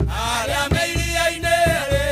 Aria meiria ine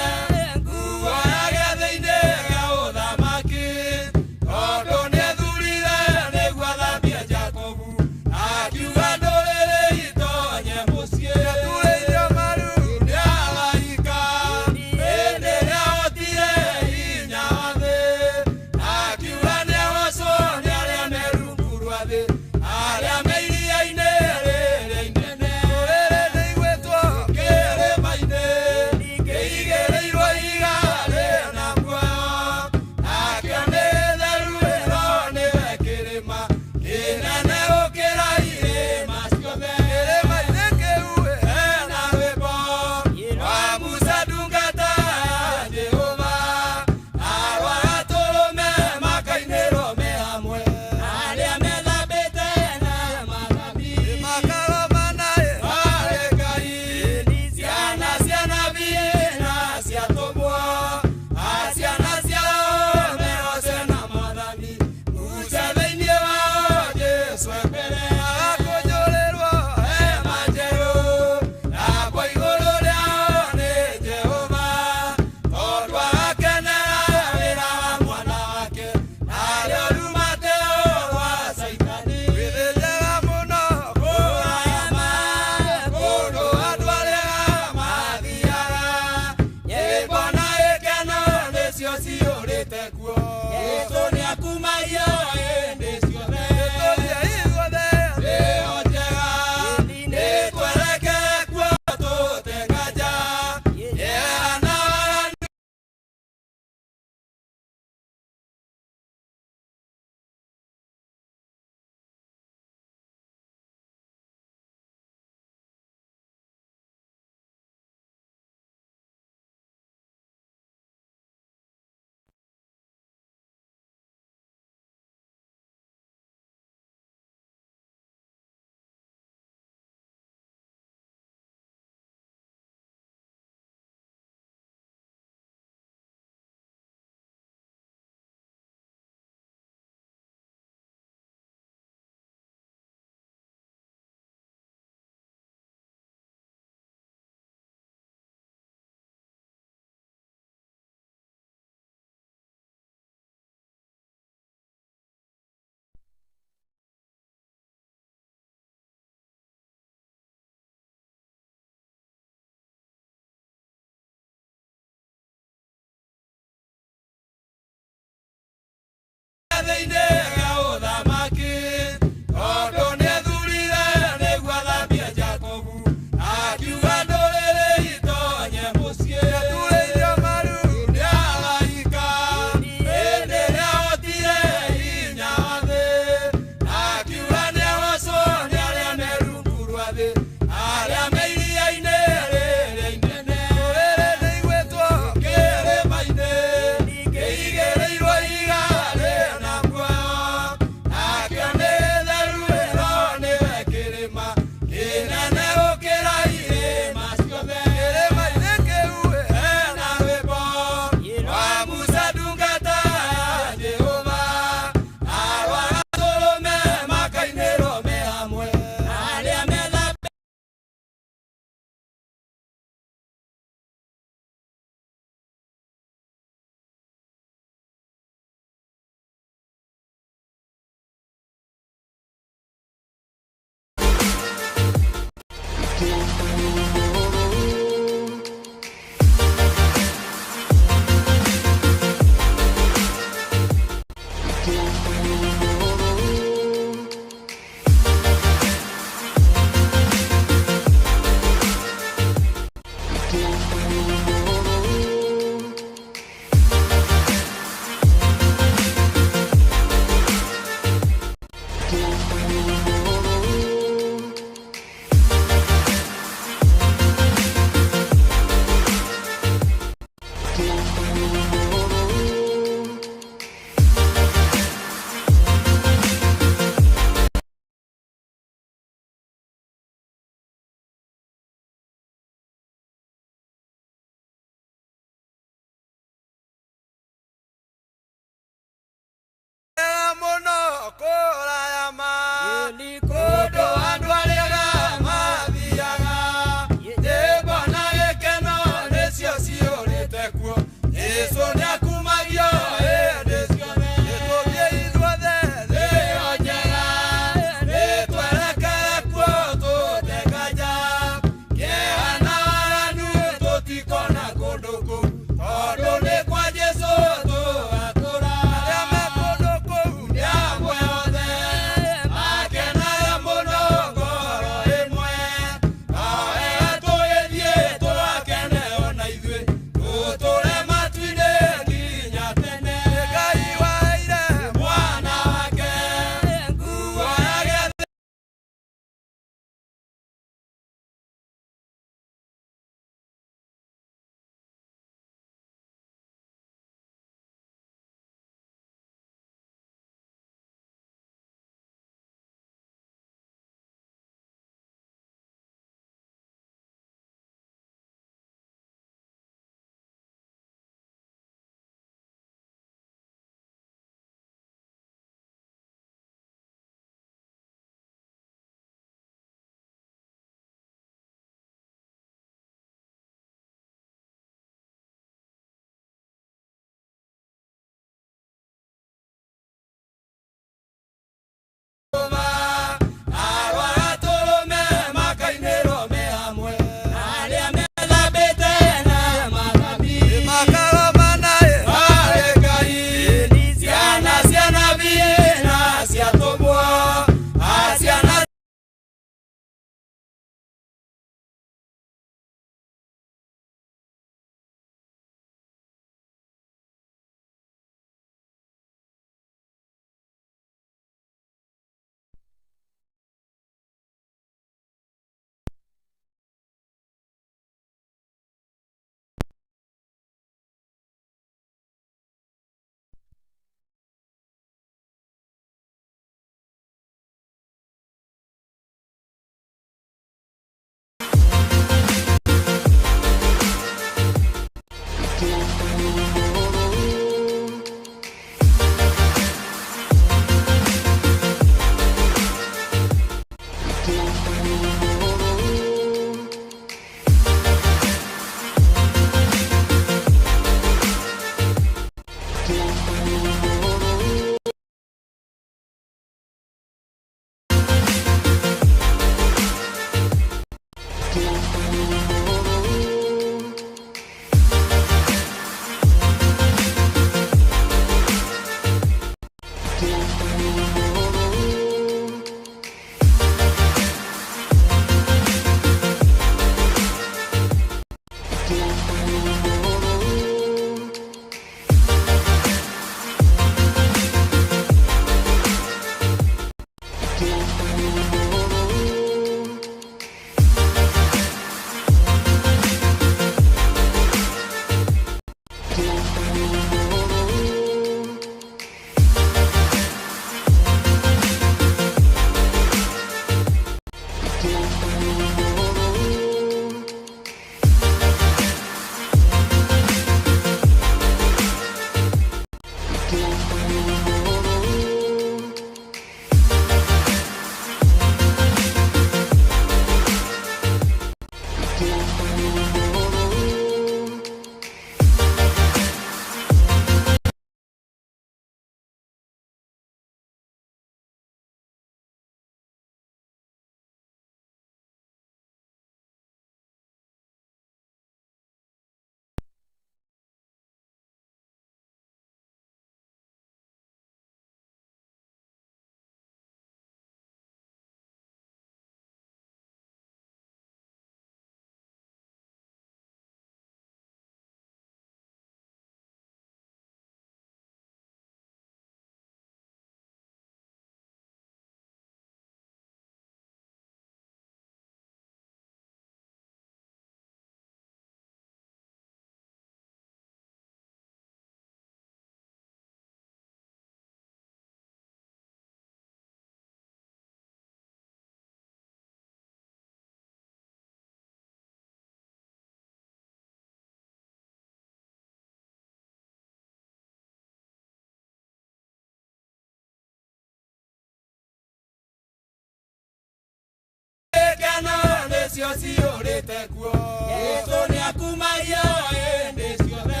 gĩkeno nĩcio ciũrĩte kuo. Jesũ nĩakumagia hĩndĩ ciothe.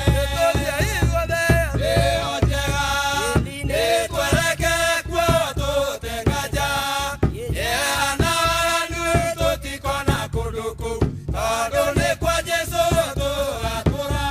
Ĩyo njega nĩtwereke kuo tũtenganja. Yehana waganu tũtikona kũndũ kũu, tondũ nĩ kwa Jesũ tũgatũũra.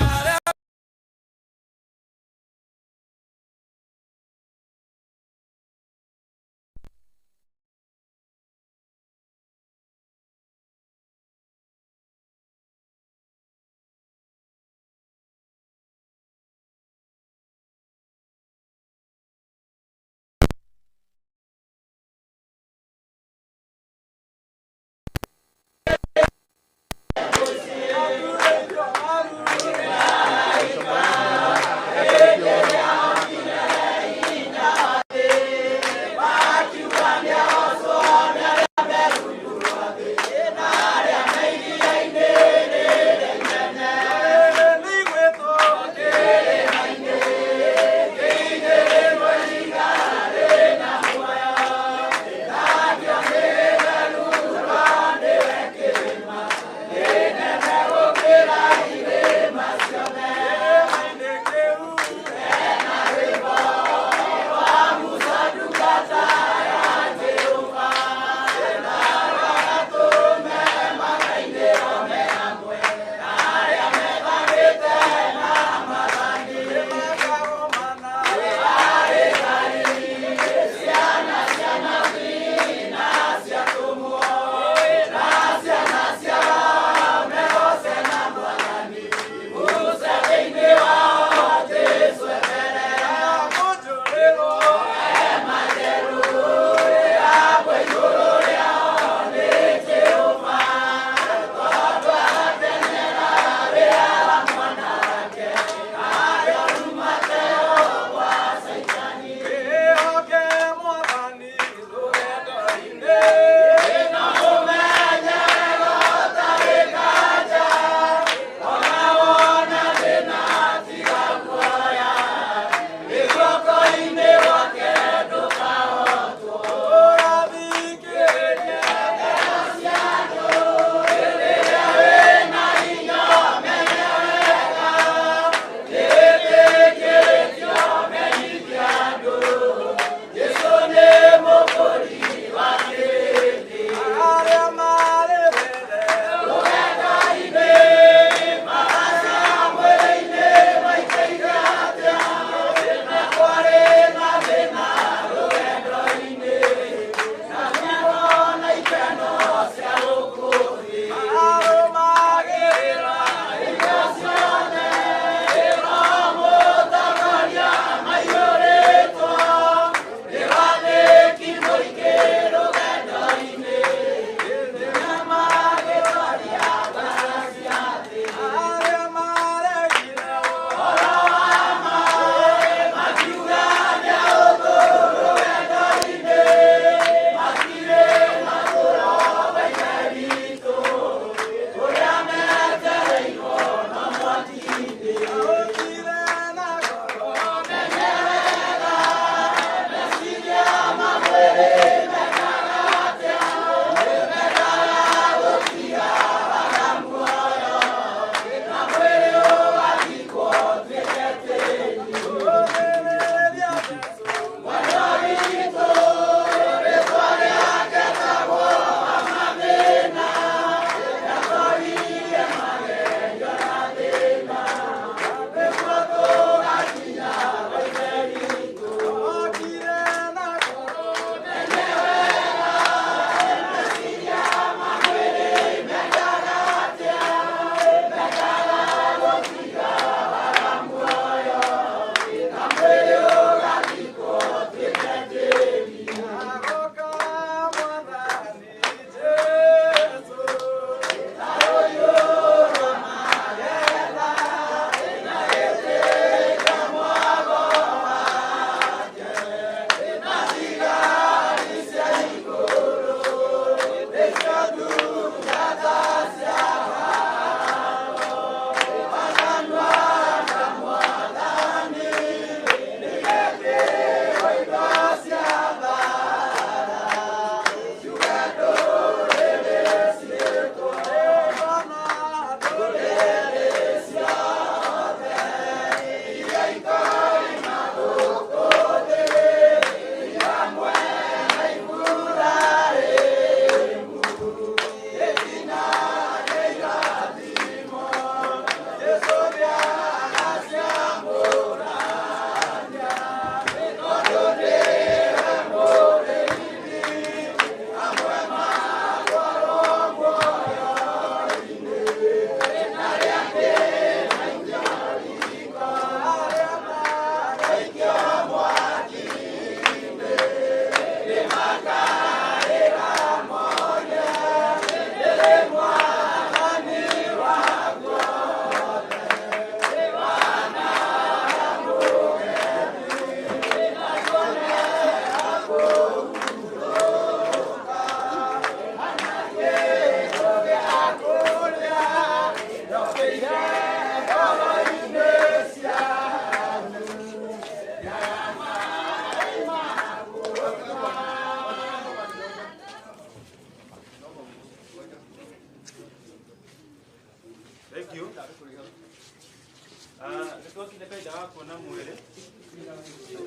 kuona mwere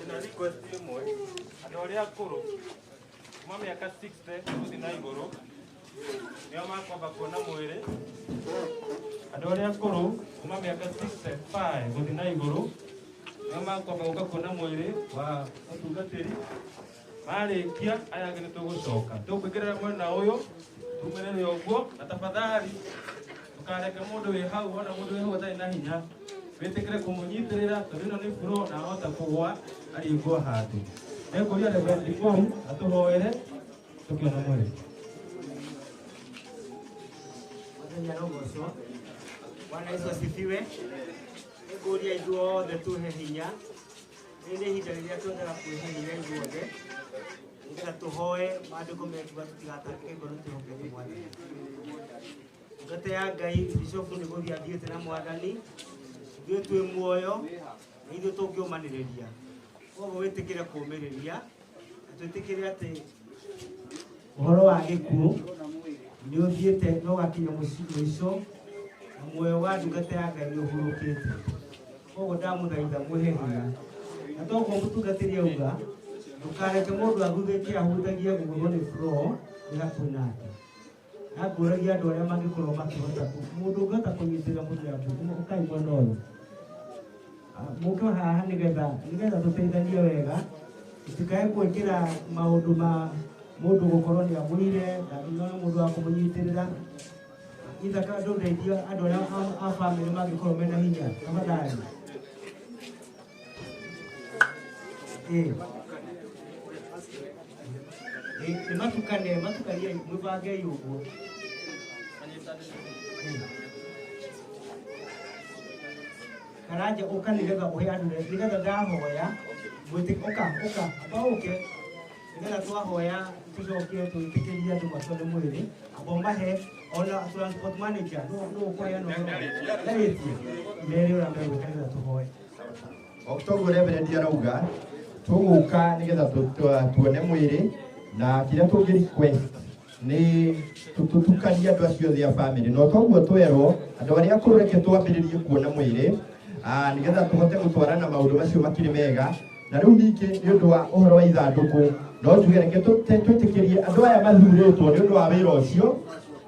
na request imwe andå arä a akå rå kuma mä aka 60 gå thiä na igå rå nio makwamba kuona mwä rä andå arä a akå rå kuma mä aka 65 gå thiä na igå rå nio makwamba gå ka kuona mwä rä wa å tungatä ri marä kia aya angä nä tå gå coka tå kwä kä rä ra mwena å yå tumä rä re å guo na tafadhali tå kareke må ndå wä hau ona må ndå wä hau atarä na hinya wĩtĩkĩre kũmũnyitĩrĩra tondũ ĩno nĩ bro na ahota kũgũa arĩngwo handũ. Ekũria Reverend Paul atũhoere tũkĩona mwĩrĩ. Mũthenya rũgocwo. Bwana Yesu asifiwe. Ekũria ithuothe tuhe hinya. Nĩ ihinda rĩrĩa twendaga kwĩhe hinya ithuothe. Nĩgetha tũhoe maandĩko mekuga tũtigatake ngoro twĩhokete Mwathani. Ngate ya Ngai Bishop nĩ gũthiĩ athiĩte na Mwathani. Ithuĩ twĩ muoyo na ithuĩ tũngĩũmanĩrĩria. Koguo wĩtĩkĩre kũũmĩrĩria na twĩtĩkĩre atĩ ũhoro wa gĩkuũ nĩ ũthiĩte na ũgakinya mũico na muoyo wa ndungata ya Ngai nĩ ũhurũkĩte. Koguo ndamũthaitha mwĩhe hinya. Na toguo mũtungatĩri auga ndũkareke mũndũ ahuthĩke ahuthagie gũgũrwo nĩ floor ĩgakuo nake. Na ngũragia andũ arĩa mangĩkorwo makĩhota mũndũ ũngĩhota kũnyitĩrĩra mũndũ ya ũkai mwena ũyũ. Mũke haha nĩgetha tũteithanie wega tũtikae gwĩkĩra maũndũ ma mũndũ gũkorwo nĩ agũire na mũndũ wa kũmũnyitĩrĩra ithaka ndũndeithia andũ arĩa a bamĩrĩ mangĩkorwo mena hinya tafadhali. Matukanie mwĩbangei ũguo. Karaja ũka nĩgetha ũheanire nĩgetha ndahoya ũka amba ũke nĩgetha twahoya tũcokie twĩtĩkĩrie andũ matware mwĩrĩ amba ũmahe ona transport manager nũ ũkũheana ndarĩtie merĩ ũrĩa megwĩka nĩgetha tũhoe. Toguo Reverend arauga tũgũka nĩgetha tuone mwĩrĩ na kĩrĩa tũngĩ request nĩ tũtukanie andũ acio othe a bamĩrĩ no toguo twerwo andũ arĩa akũrũ reke twambĩrĩrie kuona mwĩrĩ nĩgetha tũhote gũtwarana maũndũ macio makĩrĩ mega na rĩu ningĩ nĩ ũndũ wa ũhoro wa ithandũkũ no tuge reke twĩtĩkĩrie andũ aya mathurĩtwo nĩ ũndũ wa wĩra ũcio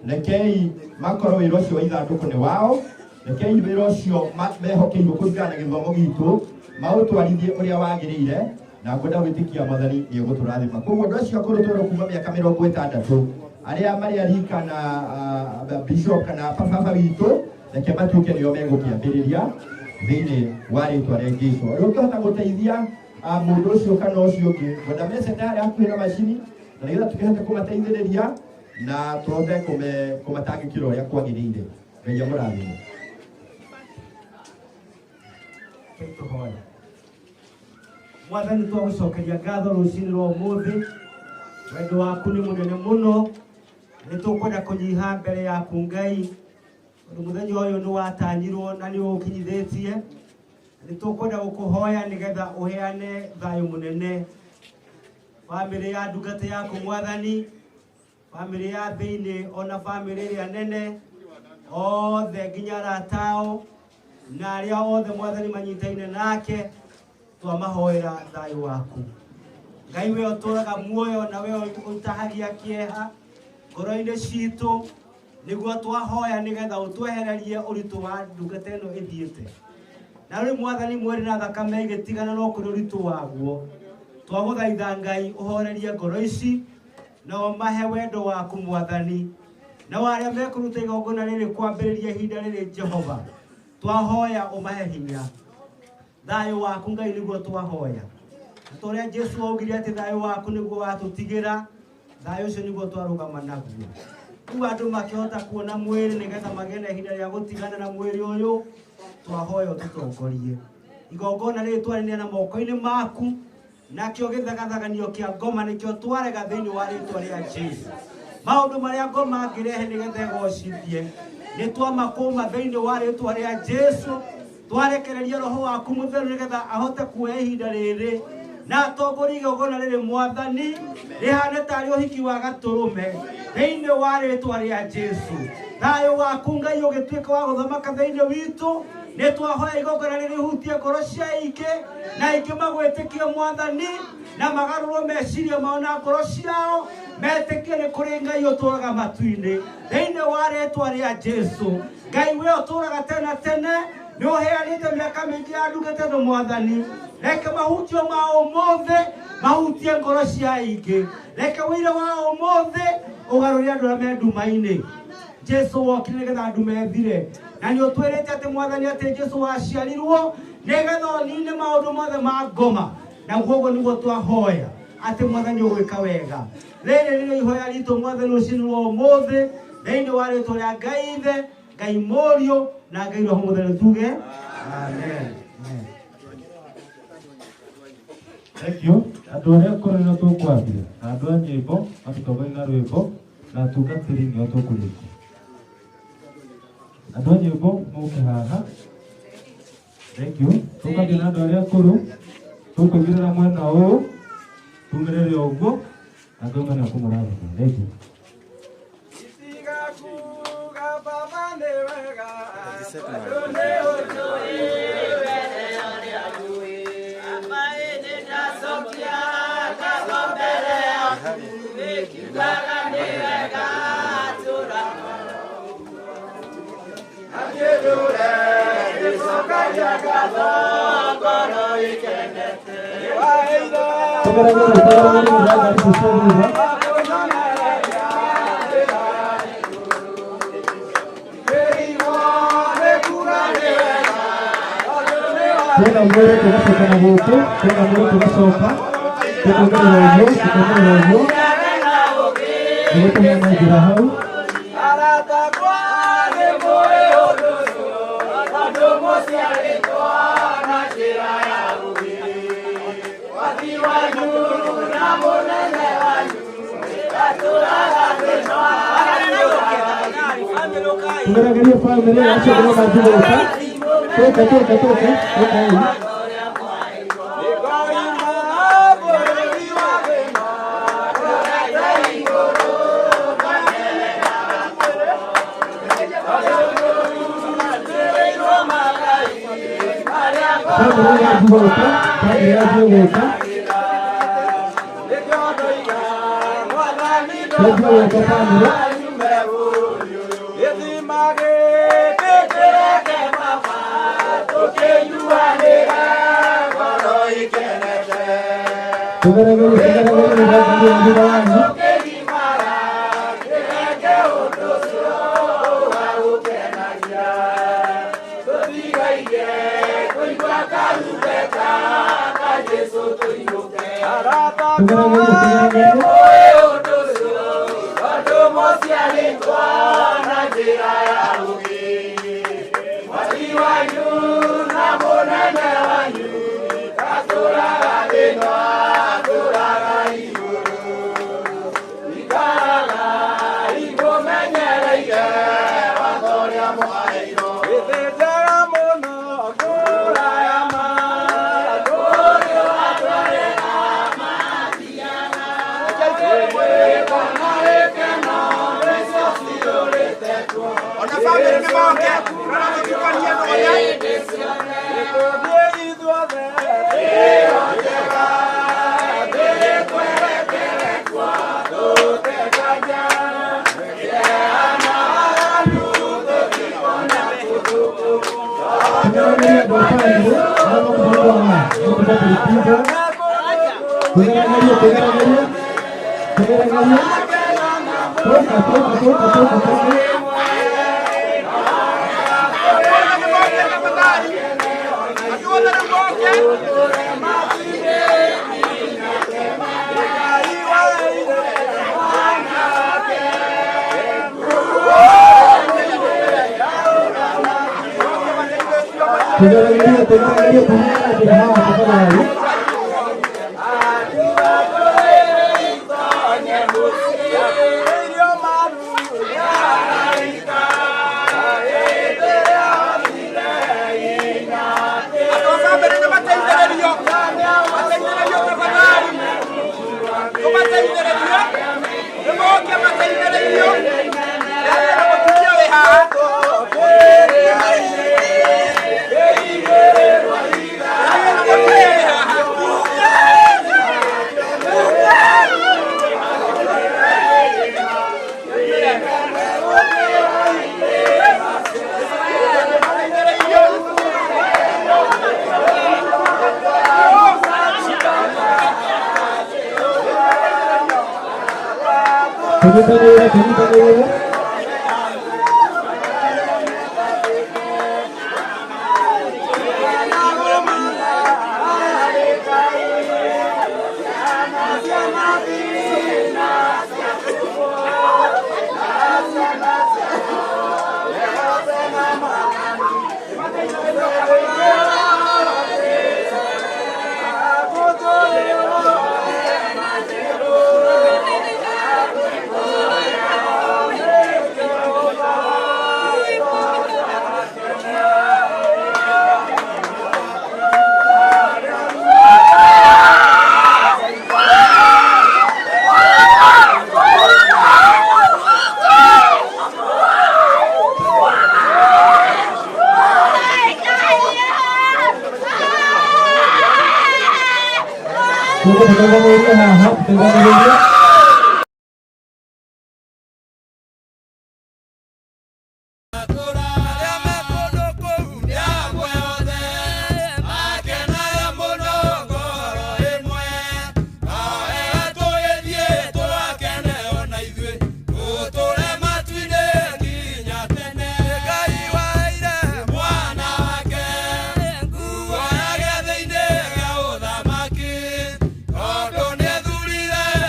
rekei makorwo wĩra ũcio wa ithandũkũ nĩ wao rekei wĩra ũcio mehokeirwo kũringana na gĩthomo gitũ maũtwarithie ũrĩa wagĩrĩire na ngwenda gwĩtĩkia Mwathani nĩ ũgũtũrathima. Koguo andũ acio akũrũ twerwo kuma mĩaka 60 arĩa marĩ arika na bishop kana baba witũ reke matuĩke nĩo megũkĩambĩrĩria thĩinĩ wa rĩtwa rĩa Jesũ. Ũrĩa ũngĩhota gũteithia mũndũ ũcio kana ũcio ũngĩ gwetha mecendari hakuhĩ na macini na nĩgetha tũkĩhote kũmateithĩrĩria na tũhote kũmatangĩkĩra ũrĩa kwagĩrĩire. Ngai amũrathime. Mwathani twagũcokeria ngatho rũcinĩ rwa ũmũthĩ wendo waku nĩ mũnene mũno nĩ tũkwenda kũnyiha mbere yaku Ngai tondũ mũthenya ũyũ nĩ watanyirwo na nĩ ũkinyithĩtie nĩ tũkwenda gũkũhoya nĩgetha ũheane thayũ mũnene bamĩrĩ ya ndungata yaku Mwathani bamĩrĩ ya thĩinĩ ona bamĩrĩ ĩrĩa nene othe nginya aratao na arĩa othe Mwathani manyitaine nake twamahoera thayũ waku. Ngai we ũtũraga muoyo na we ũtahagia kĩeha ngoro-inĩ citũ nĩguo twahoya nĩgetha ũtwehererie ũritũ wa ndungata ĩno ĩthiĩte. Na rĩu Mwathani mwĩrĩ na thakame igĩtigana no kũrĩ ũritũ waguo twagũthaitha Ngai ũhorerie ngoro ici na ũmahe wendo waku Mwathani na arĩa mekũruta igongona rĩrĩ kwambĩrĩria ihinda rĩrĩ Jehova twahoya ũmahe hinya thayũ waku Ngai nĩguo twahoya. Tũrĩa Jesũ augire atĩ thayũ waku nĩguo watũtigĩra thayũ ũcio nĩguo twarũgama naguo. Rĩu andũ makĩhota kuona mwĩrĩ nĩgetha magĩe na ihinda rĩa gũtigana na mwĩrĩ ũyũ twahoya ũtũtongorie. Igongona rĩrĩ twarĩneana moko-inĩ maku nakĩo gĩthagathaganio kĩa ngoma nĩkĩo twarega thĩinĩ wa rĩtwa rĩa Jesũ. Maũndũ marĩa ngoma angĩrehe nĩgetha ĩgocithie nĩ twamakũma thĩinĩ wa rĩtwa rĩa Jesũ twarekereria roho waku mũtheru nĩgetha ahote kuoya ihinda rĩrĩ na atongorie igongona rĩrĩ Mwathani rĩhane tarĩ ũhiki wa gatũrũme thĩinĩ wa rĩtwa rĩa Jesũ. Thayũ waku Ngai ũgĩtuĩka wa gũthamaka thĩinĩ witũ nĩ twahoya igongona rĩrĩ hutie ngoro cia ingĩ na ingĩ magwĩtĩkie Mwathani na magarũrwo meciria mao na ngoro ciao metĩkie nĩ kũrĩ Ngai ũtũũraga matu-inĩ thĩinĩ wa rĩĩtwa rĩa Jesũ. Ngai we ũtũũraga tene tene nĩ ũheanĩte mĩaka mĩingĩ yandugĩte nĩ Mwathani. Reke mahutio ma ũmũthĩ mahutie ngoro cia ingĩ. Reke wĩira wa ũmũthĩ ũgarũre andũ arĩa me nduma-inĩ. Jesũ wokire nĩgetha ndume ethire na nĩ ũtwĩrĩte atĩ Mwathani atĩ Jesũ waciarirwo nĩgetha ũniine maũndũ mothe ma ngoma. Na guoguo nĩguo twahoya atĩ Mwathani ũgwĩka wega. Rĩrĩ nĩrĩo ihoya ritũ Mwathani rũciinĩ rwa ũmũthĩ thĩinĩ wa rĩĩtwa rĩa Ngai Ithe, Ngai Mũriũ na Ngai Roho Mũtheru tuge amen. Thank you. Andũ arĩa akũrũ nĩo tũkwambia na andũ a nyĩmbo matũtongorie na rwĩmbo na atungatĩri nĩo tũkũrĩkia. Andũ a nyĩmbo mũke haha. Thank you. Tũkambia na andũ arĩa akũrũ tũkũigĩrĩra mwena ũyũ tumĩrĩre ũguo na Ngai mwene akũmũrathima. Thank you. Tena mwere tugacoka na gũkũ, tena mwere tugacoka tũkũgerera ũguo, nĩgũtũma na njĩra hau. Aratakwa nĩ mũĩ ũndũ ũcio, tondũ mũciarĩtwo na njĩra ya ũgĩ. Wathi wanyu na mũnene wanyu atũraga thĩinĩ wa Tũgeragĩrie bamĩrĩ acio nĩo manjigũka. Toka.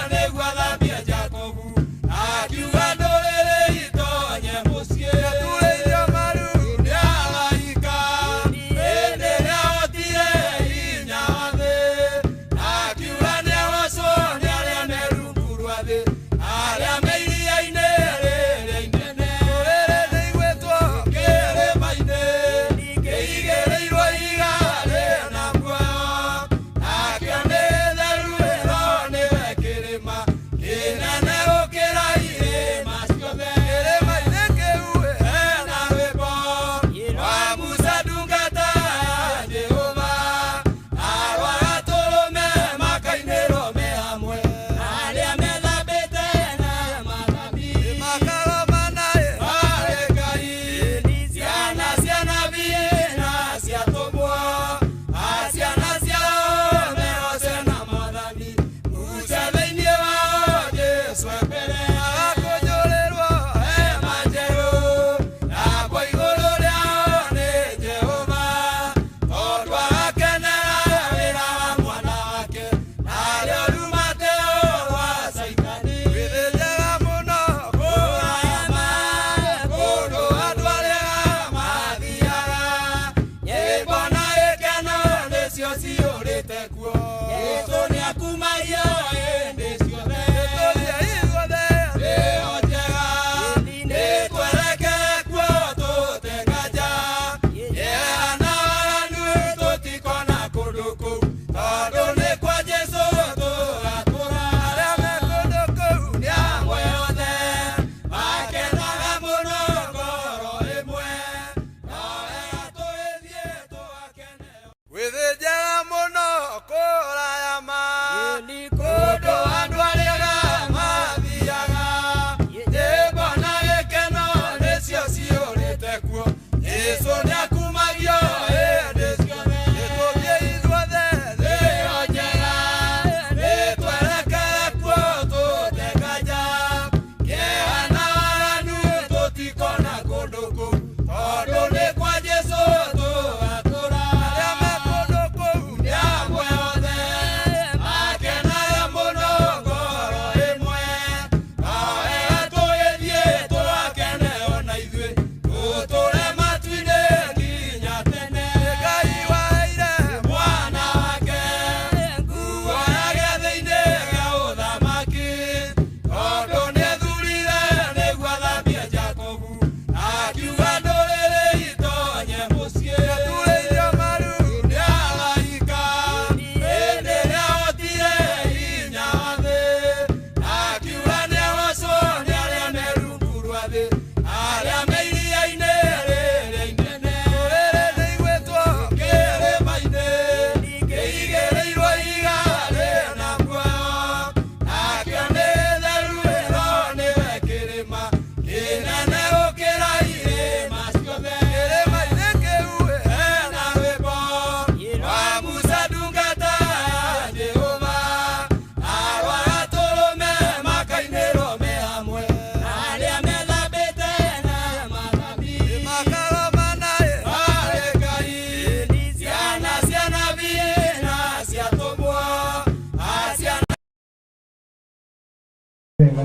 Negua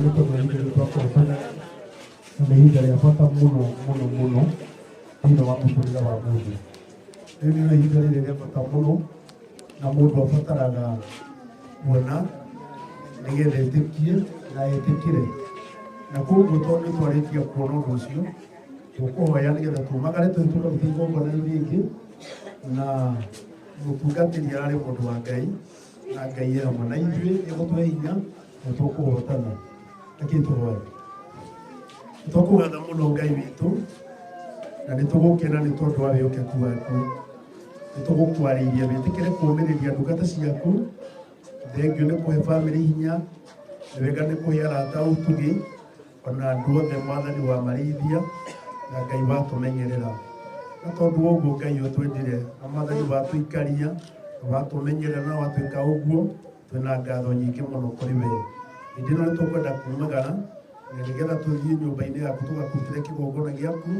nĩ tondũ nĩ ihinda twakũhotana na nĩ ihinda rĩa bata mũno mũno mũno thĩinĩ wa mũtũrĩre wa mũndũ. Rĩu nĩ ihinda rĩrĩ rĩa bata mũno na mũndũ abataraga kuona nĩgetha etĩkie na etĩkĩre. Na koguo tondũ nĩ twarĩkia kuona ũndũ ũcio, tũkũhoya nĩgetha tumagare tũruta igongona rĩngĩ na mũtungatĩri ararĩ mũndũ wa Ngai na Ngai e hamwe na ithuĩ nĩgũtũhe hinya na tũkũhotana. Reke tũhoe. Tũkũgatha mũno Ngai witũ na nĩ tũgũkena nĩ tondũ wa wĩhokeku waku. Nĩ tũgũkwarĩirie wĩtĩkĩre kũũmĩrĩria ndungata ciaku. Thengio nĩ kũhe bamĩrĩ hinya, nĩ wega nĩ kũhe arata ũtugi ona andũ othe Mwathani wa marĩithia na Ngai watũmenyerera. Na tondũ ũguo Ngai ũtwendire na Mwathani watũikaria watũmenyerera na watwĩka ũguo, twĩna ngatho nyingĩ mũno kũrĩ we. Hĩndĩ ĩno nĩ tũkwenda kumagara na nĩgetha tũthiĩ nyũmba-inĩ yaku tũgakũrutĩre kĩgongona gĩaku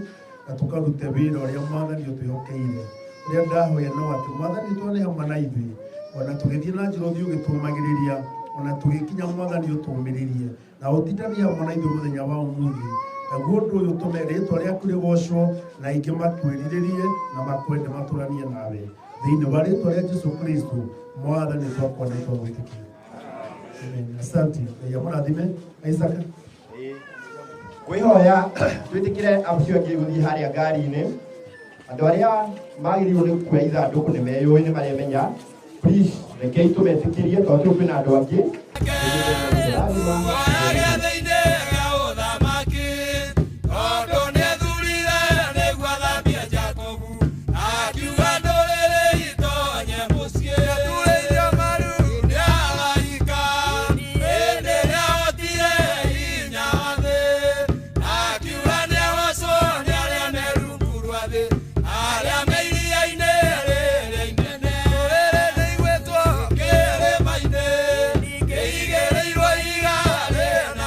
na tũkarute wĩra ũrĩa Mwathani ũtwĩhokeire. Ũrĩa ndahoya no atĩ Mwathani tũrĩ hamwe na ithuĩ, ona tũgĩthiĩ na njĩra ũthiĩ ũgĩtũmagĩrĩria, ona tũgĩkinya Mwathani ũtũmĩrĩrie na ũtindanie hamwe na ithuĩ mũthenya wa ũmũthĩ. Naguo ũndũ ũyũ ũtũme rĩĩtwa rĩaku rĩgocwo na aingĩ makwĩrirĩrie na makwende matũranie nawe. Thĩinĩ wa rĩĩtwa rĩa Jesũ Kristo Mwathani twakũona na twagwĩtĩkia. Amen. Asante. Ngai amũrathime. Isaac. Kwĩhoya twĩtĩkĩre acio angĩ gũthiĩ harĩa ngari-inĩ. Andũ arĩa magĩrĩirwo nĩ kuoya ithandũkũ nĩ meyũĩ nĩ marĩmenya. Please rekei tũmetĩkĩrie tondũ kwĩna andũ angĩ. Igere irwo igare na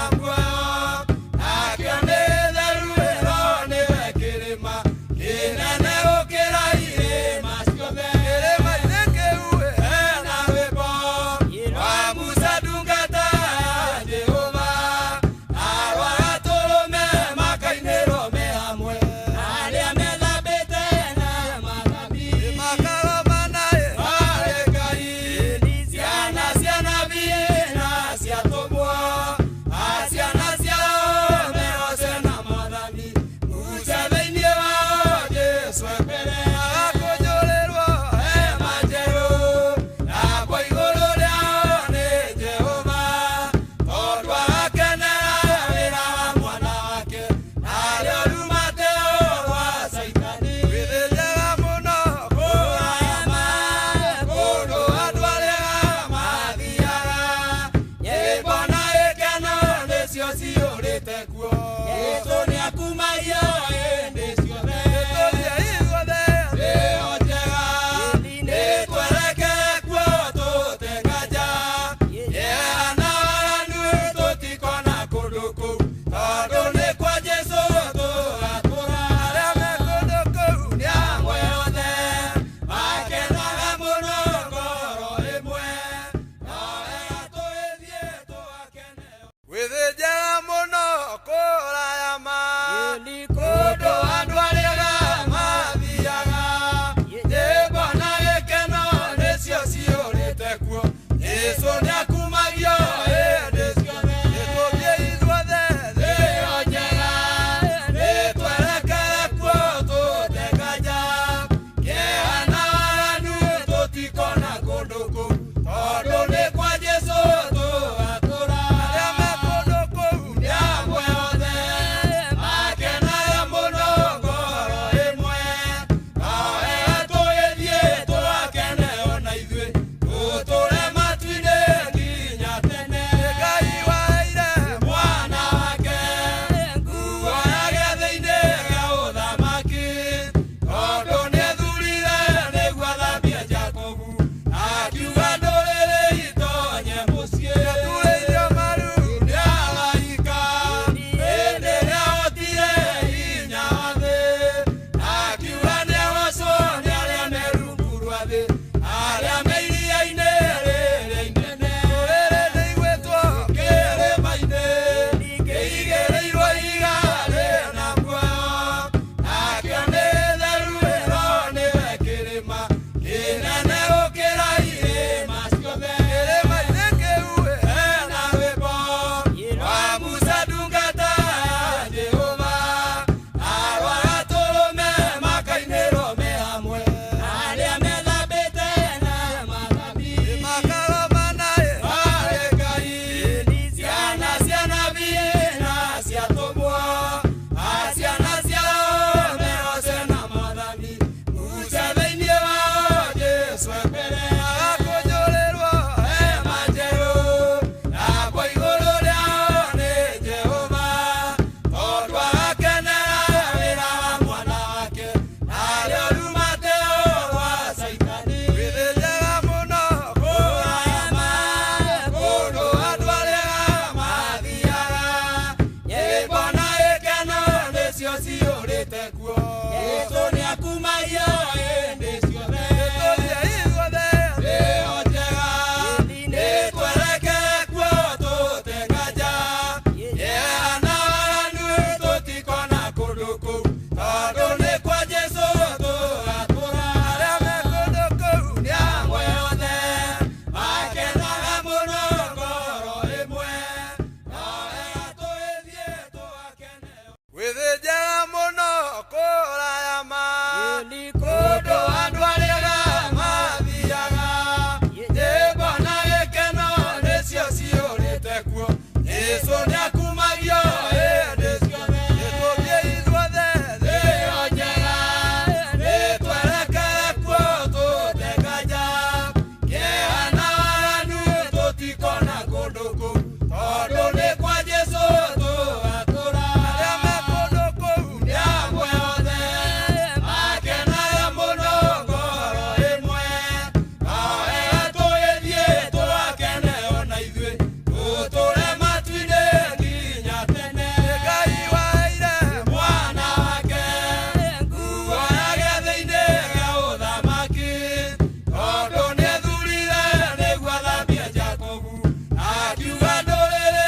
Akiuga ndũrĩrĩ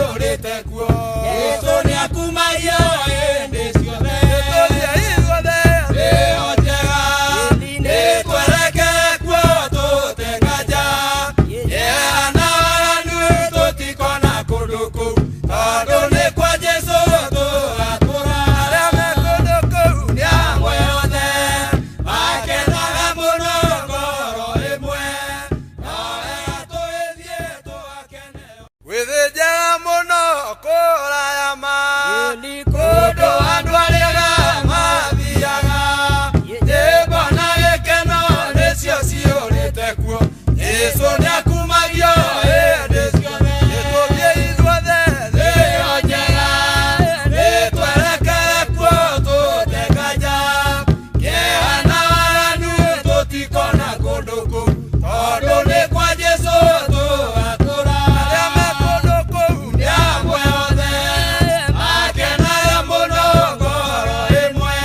ciũrĩte kuo. Jesũ nĩakumagia hĩndĩ ciothe. Rĩo njega nĩtwereke kuo tũtenganja. Yehana waganu tũtikona kũndũ kũu, tondũ nĩ kwa Jesũ tũgatũra. Arĩa me kũndũ kũu nĩ amwe othe makenaga mũno ngoro ĩmwe. Wĩthĩnjaga mũno kũraya ma kũndũ andũ arĩa mathiaga. Nyĩmbo na gĩkeno nĩcio ciũrĩte kuo. Jesũ nĩakumagio hĩndĩ ciothe. Nĩtũthiĩ ithuothe thĩo njega nĩtwerekere kuo tũtenganja. Kĩeha na waganu tũtikona kũndũ kũu, tondũ nĩ kwa Jesũ tũgatũra. Arĩa me kũndũ kũu nĩ amwe othe makenaga mũno ngoro ĩmwe.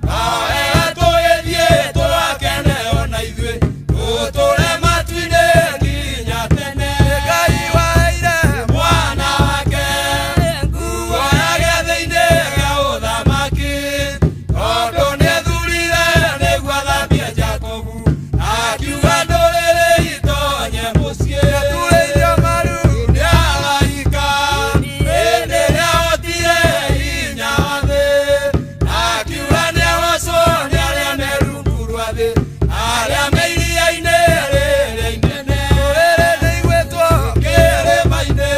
Nao wega tũgĩthiĩ tũgakene ona ithuĩ, tũtũre matu-inĩ nginya tene. Ngai waheire mwana wake nguo ya gĩathĩ-inĩ gĩa ũthamaki, tondũ nĩethurire nĩguo athambie Jakubu, akiuga ndũrĩrĩ itonye mũciĩ. Nĩaturĩirio maru nĩ araika hĩndĩ ĩrĩa ahotire hinya wa thĩ, akiuga nĩagocwo nĩ arĩa me rungu rwa thĩ, arĩa me iria-inĩ rĩrĩa inene. Rũrĩrĩ nĩiguĩtwo kĩrĩma-inĩ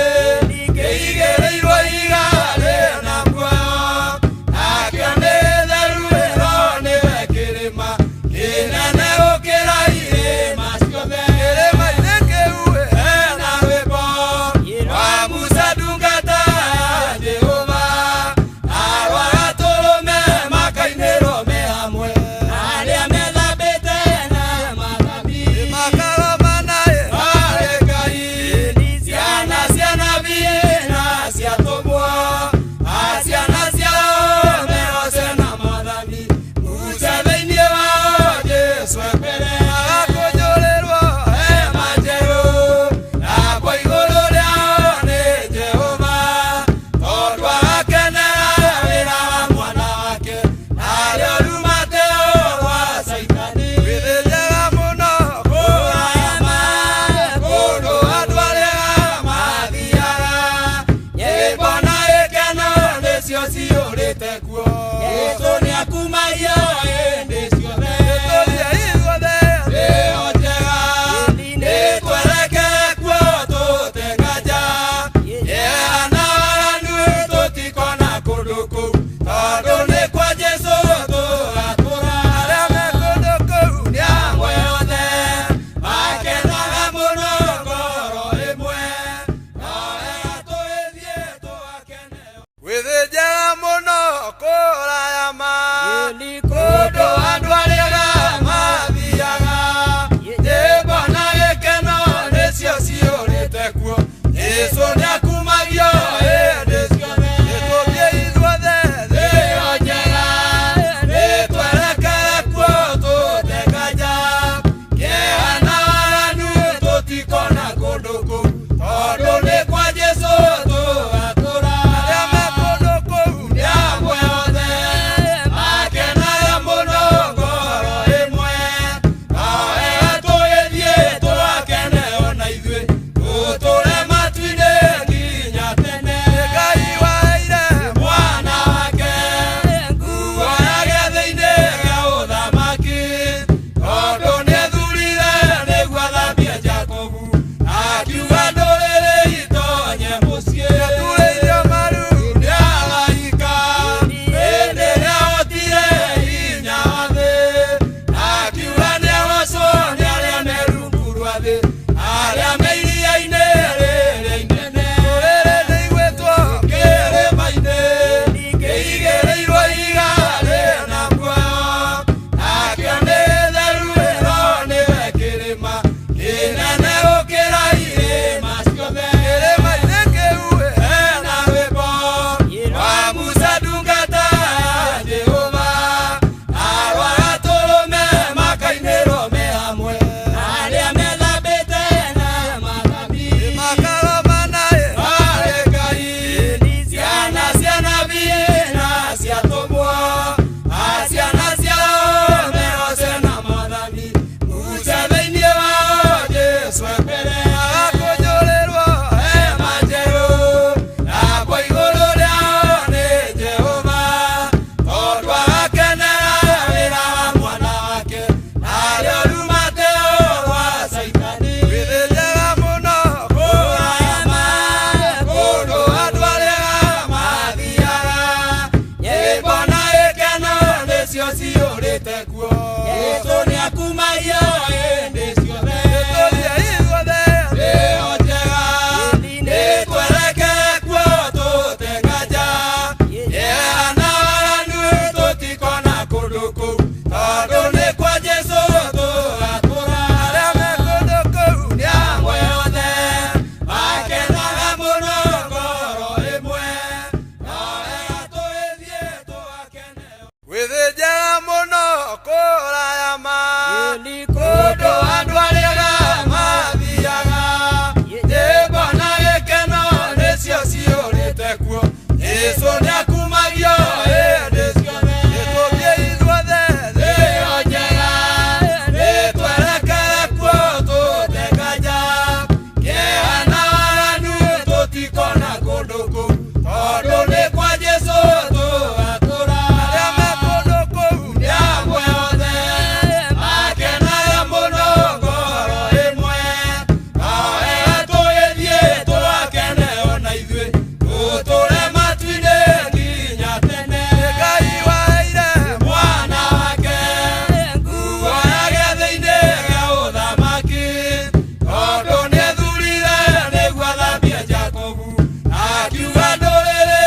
kĩigĩrĩirwo ihiga rĩna muoyo, nakĩo nĩ gĩtheru ĩno nĩwe kĩrĩma kĩnene gũkĩra irĩma ciothe. Kĩrĩma-inĩ kĩu hena rwĩmbo rwa Musa ndungata ya Jehova, na rwa gatũrũme makainĩrwo me hamwe. Arĩa methambĩte na mathabi makaromana harĩ Ngai. Ciana cia nabii na cia tũmwo, ciana ciao meoce na mathabi. Musa thĩinĩ wao Jesũ mbere agakũnjũrĩrwo hema njerũ, nakwo igũrũ rĩao nĩ Jehova, tondũ agakenera wĩra wa mwana wake, narĩo rumateo rwa Saitani. Wĩthĩnjaga mũno kũraya ma kũndũ andũ arĩa mathiaga. Nyĩmbo na gĩkeno nĩcio ciũrĩte kuo. Jesũ nĩakumagia hĩndĩ ciothe. Rĩo njega nĩtwerekere kuo tũtenganja. Yehana na waganu tũtikona kũndũ kũu, tondũ nĩ kwa Jesũ tũgatũra. Arĩa me kũndũ kũu nĩ amwe othe makenaga mũno ngoro ĩmwe. Nao wega tũgĩthiĩ tũgakene. Wĩthĩnjaga mũno kũraya ma tondũ nĩ kwa Jesũ tũgatũra. Arĩa me kũndũ kũu nĩ amwe othe, makenaga mũno ngoro ĩmwe. Kao wega tũgĩthiĩ tũgakene ona ithuĩ, tũtũre matu-inĩ nginya tene. Ngai waheire mwana wake nguo ya gĩathĩ-inĩ gĩa ũthamaki, tondũ nĩethurire nĩguo athambie Jakubu, akiuga ndũrĩrĩ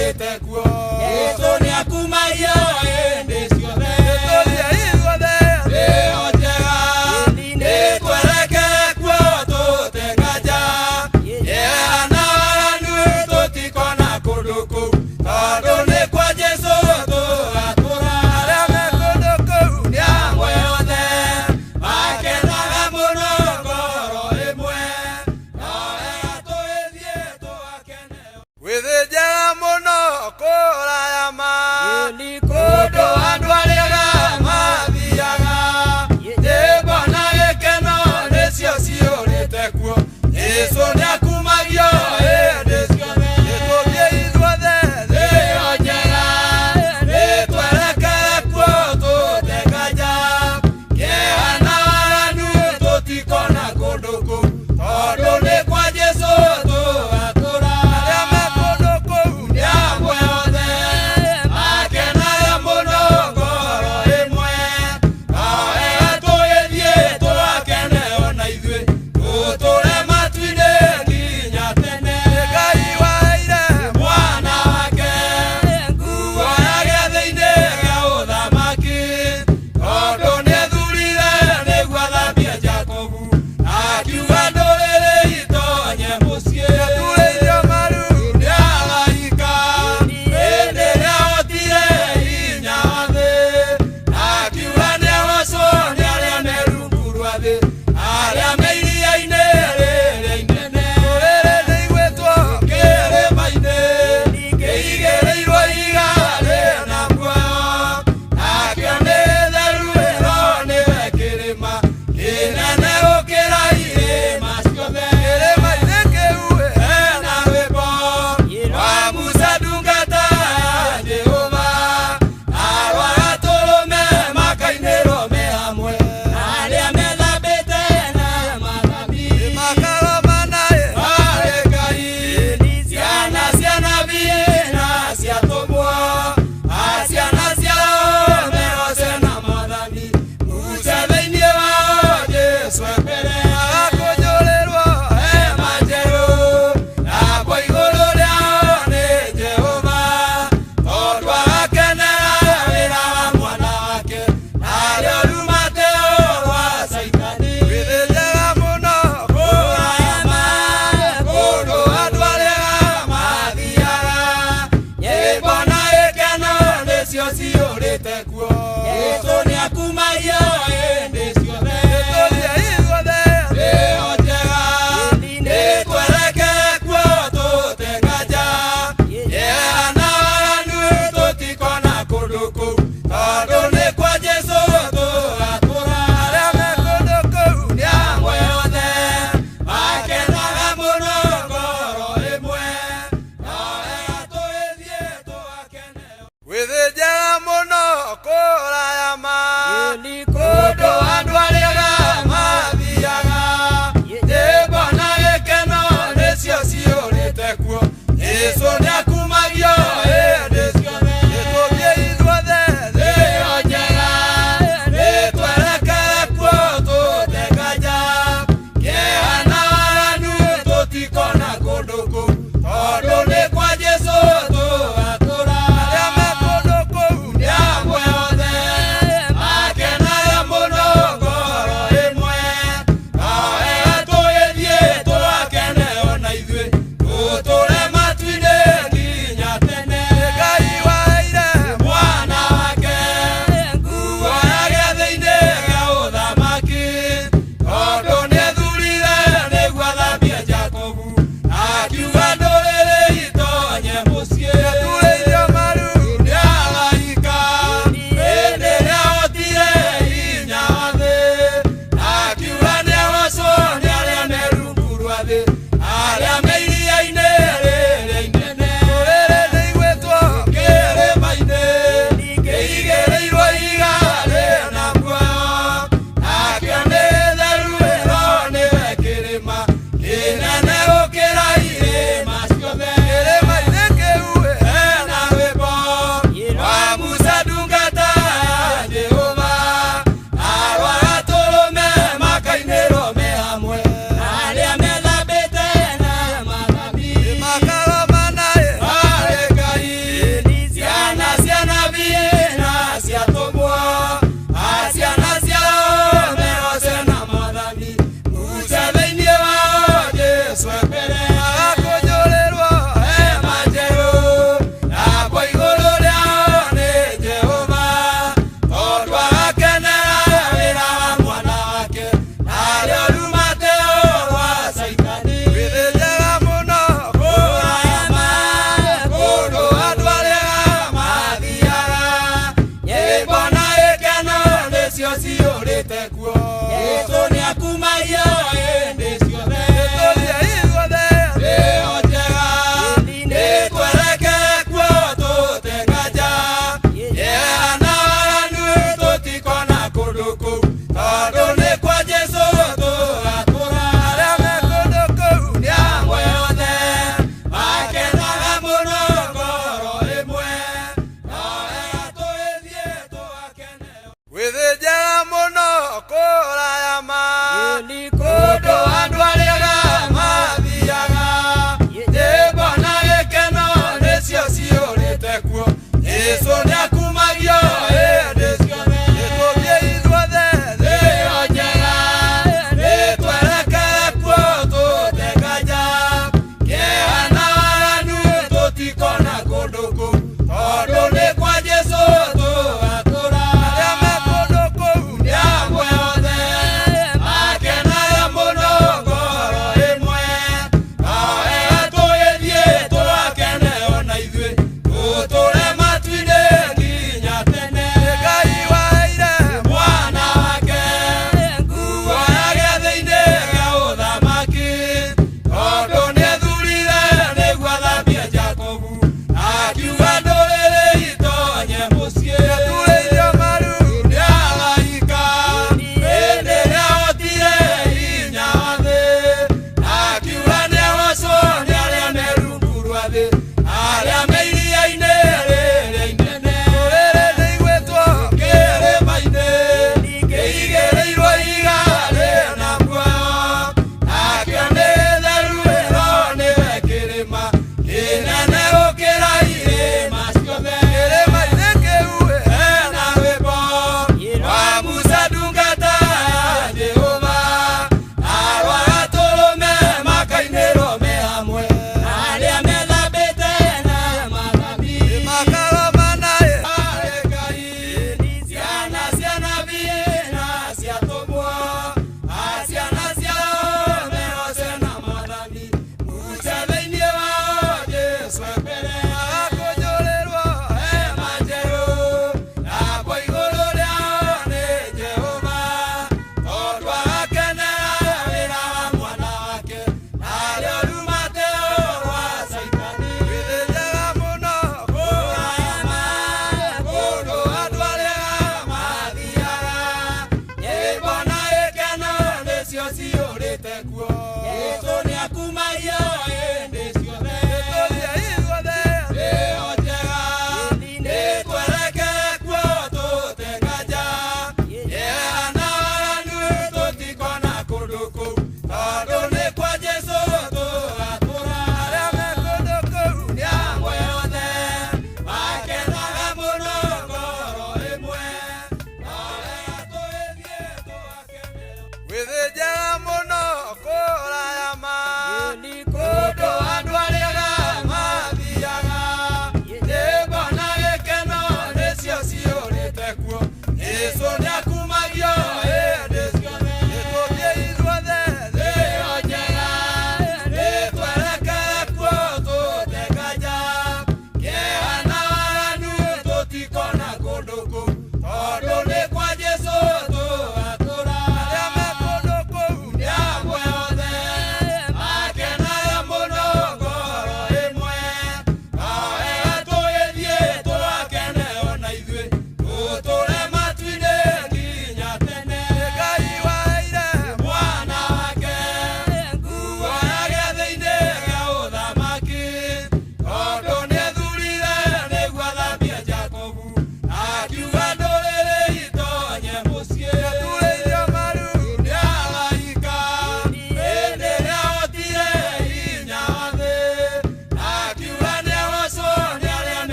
ciũrĩte kuo. Jesũ nĩakumagia hĩndĩ ciothe. Thĩyo njega nĩtwereke kuo tũtenganja. Yehana waganu tũtikona kũndũ kũu, tondũ nĩ kwa Jesũ tũgatũra. Arĩa me kũndũ kũu nĩ amwe othe makenaga mũno ngoro ĩmwe, no wega tũgĩthiĩ tũgakene. Gwĩthĩnjĩra mũno kũraya ma kũndũ andũ arĩa mathiaga, nyĩmbo na gĩkeno nĩcio ciũrĩte kuo. Jesũ nĩakumagio hĩndĩ ciothe. Nĩtũthiĩ ithuothe thĩ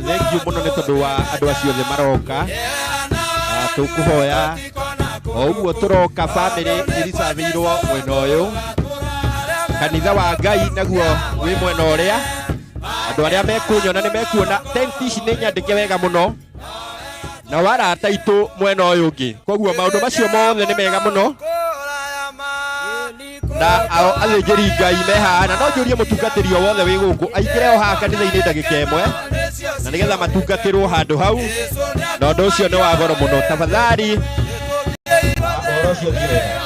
Thank you muno ni tondu wa andu acio the maroka tukuhoya oguo turoka family irisavirwo mwena uyu kanitha wa Ngai naguo wi mwena uria andu aria mekunyona ni mekuona tent ici ni nyandike wega muno na warata itu mwena uyu ungi koguo maundu macio mothe ni mega muno na athĩnjĩri Ngai mehaha na no njũrie mũtungatĩri o wothe wĩ gũkũ aingĩre o haha kanitha-inĩ ndagĩka ĩmwe na nĩgetha matungatĩrwo handũ hau na ũndũ ũcio nĩ wa goro mũno tafadhali ũhoro ũcio thiĩ wega.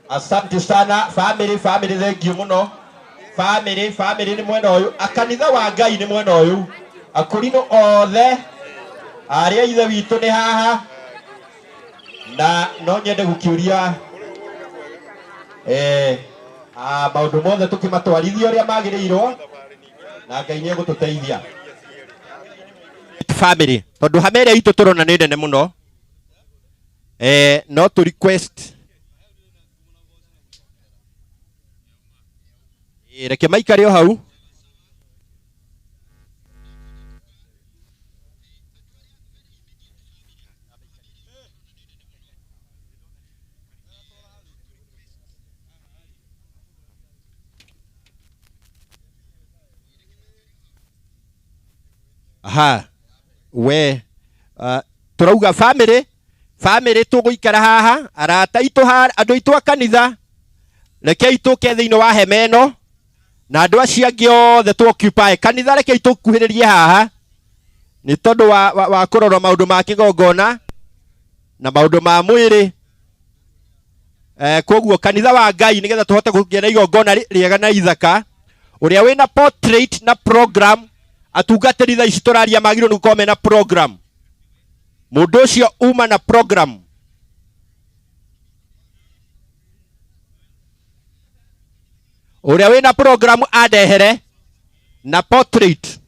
Asante sana family thank you muno family ni mwena uyu akanitha wa Ngai ni mwena uyu akurino othe aria ithe witu ni haha na no nyende gukiuria maundu mothe tukimatwarithia uria magirirwo na Ngai ni egututeithia family tondu hamere itu turona ni nene muno no to request reke maikare o hau aha we turauga family tuguikara haha arata itu andu itu akanitha reke ituke thiini wa hema ino na andu acio angi othe tu occupy kanitha reke itukuhiririe haha ni tondu wa kurora maundu ma kigongona na maundu ma mwiri koguo kanitha wa Ngai nigetha tuhote kugia na igongona riega na ithaka uria wina portrait na program atungatiri tha ici turaria magiro ni gukorwo mena program mundu ucio uma na program uria wina program adehere na portrait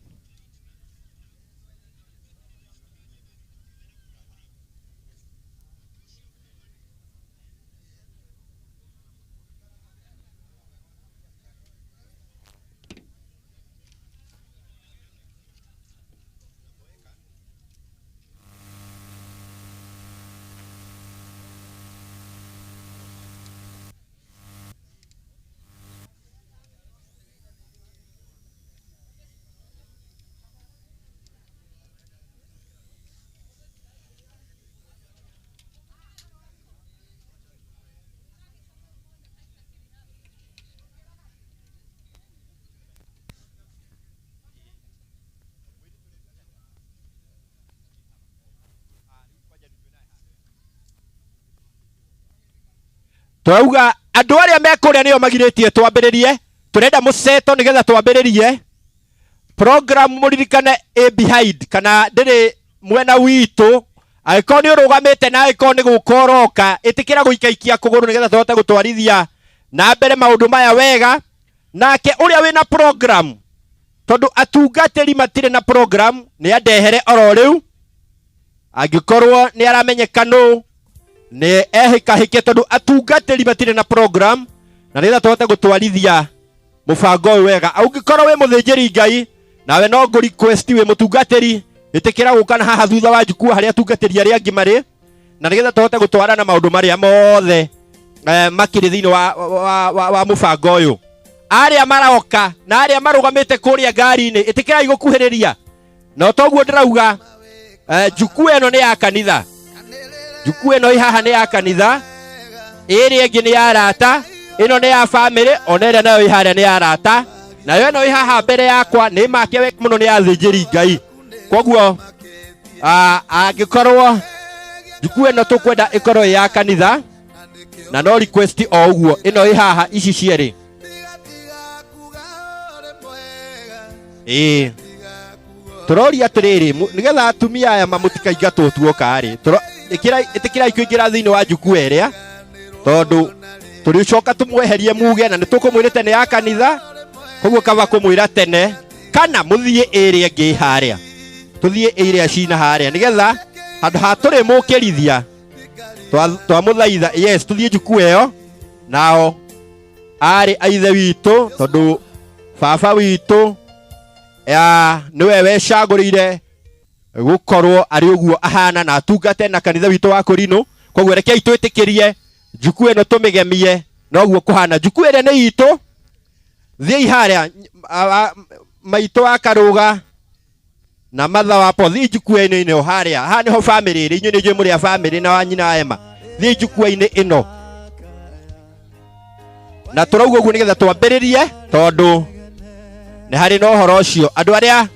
Turauga andu aria mekuria nio magiritie twambiririe turenda museto nigetha twambiririe program muririkane behind kana ndiri mwena witu aiko ni urugamite na aiko ni gukoroka itikira guikaikia kuguru nigetha tuhote gutwarithia na mbere maundu maya wega nake uria wina program tondu atungatiri matire na program ni andehere oro riu angikorwo ni aramenyeka no ni ehikahike tondu atungatiri matire na program na nigetha tuhote gutwarithia mubango uyu wega angikorwo wi muthinjiri Ngai nawe no ngu request wi mutungatiri itikira guka na haha thutha wa jukua haria atungatiri aria angi mari na nigetha tuhote gutwarana maundu maria mothe makiri thiini wa mubango uyu aria maroka na aria marugamite kuria ngari-ini itikira igukuhiriria no toguo ndirauga jukua eno ni ya kanitha jukua eno haha ni ya kanitha iri ingi ni ya arata ino ni ya family ona ira nayo iharia ni ya arata na yo no ihaha mbere yakwa ni make we muno ni athinjiri Ngai koguo angikorwo juku eno tukwenda ikorwo ya kanitha na no request o uguo ino ihaha ici cieri turoria atiriri nigetha atumia aya mamutikaingatwo tuoka ri itikira ikuingira thiini wa juku eria tondu turicoka tumweherie muge na nitukumwirite ni ya kanitha koguo kaba kumwira tene kana muthie area ngi haria tuthie area cina haria nigetha handu ha turi mukirithia twamuthaitha yes tuthie juku eyo nao ari aithe witu tondu baba witu niwe wecagurire gukorwo ari uguo ahana na atungate na kanitha witu wa Korino koguo rekei twitikirie juku eno tumigemie noguo kuhana juku ere ni itu thii haria maitu akaruga na matha wa pothi juku eno ino haria ha niho family ri inyu ni jwe muri a family na wanyina ema thii juku ino ino na turauga uguo nigetha twambiririe tondu ni hari no horo ucio andu aria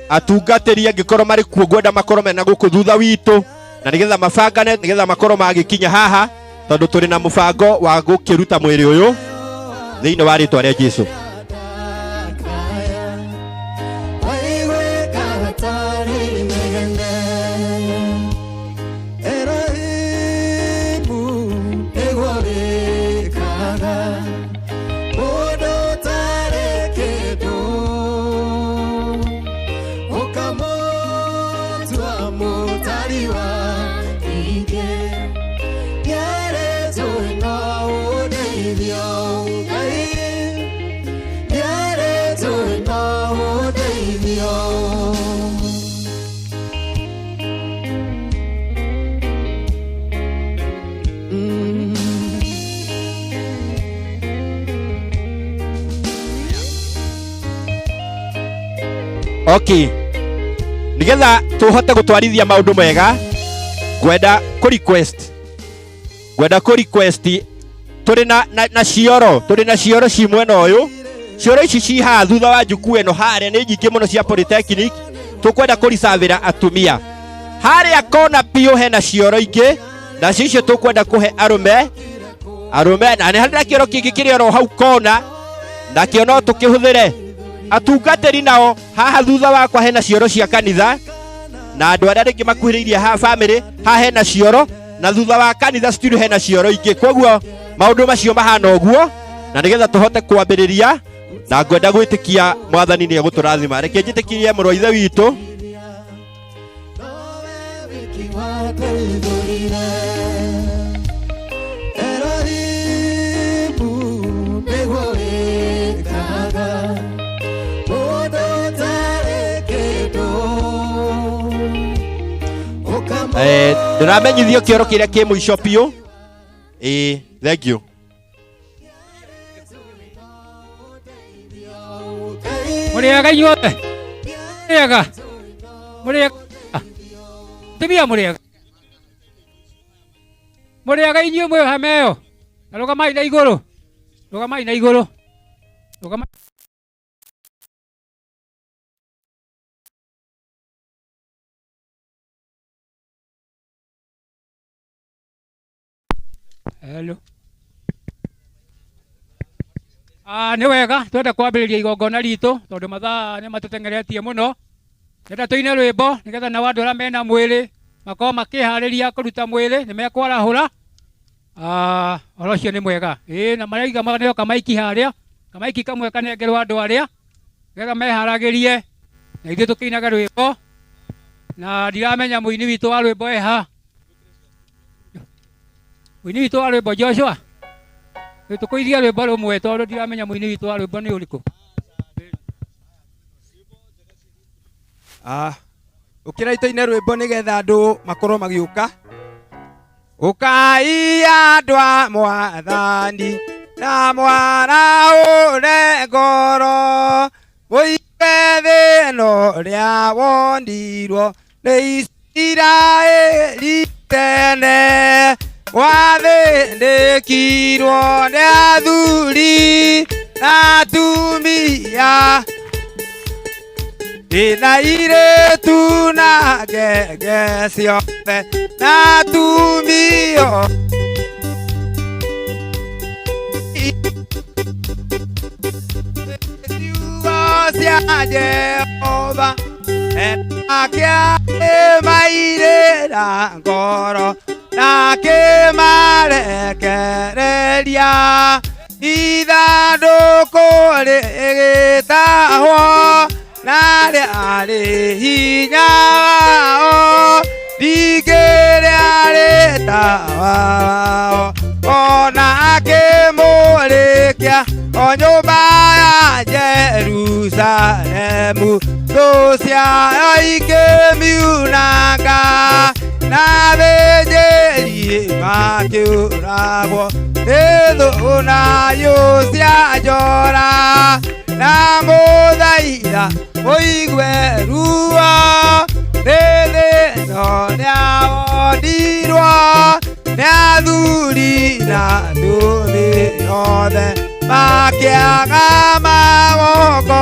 atungatiri angikorwo mari kuo gwenda makorwo mena guku thutha witu na nigetha mabangane nigetha makorwo magikinya haha tondu turi na mubango wa gukiruta mwiri uyu thiini wa ritwa ria Jesu. Okay. Nigetha tuhote gutwarithia maundu mega gwenda ku request turi na cioro ci mwena uyu cioro ici ci ha thutha wa juku eno haria ni nyingi muno cia polytechnic tukwenda kurisavira atumia haria kona pio hena cioro ingi na cicio tukwenda kuhe arume na ni hari kioro kingi kiri oro hau kona na kio no tukihuthire atungatiri nao haha thutha wakwa hena cioro cia kanitha na andu aria ringi makuhiriirie ha family ha hena cioro na thutha wa kanitha still hena cioro ingi koguo maundu macio mahana uguo na nigetha tuhote kwambiriria na ngwenda gwitikia mwathani ni eguturathima reke njitikirie murwa ithe witu ndiramenyithio kioro kiria ki muico piu thank you. Muriaga inyuothe timia muriaga inyuo mwe hameo rugamai na iguru hello ni wega twenda kwambiriria igongona ritu tondu mathaa ni matutengeretie muno nenda tuine rwimbo nigetha na wandu aria mena mwiri makorwo makihariria kuruta mwiri ni mekwarahura oro cio ni mwega na maraiga maganeo kamaiki haria kamaiki kamwe kanengerwo andu aria nigetha meharagirie na ithuĩ tukiinaga rwimbo na ndiramenya muini witu wa rwimbo eha muini witu wa rwimbo Joshua tukuithia rwimbo rumwe tondu ndiramenya muini witu wa rwimbo ni uriku ukira itoine rwimbo nigetha andu makorwo magiuka ukai andu a mwathani na mwana ure ngoro muige thino ria wondirwo ni Isiraeli tene wathĩndĩkirwo nĩ athuri na atumia ĩna irĩtu na ngenge ciothe na atumia ciugo cia Jehova akĩmairĩra ngoro na akĩmarekereria ithandũkũ rĩgĩtahwo na rĩarĩ hinya wao ndingĩrĩa rĩtawao ona akĩmũrĩkia o nyũmba ya Jerusalemu thũ ciayo ikĩmiunanga na athĩnjĩri makĩũragwo nĩ thũ na hiũ cia njora na mũthaitha mũigue ruo nĩ thĩno nĩawondirwo nĩ athuri na ndũrĩ othe makĩaga mawoko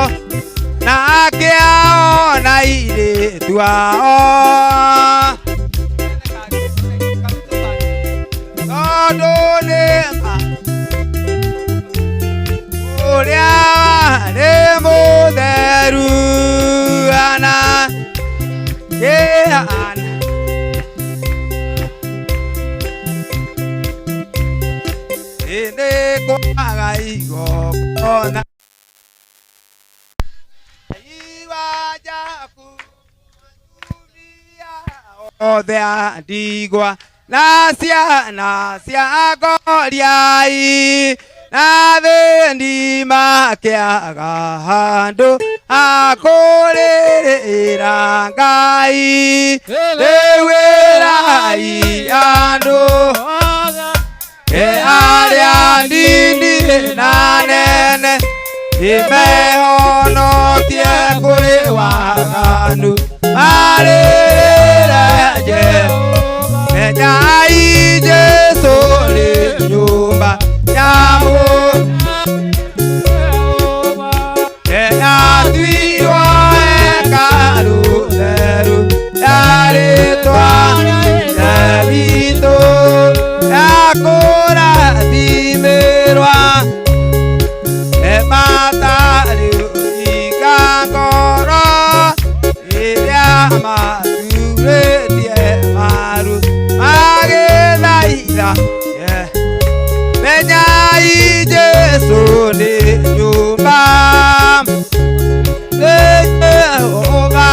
na akĩaona irĩtu ao tondũ nĩma ũrĩa warĩ mũtheru ana kĩhana nĩ kwaga igongona iwajaku othe a ndigwa na ciana cia ngoriai na thĩni makĩaga handũ ha kũrĩrĩra Ngai rĩu ĩrai andũ arĩa anini na anene imehonokie kũrĩ waganu marĩrĩre Jehova menyai Jesũ nĩ nyũmba ya atuirwo hekarũ theru ya rĩtwa witũ ya kũrathimĩrwo matarĩ ũhinga ngoro rĩrĩa maturĩtie maru magĩthaitha menyai Jesũ nĩ nyũmba nĩ Jehova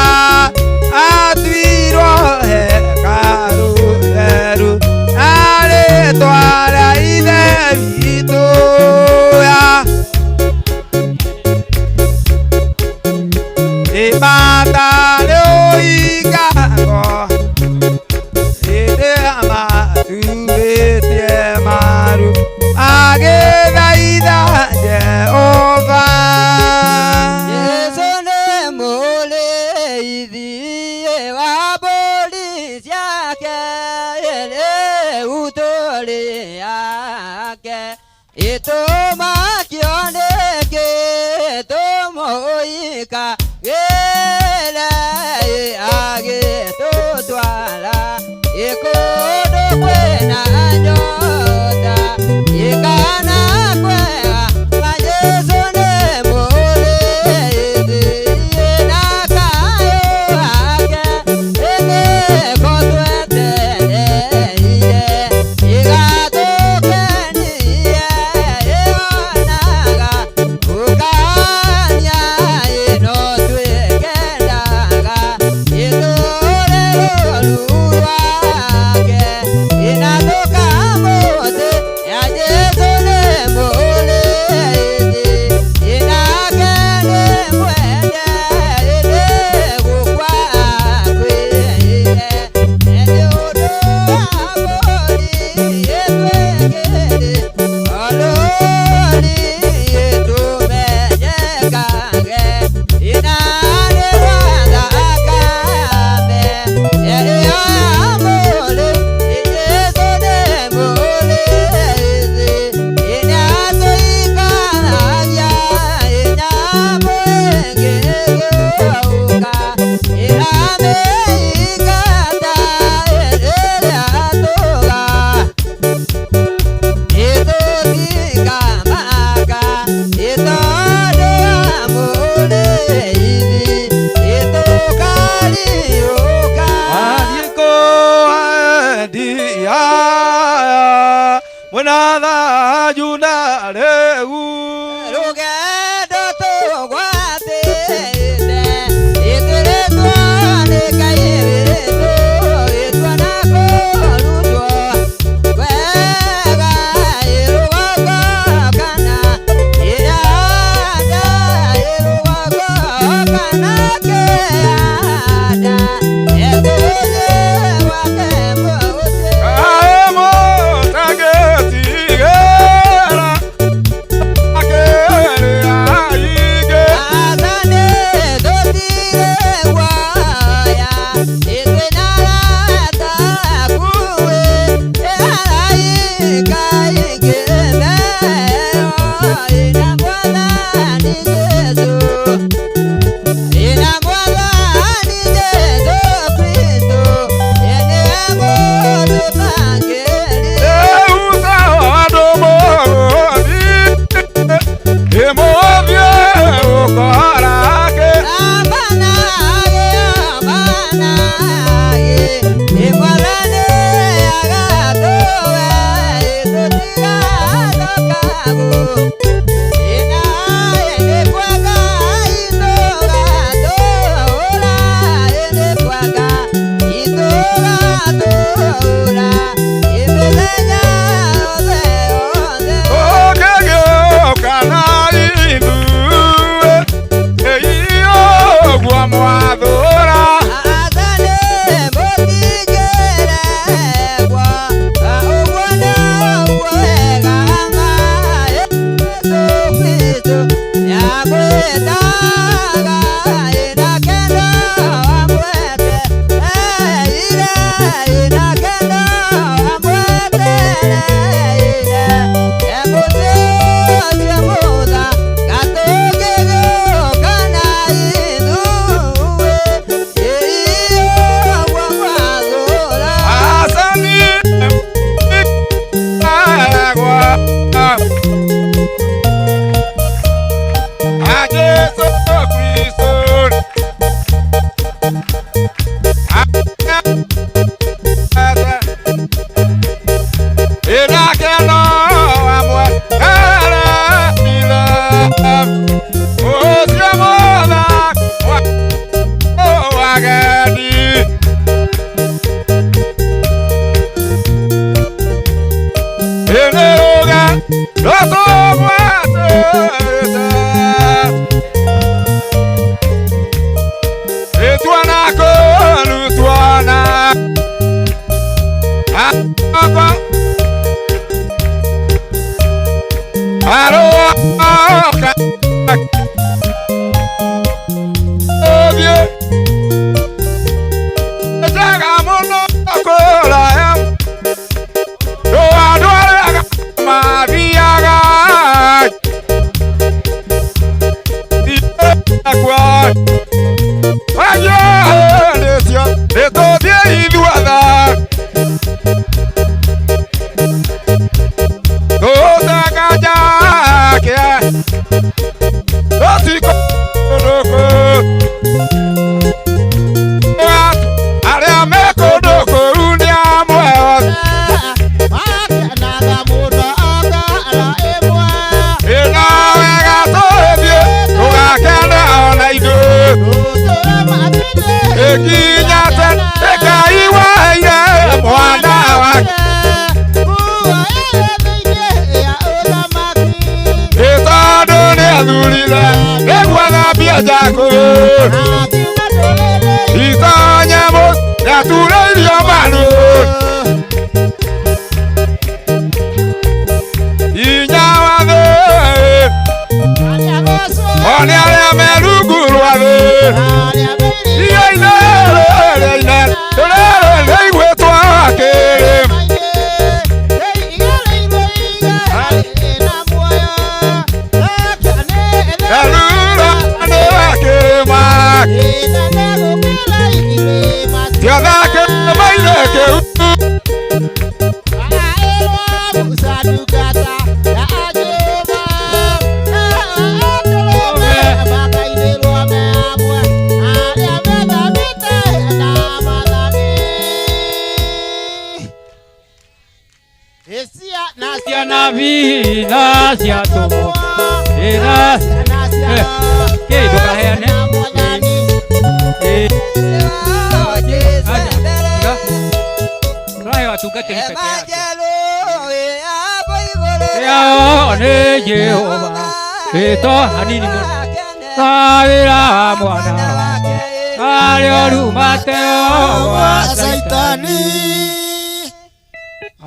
atuirwo hekarũ theru na rĩtwa rĩa ithe witũ matarĩ ũhinga ngoro rĩrĩa maturĩtie maru magĩthaitha Jehova. Jesũ nĩ mũrĩithi wa mbũri ciake rĩu tũrĩ ake itũma kĩoneke tũmũika agĩtũtwara ikũndũ kwĩna nyota ikana kwega na Jesũ nĩ mũrĩithi na kayũ ake nĩko twetereire igatũkenie ĩonaga gũkania ĩno twĩ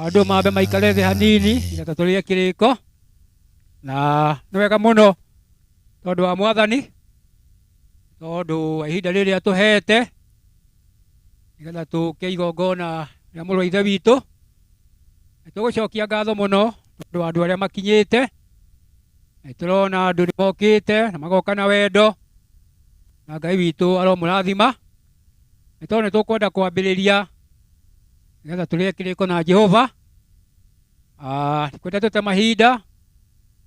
Andũ mambe maikare thĩ hanini nĩgetha tũrĩe kĩrĩko na nĩ wega mũno tondũ wa Mwathani, tondũ wa ihinda rĩrĩa tũhete nĩgetha tũke igongona rĩa mũrũ wa ithe witũ. Tũgũcokia ngatho mũno tondũ wa andũ arĩa makinyĩte. Tũrona andũ nĩ mokĩte na magoka na wendo, na Ngai witũ aromũrathima. Tondũ nĩ tũkwenda kwambĩrĩria nĩgetha tũrĩe kĩrĩko na Jehova. Kwenda tũte mahinda,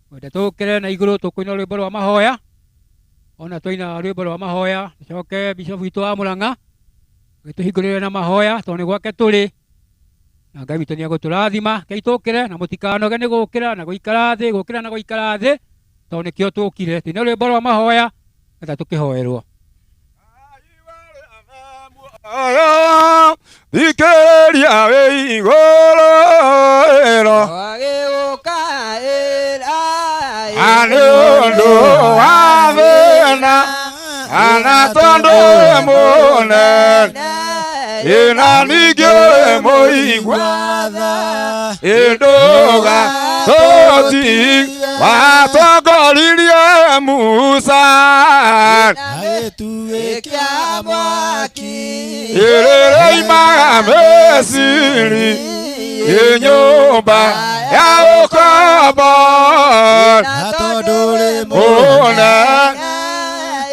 kwenda tũkĩre na igũrũ tũkũina rwĩmbo rwa mahoya. Ona twaina rwĩmbo rwa mahoya tũcoke Bishop witũ wa Mũrang'a gĩtũhingũrĩre na mahoya tondũ nĩ gwake tũrĩ, na Ngai witũ nĩ egũtũrathima. Kei tũkĩre na mũtikanoge nĩ gũkĩra na gũikara thĩ, gũkĩra na gũikara thĩ, tondũ nĩkĩo tũkire. Tũine rwĩmbo rwa mahoya nĩgetha tũkĩhoerwo. Thikĩrĩria wĩ igũrũ ĩro nĩ ũndũ wa thĩna ana tondũ wĩ mũnene ĩna ningĩ wĩ mũigua ĩndũga toti watongoririe Musa agĩtuĩkia mwaki ĩrĩrĩimaga Misiri nyũmba ya ũkombo na tondũ ũrĩ mũnene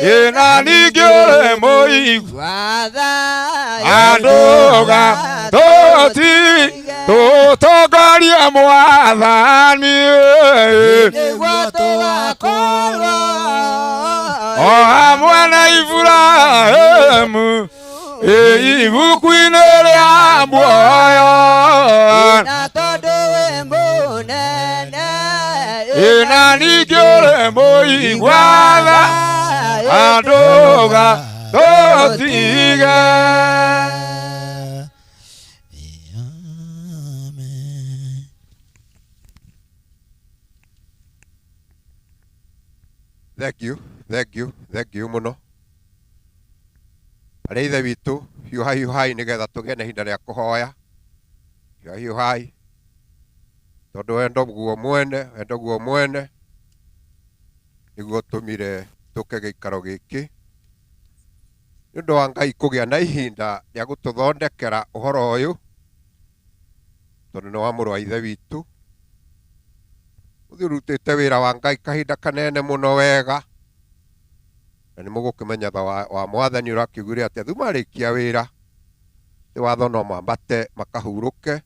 ĩna ningĩ ũrĩ mũigua andũga tũti tũtongorie Mwathani nĩguo tũgakorwo o hamwe na Iburahĩmu ibuku-inĩ rĩa muoyo na tondũ wĩ mũnene ĩna ningĩ ũrĩ mũigua andũga tũtige. Thank you muno. Arĩ ithe witũ hiũhai nĩgetha tũgĩe na ihinda rĩa kũhoya. Hiũhai tondũ wendo guo mwene nĩguo tũmire tũke gĩikaro gĩkĩ. Nĩ ũndũ wa Ngai kũgĩa na ihinda rĩa gũtũthondekera ũhoro ũyũ tondũ nĩ wa mũrũ wa ithe witũ. Ũthurutĩte wĩra wa Ngai kahinda kanene mũno wega, na nĩ mũgũkĩmenya tha wa Mwathani ũrakiugire atĩ thuma marĩkia wĩra nĩ watho no mambate makahurũke,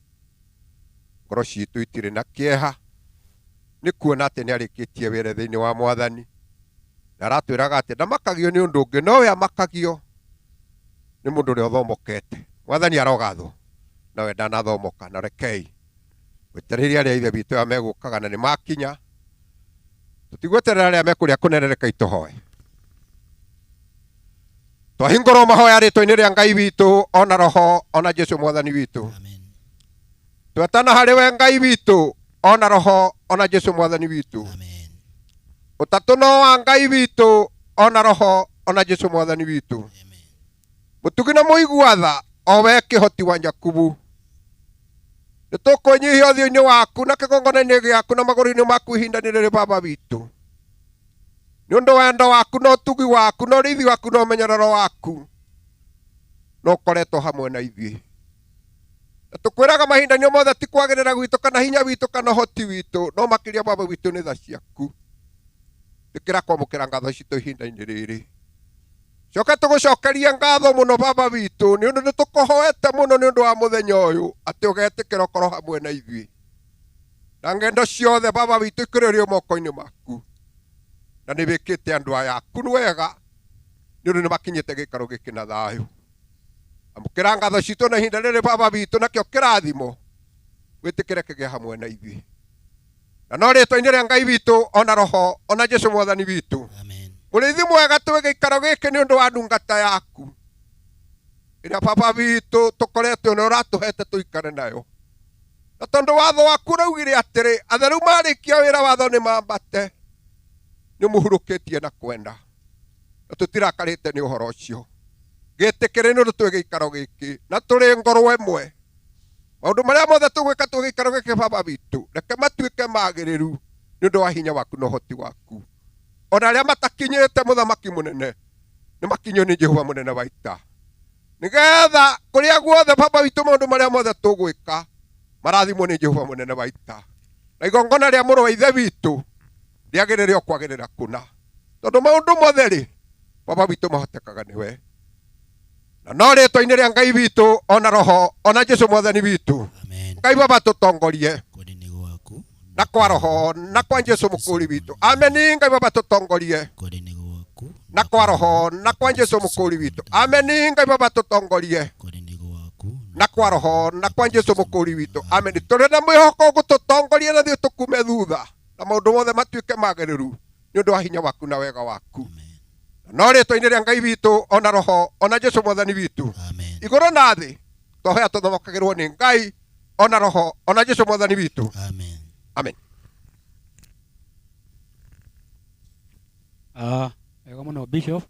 ngoro citũ itirĩ na kĩeha nĩ kuona atĩ nĩ arĩkĩtie wĩra thĩinĩ wa Mwathani, na aratwĩraga atĩ ndamakagio nĩ ũndũ ũngĩ, nowe amakagio nĩ mũndũ ũrĩa ũthomokete. Mwathani arogathwo nawe ndanathomoka, na rekei gwetereria arĩa ithe witũ aya megũkaga na nĩ makinya. Tũtigweterera arĩa mekũrĩa kũnerereka itũhoe. Twahingũrwo mahoya rĩtwa-inĩ rĩa Ngai witũ ona Roho ona Jesu Mwathani witũ. Twetana harĩ we Ngai witũ ona Roho ona Jesu Mwathani witũ. Ũtatũ no wa Ngai witũ ona Roho ona Jesu Mwathani witũ. Mũtugi na mũigua tha o we kĩhoti wa Jakubu. Nĩtũkũnyihia ũthiũ-inĩ waku na kĩgongona-inĩ gĩaku na magũrũ-inĩ maku ihinda-inĩ rĩrĩ Baba witũ. Nĩ ũndũ wendo waku na ũtugi waku na ũrĩithi waku na ũmenyerero waku no ũkoretwo hamwe na ithuĩ. Na tũkwĩraga mahinda-inĩ mothe ti kwagĩrĩra gwitũ kana hinya witũ kana ũhoti witũ, no makĩria Baba witũ nĩ tha ciaku. Tĩkĩra kwamũkĩra ngatho citũ ihinda-inĩ rĩrĩ. Coka tũgũcokeria ngatho mũno Baba witũ nĩ ũndũ nĩtũkũhoete mũno nĩ ũndũ wa mũthenya ũyũ atĩ ũgetĩkĩra ũkorwo hamwe na ithuĩ. Na ngendo ciothe Baba witũ ikĩrĩrio moko-inĩ maku. Na nĩ wĩkĩte andũ aya aku nĩ wega nĩ ũndũ nĩ makinyĩte gĩikaro gĩkĩ na thayũ. Amũkĩra ngatho citũ na ihinda rĩrĩ Baba witũ, nakĩo kĩrathimo wĩtĩkĩre kĩgĩe hamwe na ithuĩ. Na no rĩtwa-inĩ rĩa Ngai witũ ona Roho ona Jesu Mwathani witũ. Mũrĩithi mwega twĩ gĩikaro gĩkĩ nĩ ũndũ wa ndungata yaku ĩrĩa Baba witũ tũkoretwo nĩ ũratũhete tũikare nayo. Na tondũ watho waku ũraugire atĩrĩ atheru marĩkia wĩra watho nĩ mambate, nĩ mũhurũkĩtie na kwenda, na tũtirakarĩte nĩ ũhoro ũcio. Gĩtĩkĩre nĩ ũndũ twĩ gĩikaro gĩkĩ na tũrĩ ngoro ĩmwe. Maũndũ marĩa mothe tũgwĩka twĩ gĩikaro gĩkĩ Baba witũ reke matuĩke magĩrĩru nĩ ũndũ wa hinya waku na ũhoti waku. Ona arĩa matakinyĩte mũthamaki mũnene nĩ makinyio nĩ Jehova mũnene wa ita, nĩgetha kũrĩa guothe Baba witũ maũndũ marĩa mothe tũgwĩka marathimwo nĩ Jehova mũnene wa ita. Na igongona rĩa mũrũ wa ithe witũ rĩagĩrĩre o kwagĩrĩra kũna, tondũ maũndũ mothe rĩ Baba witũ mahotekaga nĩwe. Na no rĩtwa-inĩ rĩa Ngai witũ ona Roho ona Jesu Mwathani witũ. Ngai Baba tũtongorie na kwa Roho na kwa Jesu mũkũri witũ. Amen. Ngai Baba tũtongorie na kwa Roho na kwa Jesu mũkũri witũ. Amen. Ngai Baba tũtongorie na kwa Roho na kwa Jesu mũkũri witũ. Amen. Tũrĩ na mwĩhoko gũtũtongoria na thiĩ tũkume thutha na maũndũ mothe matuĩke magĩrĩru nĩ ũndũ wa hinya waku na wega waku. No rĩtwa-inĩ rĩa Ngai witũ ona Roho ona Jesu Mwathani witũ. Igũrũ na thĩ twahoya tũthomokagĩrwo nĩ Ngai ona Roho ona Jesu Mwathani witũ. Amen. Amen. Wega mũno Bishop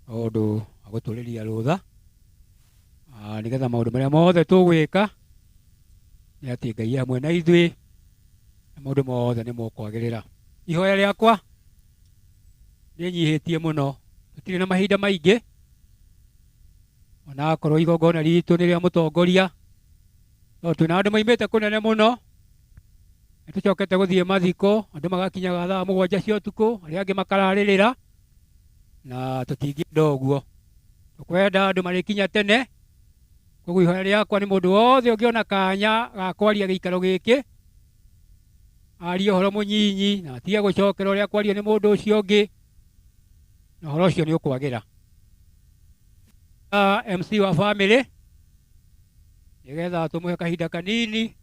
ũndũ agũtũrĩria rũtha nĩgetha maũndũ marĩa mothe tũgwĩka nĩ atĩ Ngai hamwe na ithuĩ na maundu mothe nĩ mũkwagĩrĩra. Ihoya rĩakwa nĩ nyihĩtie mũno, tũtirĩ na mahinda maingĩ, ona akorwo igongona ritũ nĩ rĩa mũtongoria, no twĩna andũ maimĩte kũnene mũno, nĩ tũcokete gũthiĩ mathiko, andũ magakinyaga thaa 7 cia ũtukũ, arĩa angĩ makararĩrĩra, na tũtingĩenda ũguo. Tũkwenda andũ marĩkinya tene, koguo ihoya rĩakwa nĩ mũndũ wothe ũngĩona kanya ga kwaria gĩikaro gĩkĩ, arie ũhoro mũnyinyi na atige gũcokera ũrĩa kwario nĩ mũndũ ũcio ũngĩ, na ũhoro ũcio nĩ ũkwagĩra. MC wa family nĩgetha tũmũhe kahinda kanini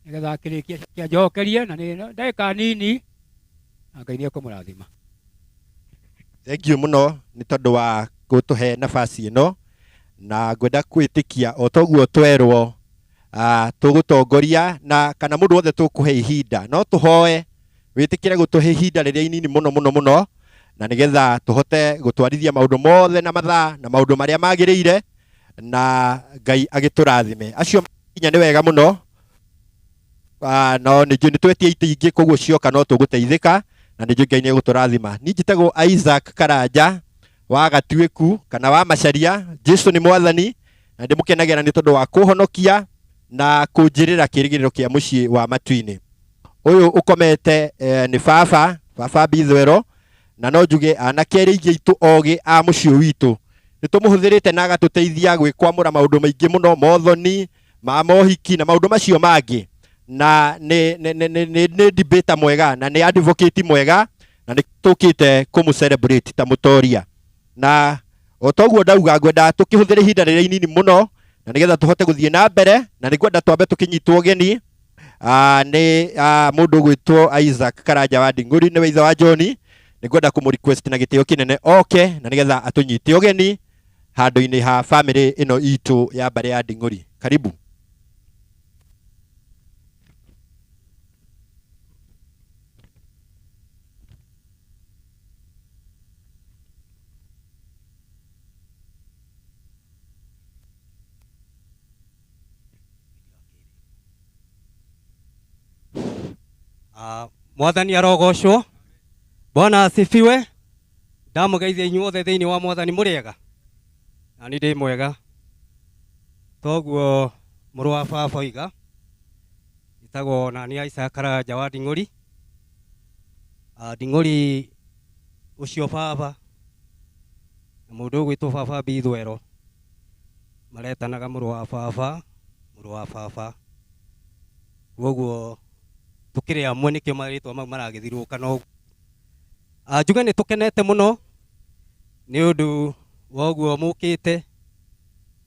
nĩgetha akĩrĩkia kĩanjokerie, na nĩ ndagĩka nini, na Ngai nĩ ekũmũrathima. Thank you muno nĩ tondũ wa gũtũhe nafasi ĩno, na ngwenda kwĩtĩkia o toguo twerwo tũgũtongoria, na kana mũndũ wothe tũkũhe ihinda, no tũhoe wĩtĩkĩre gũtũhe ihinda rĩrĩa inini mũno mũno mũno, na nĩgetha tũhote gũtwarithia maũndũ mothe na mathaa na maũndũ marĩa magĩrĩire, na Ngai agĩtũrathime. Acio makinya nĩ wega mũno, no nĩ twetie itĩ ingĩ, koguo cioka no tũgũteithĩka, na nĩ Ngai nĩ egũtũrathima. Niĩ njĩtagwo Isaac Karanja wa Gatuĩku kana wa Macharia. Jesu nĩ mwathani, na ndĩmũkenagĩra nĩ tondũ wa kũhonokia na kũnjĩrĩra kĩĩrĩgĩrĩro kĩa mũciĩ wa matu-inĩ. Ũyũ ũkomete nĩ baba Bithwero, na no njuge anake erĩ aingĩ aitũ ogĩ a mũciĩ witũ nĩ tũmũhũthĩrĩte na agatũteithia gwĩkwamũra maũndũ maingĩ mũno, mothoni ma mohiki na maũndũ macio mangĩ, na nĩ debater mwega na nĩ advocate mwega, na nĩ tũkĩte kũmũ-celebrate ta mũtoria. Na o toguo ndauga ngwenda tũkĩhũthĩre ihinda rĩrĩa inini mũno, na nĩgetha tũhote gũthiĩ na mbere, na nĩ ngwenda twambe tũkĩnyitwo ũgeni. Nĩ mũndũ gwĩtwo Isaac Karanja wa Nding'uri, nĩ ithe wa John. Nĩ ngwenda kũmũ-request na gĩtĩo kĩnene oke, na nĩgetha atũnyite ũgeni handũ-inĩ ha family ĩno itũ ya mbarĩ ya Nding'uri. Karibu. Mwathani arogocwo. Bwana asifiwe. Ndamugeithia inyuothe thĩinĩ wa Mwathani mũrĩega. Na nĩ ndĩ mwega. Toguo mũrũ wa baba oiga. Itagwo na nĩ Isaac Karanja wa Nding'uri. Nding'uri ũcio baba na mũndũ ũgwĩtwo baba Bithwero maretanaga mũrũ wa baba. Koguo tukire amwe nikio marĩtwa mau maragĩthirũka no. Njuge nĩ tũkenete mũno nĩ ũndũ wa ũguo mũkĩte,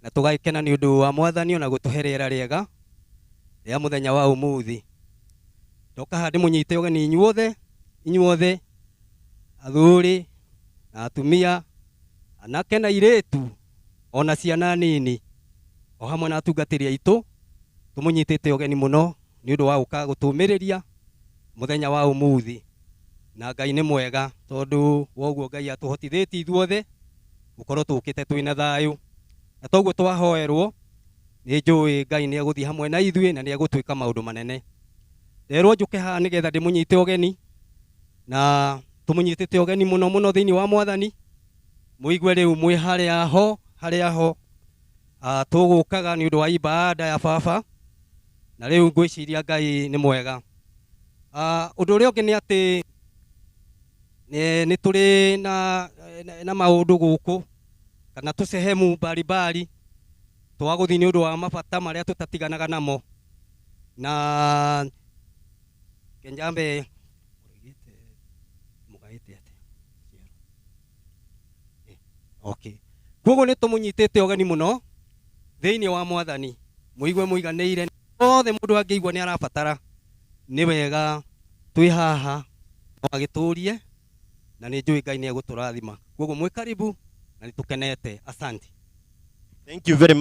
na tũgagĩkena nĩ ũndũ wa Mwathani ona gũtũhe rĩera rĩega rĩa mũthenya wa ũmũthĩ. Ndoka haha ndĩmũnyite ũgeni inyuothe athuri na atumia, anake na airĩtu ona ciana nini, o hamwe na atungatĩri aitũ, tũmũnyitĩte ũgeni mũno nĩ ũndũ wa gũka gũtũmĩrĩria mũthenya wa ũmũthĩ. Na Ngai nĩ mwega tondũ woguo Ngai atũhotithĩtie ithuothe gũkorwo tũkĩte twĩna thayũ, na toguo twahoerwo nĩ njũĩ Ngai nĩ egũthiĩ hamwe na ithuĩ na nĩ egũtwĩka maũndũ manene. Rerwo njũke haha nĩgetha ndĩmũnyite ũgeni, na tũmũnyitĩte ũgeni mũno mũno thĩinĩ wa Mwathani. Mũigue rĩu mwĩ harĩa ho tũgũkaga nĩ ũndũ wa ibada ya baba, na rĩu ngwĩciria Ngai nĩ mwega. Ũndũ ũrĩa ũngĩ nĩ atĩ nĩ tũrĩ na maũndũ gũkũ kana tũsehemu mbalimbali twa gũthiĩ nĩ ũndũ wa mabata marĩa tũtatiganaga namo. Na kenjambe koguo nĩ tũmũnyitĩte ũgeni mũno thĩinĩ wa Mwathani. Mũigue mũiganĩire othe mũndũ angĩigua nĩ arabatara, nĩ wega twĩ haha agĩtũrie, na nĩ njũĩ Ngai nĩ egũtũrathima. Koguo mwĩ karibu na nĩ tũkenete. Asante. Thank you very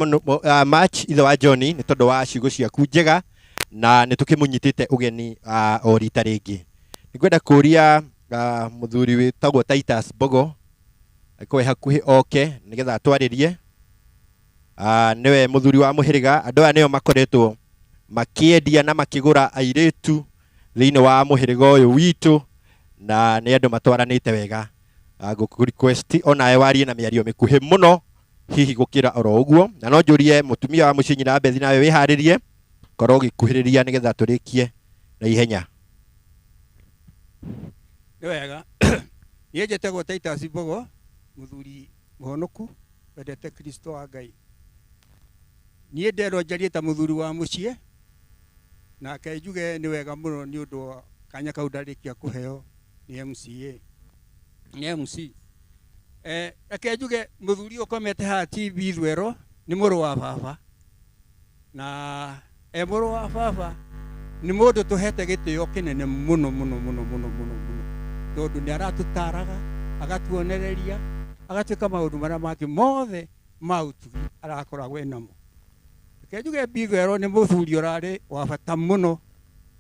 much ithe wa John nĩ tondũ wa ciugo ciaku njega, na nĩ tũkĩmũnyitĩte ũgeni o rita rĩngĩ. Nĩ ngwenda kũria mũthuri wĩtagwo Titus Bogo akoe hakuhĩ oke nĩgetha atwarĩrie. Nĩwe mũthuri wa mũhĩrĩga, andũ aya nĩo makoretwo makĩendia na makĩgũra airĩtu thĩinĩ wa mũhĩrĩga ũyũ witũ, na nĩ andũ matwaranĩte wega. Ngũkũ request onawe warie na mĩario mĩkuhĩ mũno hihi gũkĩra oro ũguo, na no njũrie mũtumia wa mũciĩ nyina Bethi nawe wĩharĩrie korwo ũgĩkuhĩrĩria nĩgetha tũrĩkie na ihenya. Nĩ wega niĩ njĩtagwo Titus Mbogo, mũthuri mũhonoku wendete Kristo wa Ngai. Niĩ nderwo njarie ta mũthuri wa mũciĩ, nake njuge nĩ wega mũno nĩ ũndũ wa kanya kau ndarĩkia kũheo nĩ MCA nĩ MC. Reke njuge mũthuri ũkomete haha TV Ithwero nĩ mũrũ wa baba, na mũrũ wa baba nĩ mũndũ tũhete gĩtĩo kĩnene mũno mũno mũno mũno mũno mũno, tondũ nĩ aratũtaraga, agatuonereria, agatuĩka maũndũ marĩa mangĩ mothe ma ũtugi arakoragwo namo. Reke njuge Ithwero nĩ mũthuri ũrarĩ wa bata mũno,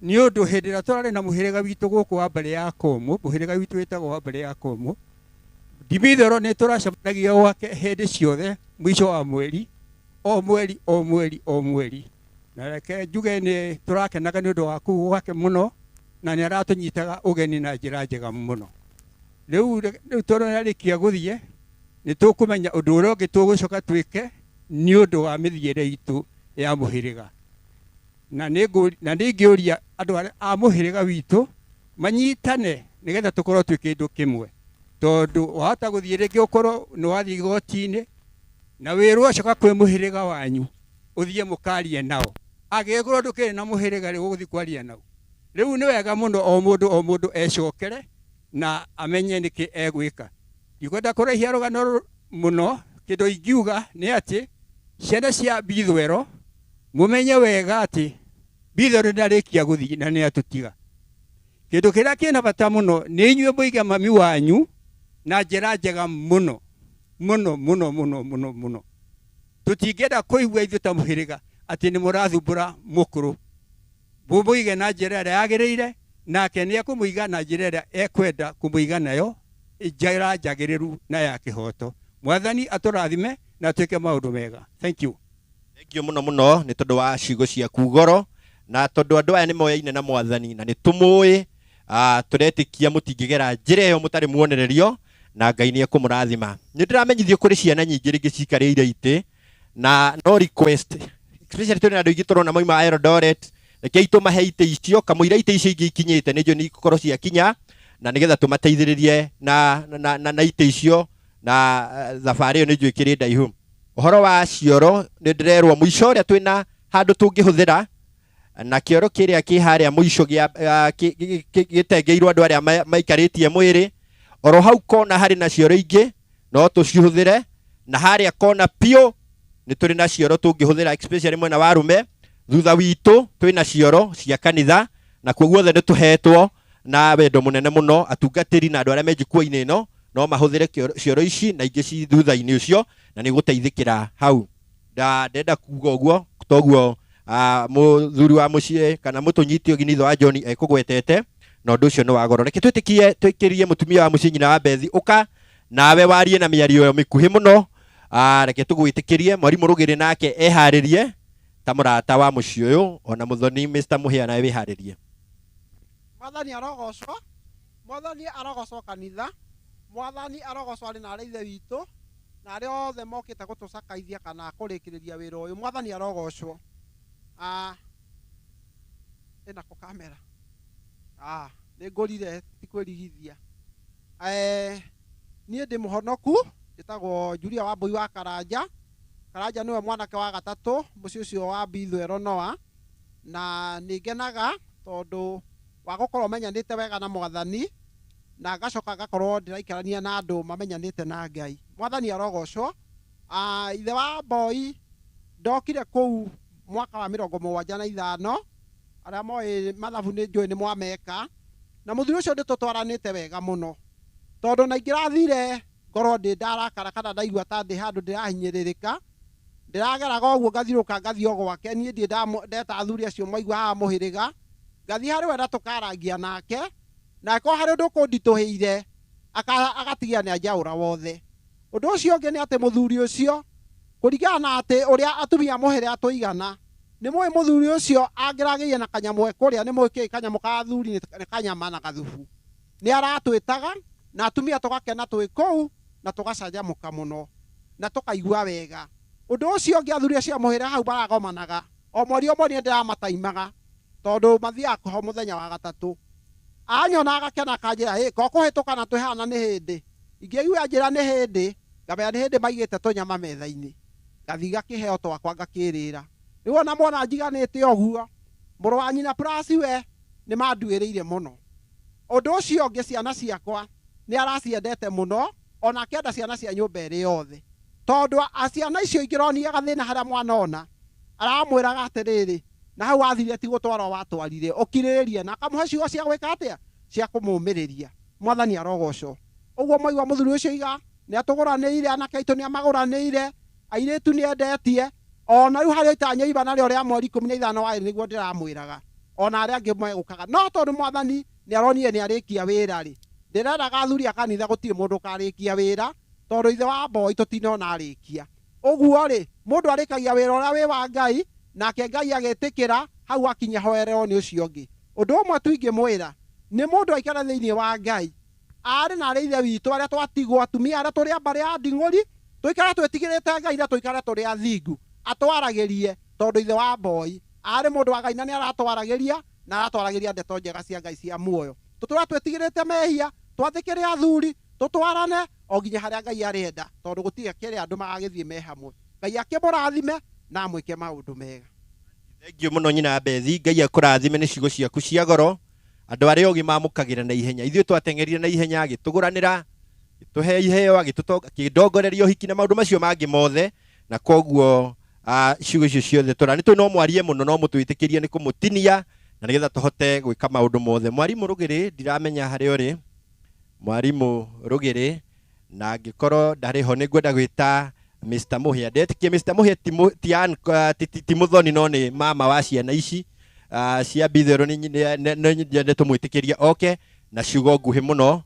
nĩ ũndũ hĩndĩ ĩrĩa tũrarĩ na mũhĩrĩga witũ gũkũ wa mbere ya Komũ, mũhĩrĩga witũ wĩtagwo wa mbere ya Komũ, Ithwero nĩ tũracemanagia gwake hĩndĩ ciothe mũico wa mweri, o mweri o mweri o mweri. Na reke njuge nĩ tũrakenaga nĩ ũndũ wa kũu gwake mũno, na nĩ aratũnyitaga ũgeni na njĩra njega mũno. Rĩu tũrarĩkia gũthiĩ nĩ tũkũmenya ũndũ ũrĩa ũngĩ tũgũcoka twĩke nĩ ũndũ wa mĩthiĩre itũ ya mũhĩrĩga. Na nĩ ingĩũria andũ a mũhĩrĩga witũ manyitane nĩgetha tũkorwo twĩ kĩndũ kĩmwe, tondũ wahota gũthiĩ rĩngĩ ũkorwo nĩ wathiĩ igoti-inĩ na wĩrwo coka kwĩ mũhĩrĩga wanyu ũthiĩ mũkarie nao, angĩkorwo ndũkĩrĩ na mũhĩrĩga rĩ ũgũthiĩ kwaria nao. Rĩu nĩ wega mũno o mũndũ ecokere na amenye nĩkĩ egwĩka. Ndikwenda kũraihia rũgano mũno, kĩndũ ingiuga nĩ atĩ ciana cia Ithwero mũmenye wega atĩ Ithwero ndarĩkia gũthiĩ na nĩ atũtiga. Kĩndũ kĩrĩa kĩna bata mũno nĩ inyuĩ mũige mami wanyu na njĩra njega mũno mũno mũno mũno mũno mũno. Tũtingĩenda kũigua ithuĩ ta mũhĩrĩga atĩ nĩ mũrathumbũra mũkũrũ. Mũmũige na njĩra ĩrĩa yagĩrĩire, nake nĩ ekũmũiga na njĩra ĩrĩa ekwenda kũmũiga nayo, njĩra njagĩrĩru na ya kĩhoto. Mwathani atũrathime na twĩke maũndũ mega. Thank you. Thank you mũno mũno nĩ tondũ wa ciugo ciaku goro, na tondũ andũ aya nĩ moyaine na Mwathani na nĩ tũmũĩ, tũretĩkia mũtingĩgera njĩra ĩyo mũtarĩ muonererio, na Ngai nĩ ekũmũrathima. Nĩ ndĩramenyithio kũrĩ ciana nyingĩ rĩngĩ cikarĩire itĩ, na no request especially tũrĩ na andũ aingĩ tũrona moima Eldoret, rekei tũmahe itĩ icio, kamũira itĩ icio ingĩ ikinyĩte nĩcio nĩ igũkorwo ciakinya, na nĩgetha tũmateithĩrĩrie na itĩ icio, na thabarĩ ĩyo nĩ njũĩ ĩkĩrĩ ndaihu. Ũhoro wa cioro nĩ ndĩrerwo mũico ũrĩa twĩna handũ tũngĩhũthĩra, na kĩoro kĩrĩa kĩ harĩa mũico gĩtengeirwo andũ arĩa maikarĩtie mwĩrĩ, oro hau kona harĩ na cioro ingĩ no tũcihũthĩre, na harĩa kona piũ nĩ tũrĩ na cioro tũngĩhũthĩra especially mwena wa arũme. Thutha witũ twĩna cioro cia kanitha, na koguo othe nĩ tũhetwo na wendo mũnene mũno atungatĩri na andũ arĩa me njukua-inĩ ĩno no mahũthĩre cioro ici na ingĩ ci thutha-inĩ ũcio, na nĩ gũteithĩkĩra hau. Ndenda kuga ũguo, toguo mũthuri wa mũciĩ kana mũtũnyiti ũgeni Ithe wa John ekũgwetete, na ũndũ ũcio nĩ wa goro. Reke twĩkĩrie mũtumia wa mũciĩ nyina wa Bethi, ũka nawe warie na mĩario mĩkuhĩ mũno. Reke tũgwĩtĩkĩrie mwarimũ Rũgĩrĩ nake eharĩrie ta mũrata wa mũciĩ ũyũ, ona mũthoni Mr. Mũhĩa nawe wĩharĩrie. Mwathani arogocwo, Mwathani arogocwo kanitha, Mwathani arogocwo arĩ na arĩa ithe witũ na arĩa othe mokĩte gũtũcakaithia kana kũrĩkĩrĩria wĩra ũyũ. Mwathani arogocwo. Ĩna kũ kamera? Nĩ ngũrire ti kwĩrigithia. Niĩ ndĩ mũhonoku, njĩtagwo Julia Wambui wa Karanja. Karanja nĩwe mwanake wa gatatũ mũciĩ ũcio wa Ithwero Noah, na nĩ ngenaga tondũ wa gũkorwo menyanĩte wega na Mwathani, na ngacoka ngakorwo ndĩraikarania na andũ mamenyanĩte na Ngai. Mwathani arogocwo. Ithe wa Mboi ndokire kũu mwaka wa 75, arĩa moĩ mathabu nĩ njũĩ nĩ mwameka, na mũthuri ũcio ndĩtũtwaranĩte wega mũno, tondũ na ingĩrathire ngorwo ndĩ ndarakara kana ndaigua ta ndĩ handũ ndĩrahinyĩrĩrĩka, ndĩrageraga ũguo ngathirũka ngathiĩ o gwake. Niĩ ndiĩ ndeta athuri acio mwaigua haha mũhĩrĩga, ngathiĩ harĩ we na tũkarangia nake, na ko harĩ ũndũ kũnditũhĩire agatigia nĩ anjaũra wothe. Ũndũ ũcio ũngĩ nĩ atĩ mũthuri ũcio kũringana na atĩ ũrĩa atumia mũhĩrĩga tũigana, nĩ mũĩ mũthuri ũcio angĩragĩire na kanyamũ kũrĩa, nĩ mũĩ kĩ kanyamũ ka athuri nĩ kanyama na gathubu. Nĩ aratwĩtaga na atumia tũgakena twĩ kũu na tũgacanjamũka mũno na tũkaigua wega. Ũndũ ũcio ũngĩ athuri acio mũhĩrĩga hau baragomanaga, o mweri niĩ ndĩramataimaga tondũ mathiaga kũho mũthenya wa gatatũ. Anyona agakena akanjĩra ko kũhĩtũka na twĩhana nĩ hĩndĩ. Ingĩigua njĩra nĩ hĩndĩ, ngamenya nĩ hĩndĩ maigĩte tũnyama metha-inĩ, ngathi gakĩheo twakwa ngakĩrĩra. Rĩu ona mwana njiganĩte ũguo, mũrũ wa nyina plus we nĩ manduĩrĩire mũno. Ũndũ ũcio ũngĩ ciana ciakwa nĩ araciendete mũno, ona akĩenda ciana cia nyũmba ĩrĩ yothe, tondũ ciana icio ingĩronia gathĩna harĩa mwana ona aramwĩraga atĩrĩrĩ, na hau athire ti gũtwarwo watwarire, ũkirĩrĩrie na akamũhe ciugo cia gwĩka atĩa, cia kũmũmĩrĩria. Mwathani arogocwo. Ũguo mwaigua mũthuri ũcio iga nĩ atũgũranĩire, anake aitũ nĩ amagũranĩire, airĩtu nĩ endetie, ona rĩu harĩa itanya iba narĩo rĩa mweri 15 wa ĩrĩ nĩguo ndĩramwĩraga, ona arĩa angĩ megũkaga. No tondũ Mwathani nĩ aronire nĩ arĩkia wĩra rĩ, ndĩrendaga athuri a kanitha gũtirĩ mũndũ ũkarĩkia wĩra, tondũ ithe wa boy tũtinona arĩkia. Ũguo rĩ, mũndũ arĩkagia wĩra ũrĩa wĩ wa Ngai, nake Ngai agĩtĩkĩra hau akinya hoerero nĩ ũcio ũngĩ. Ũndũ ũmwe tu ingĩmwĩra, nĩ mũndũ aikara thĩinĩ wa Ngai, arĩ na arĩ ithe witũ arĩa twatigwo, atumia arĩa tũrĩ a mbarĩ ya nding'ũri, tũikara twĩtigĩrĩte Ngai na tũikara tũrĩ athingu, atwaragĩrie, tondũ ithe wa boy arĩ mũndũ wa Ngai na nĩ aratwaragĩria na aratwaragĩria ndeto njega cia Ngai cia muoyo. Tũtũra twĩtigĩrĩte mehia, twathĩkĩre athuri, tũtwarane o nginya harĩa Ngai arenda, tondũ gũtirĩ kĩrĩa andũ magagĩthiĩ me hamwe. Ngai akĩmũrathime na amwĩke maũndũ mega. Thengio mũno nyina Bethi, Ngai akũrathime nĩ ciugo ciaku cia goro. Andũ arĩa ogĩ mamũkagĩra na ihenya, ithuĩ twateng'erire na ihenya, agĩtũgũranĩra, agĩtũhe iheo, agĩndongoreria ũhiki na maũndũ macio mangĩ mothe, na koguo ciugo icio ciothe tũrani no mwarie mũno, no mũtwĩtĩkĩrie nĩ kũmũtinia na nĩgetha tũhote gwĩka maũndũ mothe. Mwarimũ Rũgĩrĩ, ndiramenya harĩa ũrĩ, Mwarimũ Rũgĩrĩ, na angĩkorwo ndarĩ ho nĩngwenda gwĩta Mr. Mũhĩa. Ndetĩkia Mr. Mũhĩa ti mũthoni, no nĩ mama wa ciana ici cia Mbitherũ, nĩ tũmwĩtĩkĩrie oke na ciugo nguhĩ mũno,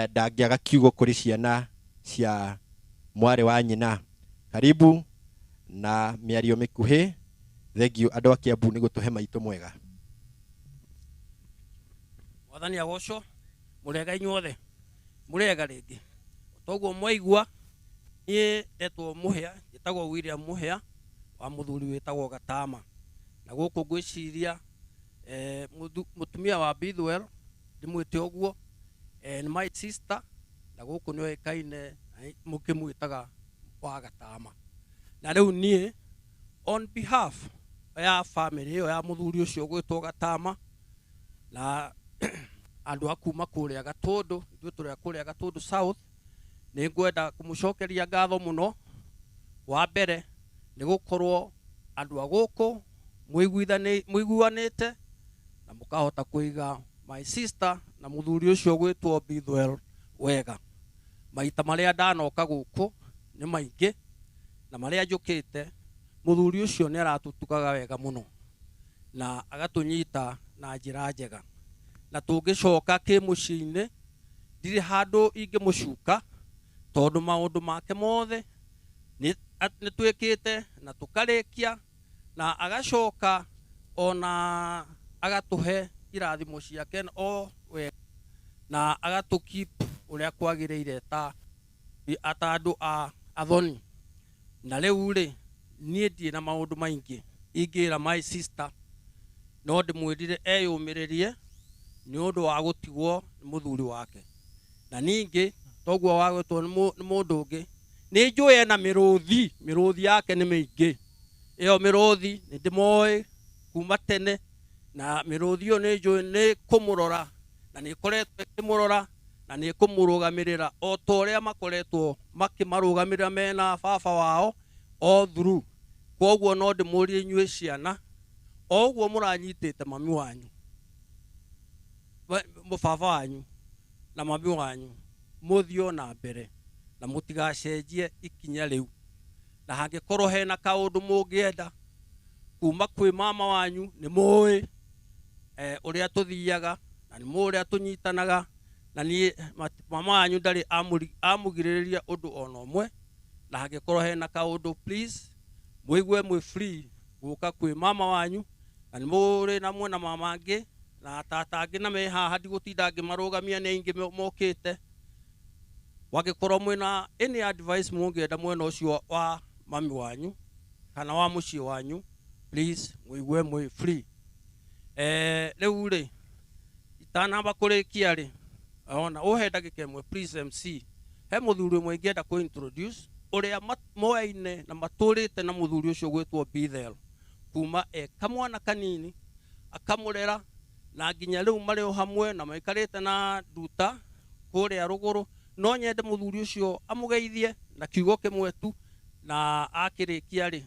ndangĩaga kiugo kũrĩ ciana cia mwarĩ wa nyina. Karibu na mĩario mĩkuhĩ. Thengio andũ a Kĩambu nĩ gũtũhe maitũ mwega. Mwathani agocwo, mũrega inyuothe, mũrega rĩngĩ. Toguo mwaigua, niĩ ndetwo Mũhĩa, njĩtagwo William Mũhĩa, wa mũthuri wĩtagwo Gatama. Na gũkũ ngwĩciria mũtumia wa Bidwell, ndĩmwĩte ũguo, nĩ my sister, na gũkũ nĩ oĩkaine mũkĩmwĩtaga wa Gatama. Na rĩu niĩ, on behalf ya family ĩyo ya mũthuri ũcio gwĩtwo Gatama, na andũ a kuma kũrĩa Gatũndũ, ithuĩ tũrĩa kũrĩa Gatũndũ South, nĩ ngwenda kũmũcokeria ngatho mũno. Wa mbere nĩ gũkorwo andũ a gũkũ mũiguanĩte na mũkahota kũiga my sister na mũthuri ũcio gwĩtwo Bidwell wega. Maita marĩa ndanoka gũkũ nĩ maingĩ, na marĩa njũkĩte, mũthuri ũcio nĩ aratũtugaga wega mũno na agatũnyita na njĩra njega. Na tũngĩcoka kĩmũciĩ-inĩ, ndirĩ handũ ingĩmũcuka, tondũ maũndũ make mothe nĩ twĩkĩte na tũkarĩkia, na agacoka ona agatũhe irathimo ciake o wega, na agatũkeep ũrĩa kwagĩrĩire ta andũ a athoni. Na rĩu rĩ, niĩ ndirĩ na maũndũ maingĩ ingĩra my sister, no ndĩmwĩrire eyũmĩrĩrie nĩ ũndũ wa gũtigwo nĩ mũthuri wake. Na ningĩ toguo wagwĩtwo nĩ mũndũ ũngĩ, nĩ njũĩ ena mĩrũthi yake nĩ mĩingĩ. Ĩyo mĩrũthi nĩ ndĩmoĩ kuma tene, na mĩrũthi ĩyo nĩ njũĩ nĩ kũmũrora, na nĩ ĩkoretwo ĩkĩmũrora, na nĩ ĩkũmũrũgamĩrĩra o ta ũrĩa makoretwo makĩmarũgamĩrĩra mena baba wao all through. Koguo no ndĩmũrie inyuĩ ciana, o ũguo mũranyitĩte mami wanyu, baba wanyu na mami wanyu, mũthio na mbere na mũtigacenjie ikinya rĩu. Na hangĩkorwo hena kaũndũ mũngĩenda kuma kwĩ mama wanyu, nĩ mũĩ ũrĩa tũthiaga na nĩ mũĩ ũrĩa tũnyitanaga, na niĩ mama wanyu ndarĩ amũgirĩrĩria ũndũ ona ũmwe. Na hangĩkorwo hena kaũndũ, please muigue mwi free guka kwi mama wanyu na muri na mwana mama angi na tata angi na me haha ndigutinda ngimarugamia ni aingi mokite wagikorwo mwina any advice mungienda mwena ucio wa mami wanyu kana wa mucii wanyu please muigue mwi free riu ri itanamba kurikia ri ona uhe ndagika imwe please MC he muthuri mwe ngienda ku introduce uria moyaine na maturite na muthuri ucio gwitwo Bethel kuma kamwana kanini akamurera na nginya riu mari o hamwe na maikarite na nduta kuria ruguru no nyende muthuri ucio amugeithie na kiugo kimwe tu na akirikia ri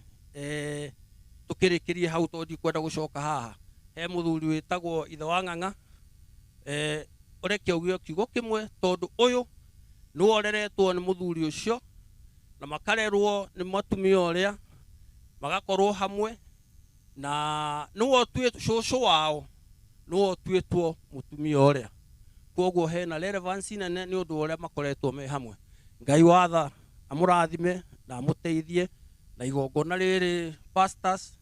tukirikirie hau tondi kwenda gucoka haha he muthuri witagwo ithe wa ng'ang'a ureke ugio kiugo kimwe tondu uyu ni woreretwo ni muthuri ucio na makarerwo ni matumia uria magakorwo hamwe na nuwo twetwo shosho wao nuwo twetwo mutumia uria koguo hena relevance nene ni undu uria makoretwo me hamwe ngai watha amurathime na amuteithie na igongona riri pastors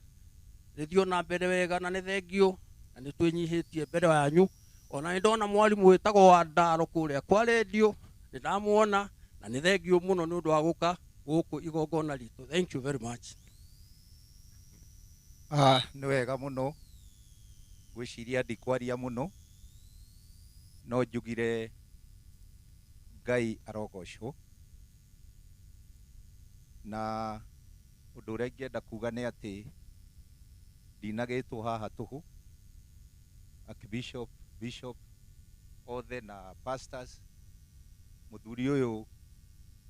rithio na mbere wega na ni thengio na ni twinyihitie mbere yanyu ona ni ndona mwalimu witagwo wa Ndaro kuria kwa radio ni ndamuona na ni thengio muno ni undu wa guka guku igongona ritu. Thank you very much. Ni wega muno gwiciria ndikwaria muno no njugire Ngai arogocwo na undu uria ngienda kuga ni ati ndinagitwo haha tuhu bishop othe na pastors muthuri uyu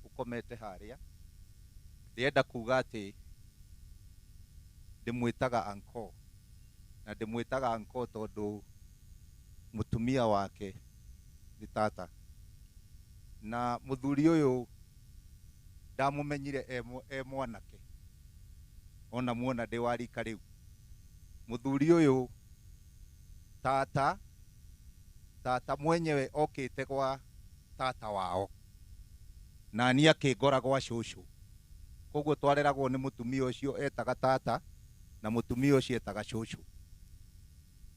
ukomete haria ndienda kuga ati ndimwitaga anko na ndimwitaga anko tondu mutumia wake ni tata na muthuri uyu ndamumenyire mwanake ona muona ndi warika riu muthuri uyu tata mwenyewe okite kwa tata wao na ni akingora gwa shushu koguo twareragwo ni mutumia ucio etaga tata na mutumia ucio etaga shushu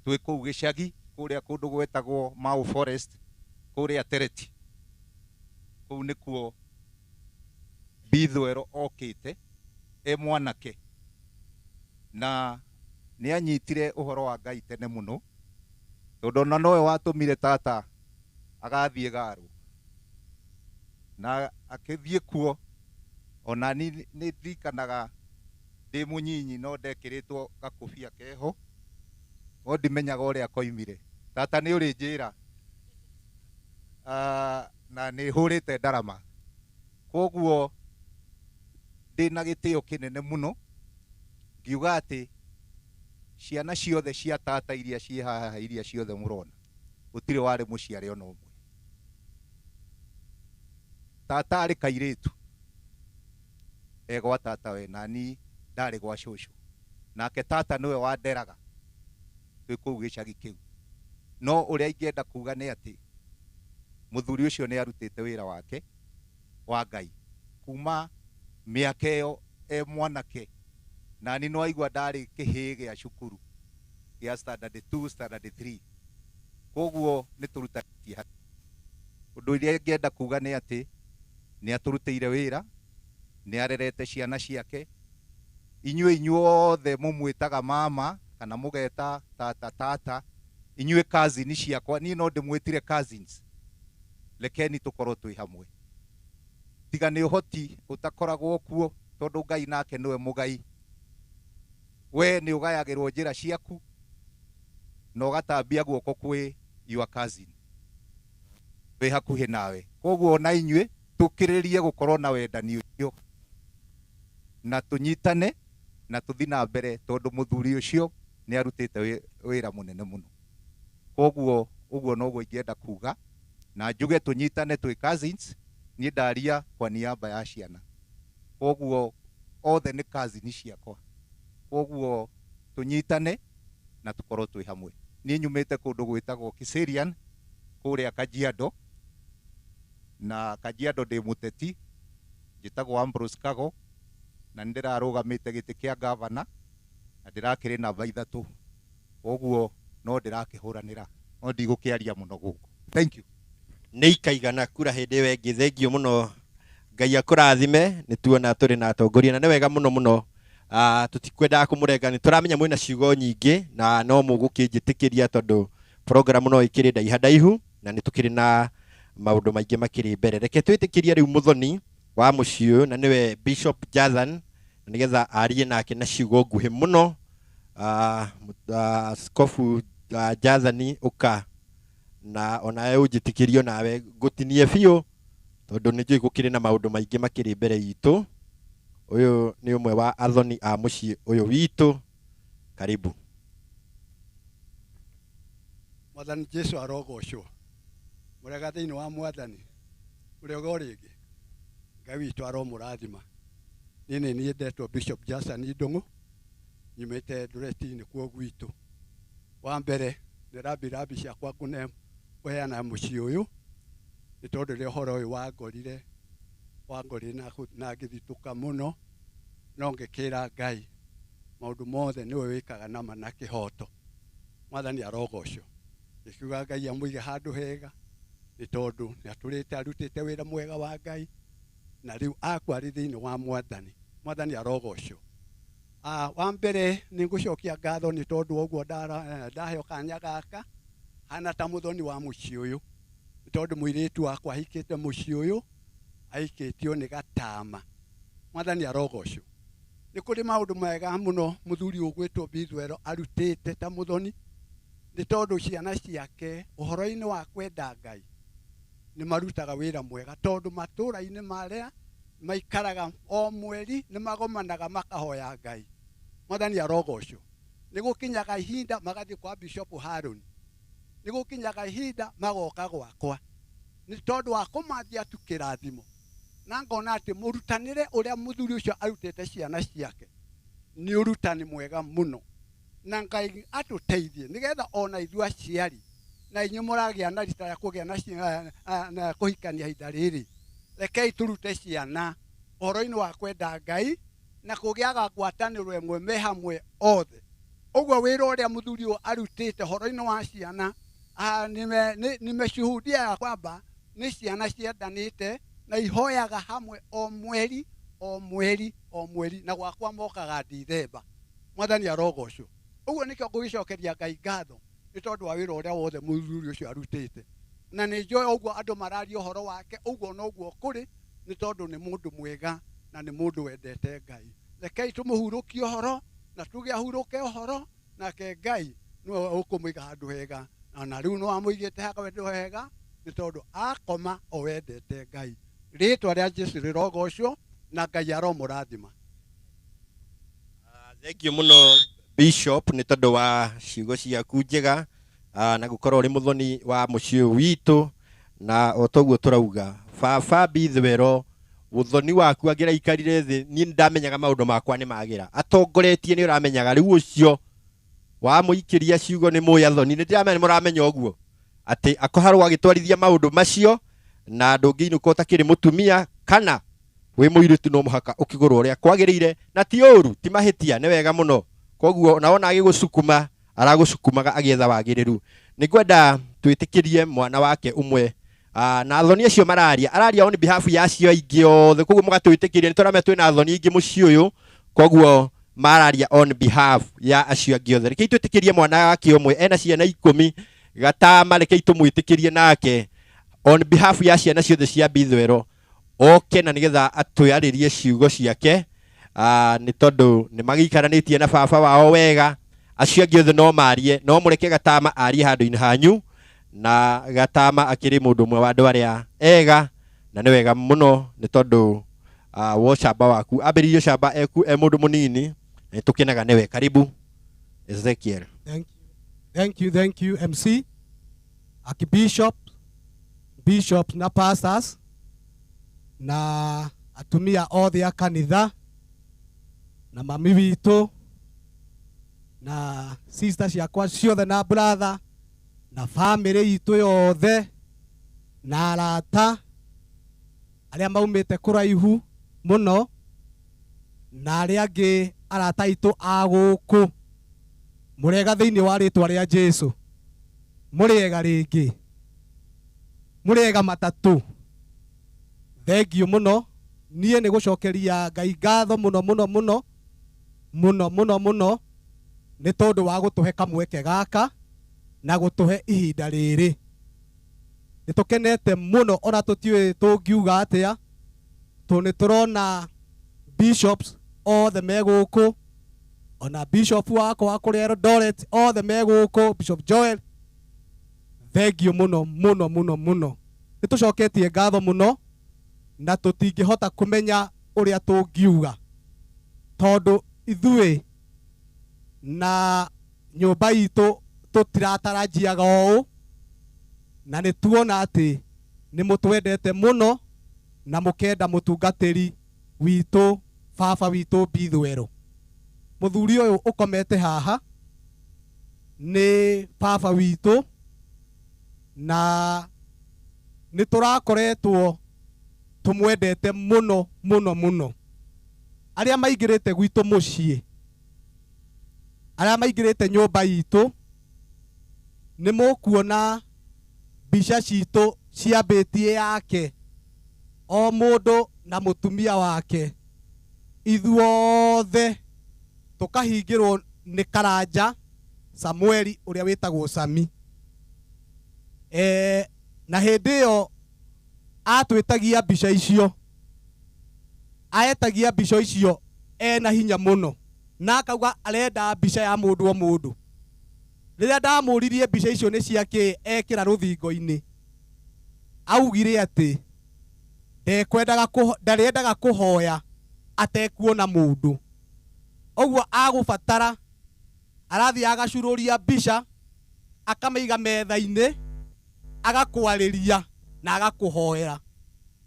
twi kuu gicagi kuria kundu gwetagwo Mau Forest kuria Tereti kuu nikuo Bethel okite mwanake na ni anyitire uhoro wa Ngai tene muno tondu na nowe watumire tata agathie garu na akithie kuo ona ni ndikanaga ndi munyinyi no ndekiritwo gakubia keho o ndimenyaga uria koimire tata ni uri njira na ni hurite ndarama koguo ndina gitio kinene muno ngiuga ati ciana ciothe cia tata iria cie haha iria ciothe murona gutire wari muciare ona umwe tata ari kairitu egwa tata we nani ndari gwa shushu nake tata niwe wanderaga twi kuu gicagi kiu no uria ingienda kuga ni ati muthuri ucio ni arutite wira wake wa Ngai kuma miaka iyo mwanake nani no aigua ndari kihige ya cukuru ya standard 2 standard 3 koguo ni turutatie undu iria ingienda kuga ni ati ni aturutire wira ni arerete ciana ciake inyuothe mumwitaga mama kana mugeta tata inyue cousin ciakwa ni no ndimwitire cousins lekeni tukorwo twi hamwe tiga ni uhoti utakoragwo kuo tondu Ngai nake niwe mugai we ni ugayagirwo njira ciaku no gatambia guoko kwi your cousin we hakuhi nawe koguo na inyue tukiririe gukorwo na wendani ucio na tunyitane na tuthi na mbere tondu muthuri ucio ni arutite wira munene muno koguo uguo noguo ingienda kuga na njuge tunyitane twi cousins ni ndaria kwa niaba ya ciana koguo othe ni cousins ciakwa koguo tunyitane na tukorwo twi hamwe ni nyumite kundu gwitagwo Kiserian kuria Kajiado na Kajiado ndi muteti njitagwo Ambrose Kago na ndirarugamite giti kia governor na ndirakiri namba 3 koguo no ndirakihuranira no ndigukiaria muno guku. Thank you. Nĩ ikaigana kura hĩndĩ ĩyo ĩngĩ. Thengio mũno, Ngai akũrathime. Nĩ tuona tũrĩ na atongoria na nĩ wega mũno mũno. Tutikwendaga kũmũrenga, nĩ tũramenya mwĩna ciugo nyingĩ na no mũgũkĩnjĩtĩkĩria tondũ program no ĩkĩrĩ ndaihu na nĩ tũkĩrĩ na maũndũ maingĩ makĩrĩ mbere. Reke twĩtĩkĩrie rĩu mũthoni wa mũciĩ ũyũ na nĩwe Bishop Jathan na nĩgetha arie nake na ciugo nguhĩ mũno. Askofu Jathan ũka na onawe ũnjĩtĩkĩrio nawe ngũtinie biũ tondũ nĩ njũĩ gũkĩrĩ na maũndũ maingĩ makĩrĩ mbere itũ. Ũyũ nĩ ũmwe wa athoni a mũciĩ ũyũ witũ. Karibu. Mwathani Jesu arogocwo. Mũrega thĩinĩ wa Mwathani ũrĩa ũrĩngĩ. Ngai witũ aromũrathima. Niĩ nĩ niĩ ndetwo Bishop Jathan Ndung'u, nyumĩte Eldoret-inĩ kuo gwitũ. Wa mbere ndĩrambi ciakwa kũheana mũciĩ ũyũ nĩ tondũ rĩrĩa ũhoro ũyũ wangorire na ngĩthitũka mũno, no ngĩkĩra Ngai maũndũ mothe nĩwe wĩkaga nama na kĩhoto. Mwathani arogocwo. Ngĩkiuga Ngai amũige handũ hega nĩ tondũ nĩatũrĩte arutĩte wĩra mwega wa Ngai na rĩu akwarĩ thĩinĩ wa Mwathani. Mwathani arogocwo. Wa mbere nĩ ngũcokia ngatho nĩ tondũ ũguo ndaheo kanya gaka hana ta mũthoni wa mũciĩ ũyũ, nĩ tondũ mũirĩtu wakwa ahikĩte mũciĩ ũyũ, ahikĩtio nĩ Gatama. Mwathani arogocwo. Nĩ kũrĩ maũndũ mega mũno mũthuri ũgwĩtwo Bithwero arutĩte ta mũthoni, nĩ tondũ ciana ciake ũhoro-inĩ wa kwenda Ngai nĩ marutaga wĩra mwega, tondũ matũũra-inĩ marĩa maikaraga o mweri nĩ magomanaga makahoya Ngai. Mwathani arogocwo. Nĩ gũkinyaga ihinda magathiĩ kwa Bishop Harun, nĩ gũkinyaga ihinda magoka gwakwa, nĩ tondũ wa kũmathia tu kĩrathimo. Na ngona atĩ mũrutanĩre ũrĩa mũthuri ũcio arutĩte ciana ciake nĩ ũrutani mwega mũno, na Ngai atũteithie nĩgetha ona ithuĩ aciari na inyuĩ mũragĩa na rita rĩa kũgĩa na kũhikania ihinda rĩrĩ, rekei tũrute ciana ũhoro-inĩ wa kwenda Ngai na kũgĩaga ngwatanĩro ĩmwe me hamwe othe. Ũguo wĩra ũrĩa mũthuri ũyũ arutĩte ũhoro-inĩ wa ciana, nimeshuhudia ya kwamba nĩ ciana ciendanĩte na ihoyaga hamwe o mweri o mweri o mweri, na gwakwa mokaga Dithemba. Mwathani arogocwo. Ũguo nĩkĩo ngũgĩcokeria Ngai ngatho nĩ tondũ wa wĩra ũrĩa wothe mũthuri ũcio arutĩte, na nĩ njũĩ ũguo andũ mararia ũhoro wake, ũguo noguo kũrĩ, nĩ tondũ nĩ mũndũ mwega na nĩ mũndũ wendete Ngai. Rekei tũmũhurũkie ũhoro na tuge ahurũke ũhoro, nake Ngai nĩwe ũkũmũiga handũ hega, na rĩu nĩ wamũigĩte handũ hega nĩ tondũ akoma o wendete Ngai. Rĩĩtwa rĩa Jesu rĩrogocwo na Ngai aromũrathima. Thengio mũno Bishop nĩ tondũ wa ciugo ciaku njega na gũkorwo ũrĩ mũthoni wa mũciĩ ũyũ witũ, na o toguo tũrauga Baba Bithwero, ũthoni waku angĩraikarire thĩ niĩ ndamenyaga maũndũ makwa nĩ magĩra, atongoretie nĩ ũramenyaga, rĩu ũcio wamũikĩria ciugo nĩ mũĩ athoni, nĩ ndĩramenya nĩ mũramenya ũguo atĩ akoharwo agĩtwarithia maũndũ macio na ndũngĩinũka ũtakĩrĩ mũtumia kana wĩ mũirĩtu no mũhaka ũkĩgũrwo ũrĩa kwagĩrĩire, na ti ũru ti mahĩtia, nĩ wega mũno. Koguo naona agĩgũcukuma aragũcukumaga agĩetha wagĩrĩru. Nĩngwenda twĩtĩkĩrie mwana wake ũmwe na athoni acio araria on behalf ya acio aingĩ othe, koguo mũgatwĩtĩkĩria nĩ tũramenya twĩna athoni aingĩ mũciĩ ũyũ, koguo mararia on behalf ya acio angĩ othe. Rekei twĩtĩkĩrie mwana wake ũmwe ena ciana 10 Gatama, rekei tũmwĩtĩkĩrie nake on behalf ya ciana ciothe cia Bithwero oke na nĩgetha atwĩarĩrie ciugo ciake, nĩ tondũ nĩ magĩikaranĩtie na baba wao wega. Acio angĩ othe no marie, no mũreke Gatama arie handũ-inĩ hanyu, na Gatama akĩrĩ mũndũ ũmwe wa andũ arĩa ega na nĩ wega mũno nĩ tondũ wo camba waku ambĩrĩirio camba e mũndũ mũnini, nĩ tũkenaga nĩwe. Karibu Ezekiel. Thank you MC, Archbishop, bishops na pastors na atumia othe a kanitha na mami witũ na sisters ciakwa ciothe na brother na family itũ yothe na arata arĩa maumĩte kũraihu mũno, na aria angi arata itu a guku murega thiini wa ritwa ria Jesu muriega ringi muriega matatu thengio muno nie ni gucokeria Ngai ngatho muno muno muno muno muno muno ni tondu wa gutuhe kamweke gaka na gutuhe ihinda riri nitukenete muno ona tutiwe tungiuga atia tuni turona bishops othe meguku ona bishop wako wa kuria Eldoret othe meguku Bishop Joel thengio muno muno muno muno nitucoketie ngatho muno na tutingihota kumenya uria tungiuga tondu ithui na nyumba itu tutiratarajia oo na ni tuona ati ni mutwendete muno na mukenda mutungatiri witu baba witu Bithwero muthuri uyu ukomete haha ni baba witu na ni turakoretwo tumwendete muno muno muno aria maigirite gwitu mucii aria maigirite nyumba itu ni mukuona bisha citu ciambitie yake o mundu na mutumia wake ithuothe tukahingirwo ni Karanja Samueli uria witagwo Sami na hindi iyo atwitagia bisha icio aetagia bisha icio ena hinya muno na akauga arenda bisha ya mundu o mundu riria ndamuririe bisha icio ni ciake ekira ruthingo-ini augire ati ndariendaga kuhoya atekuona mundu oguo agubatara arathi agacururia bisha akamaiga metha-ini agakwariria na agakuhoera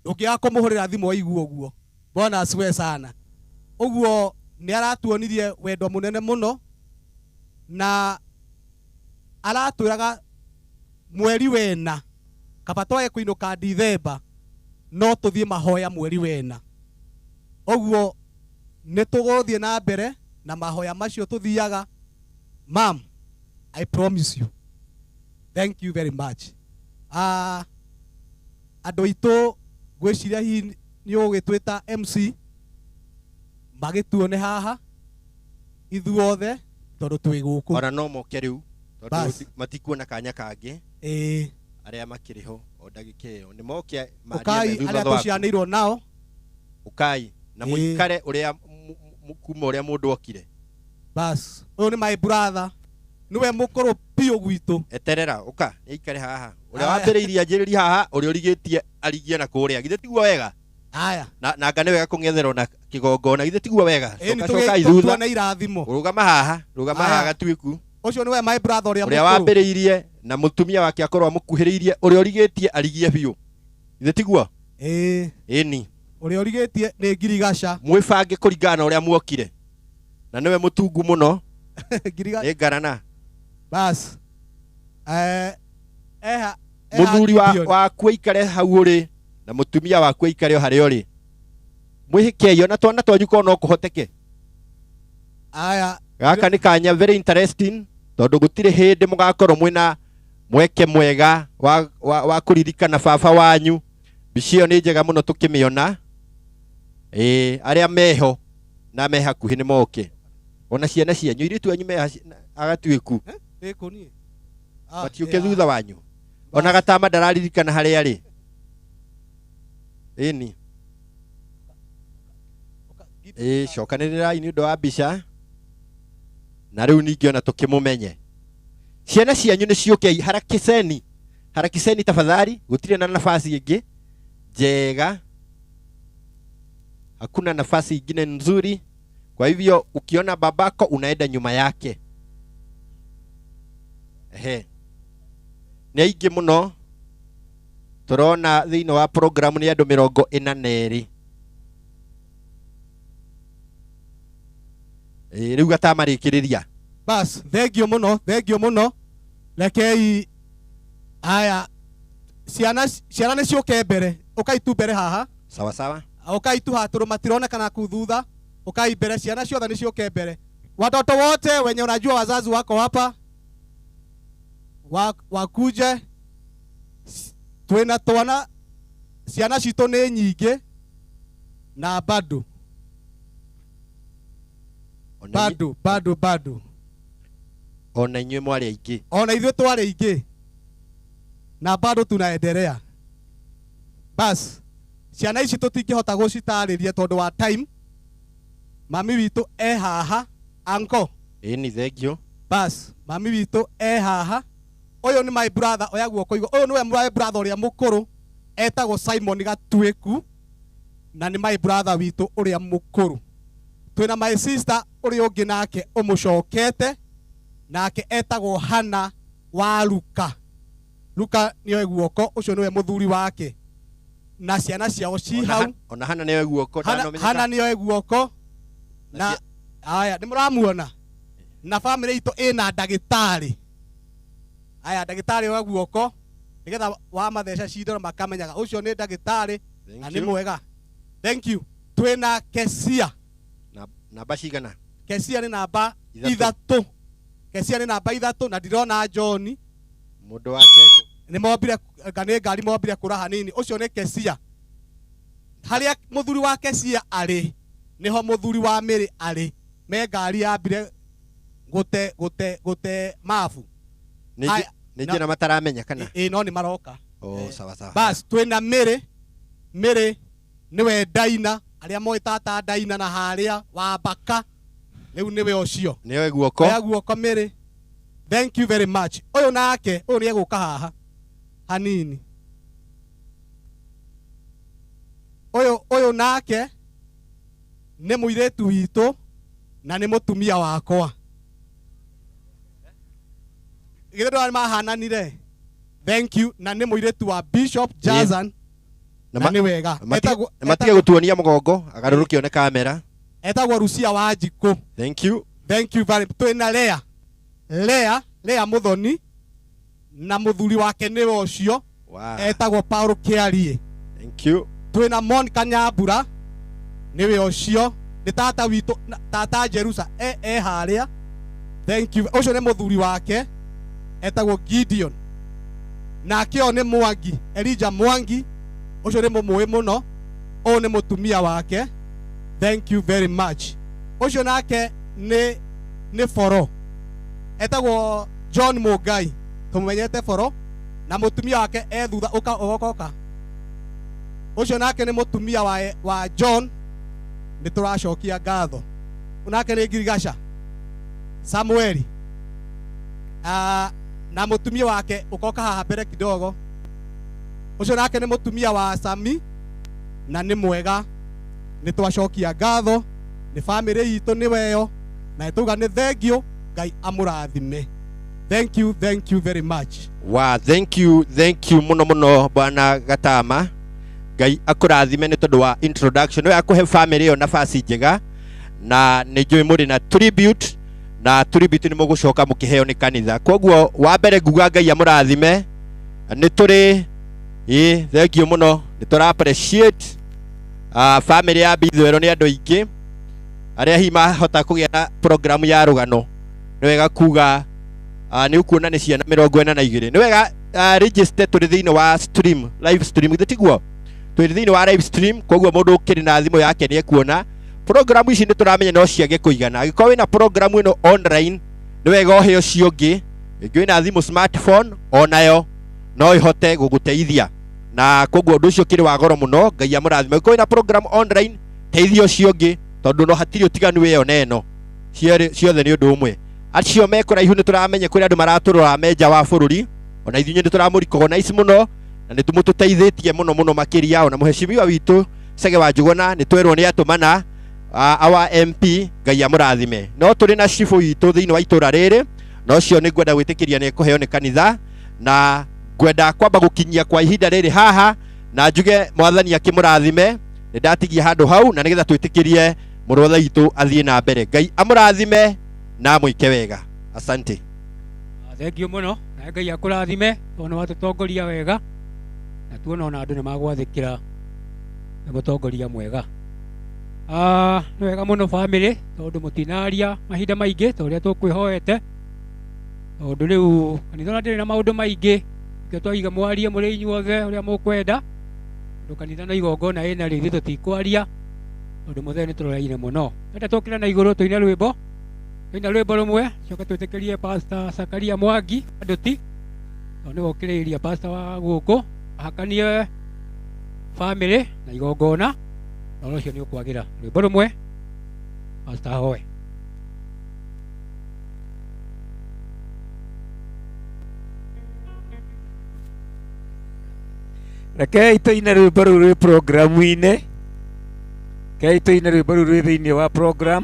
ukiaga kumuhurira thimu waigua uguo Bwana asiwe sana uguo ni aratuonirie wendo munene muno na aratwiraga mweri wena kaba twae kuinuka Dithemba no tuthie mahoya mweri wena uguo ni tuguthie na mbere na mahoya macio tuthiaga Mom, I promise you. Thank you very much. Andu itu gwiciria hi ni ugitwita MC magituone haha ithuothe tondu twi guku ona no moke riu tondu matikuona kanya kangi aria makiriho o ndagika iyo ni moke ukai aria tucianirwo nao ukai na muikare uria kuma uria mundu okire bas uyu ni my brother niwe mukuru pio gwitu eterera uka ikare haha uria wambiriirie anjiriria haha uria urigitie arigie na kuria githe tigwa wega aya na ngane wega kungetherwo na kigongona githe tigwa wega coka ithutha na irathimo rugama haha gatwiku ucio niwe my brother uria wambiriirie na mutumia wake akorwo mukuhiriirie uria urigitie arigie biu githe tigwa ni uria urigitie ni ngirigaca mwibange kuringana uria muokire na niwe mutungu muno ni ngarana bas muthuri waku ikare hau uri na mutumia waku ikare haria uri mwihikeyo na twana twanyu ko no kuhoteke aya gaka ni kanya very interesting tondu gutire hindi mugakorwo mwina mweke mwega wa kuririkana baba wanyu bicio ni njega muno tukimiona aria meho na meha kuhi ni moke ona ciana cianyu iritu anyu meha agatwiku ni matiuke thutha wanyu ona gatama ndararirikana haria ari ni cokanirirai ni undu wa mbica na riu ningi ona tukimumenye ciana cianyu ni ciuke harakiseni tafadhali gutire na nafasi ingi njega hakuna nafasi ingine nzuri kwa hivyo ukiona babako unaenda nyuma yake ni aingi muno turona thiini wa program ni andu 42 riu gatamarikiriria bas thengio muno rekei aya ciana ni ciuke mbere ukaitu mbere haha sawa sawa ukaitu haturu matironekana ku thutha ukai mbere, ciana ciothe ni ciuke mbere. Watoto wote wenye unajua wazazi wako hapa wakuje. Twina twana ciana citũ nĩ nyingĩ na bado ona inyuĩ mwarĩ aingĩ, ona ithuĩ twarĩ aingĩ na bado tunaendelea. Bas ciana ici tũtingĩhota gũcitarĩria tondũ wa time. Mami witũ haha, anko ĩni thengio. Bas mami witũ haha. Ũyũ nĩ my brother, oya guoko igũrũ. Ũyũ nĩwe my brother ũrĩa mũkũrũ, etagwo Simon Gatuĩku, na nĩ my brother witũ ũrĩa mũkũrũ. Twĩna my sister ũrĩa ũngĩ nake ũmũcokete, nake etagwo Hana wa Luka. Luka nĩoe guoko, ũcio nĩwe mũthuri wake, na ciana ciao ci hau. Ona Hana nĩoe guoko. Hana nĩoe guoko. Na aya nĩ mũramuona, na family itũ ĩna ndagĩtarĩ. Aya ndagĩtarĩ wa guoko, nigetha wa matheca cindano makamenyaga ũcio nĩ ndagĩtarĩ na nĩ mwega. Thank you. Twĩna Kesia. Namba cigana? Kesia nĩ namba 3. Kesia nĩ namba 3 na ndirona John. Mũndũ wake nĩ mombire ngari mombire kũra hanini. Ũcio nĩ Kesia. Harĩa mũthuri wa Kesia arĩ niho mũthuri wa Mary arĩ. Me ngari yambire gũte mafu. Nĩ njĩra mataramenya kana? No nĩ maroka. Sawa sawa. Bas twĩna Mary nĩwe Daina, arĩa moĩ tata Daina na harĩa wa Baka, rĩu nĩwe ũcio. Nĩoe guoko. Oya guoko Mary. Thank you very much. Ũyũ nake, ũyũ nĩ egũka haha hanini. Ũyũ nake nĩ mũirĩtu witũ na nĩ mũtumia wakwa. Gĩthĩndũ mahananire. Thank you. Na nĩ mũirĩtu wa Bishop Jazan. Na nĩ wega. Matige gũtuonia mũgongo, agarũrũke one kamera. Etagwo Rucia wa Njikũ. Thank you. Thank you very much. Twĩna Lea Muthoni na mũthuri wake nĩwe ũcio. Etagwo Paul Kĩarie. Thank you. Twĩna Monica Nyambura nĩwe ũcio. Nĩ tata witũ, tata Jerusa harĩa. Thank you. Ũcio nĩ mũthuri wake, etagwo Gideon. Nake o nĩ Mwangi, Elijah Mwangi. Ũcio nĩ mũmũĩ mũno. Ũyũ nĩ mũtumia wake. Thank you very much. Ũcio nake nĩ Foro, etagwo John Mũngai. Tũmenyete Foro na mũtumia wake thutha ũgoka. Ũcio nake nĩ mũtumia wa John. Nĩ tũracokia ngatho. Nake nĩ Girigasha Samueli. Na mũtumia wake ukoka haha mbere kidogo. Ũcio nake nĩ mũtumia wa Sami na nĩ mwega. Nĩ twacokia ngatho, nĩ family itũ nĩ weyo, na tuga nĩ thengio, Ngai amũrathime. Thank you very much. Wow, thank you muno bwana Gatama. Ngai akũrathime nĩ tondũ wa introduction. Nĩ akũhe family ĩyo nafasi njega, na nĩ njũĩ mũrĩ na tribute, na tribute nĩ mũgũcoka mũkĩheo nĩ kanitha. Koguo wa mbere nguga Ngai amũrathime. Nĩ tũrĩ thank you muno, nĩ tũra appreciate family ya Bithwero nĩ andũ aingĩ arĩa hihi mahota kũgĩa na program ya rũgano. Nĩ wega kuga nĩ ukuona nĩ ciana 42. Nĩ wega register tũrĩ thĩinĩ wa stream, live stream. Githĩ tiguo? Tũrĩ thĩinĩ wa live stream, koguo mũndũ ũkĩrĩ na thimũ yake nĩ ekuona. Program ici nĩ tũramenya no ciage kũigana. Angĩkorwo wĩna program ĩno online, nĩ wega ũheo cio ũngĩ. Ĩngĩ wĩna thimũ smartphone, onayo no ihote gũgũteithia. Na koguo ũndũ ũcio kĩrĩ wa goro mũno. Ngai amũrathime. Angĩkorwo wĩna program online, teithia ũcio ũngĩ, tondũ no hatirĩ ũtiganu wĩyo na ĩno. Ciothe nĩ ũndũ ũmwe. Acio me kũraihu nĩ tũramenya kũrĩ andũ maratũrora me nja wa bũrũri. Ona ithuĩ nĩ tũramũricogonize mũno, na nĩ tũmũtũteithĩtie mũno makĩria. Ona mũheshimiwa witũ Sege wa Njũgũna nĩ twerwo nĩ atũmana our MP. Ngai amũrathime. No tũrĩ na cibũ witũ thĩinĩ wa itũra rĩrĩ, na ũcio nĩ ngwenda gwĩtĩkĩria nĩ ekũheo nĩ kanitha, na ngwenda kwamba gũkinyia kwa ihinda rĩrĩ haha, na njuge mwathani akĩmũrathime. Nĩ ndatigia handũ hau, na nĩgetha twĩtĩkĩrie mũrũtha witũ athiĩ na mbere. Ngai amũrathime na mwĩke wega. Asante. Thank you muno, na Ngai akũrathime tondũ watũtongoria wega, na tuona ona andũ nĩ magwathĩkĩra na mũtongoria mwega. nĩ wega mũno bamĩrĩ tondũ mũtinaria mahinda maingĩ ta ũrĩa tũkwĩhoete, tondũ rĩu kanitha ona ndĩrĩ na maũndũ maingĩ, kĩo twaiga mwarie mũrĩ inyuothe ũrĩa mũkwenda, tondũ kanitha na igongona ĩna rĩngĩ tũtikwaria tondũ mũthee nĩ tũroreire mũno. Twende tũkĩre na igũrũ tũine rwĩmbo rũmwe, coka twĩtĩkĩrie Pastor Zakaria Mwangi Nduti, tondũ nĩ gũkĩrĩria pastor wa gũkũ ahakanie bamĩrĩ na igongona, na ũcio nĩ ũkwagĩra. Rwĩmbo rũmwe, pastor ahoe. Rekei tũine rwĩmbo rũu rwĩ programu-inĩ, rekei tũine rwĩmbo rũu rwĩ thĩinĩ wa program.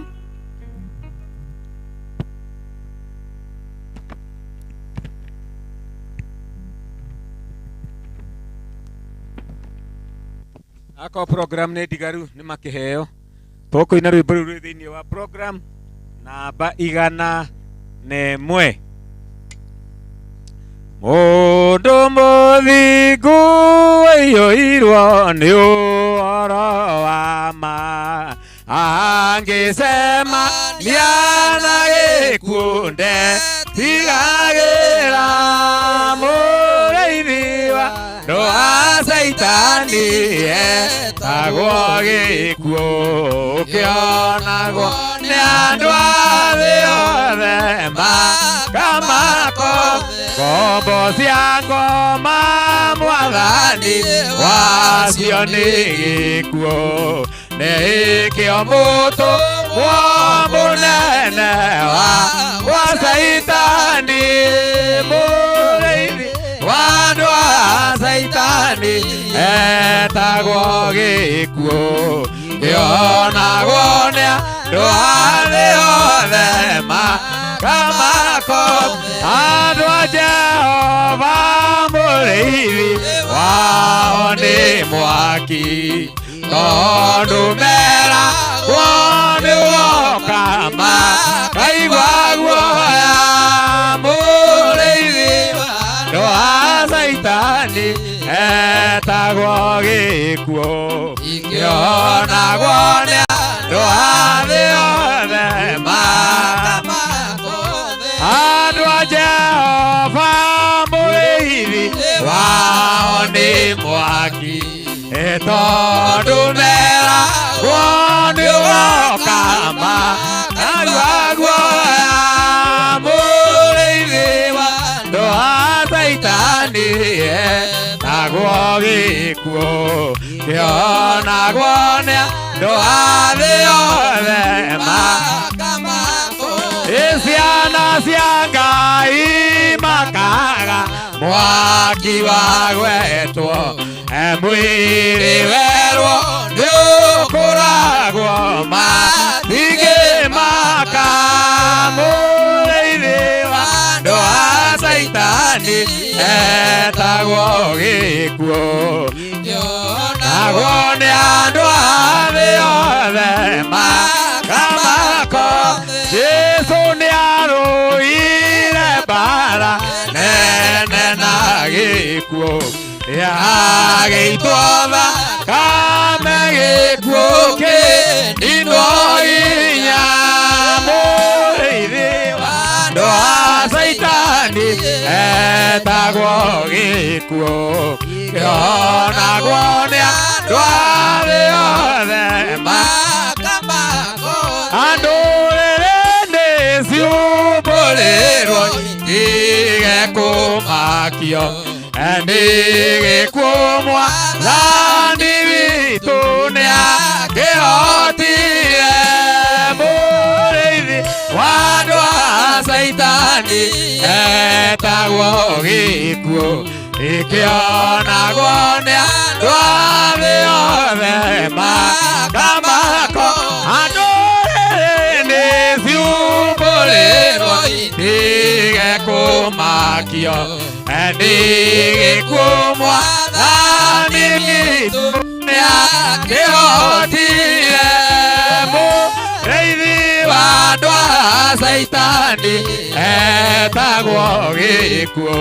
Ako program nĩ ndigaru nĩ makĩheo, tũkũina rwĩmbo rũu rwĩ thĩinĩ wa program namba 101. Mũndũ mũthingu aiyũirwo nĩ ũhoro wa ma, angĩcemania na gĩkuũ ndetigagĩra, mũrĩithi wa andũ a Saitani etagwo gĩkuũ, ũkĩonagwo nĩ andũ a thĩ yothe makamako ngombo cia ngoma, mwathani wacio nĩ gĩkuũ, nĩkĩo mũtũmwo mũnene wa Saitani, mũrĩithi wa andũ a Saitani etagwo gĩkuũ, kĩonagwo nĩ andũ a thĩ yothe makamako, andũ a Jehova mũrĩithi wao nĩ mwaki, tondũ meragwo nĩ woka makaigua guoya, mũrĩithi wa andũ a Saitani etagwo gĩkuũ, kĩonagwo nĩ andũ a thĩ yothe makamako, andũ a Jehova mũrĩithi wao nĩ mwaki, tondũ meragwo nĩ woka makaigua guoya, mũrĩithi wa andũ a Saitani etagwo gĩkuũ, kĩonagwo nĩ andũ a thĩ yothe makamako, ciana cia Ngai makaga mwaki wa gwetwo, mwĩrĩ werwo nĩ ũkũragwo matingĩmaka, mũrĩithi wa andũ a Saitani etagwo gĩkuũ, kĩonagwo nĩ andũ a thĩ yothe makamako, Jesũ nĩ arũire mbara nene na gĩkuũ, agĩitwo thakame gĩkuũ kĩninwo hinya, mũrĩithi wa andũ a Saitani etagwo gĩkuũ, kĩonagwo nĩ andũ a thĩ yothe makamako, andũ rĩrĩ nĩ ciumbũrĩrwo itige kũmakio, nĩ gĩkuũ mwathani witũ nĩ akĩhotire, mũrĩithi wa andũ a Saitani etagwo gĩkuũ, kĩonagwo nĩ andũ a thĩ yothe makamako, andũ rĩrĩ nĩ ciumbũrĩrwo itige kũmakio, nĩ gĩkuũ mwathani witũ nĩ akĩhotire, mũrĩithi wa andũ a Saitani etagwo gĩkuũ,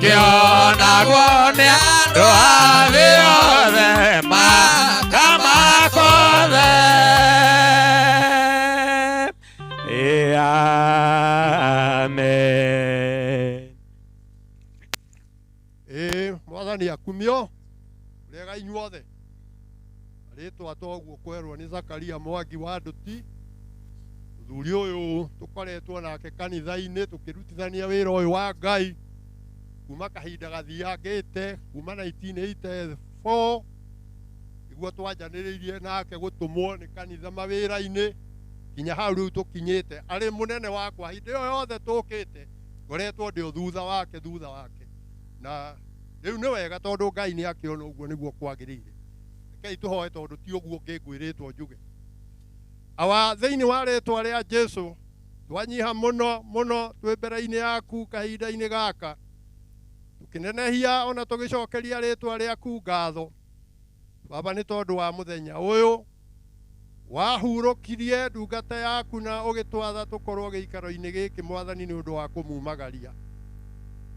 kĩonagwo nĩ andũ a thĩ yothe makamako. kumio rega inyuothe ritwa toguo kwerwo ni Zakaria Mwangi wa Nduti muthuri uyu tukoretwo nake kanitha-ini tukirutithania wira uyu wa Ngai kuma kahinda gathiangite kuma 1984 iguo twanjaniriirie nake gutumwo ni kanitha mawira-ini kinya hau riu tukinyite ari munene wakwa hindi yo yothe tukite ngoretwo ndi thutha wake na riu ni wega tondu Ngai ni akiona uguo niguo kwagirire rekei tuhoe tondu ti uguo ngingwiritwo njuge awa thiini wa ritwa ria Jesu twanyiha muno twi mbere-ini yaku kahinda-ini gaka tukinenehia ona tugicokeria ritwa riaku ngatho Baba ni tondu wa muthenya uyu wahurukirie ndungata yaku na ugitwatha tukorwo giikaro-ini giki Mwathani ni undu wa kumumagaria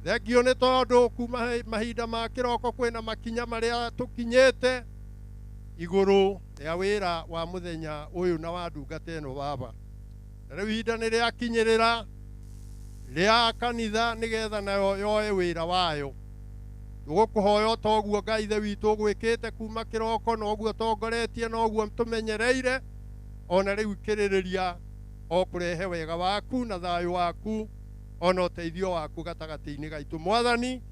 thengio ni tondu kuma mahinda ma kiroko kwina makinya maria tukinyite iguru ria wira wa muthenya uyu na wa ndungata ino Baba na riu ihinda ni riakinyirira ria kanitha nigetha nayo yoe wira wayo tugukuhoya toguo Ngai ithe witu gwikite kuma kiroko noguo tongoretie noguo tumenyereire ona riu kiririria o kurehe wega waku na thayu waku ona uteithio waku gatagati-ini gaitu Mwathani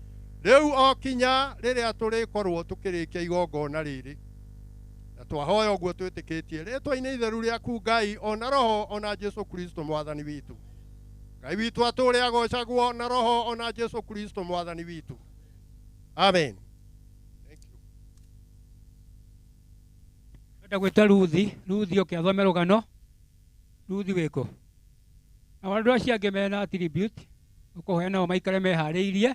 riu o kinya riria turikorwo tukirikia igongona riri na twahoya uguo twitikitie ritwa-ini itheru riaku Ngai ona roho ona Jesu Kristo Mwathani witu Ngai witu aturi agocagwo na roho ona Jesu Kristo Mwathani witu amen. Nda gwita Ruthi ukiathome rugano Ruthi wiko na andu acio angi mena tribute ukuhoya nao maikare mehariirie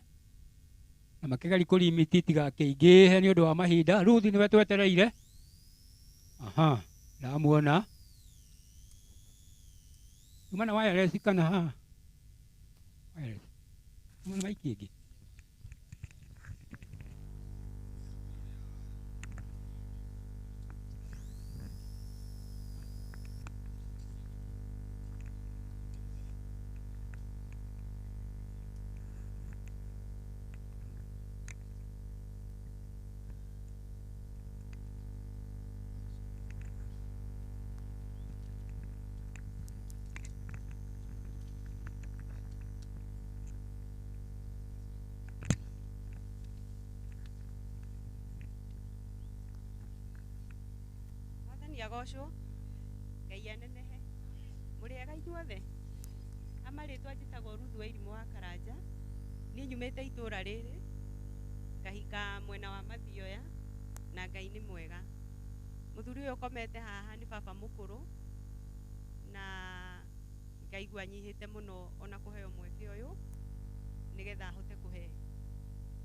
na makigari kurimiti tigakiingihe ni undu wa mahinda Ruthi niwe twetereire ndamuona umana wireless kana wireless umana maiki ingi agocwo Ngai anenehe muriega inyuothe amaritwa njitagwo Ruthi wa Irimu wa Karanja ni nyumite itura riri ngahika mwena wa Mathioya na Ngai ni mwega muthuri uyu komete haha ni baba mukuru na ngaigua nyihite muno ona kuheo mweke uyu nigetha hote kuhe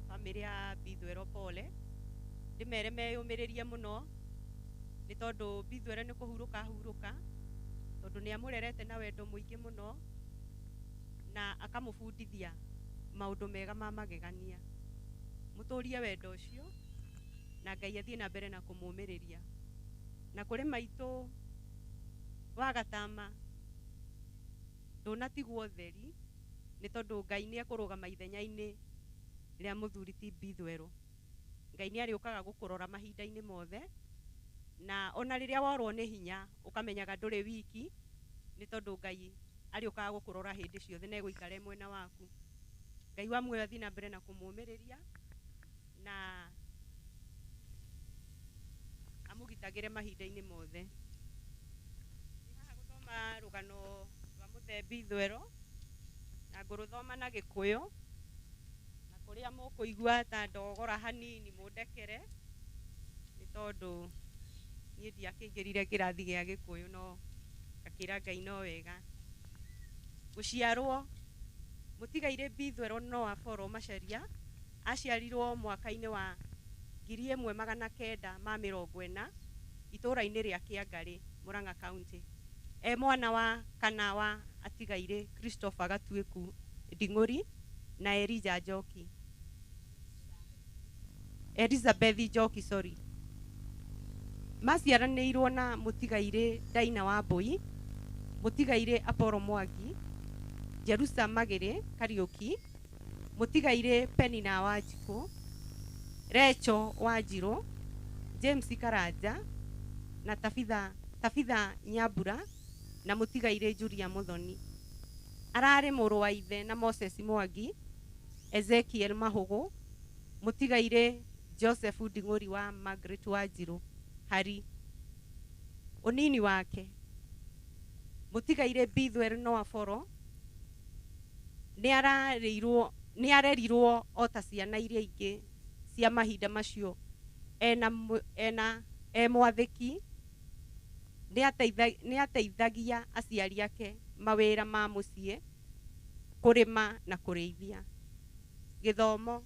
family ya Bithwero pole ndimere meyumiririe muno ni tondu Bithwero ni kuhuruka tondu ni amurerete na wendo muingi muno na akamufundithia maundu mega ma magegania muturie wendo ucio na Ngai athie na mbere na kumumiriria na kuri maitu wa Gatama ndunatigwo theri ni tondu Ngai ni akurugama ithenya-ini ria muthuri ti Bithwero Ngai ni ariukaga gukurora mahinda-ini mothe na ona riria worwo ni hinya ukamenyaga nduri wiki ni tondu Ngai ariukaga gukurora hindi ciothe na guikare mwena waku Ngai wa muoyo athie na mbere na kumumiriria na amugitagire mahinda-ini mothe haha guthoma rugano rwa muthe Bithwero na nguruthoma na Gikuyu na kuria mukuigua ta ndogora hanini mundekere ni tondu nie ndiakingirire kirathi gia Gikuyu no gakira Ngai no wega guciarwo mutigaire Bithwero no aforo macaria aciarirwo mwaka-ini wa 1940 itura-ini ria Kiangari Murang'a County mwana wa kana wa atigaire Christopher Gatuiku Nding'uri na Elizabeth Njoki sorry maciaranĩirwo na mutigaire Daina wa Mbui mutigaire Apollo Mwangi Jerusa Magere Kariuki mutigaire Penina wa Njiko Recho Wanjiru, James Karanja na Tabitha Nyambura na Mutigaire Julia Muthoni. Arare mũrũ wa ithe na Moses Mwangi, Ezekiel Mahugu, Mutigaire Joseph Nding'uri wa Margaret Wanjiru Hari. Unini wake Mutigaire Bithwel Noah Foro nĩ arerirwo o ta ciana iria ingĩ cia mahinda macio mwathĩki nĩ ateithagia aciari ake mawĩra ma mũciĩ, kũrĩma na kũrĩithia. Gĩthomo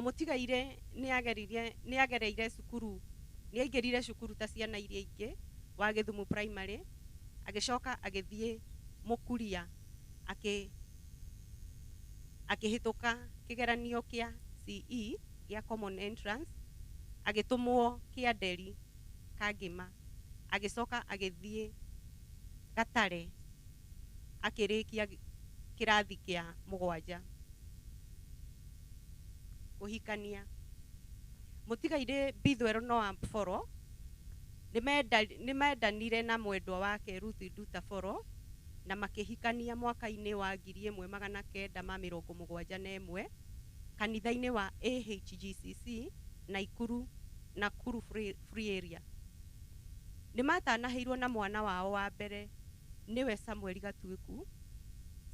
Mutigaire nĩ aingĩrire cukuru ta ciana iria ingĩ wa Gĩthumu Primary, agĩcoka agĩthiĩ Mũkuria akĩhĩtũka kĩgeranio kĩa CE gĩa Common Entrance, agĩtũmwo Kĩanderi Kangĩma, agĩcoka agĩthiĩ Gatare akĩrĩkia kĩrathi kĩa 7. Kũhikania Mutigaire Bithwel Noah Foro nĩ mendanire na mwendwa wake Ruth Nduta Foro na makĩhikania mwaka-inĩ wa 1971 kanitha-inĩ wa AHGCC Nakuru Free Area. Nĩ matanahĩirwo na mwana wao wa mbere nĩwe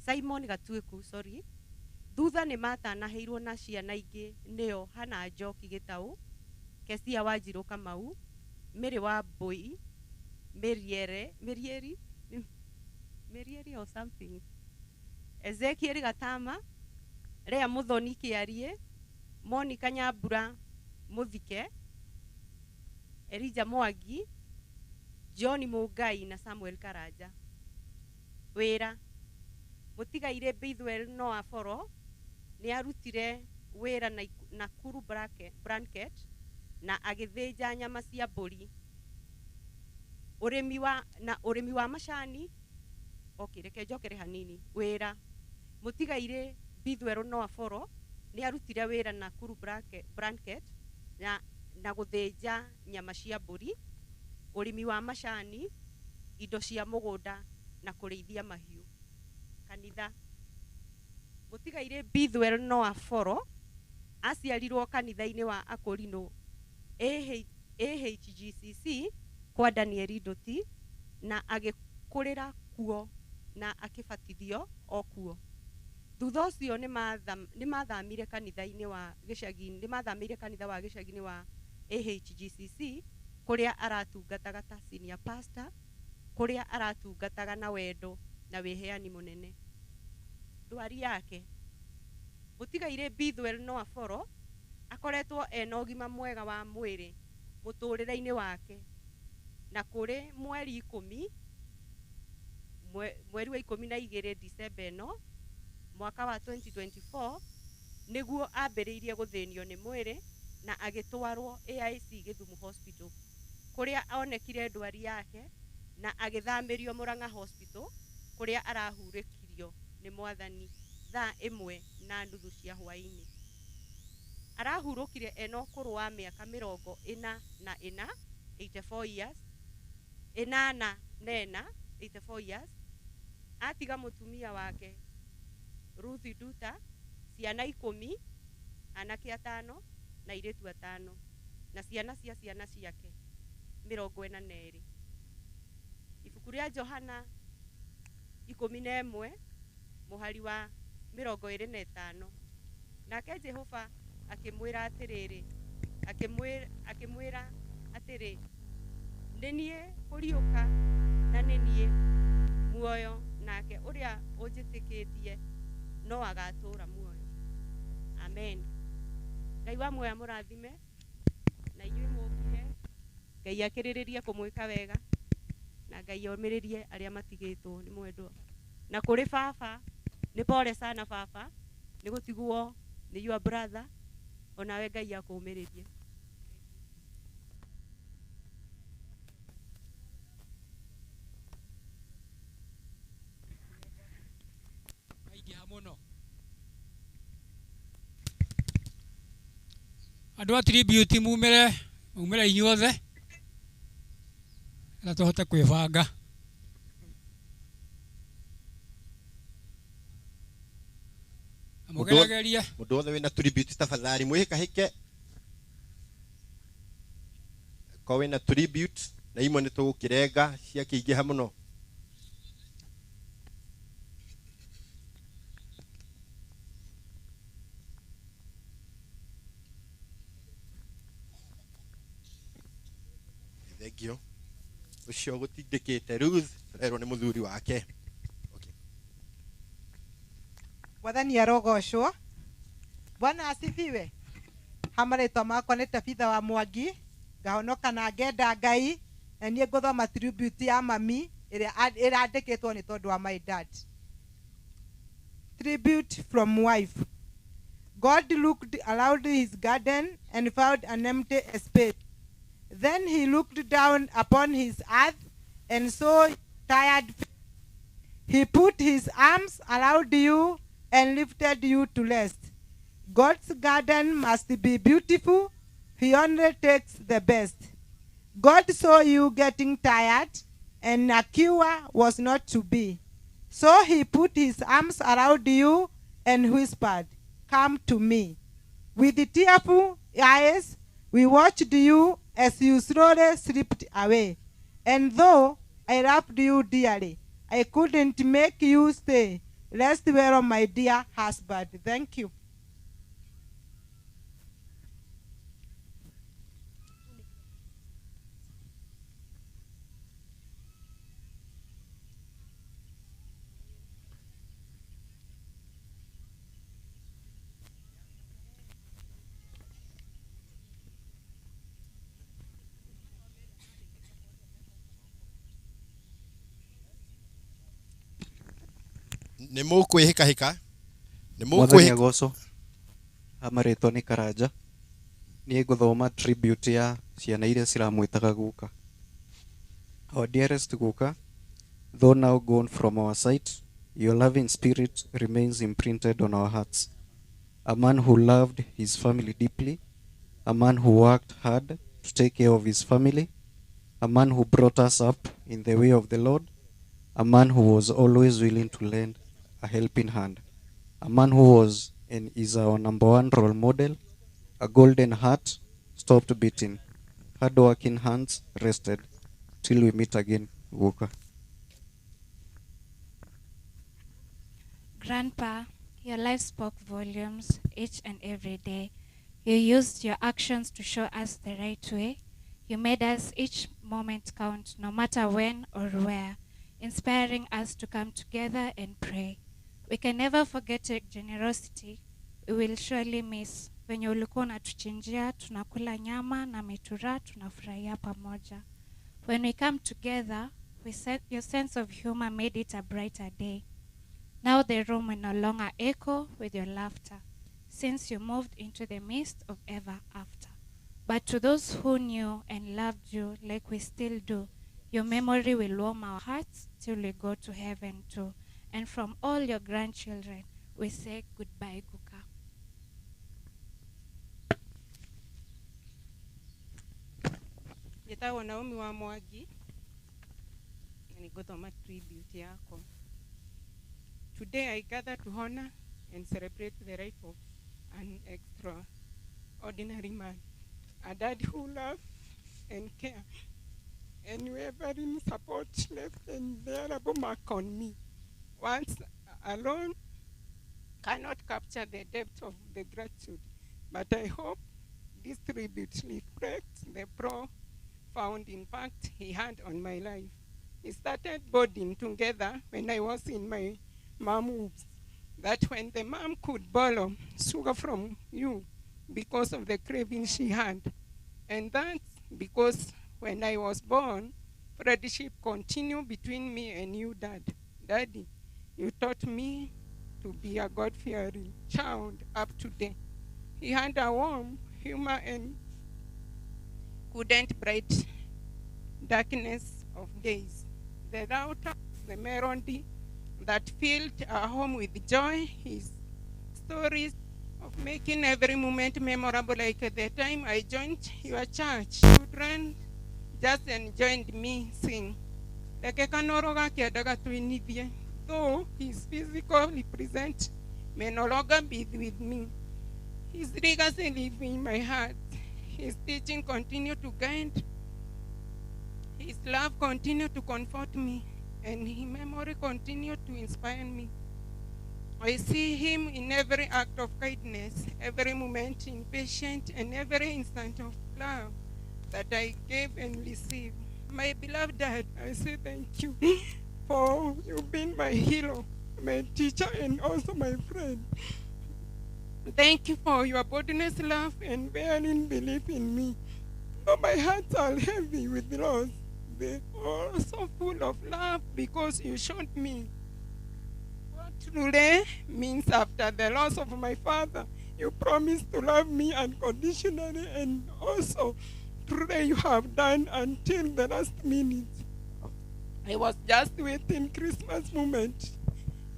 Simon Gatuĩku, thutha nĩ matanahĩirwo na ciana ingĩ nĩo Hannah Njoki Gĩtaũ, Kesia Wanjiru Kamau, Mary Wambui, Merieri or something, Ezekiel Gatama, Lea Muthoni Kĩarie, Monica Nyambura Muthike, Elijah Mwangi, John Mũngai na Samuel Karanja. Wĩra Mutigaire Bithwel Noah Foro nĩ arutire wĩra Nakuru Blanket na agĩthĩnja nyama cia mbũri. Ũrĩmi wa macani. Reke njokere hanini. Wĩra Mutigaire Bithwel Noah Foro nĩ arutire wĩra Nakuru Blanket na gũthĩnja nyama cia mbũri, ũrĩmi wa macani, indo cia mũgũnda na kũrĩithia mahiũ. Kanitha Mutigaire Bithwel Noah Foro aciarirwo kanitha-inĩ wa Akorino AHGCC kwa Daniel Ndoti na agĩkũrĩra kuo na akĩbatithio o kuo. Thutha ũcio nĩ mathamire kanitha-inĩ wa gĩcagi-inĩ wa AHGCC kũrĩa aratungataga ta senior pastor, kũrĩa aratungataga na wendo na wĩheani mũnene. Ndwari yake Mutigaire Bithwel Noah Foro akoretwo ena ũgima mwega wa mwĩrĩ mũtũrĩre-inĩ wake, na kũrĩ mweri wa 12 Decemba ĩno mwaka wa 2024 nĩguo ambĩrĩirie gũthĩnio nĩ mwĩrĩ na agĩtwarwo AIC Gĩthumu Hospital, kũrĩa onekire ndwari yake na agĩthamĩrio Mũrang'a Hospital kũrĩa arahurũkirio nĩ Mwathani thaa 1:30 cia hwaĩ-inĩ. Arahurũkire ena ũkũrũ wa mĩaka 44 84 years, 84 years. Atiga mũtumia wake Ruth Nduta, ciana 10, anake 5 na airĩtu 5 na ciana cia ciana ciake 42. Ibuku rĩa Johana 11 mũhari wa 25. Nake Jehova akĩmwĩra atĩrĩ, nĩ niĩ kũriũka na nĩ niĩ muoyo, nake ũrĩa ũnjĩtĩkĩtie no agatũũra muoyo. Amen. Ngai wa muoyo mũrathime na inyuĩ mũkire, Ngai akĩrĩrĩrie kũmwĩka wega na Ngai omĩrĩrie arĩa matigĩtwo nĩ mwendwa. Na kũrĩ baba, nĩ pole sana baba, nĩ gũtigwo nĩ your brother, onawe Ngai akũmĩrĩrie. Aingĩha mũno. andå a tribute mumire inyuothe na tå hote kwä banga må geragerie må ndå othe wä na tribute tafadhali mwä hä kahä ke ko wä na tribute na imwe nä tå gå kä renga ciakä ingä ha må no thengio å cio gå tindä kä te Ruth tå rerwo nä må thuri wake Mwathani arogocwo. Bwana asifiwe. Hamarĩtwa makwa nĩ Tabitha wa Mwangi, ngahonoka na ngenda Ngai, na niĩ ngũthoma tribute ya mami ĩrĩa ĩrandĩkĩtwo nĩ tondũ wa my dad. Tribute from wife. God looked around his garden and found an empty space. Then he looked down upon his earth and saw tired. He put his arms around you and lifted you to rest. God's garden must be beautiful. He only takes the best. God saw you getting tired, and a cure was not to be. So he put his arms around you and whispered, "Come to me." With tearful eyes, we watched you as you slowly slipped away. And though I loved you dearly, I couldn't make you stay. Rest well, my dear husband. Thank you. nä må kwä hä kahä ka nä må Mwathani agocwo amarĩtwo nĩ Karanja. Niĩ ngũthoma tribute ya ciana iria ciramwĩtaga guka. Our dearest guka, though now gone from our sight, your loving spirit remains imprinted on our hearts. A man who loved his family deeply, a man who worked hard to take care of his family, a man who brought us up in the way of the Lord, a man who was always willing to lend a helping hand, a man who was and is our number one role model, a golden heart stopped beating, hard-working hands rested. Till we meet again, Guka. Grandpa, your life spoke volumes each and every day. You used your actions to show us the right way. You made us each moment count, no matter when or where, inspiring us to come together and pray. We can never forget your generosity. We will surely miss. Venye ulikuwa unatuchinjia, tunakula nyama na mitura, tunafurahia pamoja. When we come together, your sense of humor made it a brighter day. Now the room will no longer echo with your laughter, since you moved into the midst of ever after. But to those who knew and loved you like we still do, your memory will warm our hearts till we go to heaven too. And from all your grandchildren, we say goodbye, Guka. Njĩtagwo Naomi wa Mwangi, na nĩngũthoma tribute yako. Today I gather to honor and celebrate the life of an extraordinary man, a dad who loved and cared, and wavering support left an indelible mark on me. Once alone cannot capture the depth of the gratitude, but I hope this tribute reflects the profound impact he had on my life. He started boarding together when I was in my mom's womb, that when the mom could borrow sugar from you because of the craving she had, and that's because when I was born, friendship continued between me and you, Daddy. You taught me to be a God-fearing child up to date. He had a warm humor and couldn't bright darkness of days. The laughter, the melody that filled our home with joy, his stories of making every moment memorable, like at the time I joined your church. Children just enjoyed me sing. Like kanoroga kiadaga tuinithie. Though his physical present may no longer be with me, his legacy lives in my heart. His teaching continue to guide. His love continue to comfort me, and his memory continue to inspire me. I see him in every act of kindness, every moment in patience, and every instant of love that I gave and received. My beloved Dad, I say thank you for you being my hero, my teacher, and also my friend. Thank you for your boldness, love, and bearing belief in me. Though my hearts are heavy with loss, they are also full of love because you showed me what truly means after the loss of my father. You promised to love me unconditionally, and also truly you have done until the last minute. I was just waiting Christmas moment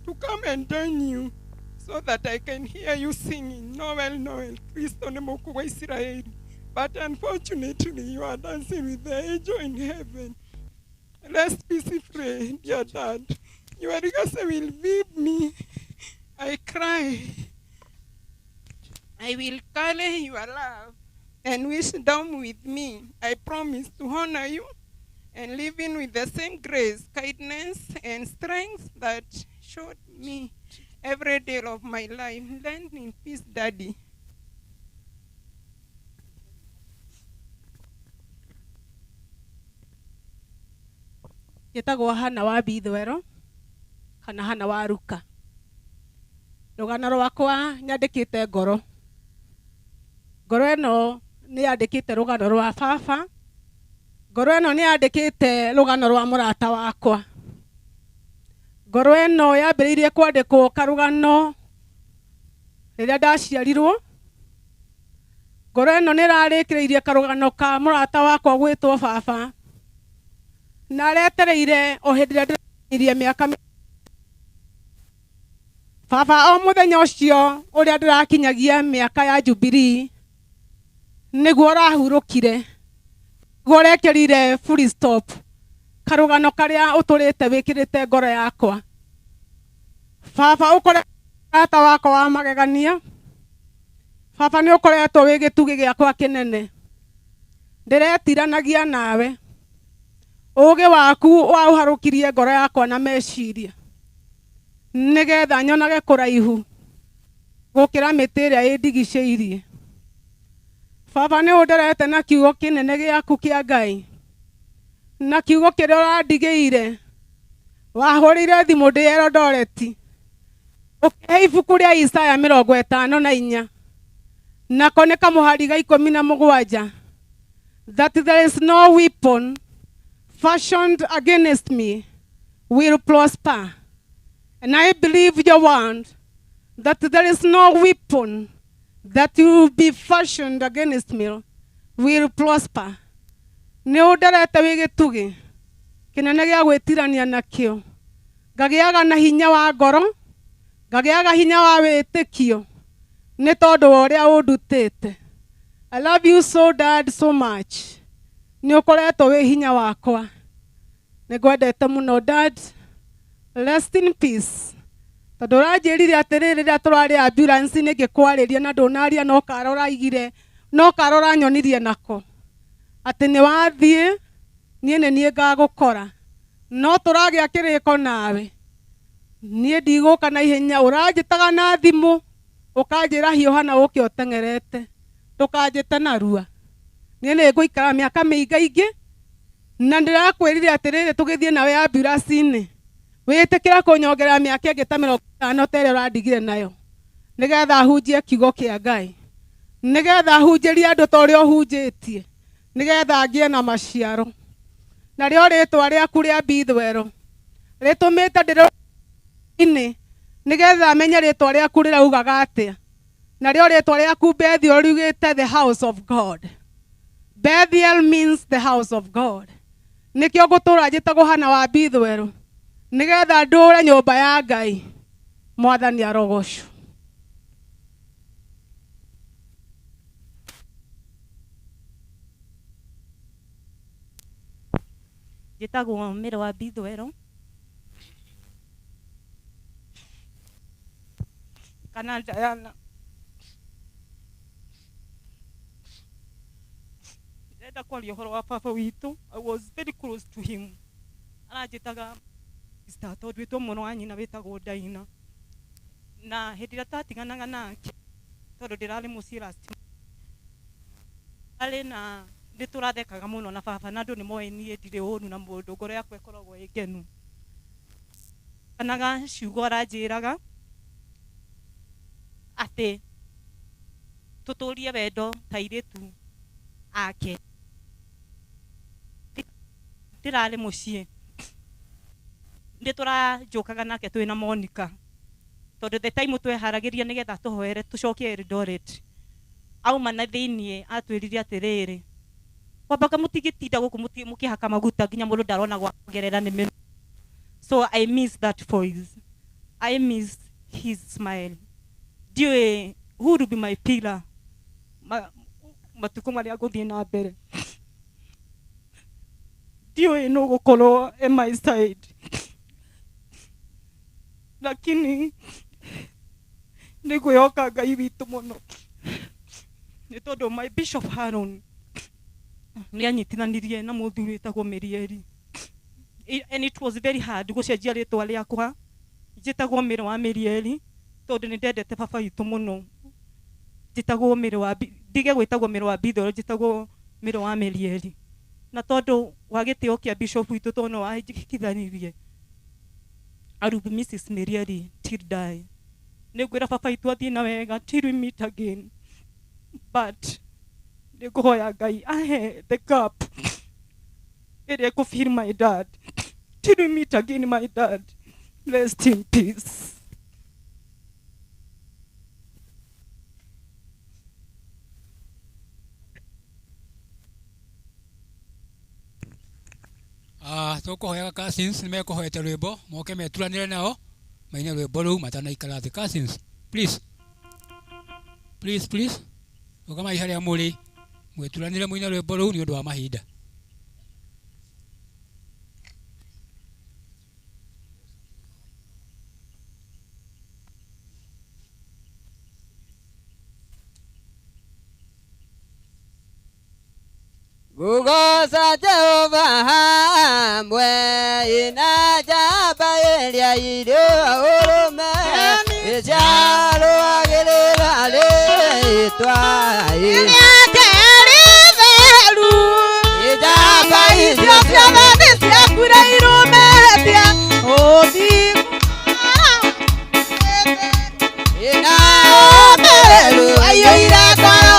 to come and join you so that I can hear you singing Noel, Noel, Kristo ne Mungu wa Israeli. But unfortunately, you are dancing with the angel in heaven. Rest peacefully, dear Dad. Your legacy will leave me. I cry. I will carry your love and wisdom with me. I promise to honor you and live in with the same grace, kindness, and strength that showed me every day of my life. Land in peace, Daddy. Yetagwo Hana wa Bithwero kana Hana wa Ruka. Rugano rwakwa nyandikite ngoro. Ngoro eno ni yandikite rugano rwa baba. Ngoro eno ni yandikite rugano rwa murata wakwa. Ngoro eno yambiriirie kwandikwo karugano riria ndaciarirwo. Ngoro eno ni rarikireirie karugano ka murata wakwa gwitwo baba. Na retereire o hindi ria ndiririe miaka baba o muthenya ucio uria ndirakinyagia miaka ya Jubilee niguo rahurukire guo rekerire full stop karugano karia uturite wikirite ngoro yakwa. Baba ukoreta wakwa wa magegania. Baba ni ukoretwo wi gitugi giakwa kinene. Ndiretiranagia nawe. Uge waku wa uharukirie ngoro yakwa na meciria nigetha nyonage kuraihu gukira miti iria indigiceirie. Baba ni underete na kiugo kinene giaku kia Ngai na kiugo kiria urandigiire wahurire thimu ndi Eldoret ukihe ibuku ria Isaya 54 nako ni kamuhari ga 17 that there is no weapon fashioned against me will prosper. And I believe your word that there is no weapon that will be fashioned against me will prosper. Ni underete wi gitugi kinene gia gwitirania nakio. Ngagiaga na hinya wa ngoro, ngagiaga hinya wa witikio ni tondu wa uria undutite. I love you so, Dad, so much. Ni ukoretwo wi hinya wakwa. Nigwendete muno, Dad. Rest in peace. Tondu uranjirire atiriri riria turari ambulance ni ngikwariria na ndunaria no karora igire no karora nyonirie nako ati ni wathie nie ni nie ngagukora no turagia kiriko nawe nie ndiguka na ihenya uranjitaga na thimu ukanjira hiuhana uke utengerete tukanjite narua nie ni nguikara miaka miingaingi na ndirakwirire atiriri tugithie nawe ambulance-ini witikira kunyongera miaka ingi ta 50 tere urandigire nayo nigetha hunjie kiugo kia Ngai nigetha hunjirie andu ta uria hunjitie nigetha ngie na maciaro na rio ritwa riaku ria Bithwero ritumite ndiro-ini nigetha menye ritwa riaku riraugaga atia na rio ritwa riaku Bethel riugite the house of God. Bethel means the house of God. Nikio gutura njitagwo Hana wa Bithwero nigetha ndure nyumba ya Ngai. Mwathani arogocwo. njĩtagwo Mĩro wa Bithwero kana Diana. Ndĩrenda kwaria ũhoro wa baba witũ. I was very close to him. Aranjĩtaga sister tondũ wĩtwo mũno wa nyina wĩtagwo Daina. Na hĩndĩ ĩrĩa twatiganaga nake tondũ ndĩrarĩ mũciĩ last arĩ na nĩtũrathekaga mũno na baba na andũ nĩmoĩ niĩ ndirĩ ũru na mũndũ, ngoro yakwa ĩkoragwo ĩ ngenu. Kanaga ciugo aranjĩraga atĩ tũtũrie wendo ta airĩtu ake. Ndĩrarĩ mũciĩ nĩtũranjũkaga nake twĩna Monica tondũ the time tweharagĩria nĩgetha tũhoere tũcokie Eldoret. Auma na thĩiniĩ atwĩrire atĩrĩrĩ, kwambaga mũtigĩtinda gũkũ mũkĩhaka maguta nginya mũndũ ndarona gwa kũgerera nĩ. So I miss that voice. I miss his smile. Ndiũĩ who will be my pillar matukũ marĩa ngũthiĩ na mbere. Ndiũĩ nũ gũkorwo at my side. Lakini nĩngwĩhoka Ngai witũ mũno nĩ tondũ my Bishop Haron nĩanyitithanirie na mũthuri wĩtagwo Mirieri. And it was very hard gũcenjia rĩtwa rĩakwa njĩtagwo Mĩro wa Mirieri tondũ nĩndendete baba witũ mũno. Njĩtagwo Mĩro wa ndige gwĩtagwo Mĩro wa Bithwero, njĩtagwo Mĩro wa Mirieri. Na tondũ wa gĩtĩo kĩa Bishop witũ tondũ no wahĩkithanirie arubi Mrs. Mirieri till die. Nĩngwĩra baba witũ athiĩ na wega till we meet again. But nĩngũhoya Ngai ahe the gap ĩrĩa ĩkũfeel my dad till we meet again. My dad, rest in peace. Tũkũhoyaga cousins nĩmekũhoete rwĩmbo moke meturanĩre nao maine rwĩmbo rũu matanaikara thĩ. Cousins, please ũkamai harĩa mũrĩ mweturanĩre mũine rwĩmbo rũu nĩ ũndũ wa mahinda. Gugoca Jehova hamwe ina njamba ĩrĩa irĩ ũrũme ĩciarũagĩrĩra rĩtwa njamba icio ciothe nĩciakure irũmĩtie ina ũmĩrĩru aiyũire ngoro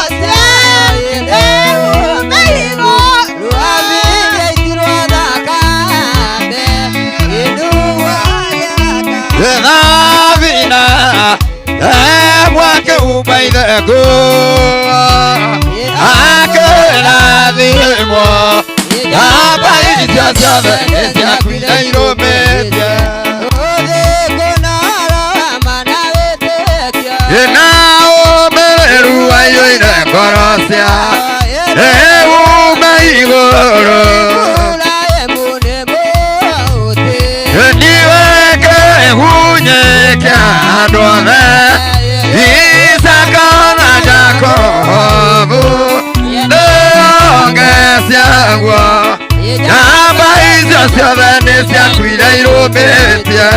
mwake ubaithego akĩrathimwo njamba icio ciothe nĩciakuire irũmĩtie na ũmĩrĩru aiyũire ngoro cia ũma igũrũ niweke hunyĩkia andũ othe Isaka na Jakobu ndonge ciaguo njamba icio ciothe nĩciakuire irũmĩtie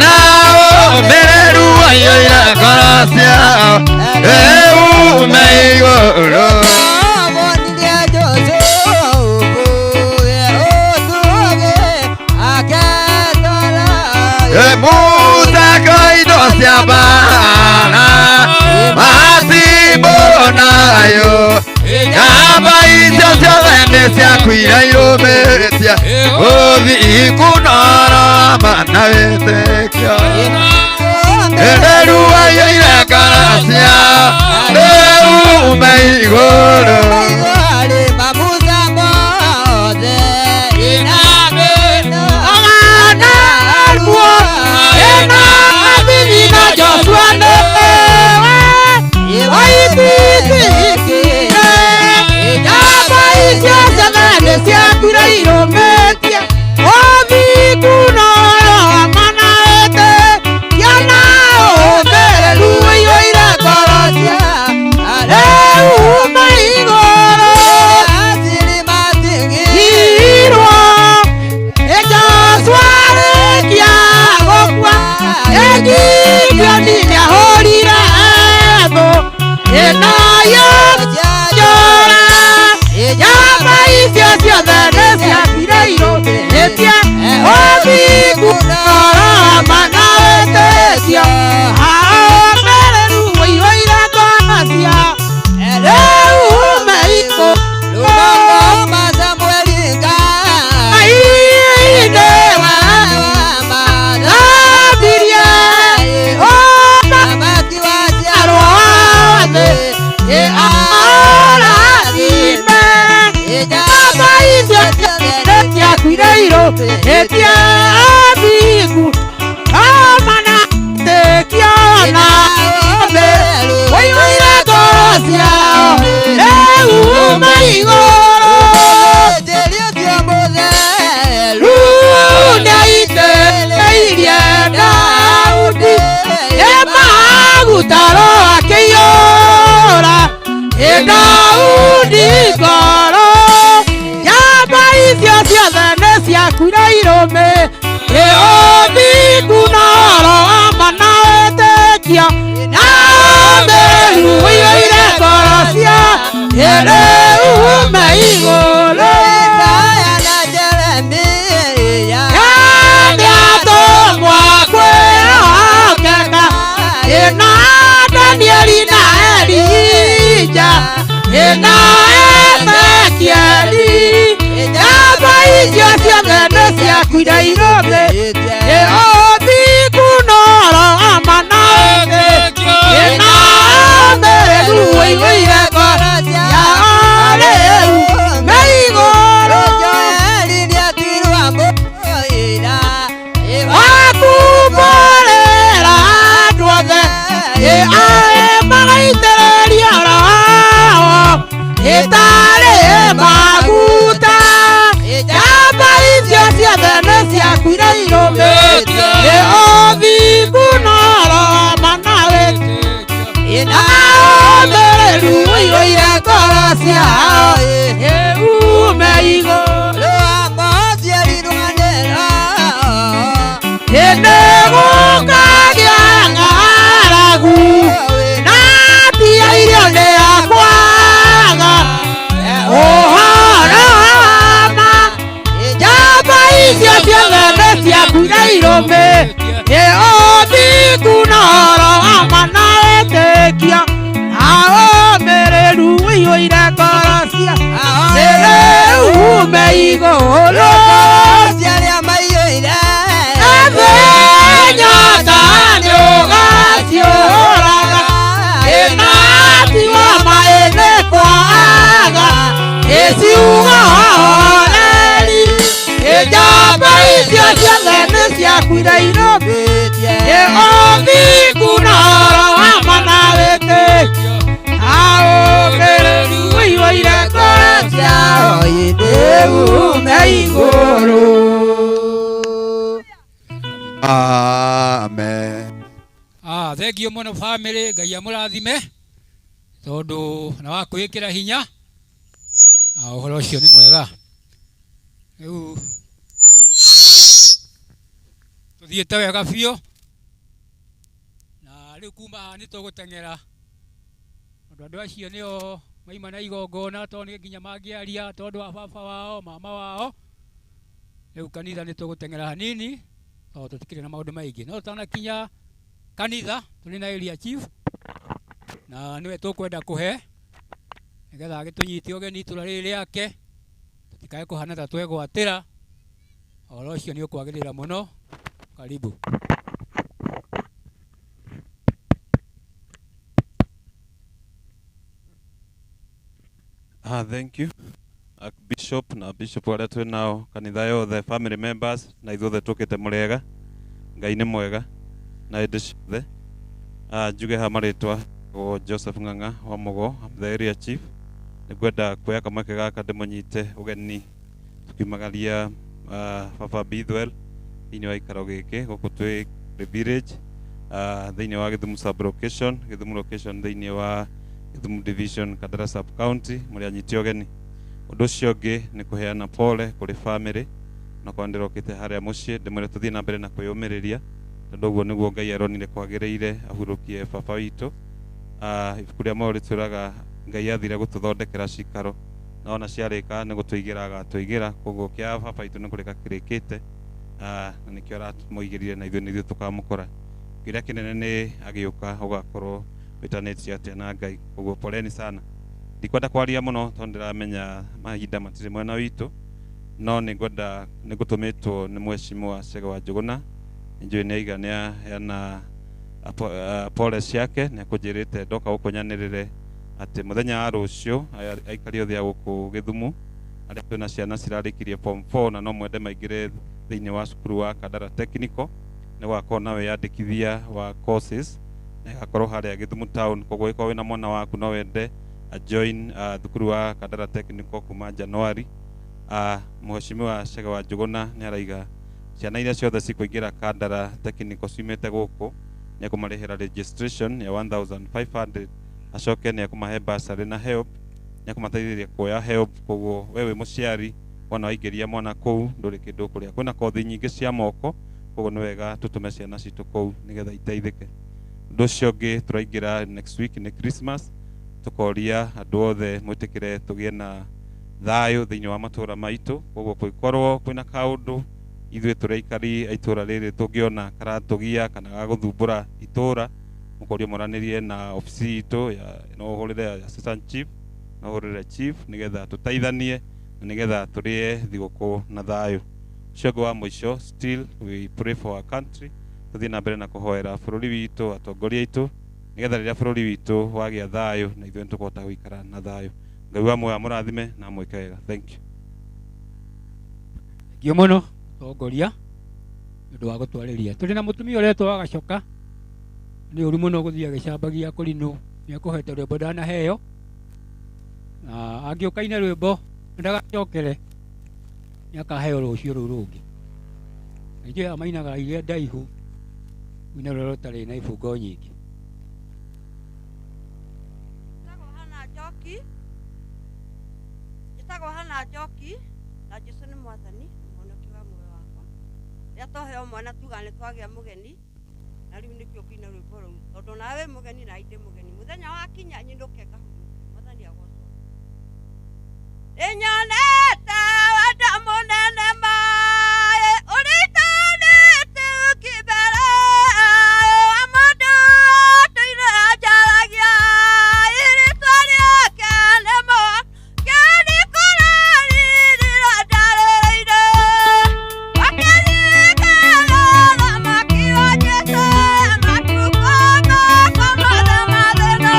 na ũmĩrĩru aiyũire ngoro ciao ũme igũrũ Musa indo cia mbara matimũ nayo njamba icio ciothe nĩciakuire irũmĩtie ũthiĩ kũnoroma na wĩtĩkio Ĩrĩru aiyũire ngoro ciao ũme igũrũ Joshua uma igoro irwo ejoswarekia gokwa egibioni niahũrire thũ ĩnayo njora nyama icio ciothe nĩciathire irũmĩtie ũthingu noroma na wĩtĩkio aũmĩrĩru ũihũire ngona ciao rĩu meiko rũgoma Samuelinga ainde wamathambirie ũthamaki wa njiarwa thĩ arathime nyama icio nĩciakuire irũmĩtie ũthingu noroma na wĩtĩkio na ũmĩrĩru ũihũire ngoro ciao rĩu maigũrũ njĩrĩtio mũtheru nĩaitĩrĩirie Daudi ĩmagutaro akĩiyũra Daudi ngoro nyama icio ciothe nĩciakuire irũmĩtie ũthingu noroma na wĩtĩkio na ũmĩrĩru ũihũire ngoro ciao rĩu meigũrũ Isaya na Jeremia nĩatũmwo kwĩhokeka na Danieli na Elija na Ezekieli nyama icio ciothe nĩciakuire irũmĩtie ũthingu noroma na wĩtĩkio na ũmĩrĩru ũihũire ngoro ciao rĩu meigũrũ Joeli nĩatuirwo mũira wakumbũrĩra andũ othe magaitĩrĩria roho ĩtarĩ maguta nyama icio ciothe nĩciakuire irũmĩtie ũthingu noroma na wĩtĩkio na ũmĩrĩru ũihũire ngoro ciao rĩu meigũrũ amothiĩrirwanĩra nĩgũkagĩa ng'aragu na mbia irio nĩakwaga ũhoro wa ma nyama icio ciothe nĩciakuire irũmĩtie ũthingu noroma na wĩtĩkio na ũmĩrĩru ũihũire ngoro ciao rĩu meigũrũ ciarĩa maiyũire nyota nĩũgaciũraga ĩnatiwa maĩ nĩkwaga ĩciuga horeri nyama icio ciothe nĩciakuire irũmĩtie ũthingu noroma na wĩtĩkio na ũmĩrĩru ũihũire ngoro ciao rĩu meigũrũ. Amen. Thengio mũno family, Ngai amũrathime tondũ na wa kwĩkĩra hinya ũhoro ũcio nĩ mwega. Rĩu tuthiĩte wega biũ na rĩu kuma haha nĩtũgũteng'era tondũ andũ acio nĩo maima na igongona tondũ nĩ nginya mangĩaria tondũ wa baba wao mama wao. Rĩu kanitha nĩtũgũteng'era hanini tondũ tũtikĩrĩ na maũndũ maingĩ no tũtanakinya kanitha tũrĩ na area chief na nĩwe tũkwenda kũhe nĩgetha agĩtũnyitie ũgeni itũra rĩrĩ rĩake tũtikae kũhana ta twegwatĩra. Ũhoro ũcio nĩ ũkwagĩrĩra mũno. Karibu. Thank you. Bishop na Bishop wale tu nao kanitha yothe family members na ithuothe tukite murega Ngai nĩ mwega na ĩndĩ ciothe. Njuge ha marĩtwa o Joseph Ng'ang'a wa Mugo, the area chief. Nĩngwenda kuoya kamweke gaka ndĩmũnyite ũgeni tukiumagaria Baba Bithwell thĩinĩ wa ikaro gĩkĩ gũkũ twĩ village thĩinĩ wa Gĩthumu sub location, Gĩthumu location thĩinĩ wa Githumu division Kadara sub county muri anyiti ogeni. Undu ucio ungi ni kuheana pole kuri family na kwa ndirokite haria mucii ndimwire tuthii na mbere na kwiyumiriria tondu guo niguo Ngai aronire kwagiriire ahurukie baba witu. Ibuku ria Mauri turaga Ngai athire gututhondekera cikaro na ona ciarika ni gutuigira agatuigira koguo kia baba witu ni kurika kirikite na nikio aramuigirire na ithuĩ nithuĩ tukamũkora. Kĩrĩa kĩnene nĩ agiũka ũgakorwo wĩtanĩtie atĩa na Ngai, koguo poleni sana. Ndikwenda kwaria mũno tondũ ndiramenya mahinda matirĩ mwena witũ, no nĩngwenda nĩngũtũmĩtwo nĩ Mheshimiwa Chege wa Njũgũna. Nĩnjũĩ nĩaiga nĩaheana pole ciake, nĩakũnjĩrĩte ndoka gũkũnyanĩrĩre atĩ mũthenya wa rũciũ aikari othe a gũkũ Gĩthumu arĩa twĩna ciana cirarĩkirie form 4 na no mwende maingĩre thĩinĩ wa cukuru wa Kadara Technical nĩ gwakorwo na wĩyandĩkithia wa courses na ĩgakorwo harĩa Gĩthumu town. Koguo ĩkorwo wĩna mwana waku no wende join thukuru wa Kadara Technical kuma Januari. Mheshimiwa Chege wa Njũgũna nĩ araiga ciana iria ciothe cikũingĩra Kadara Technical ciumĩte gũkũ nĩ ekũmarĩhĩra registration ya 1500, acoke nĩ ekũmahe bursary na help, nĩ ekũmateithĩrĩria kuoya help. Koguo we wĩ mũciari wana waingĩria mwana kũu ndũrĩ kĩndũ kũrĩa. Kwĩna kothi nyingĩ cia moko, koguo nĩ wega tũtũme ciana citũ kũu nĩgetha iteithĩke. Ũndũ ũcio ũngĩ tũraingĩra next week nĩ Christmas, tũkoria andũ othe mwĩtĩkĩre tũgĩe na thayũ thĩinĩ wa matũũra maitũ. Koguo kũngĩkorwo kwĩna kaũndũ ithuĩ tũrĩ aikari a itũũra rĩrĩ tũngĩona karatũgia kana gagũthumbũra itũũra, mũkorio moranĩrie na ofici itũ no ũhũrĩre assistant chief no ũhũrĩre chief nĩgetha tũteithanie na nĩgetha tũrĩe thigũkũ na thayũ. Ũcio ũngĩ wa mũico, still we pray for our country, tũthiĩ na mbere na kũhoera bũrũri witũ, atongoria aitũ, nĩgetha rĩrĩa bũrũri witũ wagĩa thayũ na ithuĩ nĩtũkũhota gũikara na thayũ. Ngai wa muoyo amũrathime na amwĩke wega. Thank you. Ngio mũno tongoria nĩũndũ wa gũtwarĩria. Tũrĩ na mũtumia ũretwo wa Gacoka, nĩ ũru mũno gũthiĩ agĩcambagia kũrinũ, nĩekũhete rwĩmbo ndanaheo na angĩũkaine rwĩmbo ndagacokere nĩakaheo rũciũ rũu rũngĩ. Aingĩ aya mainaga iria ndaihu wĩna rũrĩa rũtarĩ na ibungo nyingĩ. Njĩtagwo Hana Njoki na Jesũ nĩ mwathani mũhonoki wa muoyo wakwa. Rĩrĩa twaheo mwana tuga nĩ twagĩa mũgeni na rĩu nĩkĩo kĩina rwĩmbo rũu tondũ nawe mũgeni na indĩ mũgeni mũthenya wakinya nyinũke ngahurũka. Mwathani agocwo. Nĩnyonete wendo mũnene maĩ ũrĩtanĩte ũkĩmbere wa mũndũ tũire anjaragia rĩtwa rĩake nĩmo kĩni kũrarĩrĩra ndarĩrĩire wakĩririkana thamaki wa Jesũ matukũ makwa mothe mathĩna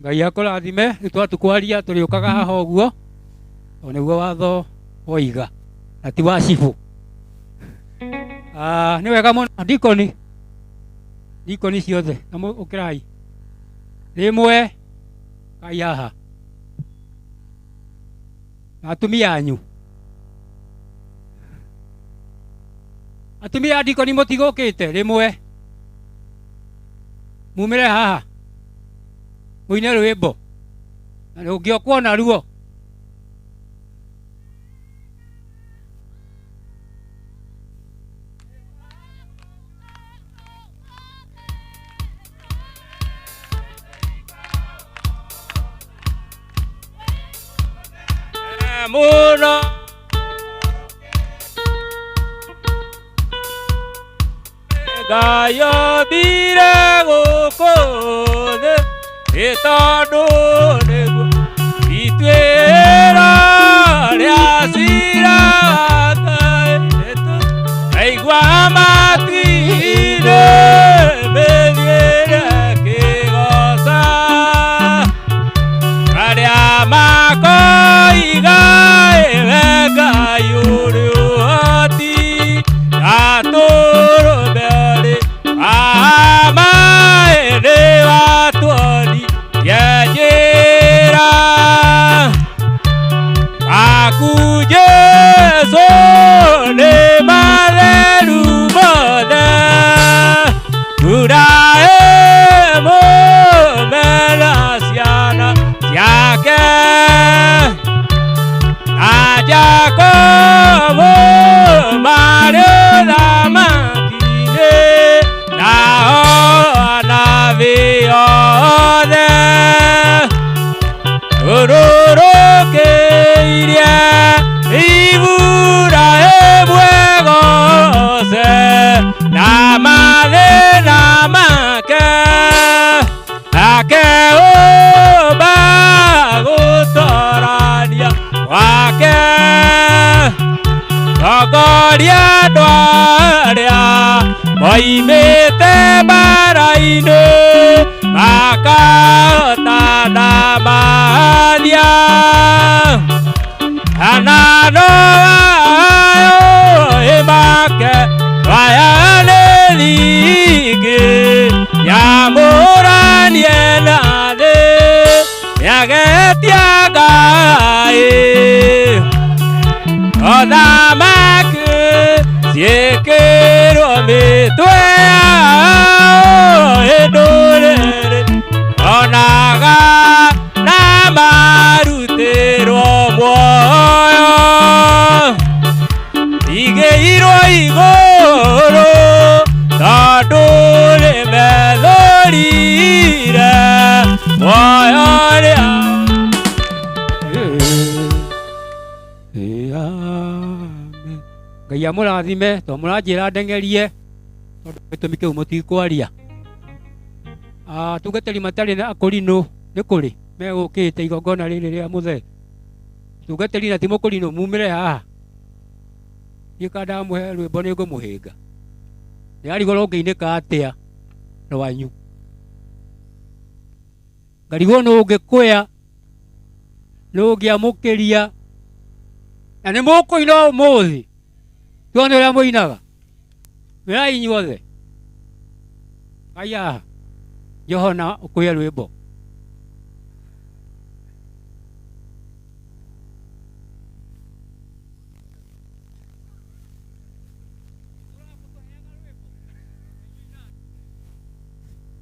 Ngai akũrathime nĩ twatukwaria tũrĩũkaga haha ũguo o nĩguo watho woiga na ti wa cibũ. Nĩ wega mũno ndikoni ciothe na ũkĩrai rĩmwe kai haha na atumia anyu atumia ndikoni mũtigũkĩte rĩmwe mumĩre haha mũine rwĩmbo na rũngĩokwo naruo muno Gayo bire gũkũ thĩ nĩ tondũ nĩguo ituĩra rĩa cira aigua matu-inĩ mĩthiĩre kĩgoca arĩa makoiga we Ngai ũrĩ ũhoti atũrũme amaĩnĩ watwoni yenjĩra aku Jesũ nĩ matheru mothe Ibrahimu mena ciana ciake na Jakobo marĩ thamaki-inĩ nao anabii othe ũrũrũkĩirie Iburahĩmu egooce na mathĩna make akeũmba gũtorania wake tongoria andũ arĩa moimĩte mbara-inĩ makahotana mahania anano wayo make wayane thingĩ nyamũranie na thĩ nĩagetia Ngai othamaki ciĩkĩrwo mĩtwe yao ndũrĩrĩ onaga na marutĩrwo muoyo igĩirwo igũrũ tondũ nĩmethũrire muoyo rĩa Ngai amũrathime to mũranjĩra ndeng'erie tondũ gĩtũmi kĩu mũtikwaria. Tungatĩri matarĩ na kũrinũ nĩ kũrĩ megũkĩte igongona rĩrĩ rĩa mũthee. Tungatĩri na ti mũkũrinũ mumĩre haha niĩ ka ndamũhe rwĩmbo nĩ ngũmũhĩnga nĩarigwo rũngĩinĩka atĩa rwanyu ngarigwo nũ ũngĩkwĩa nũ ũngĩamũkĩria na nĩ mũkũina ũmũthĩ tuone ũrĩa mũinaga wĩrai inyuothe Ngai haha Johana ũkwĩye rwĩmbo.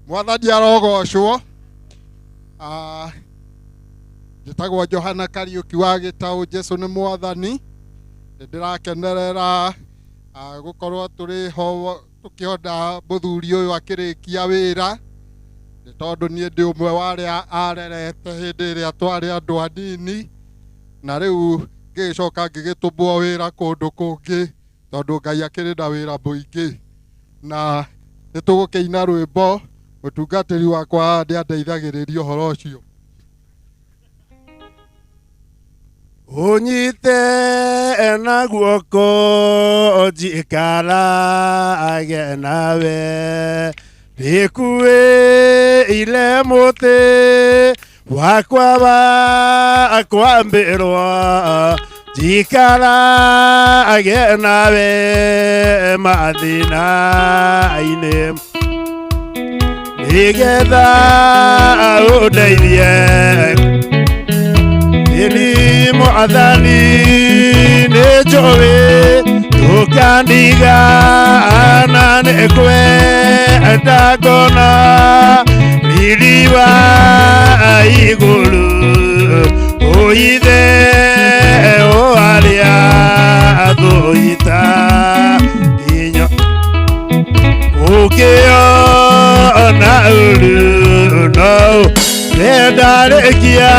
Mwathani arogocwo. Njĩtagwo Johana Kariũki wa Gĩtaũ. Jesũ nĩ mwathani. Ndĩrakenerera gũkorwo tũrĩ ho tũkĩonda mũthuri ũyũ akĩrĩkia wĩra nĩ tondũ niĩ ndĩ ũmwe wa arĩa arerete hĩndĩ ĩrĩa twarĩ andũ anini na rĩu ngĩcoka ngĩgĩtũmwo wĩra kũndũ kũngĩ tondũ Ngai akĩrĩ na wĩra mũingĩ na nĩ tũgũkĩina rwĩmbo mũtungatĩri wakwa nĩ andeithagĩrĩria ũhoro ũcio. Unyite na guoko njikara age nawe bikue ile muti wakwa bakwambĩrwo njikara nawe mathĩna-inĩ nĩgetha ũndeithie ĩni mwathani nĩ njũĩ tũkandigana nĩ kwenda ngona riri wa igũrũ ũithe o arĩa thũita nginya ũkĩona ũru no nĩndarĩkia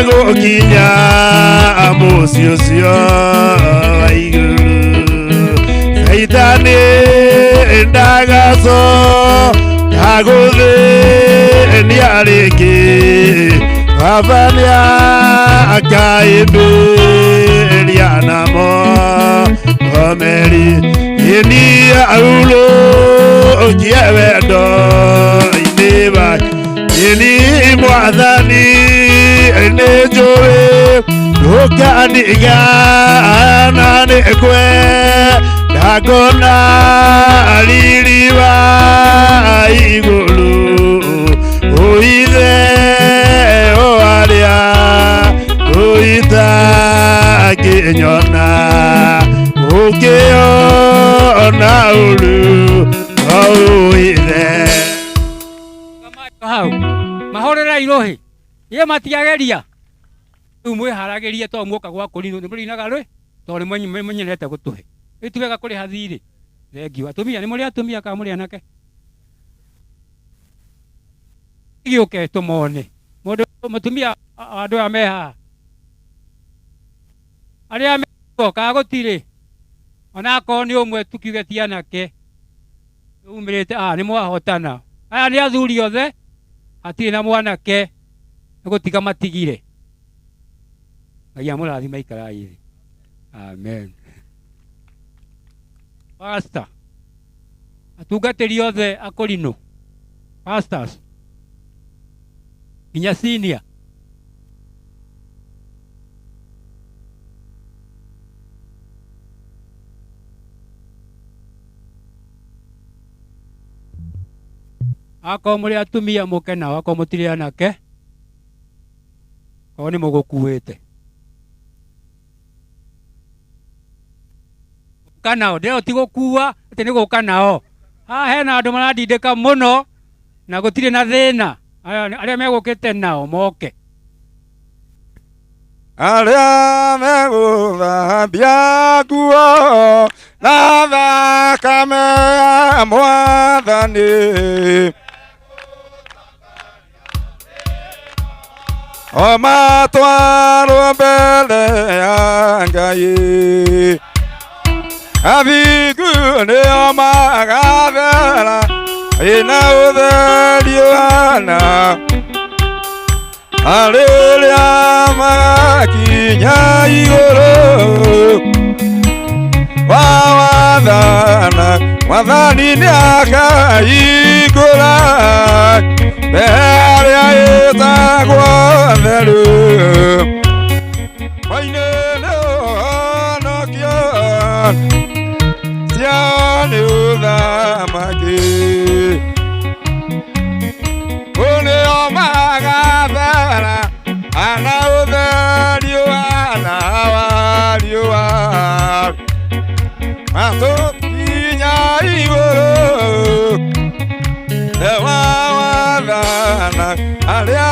gũkinya mũciĩ ũcio wa igũrũ Saitani ndagacoka gũthĩnia rĩngĩ Baba nĩakaĩmbĩria namo omeri ini aulũkie wendo-inĩ wake ini mwathani nĩ njũĩ ndũkandigana nĩ kwenda ngona riri wa igũrũ ũithe o arĩa ũita ngĩnyona ũkĩona ũru o ũithe hau mahorera irohi ye matiageria rĩu mwĩharagĩrie to muoka gwa kũrinwo nĩ mũrinaga rĩ to nĩ mwenyerete gũtũhe ĩtuwega kũrĩ hathirĩ thengiũ atumia nĩ mũrĩ atumia kana mũrĩ anake gĩũke tũmone mũndũ mũtumia andũ aya me haha arĩa megoka gũtirĩ ona akorwo nĩ ũmwe tukiuge ti anake umĩrĩte nĩ mwahotana aya nĩ athuri othe hatirĩ na mwanake nĩ gũtiga matigire Ngai amũrathime ikarai thĩ amen pastor atungatĩri othe akũrinũ pastors nginya senior akorwo mũrĩ atumia mũke nao akorwo mũtirĩ anake korwo nĩ mũgũkuĩte gũka nao ndĩreo ti gũkua atĩ nĩ gũka nao haha hena andũ marandindĩka mũno na gũtirĩ na thĩna arĩa megũkĩte nao moke arĩa megũthambia nguo na thakame ya Mwathani o matwarwo mbere ya Ngai athingu nĩo magathera ĩna ũtheri ũhana arĩrĩa magakinya igũrũ wa wathana Mwathani nĩakahingũra mbere ĩtagwo theru maine nĩ ũhonokio ciao nĩ ũthamaki ũnĩo magathera ana ũtheri ũhana wa riũa matũkinya igũrũ wa wathana arĩa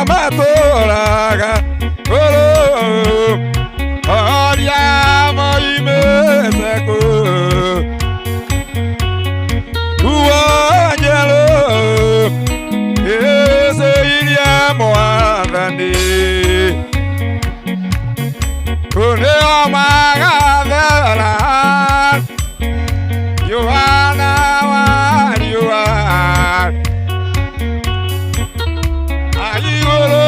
matũraga gũrũ oria moimĩte kũ nguo njerũ ĩcũirie Mwathani ũnĩo magathera Yohana wa riũa igũrũ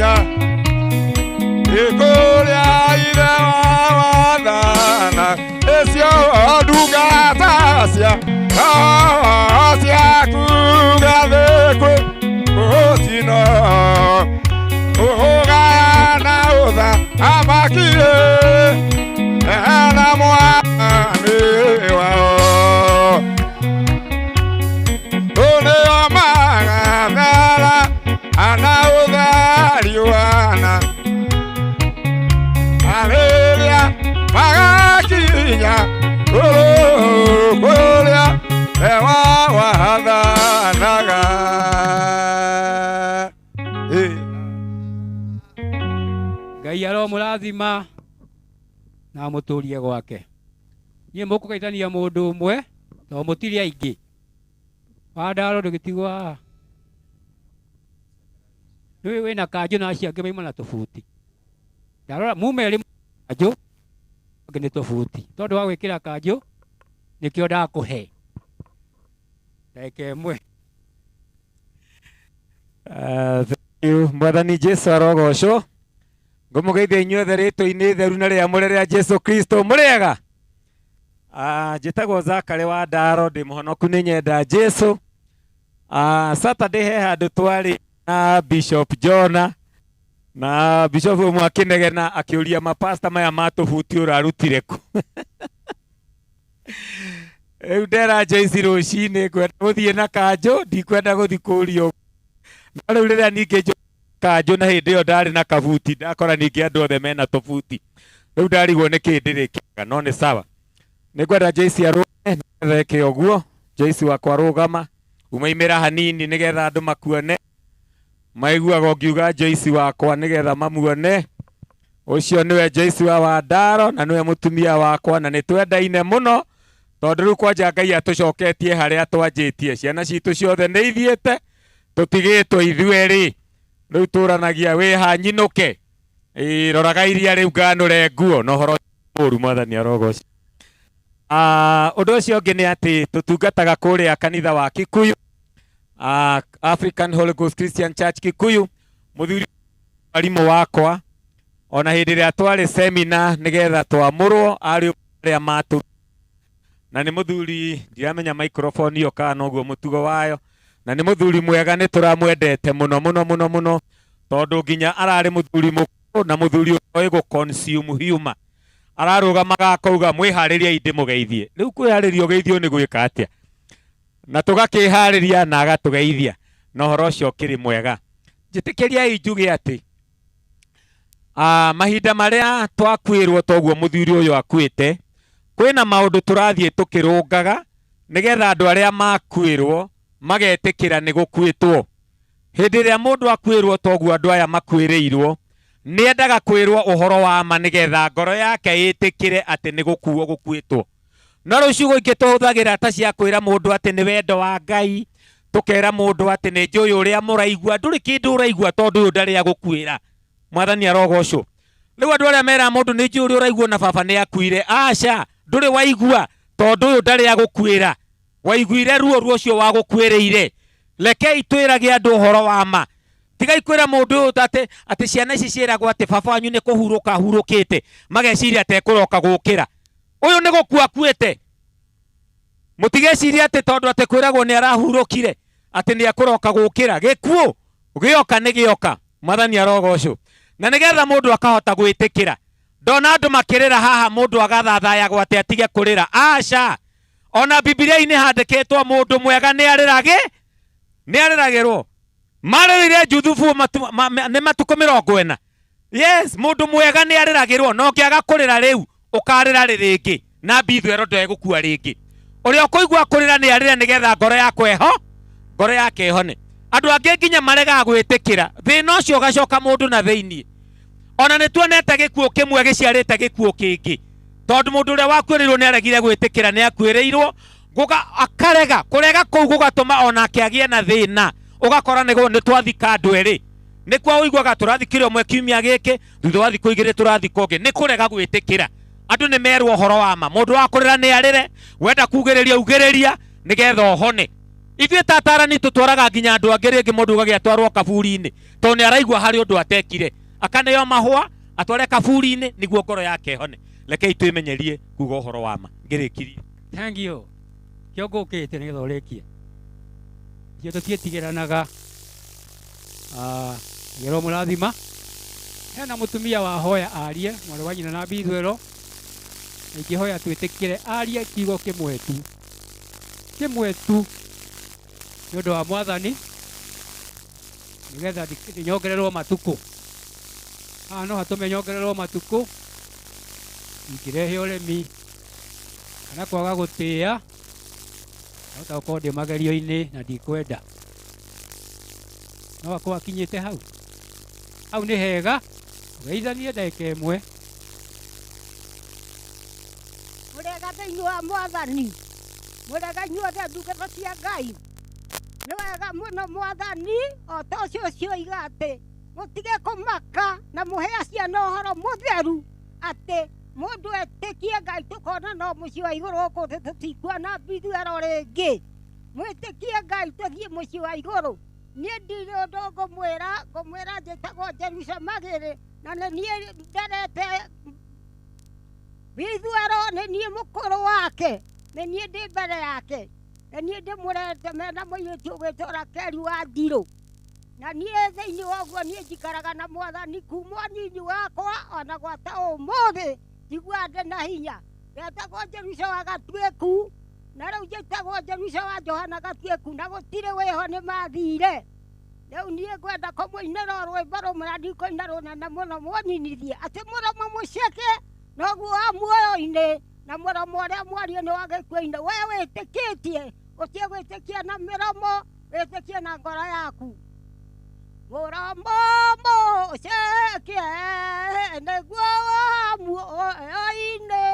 hinya ikuria ire wathana icio ndungata ciaku gathĩkwi gũtino ũgayana ũtha amakie na mwathani wao ũnĩo magathera ana ũthariũana arĩrĩa magakinya kũrĩa ewa wathanaga. Ngai aromũrathima na mũtũrie gwake. Niĩ mũkũgeithania mũndũ ũmwe tondũ mũtirĩ aingĩ. Wandaro ndũgĩtigwo haha. Nĩwe wĩna kanjũ na acio angĩ maima na tũbuti. Ndarora mume erĩ kanjũ angĩ nĩ tũbuti. Tondũ wa gwĩkĩra kanjũ nĩkĩo ndakũhe. Ndagĩka ĩmwe. Mwathani Jesu arogocwo. Ngũmũgeithia inyuothe rĩtwa-inĩ theru na rĩamũre rĩa Jesu Kristo. Mũrĩega? Njĩtagwo Zakari wa Ndaro, ndĩ mũhonoku nĩ nyenda Jesu. Saturday he handũ twarĩ na Bishop Jona, na Bishop ũmwe akĩnegena akĩũria mapasta maya matũbuti ũrarutire kũ. Rĩu ndera Joyce rũcinĩ ngwenda gũthiĩ na kanjũ, ndikwenda gũthiĩ kũũrio. No rĩu rĩrĩa ningĩ kanjũ na hĩndĩ ĩyo ndarĩ na kabuti, ndakora ningĩ andũ othe mena tũbuti. Rĩu ndarigwo nĩ kĩndĩ rĩkĩga, no nĩ sawa. Nĩngwenda Joyce arũgame nĩgetha eke ũguo. Joyce wakwa rũgama, umaimĩra hanini nĩgetha andũ makuone. Maiguaga ũngiuga Joyce wakwa nĩgetha mamuone. Ũcio nĩwe Joyce wa Wandaro na nĩwe mũtumia wakwa na nĩtwendaine mũno. Tondũ rĩu kwanja Ngai atũcoketie harĩa twanjĩtie. Ciana citũ ciothe nĩ ithiĩte, tũtigĩtwo ithuerĩ. Rĩu tũranagia wĩ hanyinũke. Roraga iria rĩu nganũre nguo na ũhoro mũru Mwathani arogocwo. Ũndũ ũcio ũngĩ nĩ atĩ tũtungataga kũrĩa kanitha wa Kikuyu, African Holy Ghost Christian Church Kikuyu. Mũthuri arimũ wakwa ona hĩndĩ ĩrĩa twarĩ seminar nĩgetha twamũrwo arĩ arĩa matũ, na nĩ mũthuri ndiramenya microphone iyo kana ũguo mũtugo wayo, na nĩ mũthuri mwega, nĩ tũramwendete mũno mũno mũno mũno tondũ nginya ararĩ mũthuri mũkũrũ na mũthuri ũyũ gũ consume humor. Ararũgamaga akauga mwĩharĩria inde mũgeithie. Rĩu kwĩharĩria ũgeithio nĩ gwĩka atĩa? Na tũgakĩharĩria na agatũgeithia. Na ũhoro ũcio ũkĩrĩ mwega. Njĩtĩkĩriai njuge atĩ mahinda marĩa twakwĩrwo toguo mũthuri ũyũ akuĩte, kwĩna maũndũ tũrathiĩ tũkĩrũngaga nĩgetha andũ arĩa makwĩrwo magetĩkĩra nĩ gũkuĩtwo. Hĩndĩ ĩrĩa mũndũ akwĩrwo toguo andũ aya makwĩrĩirwo, nĩendaga kwĩrwo ũhoro wa ma nĩgetha ngoro yake ĩtĩkĩre atĩ nĩ gũkuo gũkuĩtwo. No rĩu ciugo ingĩ tũhũthagĩra ta cia kwĩra mũndũ atĩ nĩ wendo wa Ngai, tũkera mũndũ atĩ nĩ njũĩ ũrĩa mũraigua. Ndũrĩ kĩndũ ũraigua tondũ ũyũ ndarĩ agũkuĩra. Mwathani arogocwo. Rĩu andũ arĩa mera mũndũ nĩ njũĩ ũrĩa ũraigua na baba nĩ akuire, aca ndũrĩ waigua tondũ ũyũ ndarĩ agũkuĩra. Waiguire ruo rucio wa gũkuĩrĩire. Rekei twĩrage andũ ũhoro wa ma. Tigai kwĩra mũndũ ũyũ atĩ ciana ici ciĩragwo atĩ baba wanyu nĩ kũhurũka ahurũkĩte, mageciria atĩ ekũroka gũkĩra. Ũyũ nĩ gũkua akuĩte. Mũtigeciria atĩ tondũ atĩ kwĩragwo nĩ arahurũkire atĩ nĩ ekũroka gũkĩra. Gĩkuũ gĩoka nĩ gĩoka. Mwathani arogocwo. Na nĩgetha mũndũ akahota gwĩtĩkĩra. Ndona andũ makĩrĩra haha mũndũ agathathayagwo atĩ atige kũrĩra. Aca. Ona Biblia-inĩ handĩkĩtwo mũndũ mwega nĩ arĩragĩrwo. Marĩrire Juthubu nĩ matukũ 40. Yes, mũndũ mwega nĩ arĩragĩrwo, no kĩaga kũrĩra rĩu ũkarĩra rĩngĩ na mbithero ndegũkua rĩngĩ. Ũrĩa ũkũigua kũrĩra nĩ arĩra nĩgetha ngoro yake ĩhone. Andũ angĩ nginya maregaga gwĩtĩkĩra. Thĩna ũcio ũgacoka mũndũ na thĩiniĩ. Ona nĩ tuonete gĩkuũ kĩmwe gĩciarĩte gĩkuũ kĩngĩ. Tondũ mũndũ ũrĩa wakuĩrĩirwo nĩ aregire gwĩtĩkĩra nĩ akuĩrĩirwo, akarega. Kũrega kũu gũgatũma onake agĩe na thĩna. Ũgakora nĩ twathika andũ erĩ. Nĩ kwa ũiguaga tũrathikĩrwo ũmwe kiumia gĩkĩ, thutha wa thikũ igĩrĩ tũrathika ũngĩ. Nĩ kũrega gwĩtĩkĩra. Andũ nĩ merwo ũhoro wa ma. Mũndũ wa kũrĩra nĩ arĩre, wenda kugĩrĩria ugĩrĩria nĩgetha ũhone. ithuĩ tatarani tũtwaraga nginya andũ angĩ rĩngĩ mũndũ ũgagĩatwarwo kaburi-inĩ tondũ nĩ araigua harĩ ũndũ atekire, akaneo mahũa atware kaburi-inĩ nĩguo ngoro yake hone. Rekei twĩmenyerie kuga ũhoro wa ma. Ngĩrĩkirie. Thank you. Kĩo ngũkĩte nĩgetha ũrĩkie. Ithuĩ tũtiĩtigĩranaga gero mũrathima. Hena mũtumia wahoya arie mwarĩ wa nyina na Mbithũero, na ingĩhoya twĩtĩkĩre arie kiugo kĩmwe tu nĩ ũndũ wa Mwathani, nĩgetha nyongererwo matukũ. Haha no hatũme nyongererwo matukũ, ingĩrehe ũremi kana kwaga gũtĩĩa, hota gũkorwo ndĩ magerio-inĩ na ndikwenda. No akorwo akinyĩte hau nĩ hega, ũgeithanie ndagĩka ĩmwe. Mũrega thĩinĩ wa Mwathani, mũrega inyuothe ndungata cia Ngai, nĩ wega mũno Mwathani o ta ũcio cioiga atĩ mũtige kũmaka na mũhe ciana ũhoro mũtheru atĩ mũndũ etĩkie Ngai tũkona no mũciĩ wa igũrũ gũkũ thĩ tũtikuona Mbithũero rĩngĩ. Mwĩtĩkie Ngai tũthiĩ mũciĩ wa igũrũ. Niĩ ndirĩ ũndũ ngũmwĩra njĩtagwo Jerusa Magĩrĩ, na nĩ niĩ nderete Mbithũero, nĩ niĩ mũkũrũ wake, nĩ niĩ ndĩ mbere yake, nĩ niĩ ndĩmũrete mena mũirĩtu ũgwĩtwo Rakeri wa Ndirũ. Na niĩ thĩinĩ wa ũguo niĩ njikaraga na Mwathani kuma nyinyi wakwa ona gwata ũmũthĩ, njigua ndĩ na hinya. Ndetagwo Jerusa wa Gatuĩku, na rĩu njĩtagwo Jerusa wa Johana Gatuĩku, na gũtirĩ wĩho nĩ mathire. Rĩu niĩ ngwenda kũmũinĩra rwĩmbo rũmwe na ndikũina rũnene mũno mũninithie atĩ mũromo mũceke noguo wa muoyo-inĩ, na mũromo ũrĩa mwarie nĩ wa gĩkuũ-inĩ. Wee wĩtĩkĩtie, ũtige gwĩtĩkia na mĩromo, wĩtĩkie na ngoro yaku. Mũromo mũceke nĩguo wa muoyo-inĩ,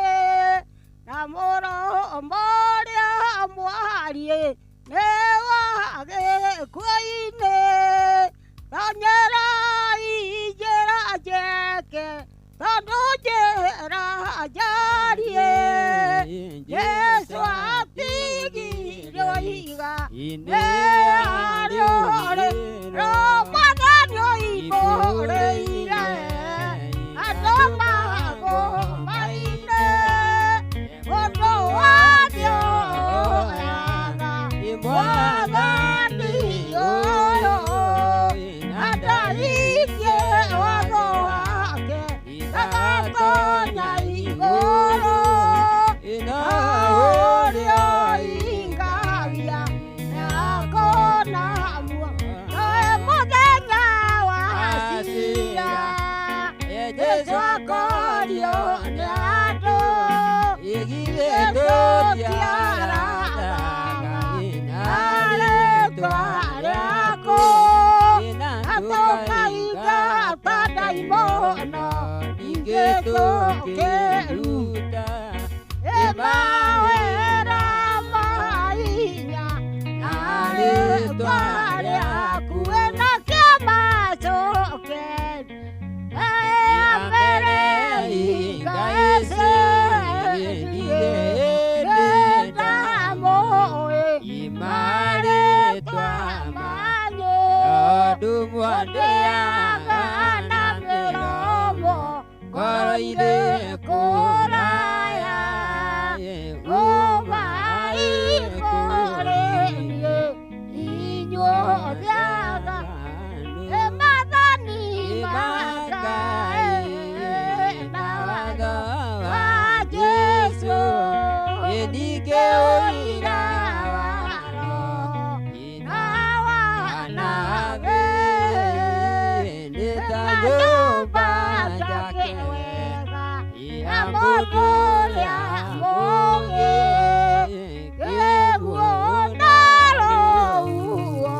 na mũromo ũrĩa mwarie nĩ wa gĩkuũ-inĩ. Tonyerai njĩra njeke tondũ njĩra njarie, Jesũ atigirwo iga nĩ arĩo Mwathani ũimbũrĩire andũ magũrũ-inĩ, ũndũ wathio yaga Mwathani ũyũ, na ndarĩkie watho wake ndagatonya igũrũ, na ũrĩa ingagia nĩakona muoyo. Nowe mũthenya wa ciira, Jesũ akorio nĩ andũ, ithuĩ tũtiararaga na rĩĩtwa rĩaku, na tũkaingata ndaimono ingĩ tũkĩruta mawĩra ma hinya na rĩĩtwa rĩaku, na kĩamacokeri ya mbere hinga ĩcenjie ndĩndamũĩ marĩĩtwa manyu, tondũ mwandĩaga na mĩromo ngoro-inĩ kũraya, ũmaihũrĩrie inyuothe aganu Mwathani makae na watho wa Jesũ, ningĩ ũira wa Roho na wanabii, nĩ ta nyũmba njake wega ya mũndũ ũrĩa mũũgĩ, kĩguũ na rũhuho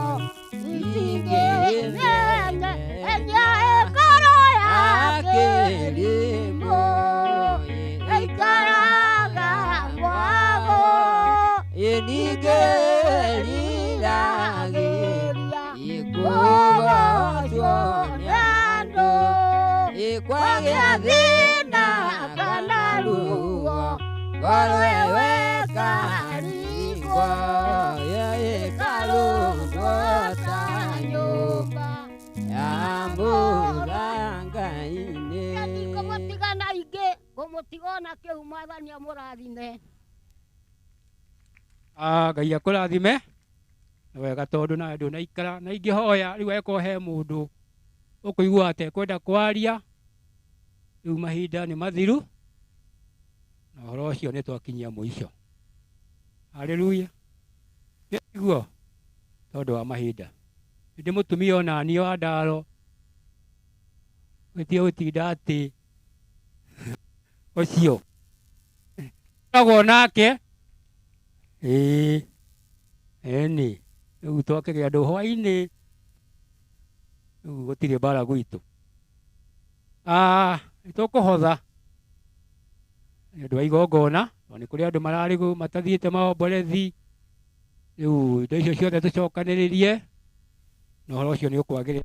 itingĩmenya ngoro ya kĩrimũ, ĩikaraga mwago, ningĩ riragĩria kũgocwo nĩ andũ, kwagĩa thĩna kana ruo, ngoro ĩyo ĩkarigwo, ĩkarigwo ndota nyumba ya mũrangai-inĩ. Ngũmũtigana ingĩ, ngũmũtigona kĩu Mwathani amũrathime. Ngai akũrathime na wega tondũ nawe ndũnaikara na ingĩhoya rĩu angĩkorwo he mũndũ ũkũigua atekwenda kwaria rĩu mahinda nĩ mathiru na ũhoro ũcio nĩ twakinyia mũico. Haleluya. Nĩguo tondũ wa mahinda ndĩ mũtumia ona niĩ wa ndaro gũtiĩ gũtinda atĩ ũcio agwo nake eni rĩu twakĩgĩa andũ hwainĩ rĩu gũtirĩ mbara gwitũ. Nĩtũkũhotha nĩ ũndũ wa igongona tondũ nĩ kũrĩ andũ mararĩ matathiĩte maomborethi rĩu indo icio ciothe tũcokanĩrĩrie na ũhoro ũcio nĩ ũkwagĩrĩra.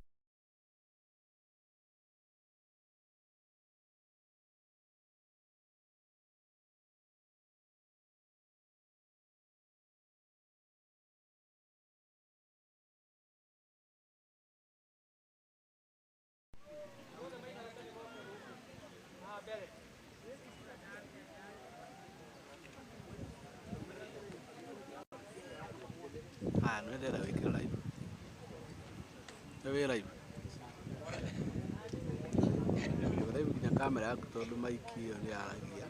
No ndĩrenda wĩkĩre live. Nĩ wĩ live. Live nginya kamera yaku tondũ maiki ĩyo nĩ yaragia.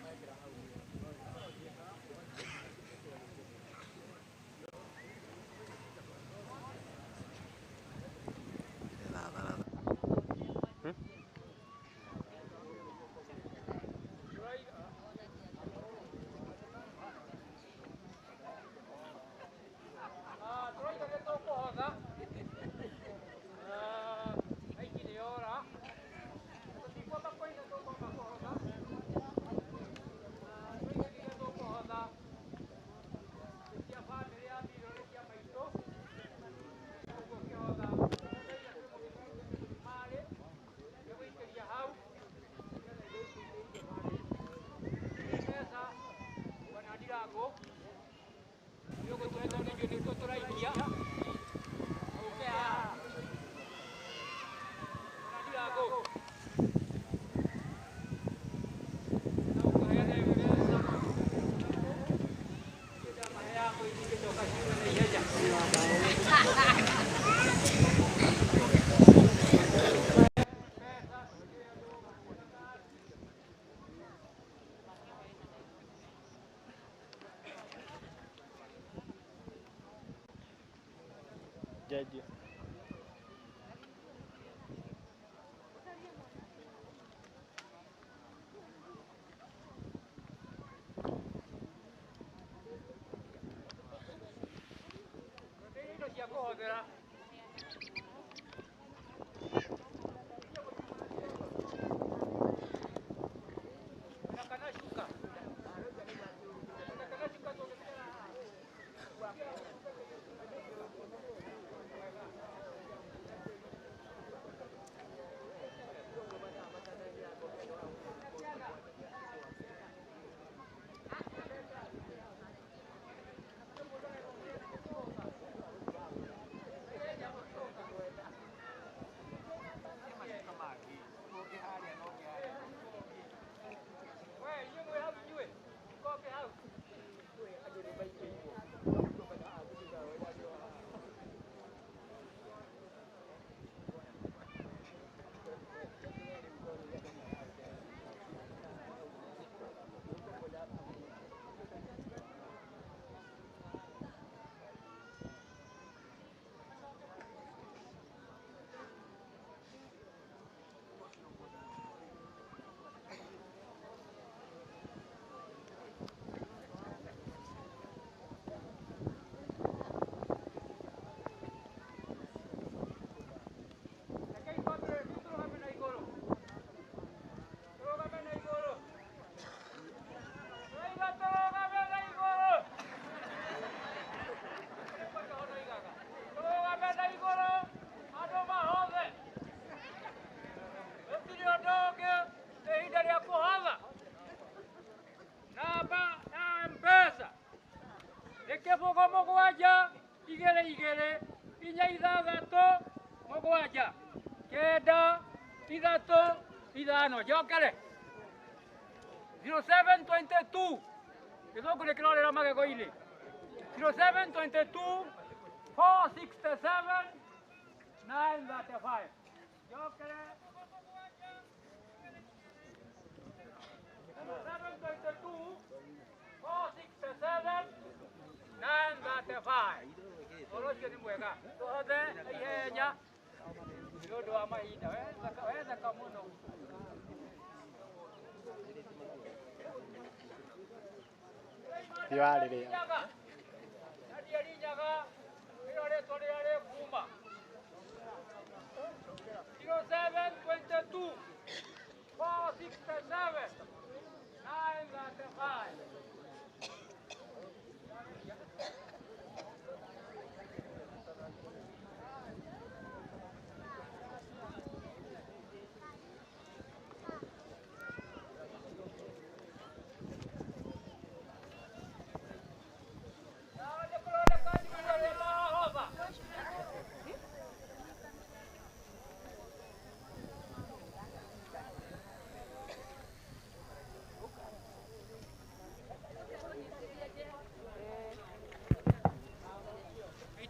Jaji. kenda ithatu ithano njokere 0722 githuku nä kä rorera magego-inä 0722 467 935 njokere 0722 467 935 å cio nä mwega tå hothe ihenya nä å ndå wa mahinda wethaka må no tiwarĩrĩa Nyaga ĩroretwo rĩrĩa rĩkuma 0722 467 935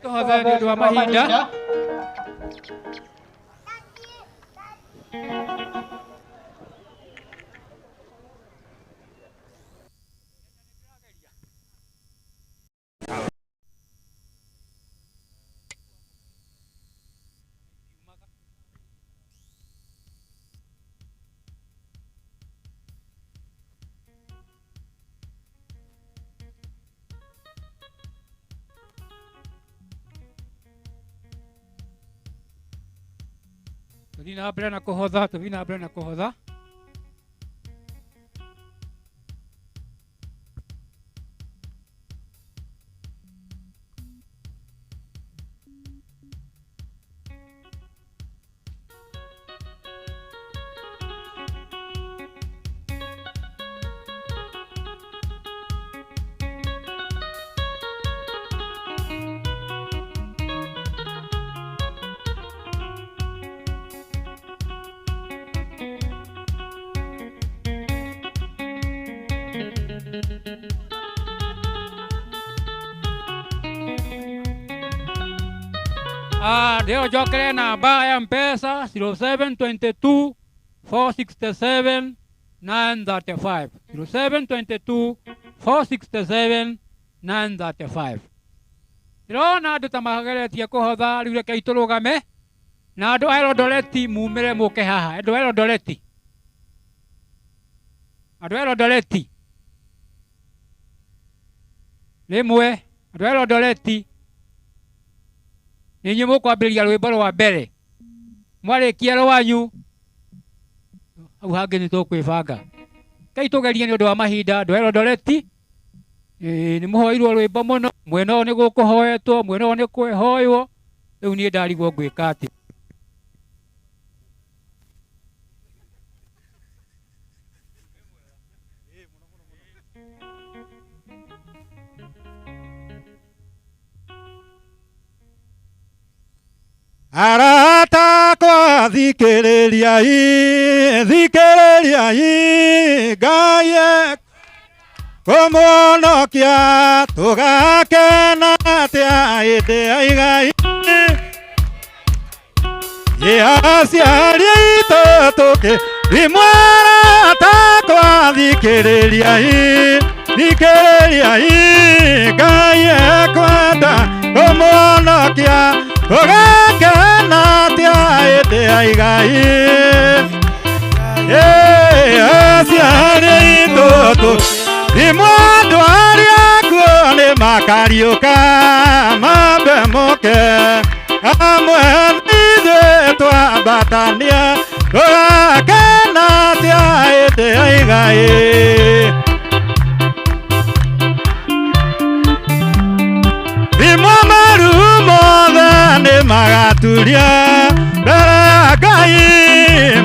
Tuhothe nĩ ũndũ wa mahinda tũthiĩ na mbere na kũhotha tũthiĩ na mbere na kũhotha Ndio njokere namba ya mpesa 0722 467 935 0722 467 935 ndĩrona andũ ta mageretie kũhotha rĩu rekei tũrũgame na andũ a Elondoreti mumĩre mũke haha andũ a Elondoreti rĩmwe andũ a Elondoreti nĩ inyuĩ mũkwambĩrĩria rwĩmbo rwa mbere mwarĩkia rwanyu hau hangĩ nĩ tũkwĩbanga kei tũgerie nĩ ũndũ wa mahinda andũ a Elondoreti nĩ mũhoirwo rwĩmbo mũno mwena ũyũ nĩ gũkũhoetwo mwena ũyũ nĩ kwĩhoywo rĩu niĩ ndarigwo ngwĩka atĩ arata kwa thikĩrĩriai Ngai kũmũhonokia tũgakena atĩa hĩndĩ ya igai aciari aitũ tũkĩrimwo arata kwa thikĩrĩriai Ngai ekwenda kũmũhonokia tũgakena atĩa hĩndĩ ya igai aciari aitũ tũkĩrimwo andũ arĩa akuũ nĩ makariũka mambe mũke amwe ithuĩ twambatania tũgakena atĩa hĩndĩ ya igai thimo maru mothe nĩ magaturia mbere ya Ngai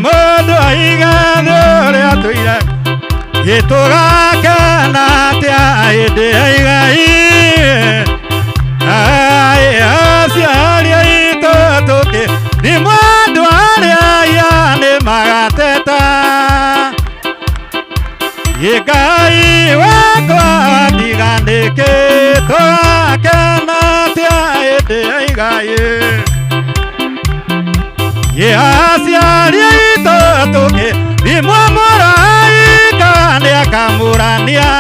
mũndũ aigathe ũrĩa tũire gĩtũgakena atĩa hĩndĩ ya igai aciari aitũ tũkĩrimwo andũ arĩa Ngai wakwa ndigandĩkĩtwo akena tia hĩndĩ ya igai. Aciari aitũ tũkĩthimwo mũraika nĩakamũrania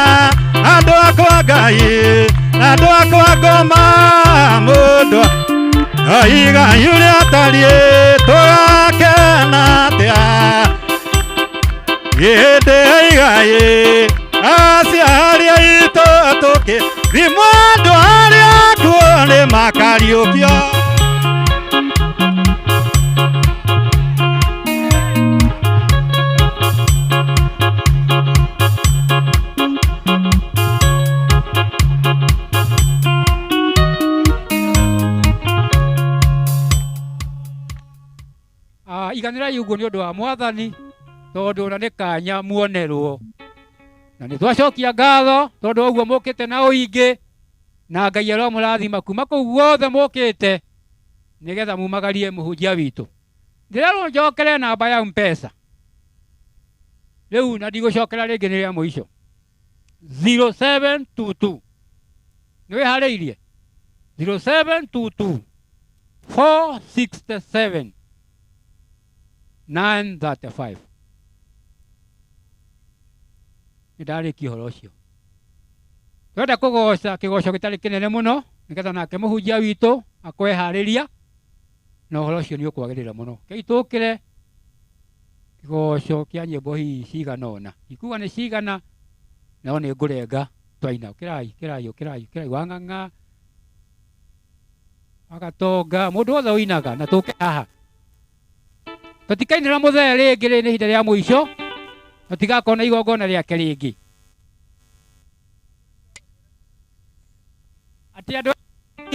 andũ akwa Ngai, andũ akwa ngoma mũndũ igai ũrĩa atariĩ tũgakena atĩa hĩndĩ ya igai. Aciari aitũ tũkĩthimwo andũ arĩa akuũ nĩmakariũkio. Iganĩrai ũguo nĩ ũndũ wa Mwathani, tondũ na nĩ kanya muonerwo. Na nĩ twacokia ngatho tondũ ũguo mũkĩte na ũingĩ, na Ngai aromũrathima kuma kũu guothe mũkĩte nĩgetha mumagarie mũhunjia witũ. Ndĩrerwo njokere namba ya M-Pesa. Rĩu na ndigũcokera rĩngĩ nĩ rĩa mũico. 0722 nĩ wĩharĩirie? 0722 467 935. Nĩndarĩkia ũhoro ũcio. Twenda kũgoca kĩgoco gĩtarĩ kĩnene mũno nĩgetha nake mũhunjia witũ akweharĩria na ũhoro ũcio nĩ ũkwagĩrĩra mũno. Kĩitũkĩre kĩgoco kĩa nyĩmbo hihi cigana ũna. Ikuga nĩ cigana no nĩ ngũrenga twaina. Kĩrai Wang'ang'a, Wagatonga, mũndũ wothe ũinaga na tũke haha. Tũtikainĩra mũthee rĩngĩ nĩ ihinda rĩa mũico, tũtigakona igongona rĩake rĩngĩ. Atĩ andũ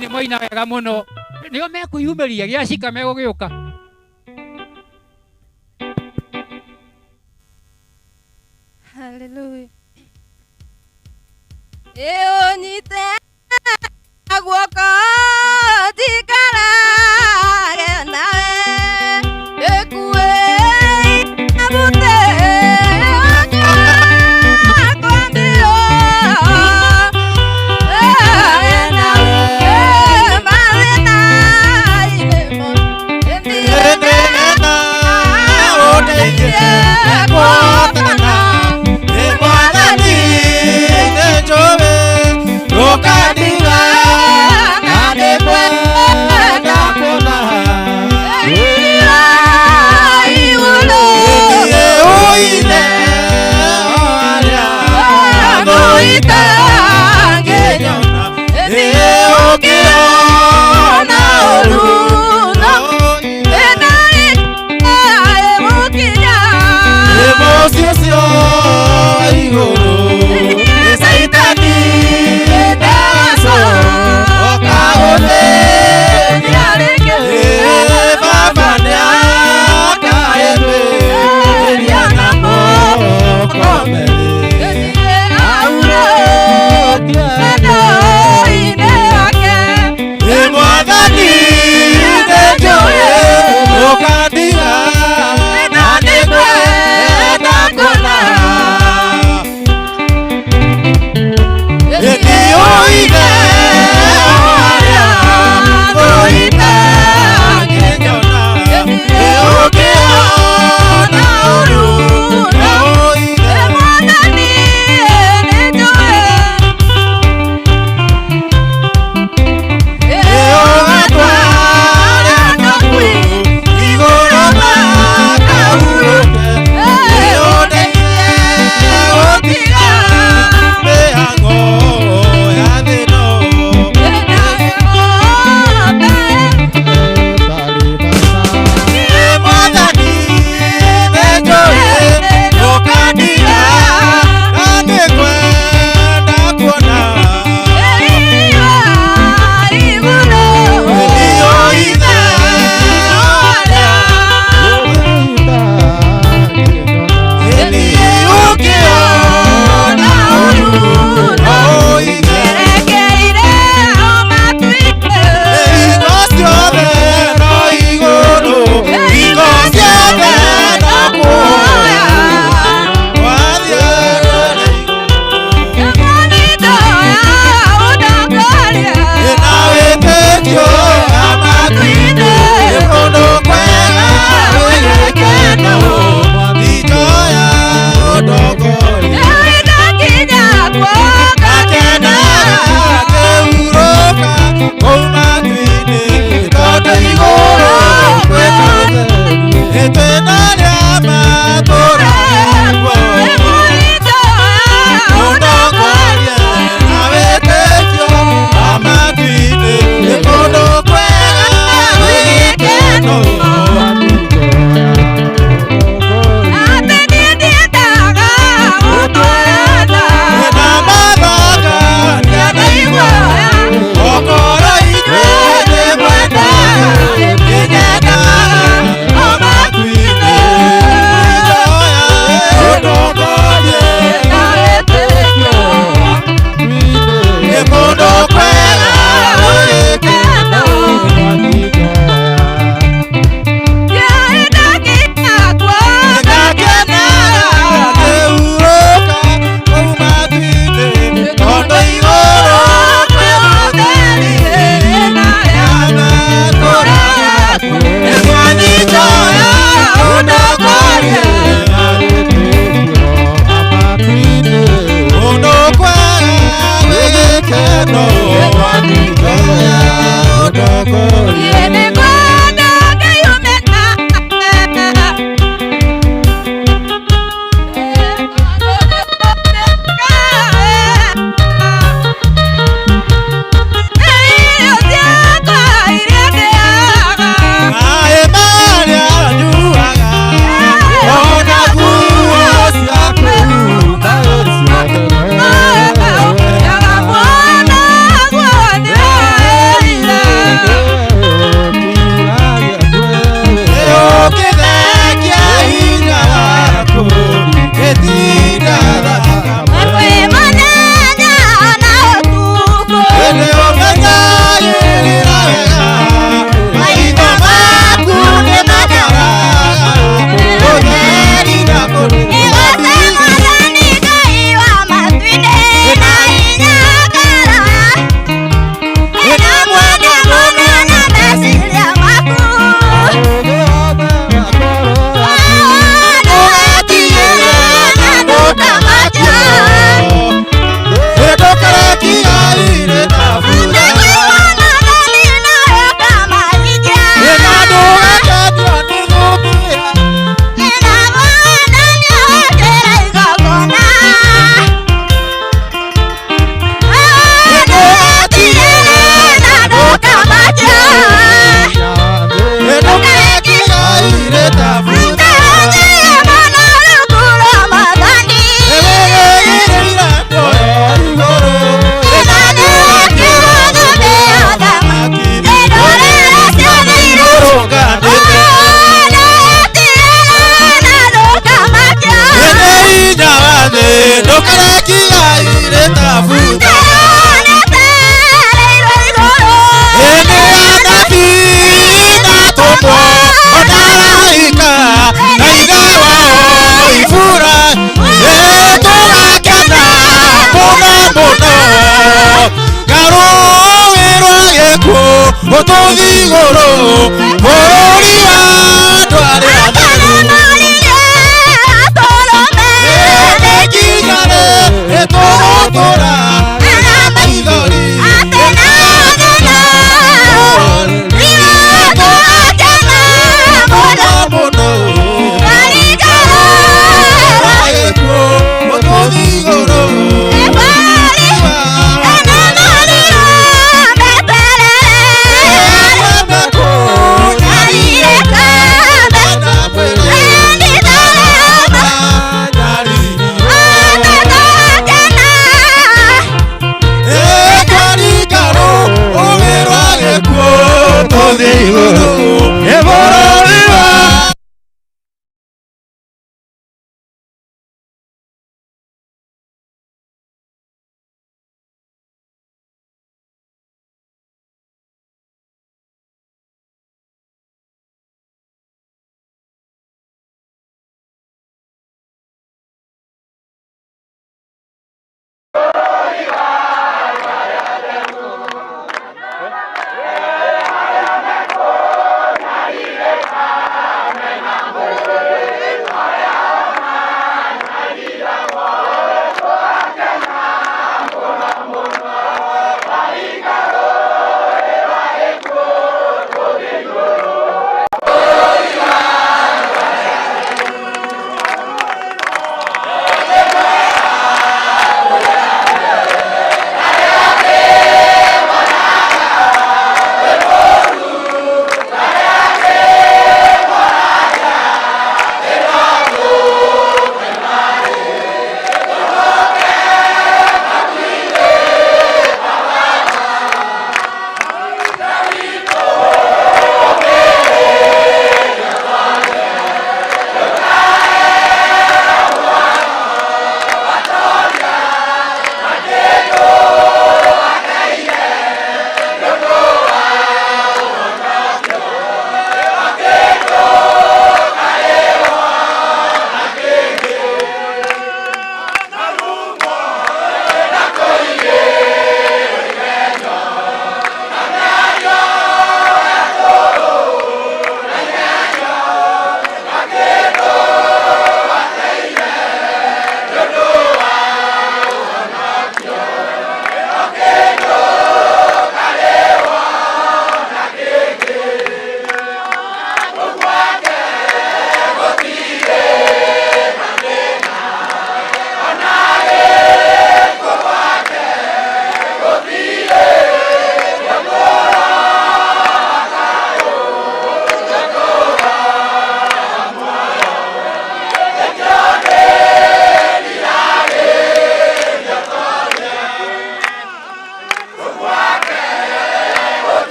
nĩ moina wega mũno, nĩo mekwĩyumĩria gĩacika megũgĩũka. Hallelujah. Eonyite guoko tikarage nawe ekue abute kondio malena imemo endena odeje kwatana ekwadani nejobe lokadiga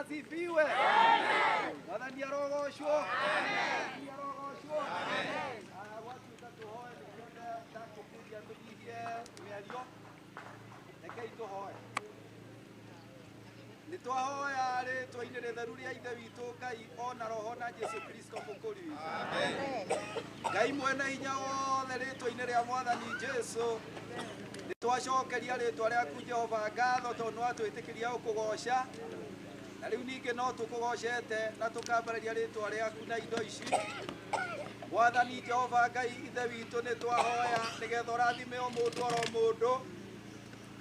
asifiwe. Mwathani arogocwo. Mwathani arogocwo. Gwatuĩka tũhoe nĩkĩonde ndakũkĩria tũnyihie mĩario. Rekei tũhoe. Nĩtwahoya rĩtwa-inĩ rĩtheru rĩa Ithe witũ Ngai ona Roho na Jesu Kristo mũkũri witũ. Ngai mwene hinya wothe rĩtwa-inĩ rĩa Mwathani Jesu nĩtwacokeria rĩtwa rĩaku Jehova ngatho tondũ nĩwatwĩtĩkĩria gũkũgoca, na rĩu ningĩ no tũkũgocete na tũkambararia rĩtwa rĩaku na indo ici. Mwathani Jehova Ngai Ithe witũ nĩtwahoya nĩgetha ũrathime o mũndũ oro mũndũ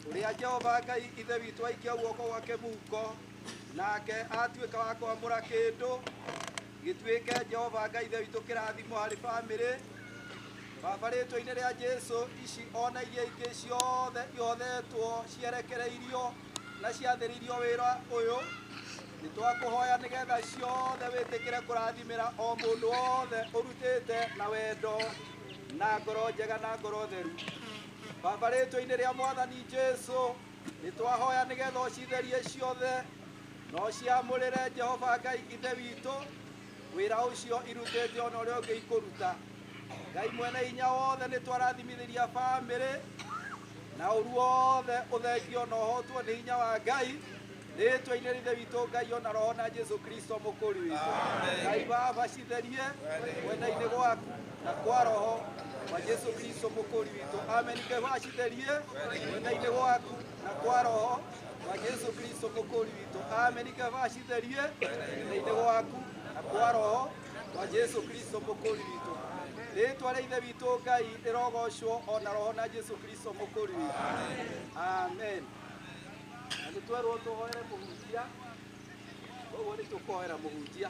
ũrĩa Jehova Ngai Ithe witũ aikia guoko gwake mũhuko nake atuĩka wa kwamũra kĩndũ gĩtuĩke Jehova Ngai Ithe witũ kĩrathimo harĩ bamĩrĩ. Baba rĩtwa-inĩ rĩa Jesu ici ona iria ingĩ ciothe iothetwo cierekereirio na ciathĩrĩirio wĩra ũyũ nĩtwakũhoya nĩgetha ciothe wĩtĩkĩre kũrathimĩra o mũndũ wothe ũrutĩte na wendo na ngoro njega na ngoro theru. Baba rĩtwa-inĩ rĩa Mwathani Jesu nĩtwahoya nĩgetha ũcitherie ciothe no ciamũrĩre Jehova Ngai Ithe witũ wĩra ũcio irutĩte ona ũrĩa ũngĩ ikũruta. Ngai mwene hinya wothe nĩtwarathimithĩria bamĩrĩ na ũru wothe ũthengio na ũhotwo nĩ hinya wa Ngai rĩtwa-inĩ rĩa Ithe witũ Ngai ona Roho na Jesu Kristo mũkũri witũ. Ngai Baba citherie mwena-inĩ gwaku na kwa Roho wa Jesu Kristo mũkũri witũ. Amen. Ngai citherie mwena-inĩ gwaku na kwa Roho wa Jesu Kristo mũkũri witũ. Amen. Ngai citherie mwena-inĩ gwaku na kwa Roho wa Jesu Kristo mũkũri witũ. Rĩtwa rĩa Ithe witũ Ngai rĩrogocwo ona Roho na Jesu Kristo mũkũri witũ. Amen. Na nĩtwerwo tũhoere mũhunjia, ũguo nĩtũkũhoera mũhunjia.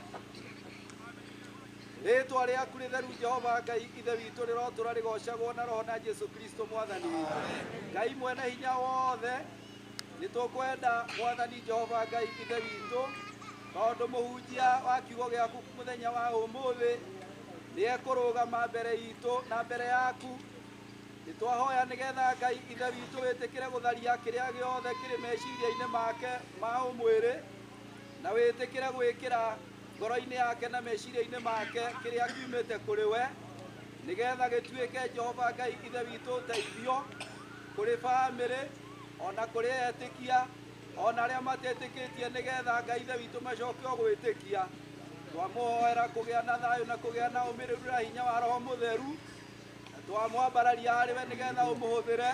Rĩtwa rĩaku rĩtheru Jehova Ngai Ithe witũ rĩrotũra rĩgocagwo na Roho na Jesu Kristo Mwathani witũ. Ngai mwene hinya wothe nĩtũkwenda Mwathani Jehova Ngai Ithe witũ tondũ mũhunjia wa kiugo gĩaku mũthenya wa ũmũthĩ nĩekũrũgama mbere itũ na mbere yaku. Nĩtwahoya nĩgetha Ngai Ithe witũ wĩtĩkĩre gũtharia kĩrĩa gĩothe kĩrĩ meciria-inĩ make ma ũmwĩrĩ na wĩtĩkĩre gwĩkĩra ngoro-inĩ yake na meciria-inĩ make kĩrĩa kiumĩte kũrĩ we nĩgetha gĩtuĩke Jehova Ngai Ithe witũ ũteithio kũrĩ bamĩrĩ ona kũrĩ etĩkia ona arĩa matetĩkĩtie nĩgetha Ngai Ithe witũ macoke o gwĩtĩkia. Twamũhoera kũgĩa na thayũ na kũgĩa na ũmĩrĩru na hinya wa Roho Mũtheru. Twamwambararia harĩ we nĩgetha ũmũhũthĩre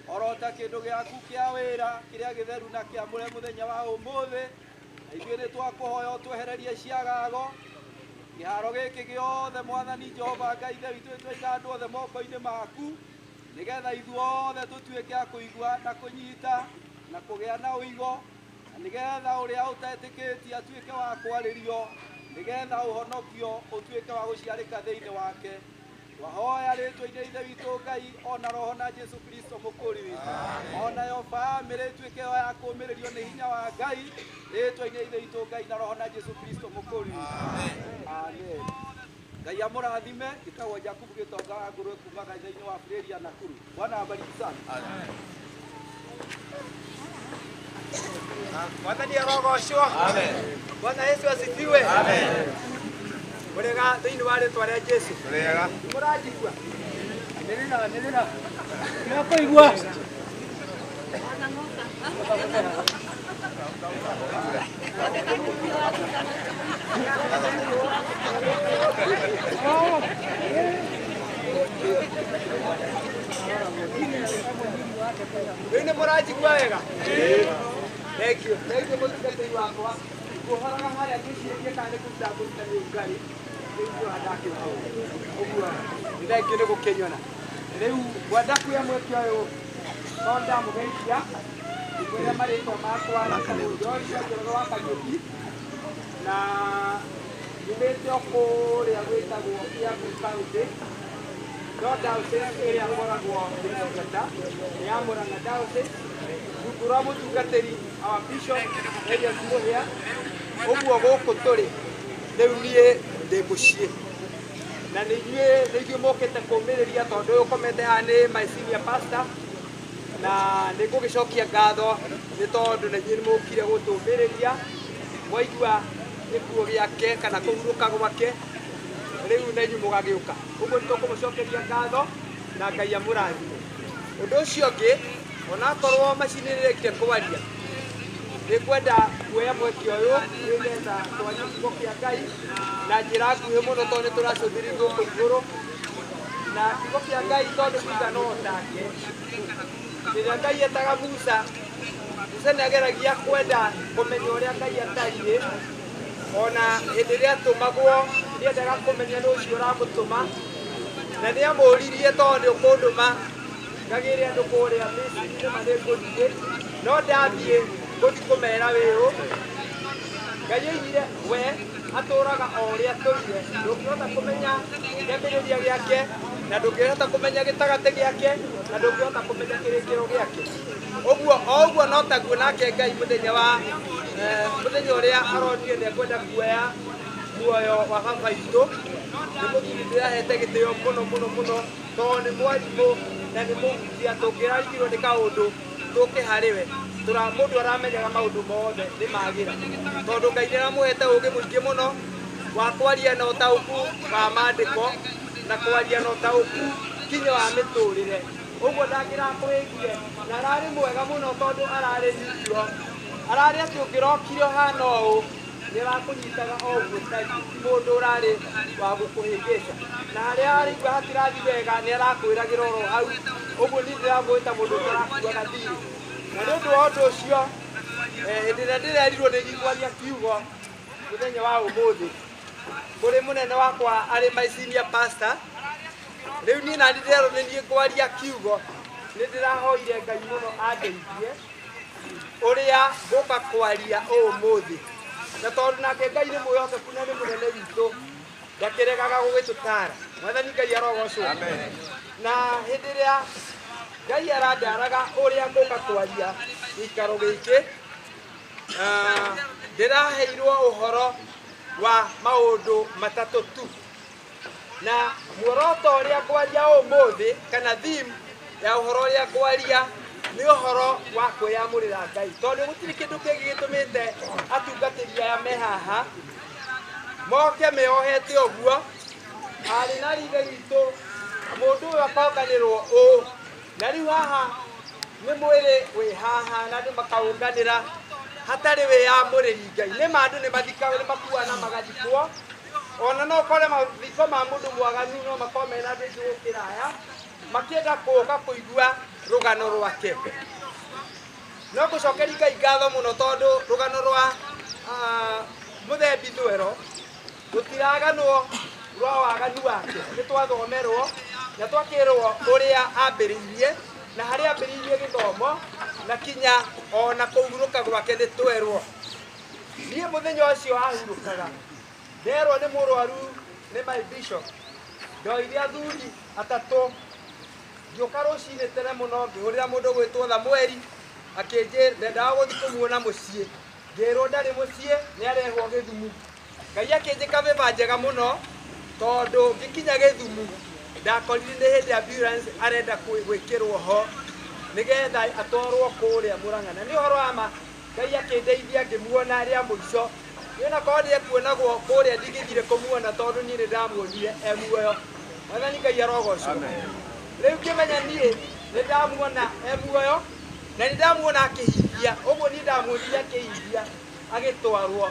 oro ta kĩndũ gĩaku kĩa wĩra kĩrĩa gĩtheru na kĩamũre mũthenya wa ũmũthĩ. Na ithuĩ nĩtwakũhoya ũtwehererie ciagago kĩharo gĩkĩ gĩothe Mwathani Jehova Ngai Ithe witũ nĩtwaiga andũ othe moko-inĩ maku nĩgetha ithuothe tũtuĩke a kũigua na kũnyita na kũgĩa na ũigo na nĩgetha ũrĩa ũtetĩkĩtie atuĩke wa kwarĩrio nĩgetha ũhonokio ũtuĩke wa gũciarĩka thĩinĩ wake. Twahoya rĩtwa-inĩ Ithe witũ Ngai ona Roho na Jesu Kristo mũkũri witũ. Onayo bamĩrĩ ĩtuĩke ya kũũmĩrĩrio nĩ hinya wa Ngai rĩtwa-inĩ Ithe witũ Ngai na Roho na Jesu Kristo mũkũri witũ. Amen. Ngai amũrathime. Gĩtagwo Jakubu Gĩtonga wa Ngũrwe kuma kanitha-inĩ wa Bũrĩri ya Nakuru. Bwana abariki sana. Mwathani arogocwo. Amen. Bwana Yesu asifiwe. Amen. Mũrega thĩinĩ wa rĩtwa rĩa Jesu. Mũrega. Mũranjigua. Nĩrĩra. Nĩakũigua. Rĩu nĩ mũranjigua wega? Thank you mũtungatĩri wakwa. Ngũhoraga harĩa ngĩcirĩrie kana nĩ kũruta ngũrutani Ngai. Rĩu ndakĩra ũguo nĩ thank you nĩ gũkenyona. Rĩu ngwenda kuoya mweke ũyũ no ndamũgeithia kũrĩa marĩtwa makwa Njoroge wa Kariũki na nyumĩte o kũrĩa gwĩtagwo Kiambu County no diocese ĩrĩa ngoragwo ngĩtungata nĩ ya Mũrang'a diocese rungu rwa mũtungatĩri our bishop Elias Mũhĩa. Ũguo gũkũ tũrĩ rĩu niĩ ndĩ mũciĩ na nĩ inyuĩ mũkĩte kũũmĩrĩria tondũ ũyũ ũkomete haha nĩ my senior pastor na nĩ ngũgĩcokia ngatho nĩ tondũ na inyuĩ nĩ mũkire gũtũũmĩrĩria mwaigua gĩkuũ gĩake kana kũhurũka gwake rĩu na inyuĩ mũgagĩũka ũguo nĩtũkũmũcokeria ngatho na Ngai amũrathime. Ũndũ ũcio ũngĩ onakorwo macini nĩrĩkire kwaria nĩngwenda kuoya mweke ũyũ nĩgetha twarie kiugo kĩa Ngai na njĩra nguhĩ mũno tondũ nĩtũracũthĩrĩria gũkũ igũrũ na kiugo kĩa Ngai tondũ mũigana otake. Rĩrĩa Ngai etaga Musa, Musa nĩageragia kwenda kũmenya ũrĩa Ngai atariĩ, ona hĩndĩ ĩrĩa atũmagwo nĩendaga kũmenya nĩ ũcio ũramũtũma na nĩamũririe tondũ nĩũkũndũma ngagĩre andũ kũrĩa Misiri nĩma nĩngũthiĩ no ndathiĩ ngũthiĩ kũmera wĩũ. Ngai oigire we atũraga o ũrĩa atũire, ndũngĩhota kũmenya kĩambĩrĩria gĩake na ndũngĩhota kũmenya gĩtagatĩ gĩake na ndũngĩhota kũmenya kĩrĩkĩro gĩake. Ũguo no taguo nake Ngai mũthenya ũrĩa aronire nĩekwenda kuoya muoyo wa baba witũ nĩ mũthuri ndĩrahete gĩtĩo mũno mũno mũno tondũ nĩ mwarimũ na nĩ mũhunjia tũngĩrarigirwo nĩ kaũndũ tũke harĩ we. Mũndũ aramenyaga maũndũ mothe nĩ magĩra tondũ Ngai nĩaramũhete ũũgĩ mũingĩ mũno wa kwaria na ũtaũku wa maandĩko na kwaria na ũtaũku kinya wa mĩtũrĩre. Ũguo ndangĩrakũhĩngire na ararĩ mwega mũno tondũ ararĩ nyitio, ararĩ atĩ ũngĩrokire ũhana ũũ nĩarakũnyitaga o ũguo tari ti mũndũ ũrarĩ wa gũkũhĩngĩca na harĩa araigua hatirathi wega nĩarakwĩragĩra oro hau. Ũguo niĩ ndĩramwĩta mũndũ ũtarakuaga thirĩ na nĩ ũndũ wa ũndũ ũcio hĩndĩ ĩrĩa ndĩrerirwo nĩ gĩkwaria kiugo mũthenya wa ũmũthĩ kũrĩ mũnene wakwa arĩ my senior pastor, rĩu niĩ nani ndĩrerwo nĩ niĩ ngwaria kiugo nĩ ndĩrahoire Ngai mũno andeithie ũrĩa ngũka kwaria ũmũthĩ na tondũ nake Ngai nĩ mwĩhokeku na nĩ mũnene witũ ndakĩregaga gũgĩtũtara. Mwathani Ngai arogocwo. Na hĩndĩ ĩrĩa Ngai arandaraga ũrĩa ngũka kwaria gĩikaro gĩkĩ ndĩraheirwo ũhoro wa maũndũ matatũ tu na muoroto ũrĩa ngwaria ũmũthĩ kana theme ya ũhoro ũrĩa ngwaria nĩ ũhoro wa kwĩyamũrĩra Ngai tondũ gũtirĩ kĩndũ kĩngĩ gĩtũmĩte atungatĩri aya me haha moke meohete ũguo arĩ na rithe witũ mũndũ ũyũ akonganĩrwo ũũ na rĩu haha nĩ mwĩrĩ wĩ haha na andũ makaũnganĩra hatarĩ wĩyamũrĩri Ngai. Nĩma andũ nĩmakuana magathikwo ona no ũkore mathiko ma mũndũ mwaganu no makorwo mena andũ aingĩ gũkĩra aya makĩenda kũũka kũigua rũgano rwake. No ngũcokeria Ngai ngatho mũno tondũ rũgano rwa mũthembi Thwero rũtiraganwo rwa waganu wake. Nĩ twathomerwo na twakĩrwo ũrĩa ambĩrĩirie na harĩa ambĩrĩirie gĩthomo na kinya ona kũhurũka gwake nĩ twerwo. Niĩ mũthenya ũcio ahurũkaga nderwo nĩ mũrwaru nĩ my bishop ndoire athuri atatũ ngĩũka rũcinĩ tene mũno ngĩhũrĩra mũndũ gwĩtwo Thamweri akĩnjĩra ndendaga gũthiĩ kũmuona mũciĩ, ngĩrwo ndarĩ mũciĩ nĩarehwo Gĩthumu. Ngai akĩnjĩka vĩva njega mũno tondũ ngĩkinya Gĩthumu ndakorire nĩ hĩndĩ ambulance arenda gwĩkĩrwo ho nĩgetha atwarwo kũrĩa Mũrang'a na nĩ ũhoro wa ma. Ngai akĩndeithia ngĩmuona rĩa mũico na korwo nĩekuonagwo kũrĩa ndingĩthire kũmuona tondũ niĩ nĩndamuonire e muoyo. Mwathani Ngai arogocwo. Rĩu ngĩmenya niĩ nĩndamuona e muoyo na nĩndamuona akĩhihia, ũguo niĩ ndamuonire akĩhihia agĩtwarwo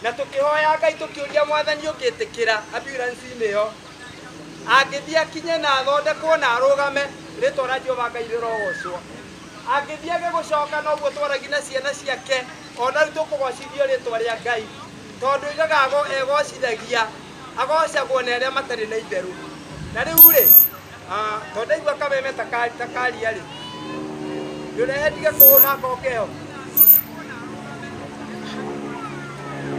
na tũkĩhoya Ngai tũkĩũria Mwathani ũngĩtĩkĩra ambulance-inĩ ĩyo angĩthiĩ akinye na athondekwo na arũgame rĩtwa rĩa Jehova Ngai rĩrogocwo. Angĩthiĩ agĩgũcoka noguo twaragia na ciana ciake ona rĩu tũkũgocithio rĩtwa rĩa Ngai tondũ igaga egocithagia agocagwo nĩ arĩa matarĩ na itherũ. Na rĩu rĩ tondũ ndaigua kameme takaria rĩ ndũrehe ndige kũhũma kokeo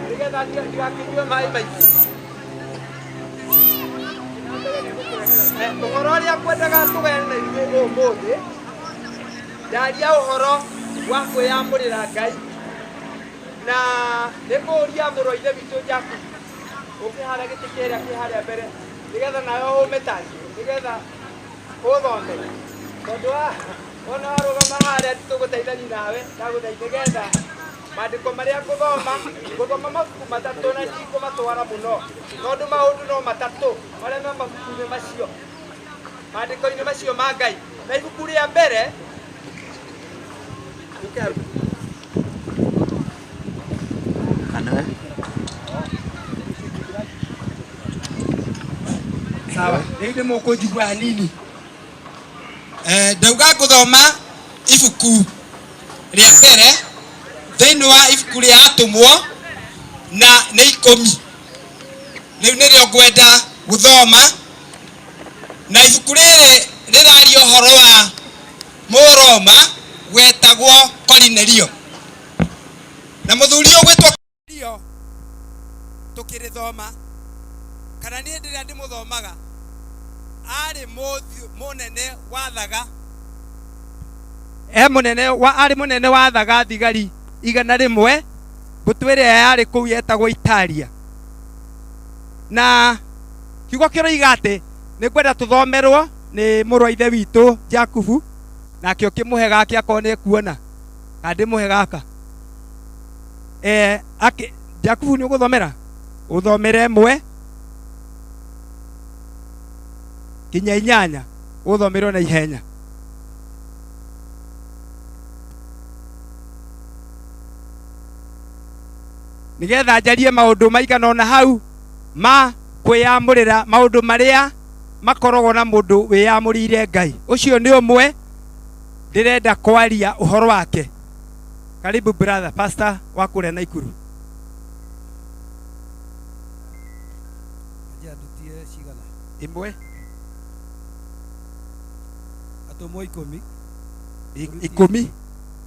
nĩgetha ndigakĩnyue maĩ maingĩ. Ũhoro ũrĩa ngwendaga tũgane na ithuĩ ũmũthĩ ndaria ũhoro wa kwĩyamũrĩra Ngai na nĩngũria mũrũ wa ithe witũ Jaku ũkĩharĩa gĩtĩ kĩrĩa kĩ harĩa mbere nĩgetha nawe ũmĩtarie nĩgetha ũthondeke tondũ ona warũgama harĩa tũgũteithania nawe ndagũthaitha nĩgetha Maandĩko marĩa ngũthoma mabuku matatũ na ndikũmatwara mũno tondũ maũndũ no matatũ marĩa me mabuku-inĩ macio, maandĩko-inĩ macio ma Ngai. Na ibuku rĩa mbere sawa, nĩ mũkũnjigua hanini. Ndauga ngũthoma ibuku rĩa mbere thĩinĩ wa ibuku rĩa Atũmwo na nĩ 10. Rĩu nĩrĩo ngwenda gũthoma, na ibuku rĩrĩ rĩraria ũhoro wa Mũroma wetagwo Korinelio, na mũthuri ũgwĩtwo Korinelio tũkĩrĩthoma, kana niĩ ndĩrĩa ndĩmũthomaga, arĩ mũnene wathaga arĩ mũnene wathaga thigari 100 mbũtũ ĩrĩa yarĩ kũu yetagwo Italia. Na kiugo kĩroiga atĩ nĩ ngwenda tũthomerwo nĩ mũrũ wa ithe witũ Jakubu, nakĩo kĩmũhe gake akorwo nĩ ekuona, kana ndĩmũhe gaka. Jakubu nĩ ũgũthomera, ũthomere 1 nginya 8, ũthomerwo na ihenya. Nigetha njarie maũndũ maigana ona hau ma kwĩyamũrĩra, maũndũ marĩa makoragwo na mũndũ wĩyamũrĩire Ngai. Ũcio nĩ ũmwe ndĩrenda kwaria ũhoro wake. Karibu brother pastor wa kũrĩa Naikuru. Ndutie cigana? 1 Atũmwo 10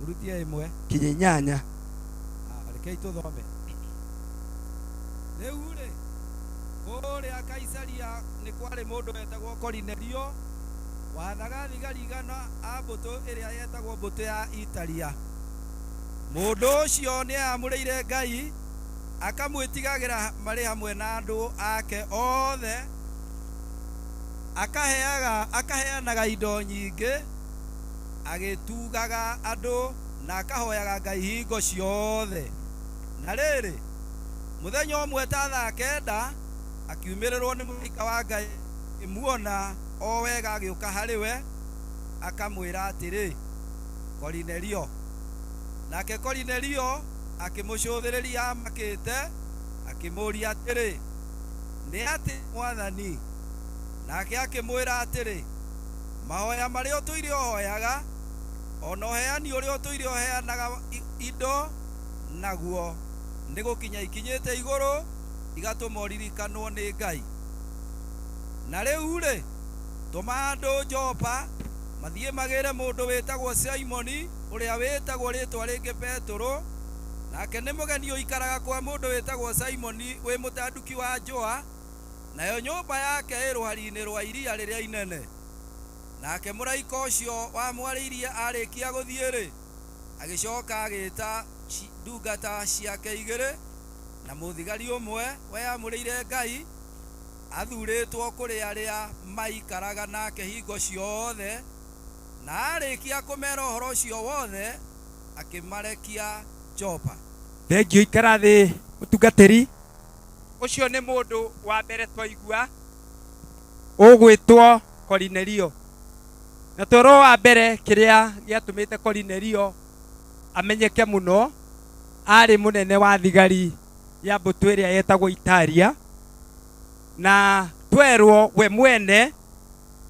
urutie 1 nginya 8. Rekei tũthome. Rĩu rĩ, kũrĩa Kaisaria nĩ kwarĩ mũndũ wetagwo Korinelio, wathaga thigari 100 a mbũtũ ĩrĩa yetagwo mbũtũ ya Italia. Mũndũ ũcio nĩ aamũrĩire Ngai, akamwĩtigagĩra marĩ hamwe na andũ ake othe, akaheanaga indo nyingĩ, agĩtugaga andũ na akahoyaga Ngai hingo ciothe. Na rĩrĩ, mũthenya ũmwe ta thaa 9 akiumĩrĩrwo nĩ mũraika wa Ngai, akĩmuona o wega agĩũka harĩ we, akamwĩra atĩrĩ, Korinelio. Nake Korinelio akĩmũcũthĩrĩria amakĩte, akĩmũũria atĩrĩ, nĩ atĩ Mwathani? Nake akĩmwĩra atĩrĩ, mahoya marĩa ũtũire ũhoyaga, ona ũheani ũrĩa ũtũire ũheanaga indo naguo nĩ gũkinya ikinyĩte igũrũ, igatũma ũririkanwo nĩ Ngai. Na rĩu rĩ, tũma andũ Jopa mathiĩ magĩre mũndũ wĩtagwo Simoni, ũrĩa wĩtagwo rĩtwa rĩngĩ Petero, nake nĩ mũgeni ũikaraga kwa mũndũ wĩtagwo Simoni wĩ mũtanduki wa njũa, nayo nyũmba yake ĩ rũhari-inĩ rwa iria rĩrĩa inene. Nake mũraika ũcio wamwarĩirie arĩkia gũthiĩ-rĩ, agĩcoka agĩĩta ndungata ciake 2 na mũthigari ũmwe weyamũrĩire Ngai, athurĩtwo kũrĩ arĩa maikaraga nake hingo ciothe, na arĩkia kũmera ũhoro ũcio wothe, akĩmarekia Jopa. Thengio, ikara thĩ mũtungatĩri. Ũcio nĩ mũndũ wa mbere twaigua ũgwĩtwo Korinelio. Na toro wa mbere kĩrĩa gĩatũmĩte Korinelio amenyeke mũno, arĩ mũnene wa thigari ya mbũtũ ĩrĩa yetagwo Italia, na twerwo we mwene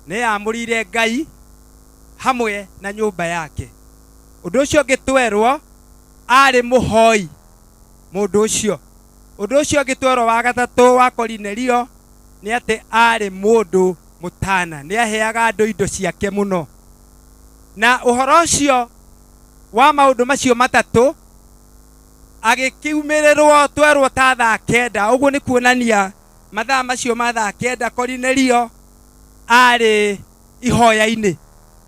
nĩ aamũrĩire Ngai hamwe na nyũmba yake. Ũndũ ũcio ũngĩ twerwo arĩ mũhoi mũndũ ũcio. Ũndũ ũcio ũngĩ twerwo wa gatatũ wa Korinelio nĩ atĩ arĩ mũndũ mũtana, nĩ aheaga andũ indo ciake mũno. Na ũhoro ũcio wa maũndũ macio matatũ agĩkiumĩrĩrwo twerwo ta thaa 9. Ũguo nĩ kuonania mathaa macio ma thaa 9 Korinelio arĩ ihoya-inĩ,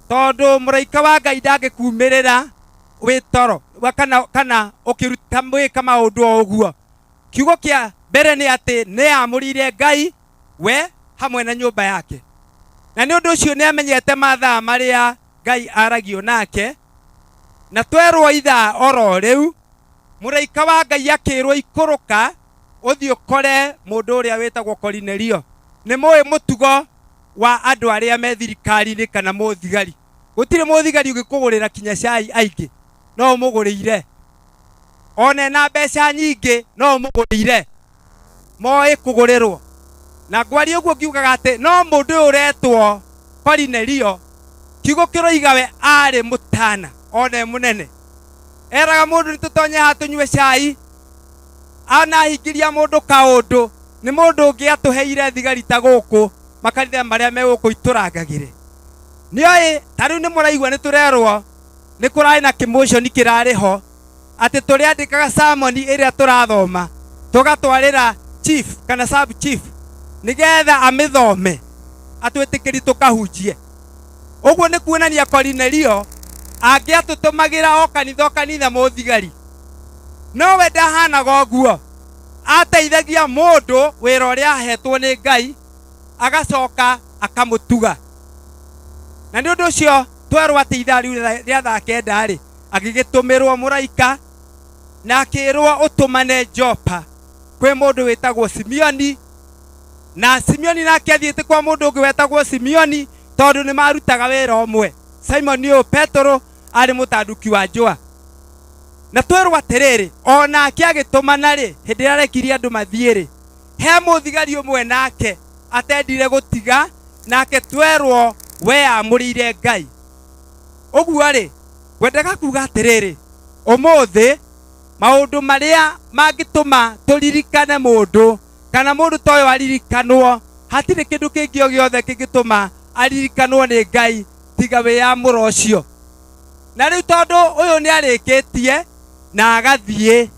tondũ mũraika wa Ngai ndangĩkumĩrĩra wĩ toro kana ũkĩruta mwĩka maũndũ o ũguo. Kiugo kĩa mbere nĩ atĩ nĩ aamũrĩire Ngai we hamwe na nyũmba yake, na nĩ ũndũ ũcio nĩ amenyete mathaa marĩa Ngai aragio nake, na twerwo ithaa oro rĩu Mũraika wa Ngai akĩrwo ikũrũka ũthiĩ ũkore mũndũ ũrĩa wĩtagwo Korinelio. Nĩ mũĩ mũtugo wa andũ arĩa me thirikari-inĩ kana mũthigari. Gũtirĩ mũthigari ũngĩkũgũrĩra kinya cai aingĩ, no ũmũgũrĩire. Ona na mbeca nyingĩ no ũmũgũrĩire. Moĩ kũgũrĩrwo. Na ngwaria ũguo ngiugaga atĩ no mũndũ ũyũ ũretwo Korinelio, kiugo kĩroiga we arĩ mũtana ona mũnene. Eraga mũndũ nĩtũtonye haha tũnyue cai, anahingĩria mũndũ kaũndũ, nĩ mũndũ ũngĩ atũheire thigari ta gũkũ makanitha marĩa me gũkũ itũrangagĩre. Nĩoĩ ta rĩu nĩ mũraigua nĩ tũrerwo nĩ kũrarĩ na kĩmotion kĩrarĩ ho atĩ tũrĩandĩkaga sermon ĩrĩa tũrathoma tũgatwarĩra chief kana sub chief nĩgetha amĩthome atwĩtĩkĩri tũkahunjie. Ũguo nĩ kuonania Korinelio angĩatũtũmagĩra o kanitha mũthigari, nowe ndahanaga ũguo. Ateithagia mũndũ wĩra ũrĩa ahetwo nĩ Ngai agacoka akamũtuga. Na nĩ ũndũ ũcio twerwo atĩ ithaa rĩu rĩa thaa kenda rĩ agĩgĩtũmĩrwo mũraika na akĩrwo ũtũmane Jopa kwĩ mũndũ wĩtagwo Simioni. Na Simioni nake athiĩte kwa mũndũ ũngĩ wetagwo Simioni tondũ nĩ marutaga wĩra ũmwe. Simon ũyũ Petro arĩ mũtanduki wa njũa. Na twerwo atĩrĩrĩ, ona akĩagĩtũmana rĩ, hĩndĩ ĩrĩa arekirie andũ mathiĩ rĩ, he mũthigari ũmwe nake atendire gũtiga, nake twerwo we amũrĩire Ngai. Ũguo rĩ, ngwendaga kuuga atĩrĩrĩ, ũmũthĩ maũndũ marĩa mangĩtũma tũririkane mũndũ kana mũndũ ta ũyũ aririkanwo, hatirĩ kĩndũ kĩngĩ o gĩothe kĩngĩtũma aririkanwo nĩ Ngai tiga wĩyamũro ũcio. Na rĩu tondũ ũyũ nĩ arĩkĩtie na agathiĩ,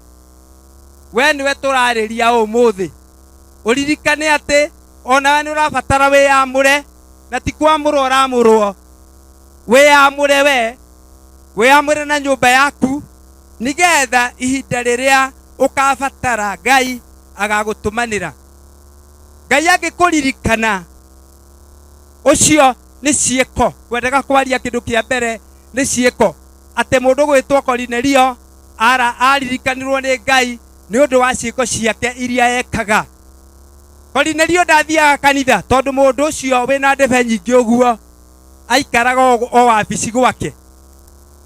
we nĩwe tũrarĩria ũmũthĩ. Ũririkane atĩ onawe nĩ ũrabatara wĩyamũre, na ti kwamũrwo ũramũrwo. Wĩyamũre we, wĩyamũre na nyũmba yaku, nĩgetha ihinda rĩrĩa ũkabatara Ngai agagũtũmanĩra. Ngai angĩkũririkana, ũcio nĩ ciĩko. Ngwendaga kwaria kĩndũ kĩa mbere nĩ ciĩko. Atĩ mũndũ gwĩtwo Korinelio aririkanirwo nĩ Ngai nĩ ũndũ wa ciĩko ciake iria ekaga. Korinelio ndathiaga kanitha tondũ mũndũ ũcio wĩna ndebe nyingĩ ũguo aikaraga o wabici gwake.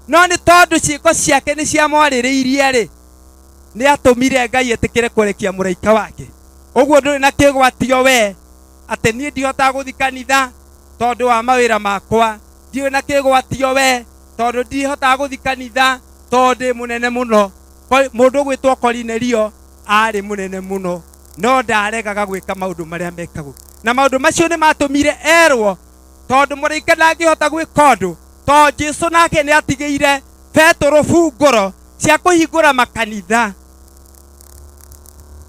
No nĩ tondũ ciĩko ciake nĩ ciamwarĩrĩirie rĩ, nĩ atũmire Ngai etĩkĩre kũrekia mũraika wake. Ũguo ndũrĩ na kĩgwatio we atĩ niĩ ndihotaga gũthiĩ kanitha tondũ wa mawĩra makwa. Ndiũĩ na kĩgwatio we tondũ ndihotaga gũthiĩ kanitha tondũ ndĩ mũnene mũno. Mũndũ gwĩtwo Korinelio arĩ mũnene mũno, no ndaregaga gwĩka maũndũ marĩa mekagwo. Na maũndũ macio nĩ matũmire erwo, tondũ mũraika ndangĩhota gwĩka ũndũ, tondũ Jesũ nake nĩ atigĩire Petro bungũro cia kũhingũra makanitha.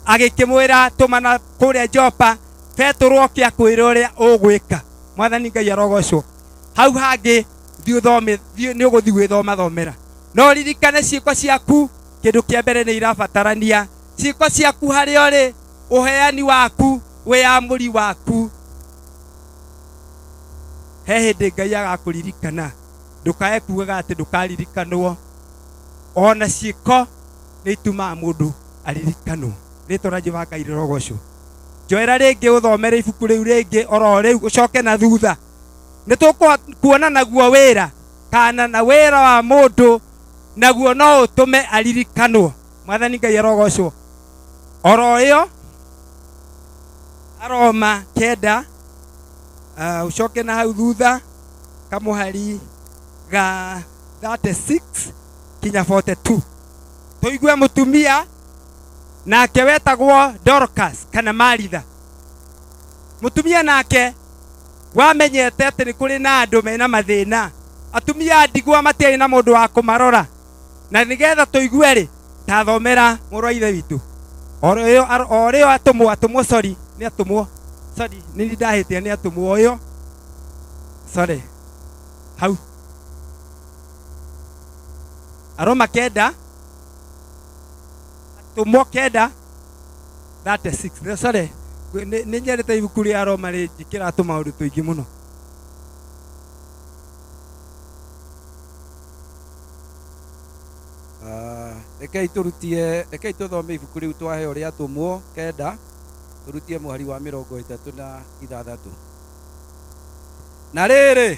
Agĩkĩmwĩra tũmana kũrĩa Jopa, Petro oke akwĩre ũrĩa ũgwĩka. Mwathani Ngai arogocwo. Hau hangĩ nĩ ũgũthiĩ gwĩthoma thomera. No ririkane ciĩko ciaku, kĩndũ kĩa mbere nĩ irabatarania. Ciĩko ciaku harĩa ũrĩ, ũheani waku, wĩyamũri waku. He hĩndĩ Ngai agakũririkana. Ndũkae kuugaga atĩ ndũkaririkanwo. Ona ciĩko nĩ itumaga mũndũ aririkanwo. Rĩtwa rĩa Jehova Ngai rĩrogocwo. Njoera rĩngĩ ũthomere ibuku rĩu rĩngĩ oro rĩu ũcoke na thutha. Nĩ tũkuona naguo wĩra kana na wĩra wa mũndũ naguo no ũtũme aririkanwo. Mwathani Ngai arogocwo. Oro ĩyo Aroma 9 ucoke na hau thutha kamũhari ga 36 kinya 42. Tũigue mũtumia nake wetagwo Dorcas kana Maritha. Mũtumia nake wamenyete atĩ nĩ kũrĩ na andũ mena mathĩna. Atumia ndigwa matiarĩ na mũndũ wa kũmarora. Na nĩgetha tũigue rĩ, ta thomera mũrũ wa ithe witũ. O rĩo atũmwo sorry, nĩ atũmwo. Sorry, nĩ ndahĩtia nĩ atũmwo ũyũ. Sorry. Hau. Aroma 9 atũmwo 9:36. Sorry. Nĩ nyerete ibuku rĩa Aroma rĩ njĩkĩra tũmaũndũ tũingĩ mũno. rekei tuthome ibuku riu twaheo ria tumwo kenda turutie muhari wa 36. Na rĩrĩ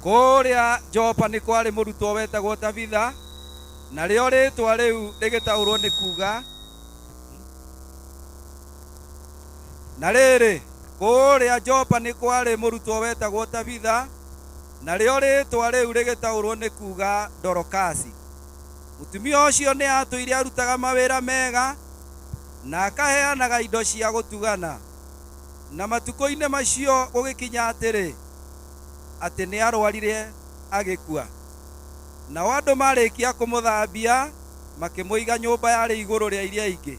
kũrĩa Jopa nĩ kwarĩ mũrutwo wetagwo Tabitha, na rĩo rĩtwa rĩu rĩgĩtaũrwo nĩ kuga. Na rĩrĩ kũrĩa Jopa nĩ kwarĩ mũrutwo wetagwo Tabitha, na rĩo rĩtwa rĩu rĩgĩtaũrwo nĩ kuga Dorokasi. Mũtumia ũcio nĩ atũire arutaga mawĩra mega na akaheanaga indo cia gũtugana. Na matukũ-inĩ macio gũgĩkinya atĩrĩ atĩ nĩ arwarire agĩkua. Nao andũ marĩkia kũmũthambia makĩmũiga nyũmba yarĩ igũrũ rĩa iria ingĩ.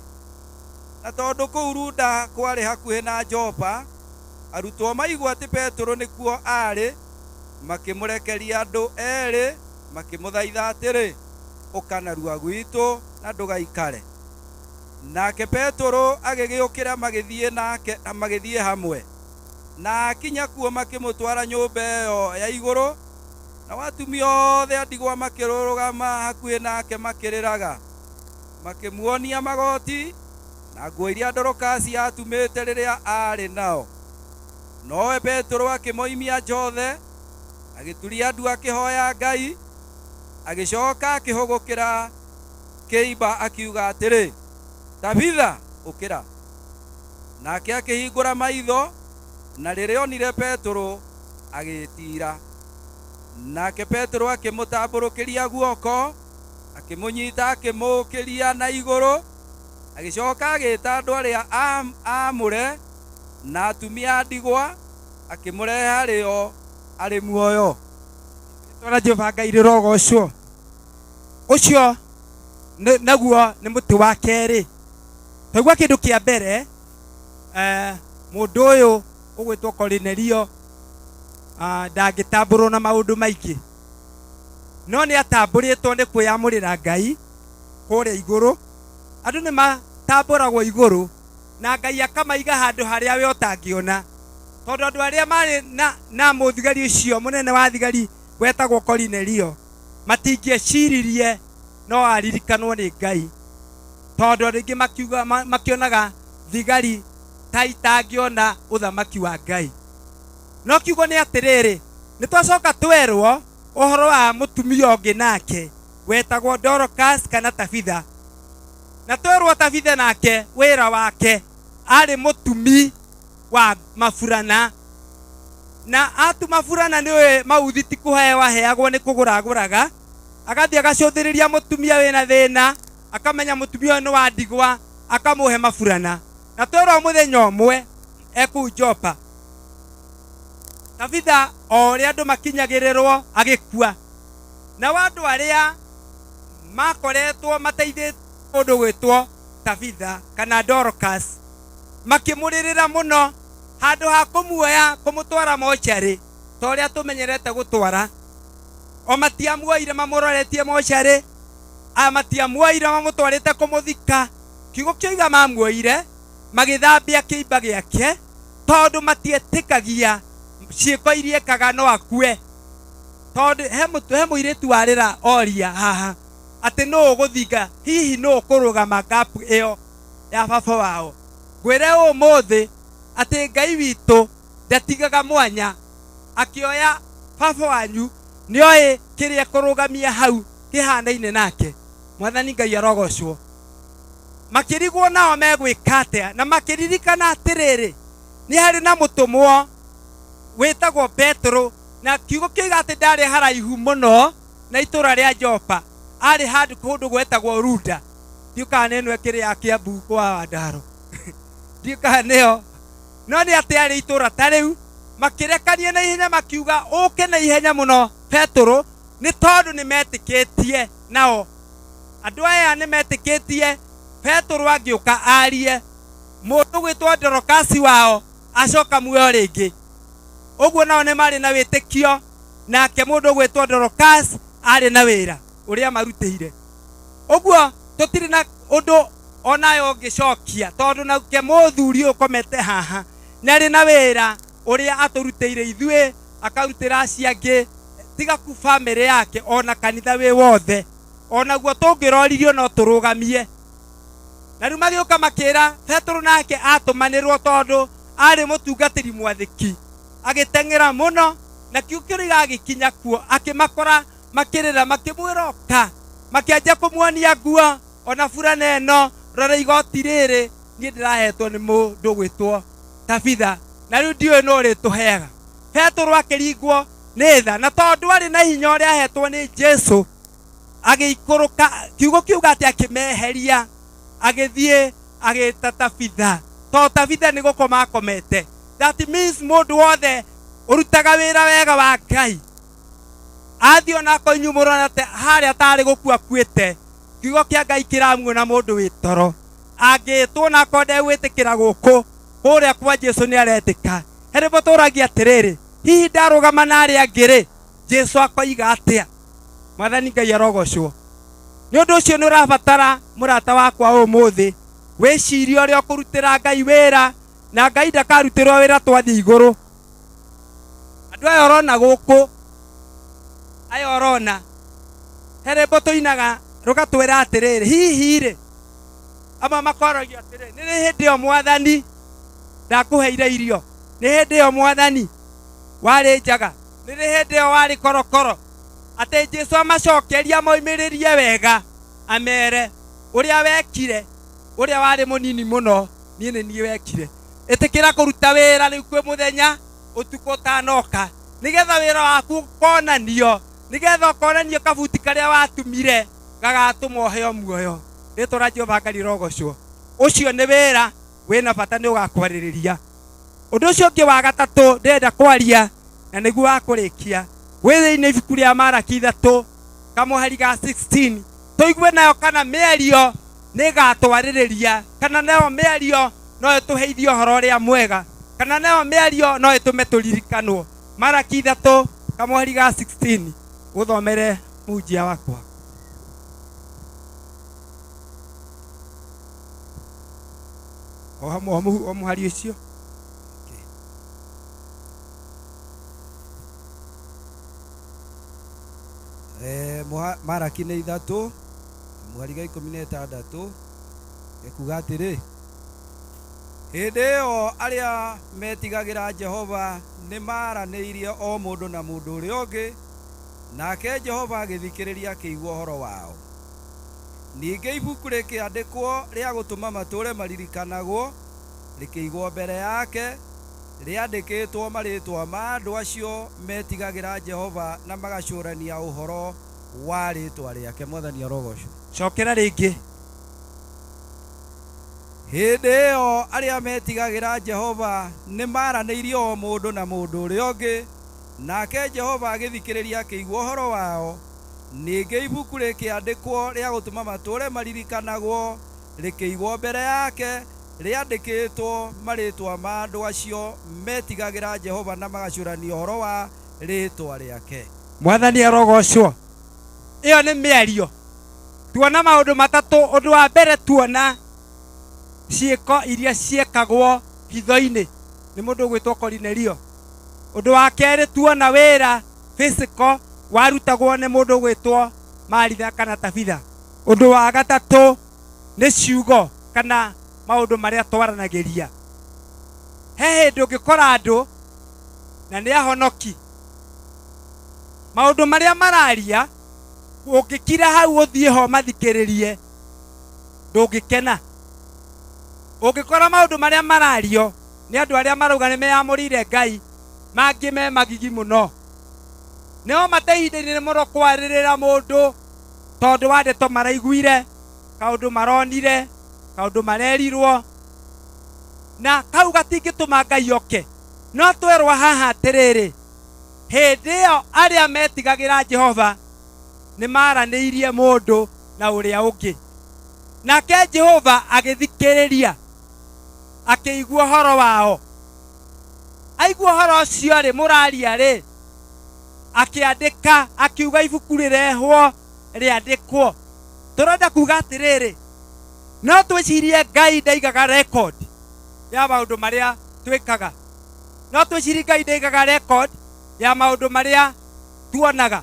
Na tondũ kũu Luda kwarĩ hakuhĩ na Jopa, arutwo maigua atĩ Petero nĩkuo arĩ, makĩmũrekeria andũ erĩ makĩmũthaitha atĩrĩ, ũka narua gwitũ na ndũgaikare. Nake Petero agĩgĩũkĩra magĩthiĩ hamwe. Na akinya kuo makĩmũtwara nyũmba ĩyo ya igũrũ, na atumia othe a ndigwa makĩrũrũgama hakuhĩ nake makĩrĩraga, makĩmuonia magoti na nguo iria Dorokasi atumĩte rĩrĩa arĩ nao. Nowe Petero akĩmoimia njothe, agĩturia ndu akĩhoya Ngai, agĩcoka akĩhũgũkĩra kĩimba akiuga atĩrĩ, Tabitha ũkĩra. Nake akĩhingũra maitho, na rĩrĩa onire Petero agĩtira. Nake Petero akĩmũtambũrũkĩria guoko, akĩmũnyita akĩmũũkĩria na igũrũ, agĩcoka agĩĩta andũ arĩa aamũre na atumia a ndigwa, akĩmũrehe harĩo arĩ muoyo. Twana Jehova Ngai rĩrogocwo. Ũcio naguo nĩ mũtĩ wa kerĩ. Twaigua kĩndũ kĩa mbere, mũndũ ũyũ ũgwĩtwo Kornelio ndangĩtambũrwo na maũndũ maingĩ, no nĩ atambũrĩtwo nĩ kwĩyamũrĩra Ngai kũrĩa igũrũ. Andũ nĩ matambũragwo igũrũ na Ngai akamaiga handũ harĩa we ũtangĩona, tondũ andũ arĩa marĩ na mũthigari ũcio mũnene wa thigari wetagwo Kornelio matingĩeciririe no aririkanwo nĩ Ngai, tondũ rĩngĩ makĩonaga thigari ta itangĩona ũthamaki wa Ngai. No kiugo nĩ atĩrĩrĩ, nĩ twacoka twerwo ũhoro wa mũtumia ũngĩ nake wetagwo Dorokasi kana Tabitha. Na twerwo Tabitha nake wĩra wake arĩ mũtumi wa maburana, na atu maburana nĩwe mauthi ti kũheo aheagwo nĩ kũgũragũraga, agathiĩ agacũthĩrĩria mũtumia wĩna thĩna, akamenya mũtumia ũyũ nĩ wa ndigwa, akamũhe maburana. Na twerwo mũthenya ũmwe kũu Jopa, Tabitha o ũrĩa andũ makinyagĩrĩrwo agĩkua. Na andũ arĩa makoretwo mateithĩtie mũndũ gwĩtwo Tabitha kana Dorokasi makĩmũrĩrĩra mũno, handũ ha kũmuoya kũmũtwara mocarĩ ta ũrĩa tũmenyerete gũtwara. O matiamuoire mamũroretie mocarĩ, matiamuoire mamũtwarĩte kũmũthika. Kiugo kĩoiga mamuoire magĩthambia kĩimba gĩake, tondũ matietĩkagia ciĩko iria ekaga no akue. Tondũ he mũirĩtu warĩra oria haha atĩ no ũgũthinga, hihi no ũkũrũgama ngapu ĩyo ya baba wao. Ngwĩre ũmũthĩ atĩ Ngai witũ ndatigaga mwanya, akĩoya baba wanyu nĩoĩ kĩrĩa kũrũgamia hau kĩhanaine nake. Mwathani Ngai arogocwo. Makĩrigwo nao megwĩka atĩa, na makĩririkana atĩrĩrĩ, nĩ harĩ na mũtũmwo wĩtagwo Petero, na kiugo kĩoiga atĩ ndarĩ haraihu mũno na itũra rĩa Jopa, arĩ handũ kũndũ gwetagwo Luda. Ndiũkaga nĩ ĩno ĩkĩrĩ ya Kiambu kwa Wandaro, ndiũkaga nĩyo, no nĩ atĩ arĩ itũra ta rĩu. Makĩrekania na ihenya makiuga ũke na ihenya mũno Petero, nĩ tondũ nĩ metĩkĩtie nao. Andũ aya nĩ metĩkĩtie Petero agĩũka arie, mũndũ gwĩtwo Dorokasi wao acoka muoyo rĩngĩ. Ũguo nao nĩ marĩ na wĩtĩkio, nake mũndũ gwĩtwo Dorokasi arĩ na wĩra ũrĩa marutĩire. Ũguo tũtirĩ na ũndũ onayo ũngĩcokia, tondũ nake mũthuri ũyũ ũkomete haha nĩ arĩ na wĩra ũrĩa atũrutĩire ithuĩ, akarutĩra acio angĩ, tiga ku bamĩrĩ yake ona kanitha wĩ wothe. onaguo tũngĩroririo no tũrũgamie. Na rĩu magĩũka makĩra Petero nake atũmanĩrwo tondũ arĩ mũtungatĩri mwathĩki, agĩteng'era mũno, na kiugo kĩrĩa gĩgĩkinya kuo akĩmakora makĩrĩra, makĩmwĩra oka, makĩanjia kũmuonia nguo, ona burana ĩno, rora igoti rĩrĩ niĩ ndĩrahetwo nĩ mũndũ gwĩtwo Tabitha, na rĩu ndiũĩ no rĩtũheaga. Petero akĩringwo nĩ tha, na tondũ arĩ na hinya ũrĩa ahetwo nĩ Jesũ, agĩikũrũka, kiugo kiuga atĩ akĩmeheria, agĩthiĩ agĩta Tabitha, tondũ Tabitha nĩ gũkoma akomete. That means mũndũ wothe ũrutaga wĩra wega wa Ngai athiĩ ona akoinyumũrwo atĩ harĩa atarĩ gũkua akuĩte, kiugo kĩa Ngai kĩramuona mũndũ wĩ toro angĩtwo na akorwo ndegwĩtĩkĩra gũkũ kũrĩa kwa Jesũ nĩ aretĩka. Herĩ mũtũragia atĩrĩrĩ, hihi ndarũgama na arĩa angĩ-rĩ, Jesũ akoiga atĩa? Mwathani Ngai arogocwo. Nĩ ũndũ ũcio nĩ ũrabatara mũrata wakwa ũmũthĩ wĩcirie ũrĩa ũkũrutĩra Ngai wĩra, na Ngai ndakarutĩrwo wĩra twathiĩ igũrũ. Andũ aya ũrona gũkũ, aya ũrona, herĩ tũinaga rũgatwĩra atĩrĩrĩ, hihi-rĩ, ama makwaragia atĩrĩrĩ, nĩ hĩndĩ ĩyo Mwathani ndakũheire irio, nĩ hĩndĩ ĩyo Mwathani warĩ njaga, nĩ hĩndĩ ĩyo warĩ korokoro, atĩ Jesũ amacokeria moimĩrĩrie wega, amere ũrĩa wekire, ũrĩa warĩ mũnini mũno, niĩ nĩ niĩ wekire. Ĩtĩkĩra kũruta wĩra rĩu kwĩ mũthenya ũtukũ ũtanoka, nĩgetha wĩra waku ũkonanio, nĩgetha ũkonanio kabuti karĩa watumire gagatũma ũheo muoyo. Rĩtwa rĩa Jehova Ngai rĩrogocwo. Ũcio nĩ wĩra wĩna bata nĩ ũgakwarĩrĩria. Ũndũ ũcio ũngĩ wa gatatũ ndĩrenda kwaria, na nĩguo wa kũrĩkia, wĩ thĩinĩ ibuku rĩa Malaki 3 kamũhari ga 16, tũigue nayo kana mĩario nĩ ĩgatwarĩrĩria, kana nayo mĩario no ĩtũheithie ũhoro ũrĩa mwega, kana nayo mĩario no ĩtũme tũririkanwo. Malaki 3 kamũhari ga 16, gũthomere mũhunjia wakwa. O hamwe o mũhari ũcio. Malaki nĩ 3 mũhari ga 16 ĩkuga atĩrĩ, hĩndĩ ĩyo arĩa metigagĩra Jehova nĩ maaranĩirie o mũndũ na mũndũ ũrĩa ũngĩ, nake Jehova agĩthikĩrĩria akĩigua ũhoro wao. Ningĩ ibuku rĩkĩandĩkwo rĩa gũtũma matũũre maririkanagwo rĩkĩigwo mbere yake, rĩandĩkĩtwo marĩtwa ma andũ acio metigagĩra Jehova na magacũrania ũhoro wa rĩtwa rĩake. Mwathani arogocwo. Cokera rĩngĩ. Hĩndĩ ĩyo arĩa metigagĩra Jehova nĩ maaranĩirie o mũndũ na mũndũ ũrĩa ũngĩ, nake Jehova agĩthikĩrĩria akĩigua ũhoro wao. Ningĩ ibuku rĩkĩandĩkwo rĩa gũtũma matũũre maririkanagwo rĩkĩigwo mbere yake, rĩandĩkĩtwo marĩtwa ma andũ acio metigagĩra Jehova na magacũrania ũhoro wa rĩtwa rĩake. Mwathani arogocwo. Ĩyo nĩ mĩario. Tuona maũndũ matatũ. Ũndũ wa mbere tuona ciĩko iria ciĩkagwo hitho-inĩ nĩ mũndũ ũgwĩtwo Korinelio. Ũndũ wa kerĩ tuona wĩra physical warutagwo nĩ mũndũ ũgwĩtwo Maritha kana Tabitha. Ũndũ wa gatatũ nĩ ciugo kana maũndũ marĩa twaranagĩria. He hĩndĩ ũngĩkora andũ na nĩ ahonoki, maũndũ marĩa mararia ũngĩkira hau ũthiĩ ho mathikĩrĩrie ndũngĩkena. Ũngĩkora maũndũ marĩa marario nĩ andũ arĩa marauga nĩ meyamũrĩire Ngai, mangĩ me magigi mũno, nĩo mateihinda-inĩ nĩ mũno kwarĩrĩra mũndũ tondũ wa ndeto maraiguire, kaũndũ maronire, kaũndũ marerirwo, na kau gatingĩtũma Ngai oke. No twerwo haha atĩrĩrĩ, hĩndĩ ĩyo arĩa metigagĩra Jehova nĩ maaranĩirie mũndũ na ũrĩa ũngĩ, nake Jehova agĩthikĩrĩria akĩigua ũhoro wao. Aigua ũhoro ũcio-rĩ, mũraria-rĩ, akĩandĩka, akiuga ibuku rĩrehwo rĩandĩkwo. Tũrenda kuga atĩrĩrĩ, no twĩcirie Ngai ndaigaga record ya maũndũ marĩa twĩkaga. No twĩcirie Ngai ndaigaga record ya maũndũ marĩa tuonaga.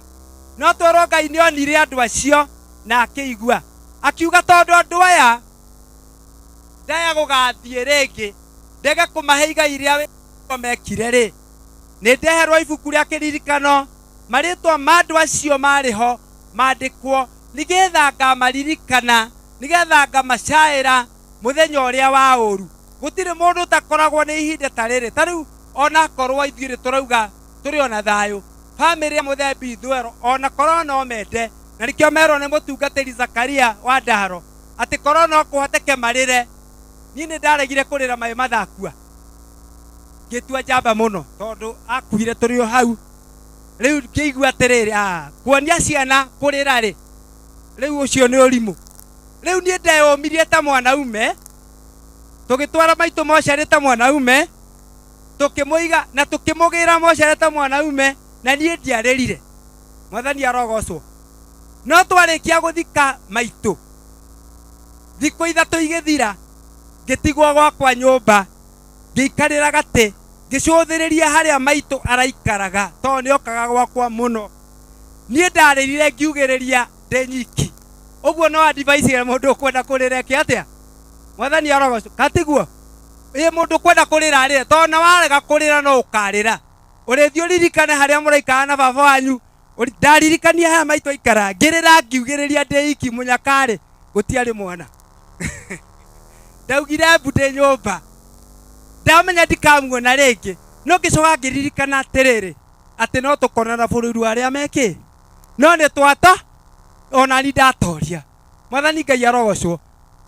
No twerwo Ngai nĩ onire andũ acio na akĩigua akiuga tondũ andũ aya ndaya gũgathiĩ rĩngĩ ndege kũmahe igai rĩa wĩra mekire rĩ, nĩ ndeherwo ibuku rĩa kĩririkano marĩtwa ma andũ acio marĩ ho mandĩkwo nĩgetha ngamaririkana, nĩgetha ngamacaĩra mũthenya ũrĩa wa ũru. Gũtirĩ mũndũ ũtakoragwo nĩ ihinda ta rĩrĩ. Ta rĩu ona korwo ithuĩ tũrauga tũrĩ ona thayũ, bamĩrĩ ya mũthemba ithwero ona korwo no mende, na nĩkĩo merwo nĩ mũtungatĩri Zakaria wa Ndaro atĩ korwo no kũhoteke marĩre. Niĩ nĩ ndaregire kũrĩra maĩ mathakua, ngĩtua njamba mũno tondũ akuire tũrĩ o hau. Rĩu ngĩigua atĩrĩrĩ, kuonia ciana kũrĩra rĩ, rĩu ũcio nĩ ũrimũ. Rĩu niĩ ndeyũmirie ta mwanaume, tũgĩtwara maitũ mocarĩ ta mwanaume, tũkĩmũiga na tũkĩmũgĩra mocarĩ ta mwanaume, na niĩ ndiarĩrire. Mwathani arogocwo. No twarĩkia gũthika maitũ, thikũ ithatũ igĩthira, ngĩtigwo gwakwa nyũmba, ngĩikarĩra gatĩ, ngĩcũthĩrĩria harĩa maitũ araikaraga tondũ nĩ okaga gwakwa mũno. Niĩ ndarĩrire ngiugĩrĩria ndĩ nyiki. Ũguo no advice mũndũ ũkwenda kũrĩra eke atĩa? Mwathani arogocwo. Katiguo mũndũ ũkwenda kũrĩra arĩre, tondũ na warega kũrĩra no ũkarĩra. Ũrĩthiĩ ũririkane harĩa mũraikara na baba wanyu. Ndaririkania harĩa maitũ aikara, ngĩrĩra ngiugĩrĩria ndĩ iki mũnyakarĩ gũtiarĩ mwana. Ndaugire mbu ndĩ nyũmba, ndamenya ndikamuona rĩngĩ. No ngĩcoka ngĩririkana atĩrĩrĩ atĩ no tũkonana bũrũri wa arĩa mekĩ, no nĩ twata ona ni ndatoria. Mwathani Ngai arogocwo.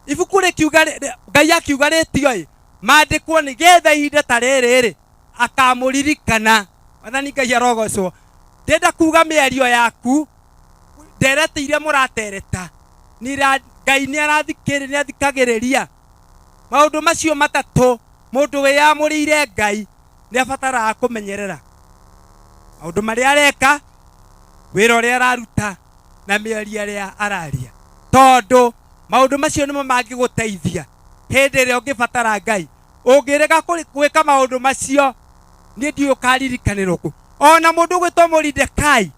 Ibuku rĩkiuga, Ngai akiuga rĩtio mandĩkwo nĩgetha ihinda ta rĩrĩ akamũririkana. Mwathani Ngai arogocwo. Ndenda kuga mĩario yaku ndereti iria mũratereta Ngai nĩ athikagĩrĩria. Maũndũ macio matatũ mũndũ wĩyamũrĩire Ngai nĩ abataraga kũmenyerera maũndũ marĩa areka, wĩra ũrĩa araruta na mĩario ĩrĩa araria, tondũ maũndũ macio nĩmo mangĩgũteithia hĩndĩ ĩrĩa ũngĩbatara Ngai. Ũngĩrega gwĩka maũndũ macio niĩ ndiũĩ ũkaririkanĩrwo kũ. Ona mũndũ ũgwĩtwo Moridekai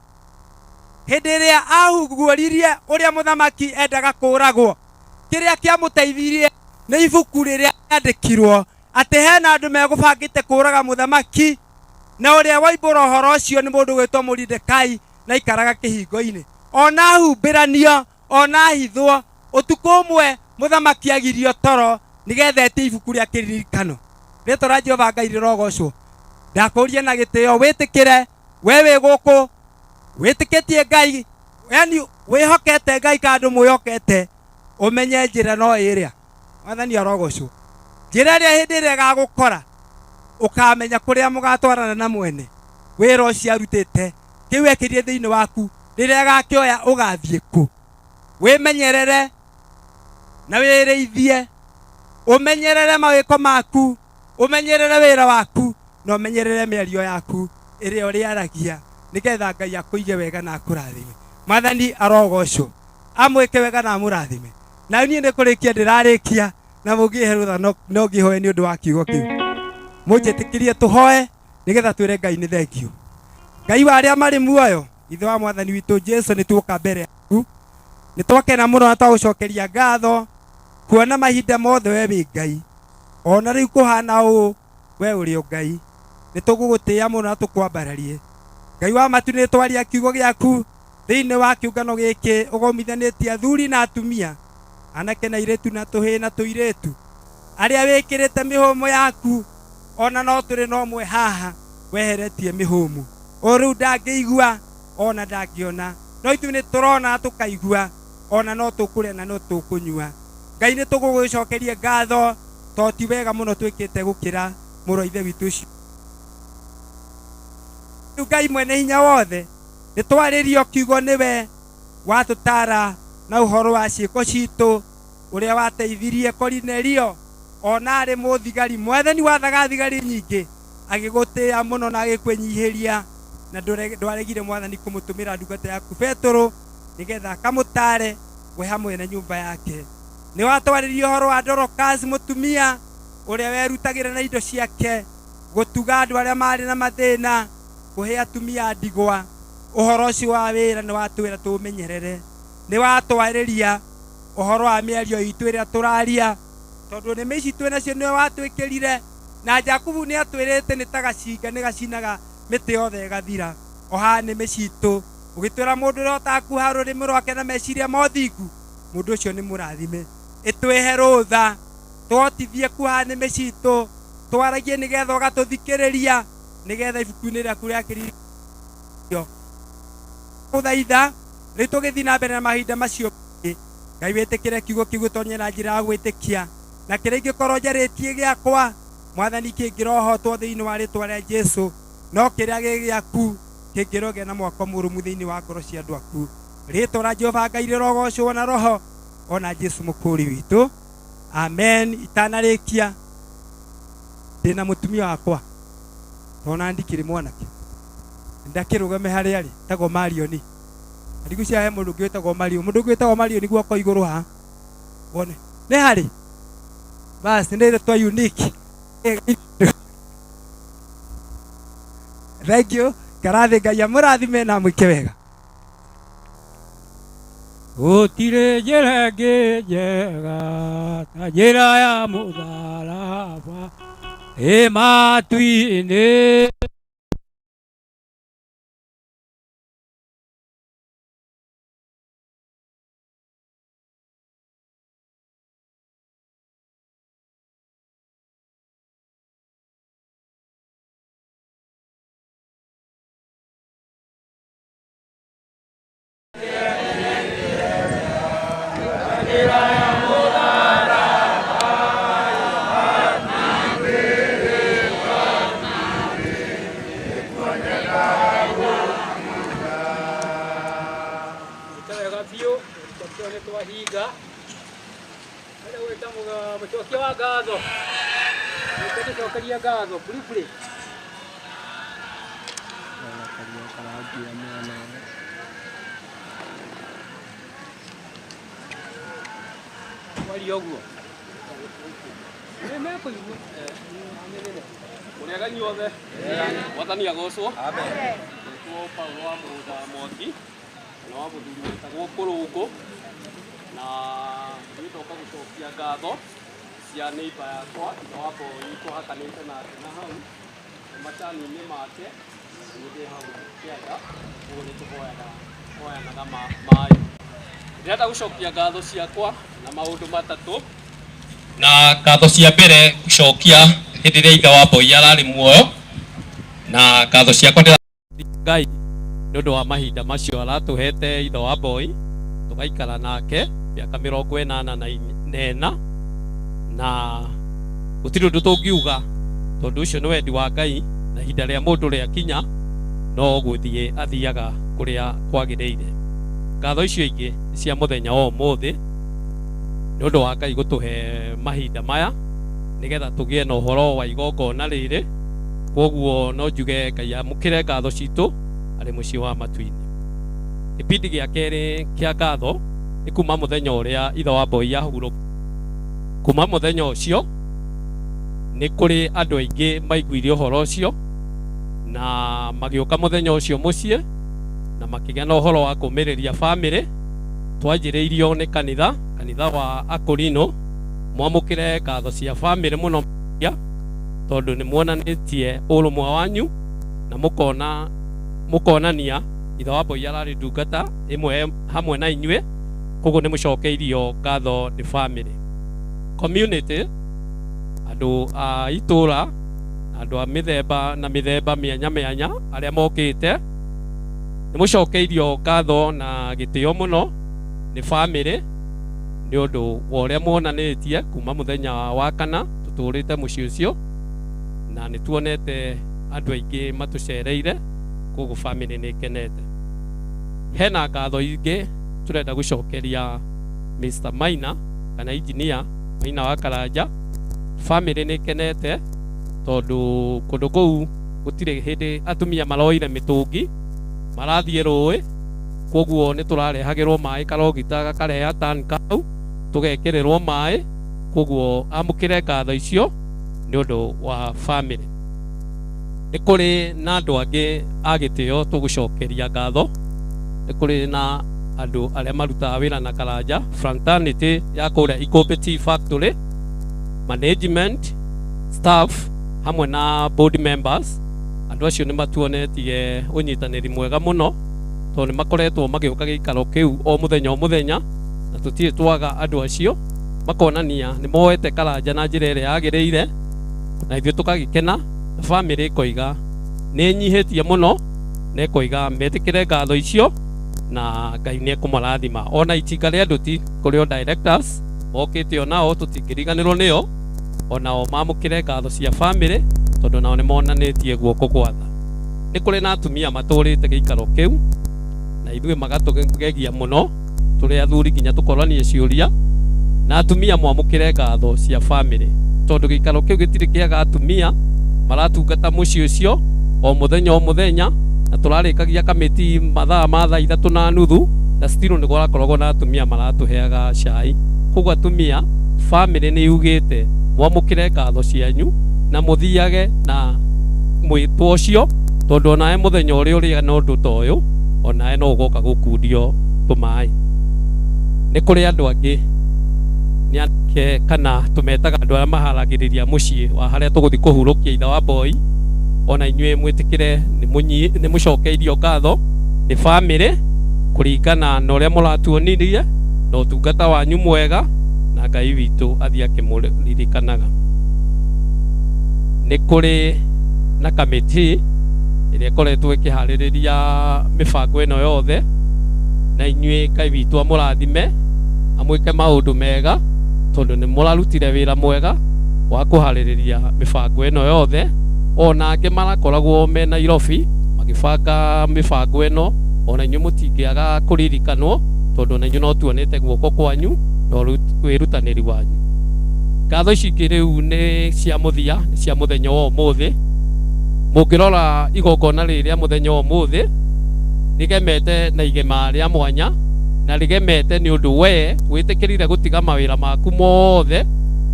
hĩndĩ ĩrĩa ahuguoririe ũrĩa mũthamaki endaga kũragwo, kĩrĩa kĩamũteithirie nĩ ibuku rĩrĩa rĩandĩkirwo atĩ hena andũ megũbangĩte kũraga mũthamaki, na ũrĩa waimbũra ũhoro ũcio nĩ mũndũ ũgwĩtwo Moridekai na ikaraga kĩhingo-inĩ. Ona ahumbĩranio, ona ahithwo, ũtukũ ũmwe mũthamaki agirio toro nĩgetha etie ibuku rĩa kĩririkano. Rĩtwa rĩa Jehova Ngai rĩrogocwo. Ndakũria na gĩtĩo wĩtĩkĩre, we wĩ gũkũ wĩtĩkĩtie Ngai, yani wĩhokete Ngai ka andũ mwĩhokete, ũmenye njĩra no ĩrĩa. Mwathani arogocwo. Njĩra ĩrĩa hĩndĩ ĩrĩa ĩgagũkora ũkamenya kũrĩa mũgatwarana na mwene wĩra ũcio arutĩte, kĩu ekĩrie thĩinĩ waku, rĩrĩa agakĩoya ũgathiĩ kũ. Wĩmenyerere na wĩrĩithie, ũmenyerere mawĩko maku, ũmenyerere wĩra waku, na ũmenyerere mĩario yaku ĩrĩa ũrĩaragia, nĩgetha Ngai akũige wega na akũrathime. Mwathani arogocwo. Amwĩke wega na amũrathime. Na niĩ nĩ kũrĩkia ndĩrarĩkia, na mũngĩhe rũtha no ngĩhoe nĩ ũndũ wa kiugo kĩu. Mũnjĩtĩkĩrie tũhoe nĩgetha twĩre Ngai nĩ thengio. Ngai wa arĩa marĩ muoyo, ithe wa Mwathani witũ Jesu, nĩ tuoka mbere yaku, nĩ twakena mũno na twagũcokeria ngatho kuona mahinda mothe we wĩ Ngai. Ona rĩu kũhana ũũ we ũrĩ o Ngai, nĩ tũgũgũtĩĩa mũno na tũkwambararie. Ngai wa matu nĩ twaria kiugo gĩaku thĩinĩ wa kĩũngano gĩkĩ ũgomithanĩtie athuri na atumia, anake na airĩtu na tũhĩĩ na tũirĩtu, arĩa wĩkĩrĩte mĩhũmũ yaku, ona no tũrĩ no mwe haha weheretie mĩhũmũ. O rĩu ndangĩigua ona ndangĩona, no ithuĩ nĩ tũrona tũkaigua, ona no tũkũrĩa na no tũkũnyua. Ngai nĩ tũgũgũcokeria ngatho tondũ ti wega mũno twĩkĩte gũkĩra mũrũ ithe witũ ũcio. Ngai mwene hinya wothe, nĩ twarĩrio kiugo nĩwe watũtara na ũhoro wa ciĩko citũ, ũrĩa wateithirie Korinelio ona arĩ mũthigari. Mwathani wathaga thigari nyingĩ, agĩgũtĩĩa mũno na agĩkwĩnyihĩria, na ndwaregire Mwathani kũmũtũmĩra ndungata yaku Petero nĩgetha akamũtare we hamwe na nyũmba yake. Nĩ watwarĩrio ũhoro wa Dorcas mũtumia ũrĩa werutagĩra na indo ciake gũtuga andũ arĩa marĩ na mathĩna, kũhe atumia ndigwa. Ũhoro ũcio wa wĩra nĩ watwĩra tũũmenyerere, nĩ watwarĩria ũhoro wa mĩario itũ ĩrĩa tũraria, tondũ nĩme ici twĩ nacio nĩwe watwĩkĩrire, na Jakubu nĩ atwĩrĩte nĩ ta gacinga nĩ gacinaga mĩtĩ yothe ĩgathira. O haha nĩme citũ ũgĩtwĩra mũndũ ũrĩa ũtakuha rũrĩmĩ rwake na meciria mothingu, mũndũ ũcio nĩ mũrathime. Ĩtwĩhe rũtha twotithie kuha nĩme citũ, twaragie nĩgetha ũgatũthikĩrĩria, nĩgetha ibuku-inĩ rĩaku rĩa kĩririkano gũthaitha rĩu tũgĩthiĩ na mbere na mahinda macio. Ngai wĩtĩkĩre kiugo kĩu gĩtonye na njĩra ya gwĩtĩkia, na kĩrĩa ingĩkorwo njarĩtie gĩakwa Mwathani kĩngĩrohotwo thĩinĩ wa rĩtwa rĩa Jesũ, no kĩrĩa gĩ gĩaku kĩngĩrogĩa na mwako mũrũmu thĩinĩ wa ngoro cia andũ aku. Rĩtwa rĩa Jehova Ngai rĩrogocwo na roho ona Jesũ mũkũri witũ, amen. Itanarĩkia ndĩna mũtumia wakwa tona ndikĩrĩ mwanake, ndakĩrũgame harĩa rĩ tagwo Marioni, ndigũcia he mũndũ ũngĩ wĩtagwo Mario, mũndũ ũngĩ wĩtagwo Marioni guoko igũrũ ha wone nĩ harĩ basi nĩ twa unique. Thank you, karathi Ngai amũrathime na mwĩke wega. Gũtirĩ njĩra ĩngĩ njega ta njĩra ya mũtharaba matu-inĩ. Mwathani agocwo. Amen. Nĩkuo Paulo wa mũtha mwaki na wa mũthuri wĩtagwo Kũrũngũ, na nĩndoka gũcokia ngatho cia neighbor yakwa ithe wa Mboi twahakanĩte nake na hau macani-inĩ make nĩndĩ hau kĩanda, ũguo nĩtũhoyanaga maĩ. Ndĩrenda gũcokia ngatho ciakwa na maũndũ matatũ, na ngatho cia mbere gũcokia hĩndĩ ĩrĩa ithe wa Mboi ararĩ muoyo, na ngatho ciakwa Ngai nĩ ũndũ wa mahinda macio aratũhete ithe wa Mboi tũgaikara nake mĩaka 84 na gũtirĩ ũndũ tũngiuga tondũ ũcio nĩ wendi wa Ngai, na ihinda rĩa mũndũ rĩakinya no gũthiĩ athiaga kũrĩa kwagĩrĩire. Ngatho icio ingĩ cia mũthenya wa ũmũthĩ nĩ ũndũ wa Ngai gũtũhe mahinda maya nĩgetha tũgĩe na ũhoro wa igongona rĩrĩ, koguo no njuge Ngai amũkĩre ngatho citũ arĩ mũciĩ wa matu-inĩ. Gĩbindi gĩa kerĩ kĩa ngatho nĩ kuma mũthenya ũrĩa ithe wa Mboi yahurũka. Kuma mũthenya ũcio nĩ kũrĩ andũ aingĩ maiguire ũhoro ũcio na magĩũka mũthenya ũcio mũciĩ na makĩgĩa na ũhoro wa kũmĩrĩria bamĩrĩ. Twanjĩrĩirio nĩ kanitha wa Akorino mwamũkĩre ngatho cia bamĩrĩ mũno tondũ nĩ muonanĩtie ũrũmwe wanyu na mũkonania ithe wa Mboi ararĩ ndungata ĩmwe hamwe na inyuĩ, koguo nĩ mũcokeirio ngatho nĩ bamĩrĩ. Community, andũ a itũra, andũ a mĩthemba mĩanya arĩa mokĩte nĩ mũcokeirio ngatho na gĩtĩo mũno nĩ bamĩrĩ nĩ ũndũ wa ũrĩa muonanĩtie kuma mũthenya wa kana tũtũrĩte mũciĩ ũcio, na nĩ tuonete andũ aingĩ matũcereire, koguo bamĩrĩ nĩ ikenete. Hena ngatho ingĩ tũrenda gũcokeria Mr. Maina kana engineer Maina wa Karanja. Bamĩrĩ nĩ ikenete tondũ kũndũ kũu gũtirĩ hĩndĩ atumia maroire mĩtũngi marathiĩ rũĩ, koguo nĩ tũrarehagĩrwo maĩ karogita gakareha tan kau tũgekĩrĩrwo maĩ, koguo amũkĩre ngatho icio nĩ ũndũ wa bamĩrĩ. Nĩ kũrĩ na andũ angĩ a gĩtĩo tũgũcokeria ngatho. Nĩ kũrĩ na andũ arĩa marutaga wĩra na Karanja, fraternity ya kũrĩa Ikombe Tea Factory, management, staff hamwe na board members. Andũ acio nĩ matuonetie ũnyitanĩri mwega mũno tondũ nĩ makoretwo magĩũka gĩikaro kĩu o mũthenya na tũtirĩ twaga andũ acio makonania nĩ moete Karanja na njĩra ĩrĩa yagĩrĩire, na ithuĩ tũkagĩkena na family ĩkoiga nĩ nyihĩtie mũno na ĩkoiga metĩkĩre ngatho icio na Ngai nĩ ekũmarathima. Ona itinga rĩa nduti kũrĩ o directors mokĩte onao tũtingĩriganĩrwo nĩo, onao mamũkĩre ngatho cia family tondũ nao nĩ monanĩtie guoko kwa tha. Nĩ kũrĩ na atumia matũrĩte gĩikaro kĩu na ithuĩ magatũgegia mũno tũrĩ athuri nginya tũkoranie ciũria, na atumia mwamũkĩre ngatho cia family tondũ gĩikaro kĩu gĩtirĩ kĩaga atumia maratungata mũciĩ ũcio o mũthenya na tũrarĩkagia kamĩti mathaa ma thaa 3:30 na still nĩ gũrakoragwo na atumia maratũheaga cai. Koguo atumia family nĩ yugĩte mwamũkĩre ngatho cianyu na mũthiage na mwĩtwo ũcio tondũ onawe mũthenya ũrĩa ũrĩa na ũndũ ta ũyũ onawe no ũgoka gũkundio tũmaĩ. Nĩ kũrĩ andũ angĩ nĩ anake kana tũmetaga andũ arĩa maharagĩrĩria mũciĩ wa harĩa tũgũthiĩ kũhurũkia ithe wa boy, ona inyuĩ mwĩtĩkĩre nĩ mũcokeirio ngatho nĩ family kũringana na ũrĩa mũratuonirie na ũtungata wanyu mwega, na Ngai witũ athiĩ akĩmũririkanaga. Nĩ kũrĩ na kamĩtĩ ĩrĩa ĩkoretwo ĩkĩharĩrĩria mĩbango ĩno yothe, na inyuĩ Ngai witũ amũrathime amwĩke maũndũ mega tondũ nĩ mũrarutire wĩra mwega wa kũharĩrĩria mĩbango ĩno yothe. Ona angĩ marakoragwo me Nairobi magĩbanga mĩbango ĩno, ona inyuĩ mũtingĩaga kũririkanwo tondũ na inyuĩ no tuonete guoko kwanyu na wĩrutanĩri wanyu. Ngatho ici ingĩ rĩu nĩ cia mũthia, nĩ cia mũthenya wa ũmũthĩ. Mũngĩrora igongona rĩrĩa mũthenya wa ũmũthĩ rĩgemete na igema rĩa mwanya na rĩgemete nĩ ũndũ we wĩtĩkĩrire gũtiga mawĩra maku mothe,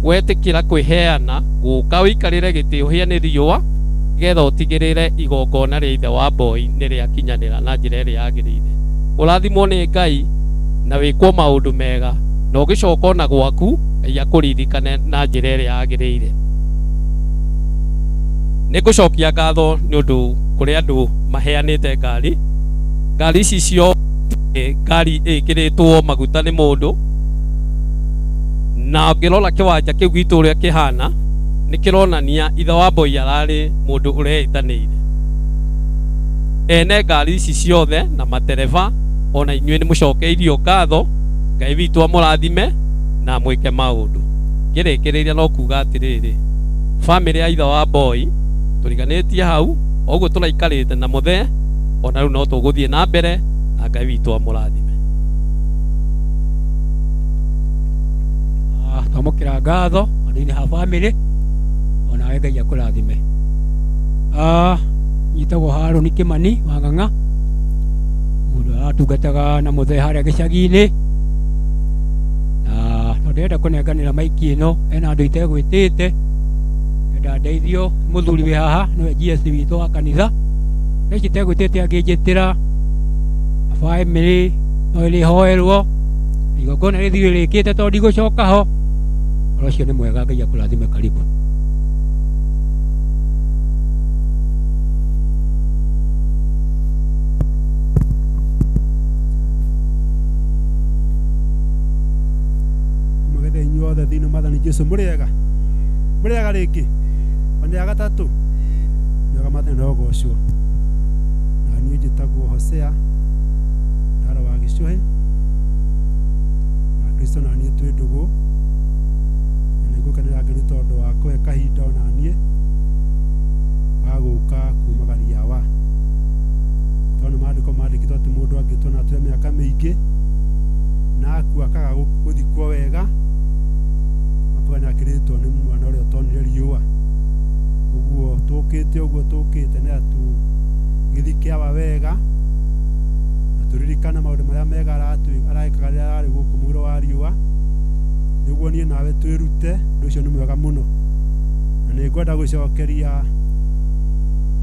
wetĩkĩra kwĩheana gũka ũikarĩre gĩtĩ ũhĩa nĩ riũa getha ũtigĩrĩre igongona rĩa ithe wa boy nĩ rĩakinyanĩra na njĩra ĩrĩa yagĩrĩire. Ũrathimwo nĩ Ngai na wĩkwo maũndũ mega na ũgĩcoka ona gwaku Ngai akũririkane na njĩra ĩrĩa yagĩrĩire. Nĩ ngũcokia ngatho nĩ ũndũ kũrĩ andũ maheanĩte ngari ici cio ngari ĩkĩrĩtwo maguta nĩ mũndũ, na ngĩrora kĩwanja kĩu gitũ ũrĩa kĩhana nĩ kĩronania ithe wa boy ararĩ mũndũ ũreĩtanĩire. Ene ngari ici ciothe na matereba ona inyuĩ nĩ mũcokeirio ngatho, Ngai witũ amũrathime na mwĩke maũndũ. Ngĩrĩkĩrĩria no kuga atĩrĩrĩ, family ya ithe wa boy tũriganĩtie hau ũguo tũraikarĩte na mũthee, ona rĩu no tũgũthiĩ na mbere na Ngai witũ amũrathime. Twamũkĩra ngatho andũ-inĩ ha family, onawe Ngai akũrathime. Nyitagwo Harũni Kĩmani wa Ng'ang'a, mũndũ aratungataga na mũthee harĩa gĩcagi-inĩ, na ndĩrenda kũnenganĩra maiki ĩno, ena andũ itegwĩtĩte enda ndeithio mũthuri wĩ haha nĩwe GS witũ wa kanitha, ici itegwĩtĩte angĩnjĩtĩra family no ĩrĩhoerwo igongona rĩthiĩ rĩkĩte tondũ ndigũcoka ho. Ũhoro ũcio nĩ mwega, Ngai akũrathime. Karibu. Mũgethe inyuothe thĩinĩ Mwathani Jesũ mũrĩega rĩngĩ ona ya gatatũ nĩga Mwathani ogocwo. Na niĩ njĩtagwo Hosea Ndara wa Gĩcũhĩ, na Kristo na niĩ twĩ ndũgũ, na nĩngũkenera Ngai tondũ wa kũhe kahinda ona niĩ gagũka kumagaria wa tondũ maandĩko maandĩkĩtwo atĩ mũndũ angĩtwo na atũre mĩaka mĩingĩ na akua akaga gũthikwo wega makuga nĩ akĩrĩtwo nĩ mwana ũrĩa ũtonire riũa. Ũguo tũkĩte nĩ atũgĩthike aba wega na tũririkana maũndũ marĩa mega arekaga rĩrĩa ararĩ gũkũ mũhuro wa riũa, nĩguo niĩ nawe twĩrute. Ũndũ ũcio nĩ mwega mũno, na nĩ ngwenda gũcokeria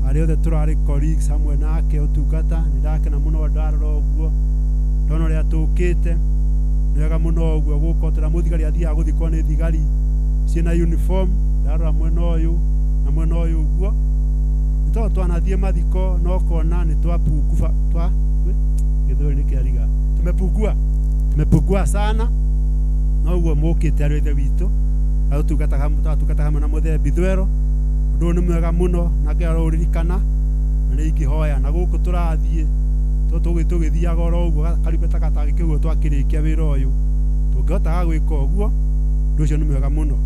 arĩa othe tũrarĩ colleagues hamwe nake ũtungata. Nĩ ndakena mũno ndarora ũguo ndona ũrĩa tũkĩte nĩ wega mũno ũguo gũkotera mũthigari athiaga gũthikwo nĩ thigari ciĩna uniform ndarora mwena ũyũ na mwena ũyũ ũguo nĩ tondũ twanathiĩ mathiko no kona nĩ twa gĩthũri nĩ kĩariga tumepungua sana no ũguo mũkĩte arĩ ithe witũ atungataga hamwe na mũthee Bithwero ũndũ nĩ mwega mũno na ngĩrũririkana na nĩ ingĩhoya na gũkũ tũrathiĩ tũgĩthiaga oro ũguo karibeta gatagĩkĩguo twakĩrĩkia wĩra ũyũ tũngĩhotaga gwĩka ũguo ũndũ ũcio nĩ mwega mũno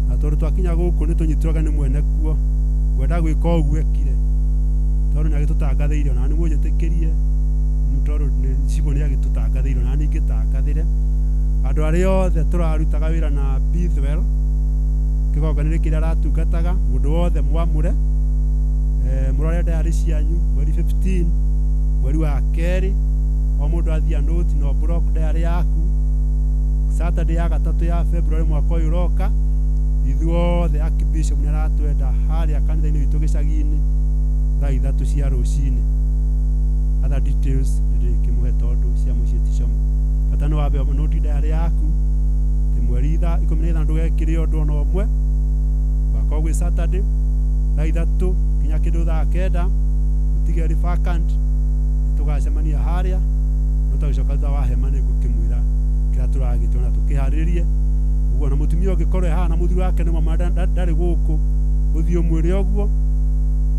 na tondũ twakinya gũkũ nĩ tũnyitirwaga nĩ mwene kuo gwenda gwĩka ũguo ekire tondũ nĩ agĩtũtangathĩire na nĩ mũnjĩtĩkĩrie tondũ cibũ nĩ agĩtũtangathĩire na nĩ ingĩtangathĩre andũ arĩa othe tũrarutaga wĩra na Bithwell kĩgonganĩrĩ kĩrĩa aratungataga mũndũ wothe mwamũre mũrore diary cianyu mweri 15 mweri wa kerĩ o mũndũ athia note no block diary yaku Saturday ya gatatũ ya February mwaka ũyũ ũroka ithuothe Archbishop nĩ aratwenda harĩa kanitha-inĩ witũ gĩcagi-inĩ thaa 3 cia rũcinĩ other details ndĩkĩmũhe tondũ cia mũciĩ ticomo bata nĩ wambe note diary yaku tĩ mweri 15 ndũgekĩre ũndũ ona ũmwe wako gwĩ Saturday thaa 3 kinya kĩndũ thaa 9 ũtige vacant tũgacemania harĩa no tũgĩcoka thutha wa hema nĩ ngũkĩmwĩra kĩrĩa tũragĩtwo na tũkĩharĩrie ũguo na mũtumia ũngĩkorwo haha na mũthuri wake nĩ mama ndarĩ gũkũ ũthiĩ ũmwĩre ũguo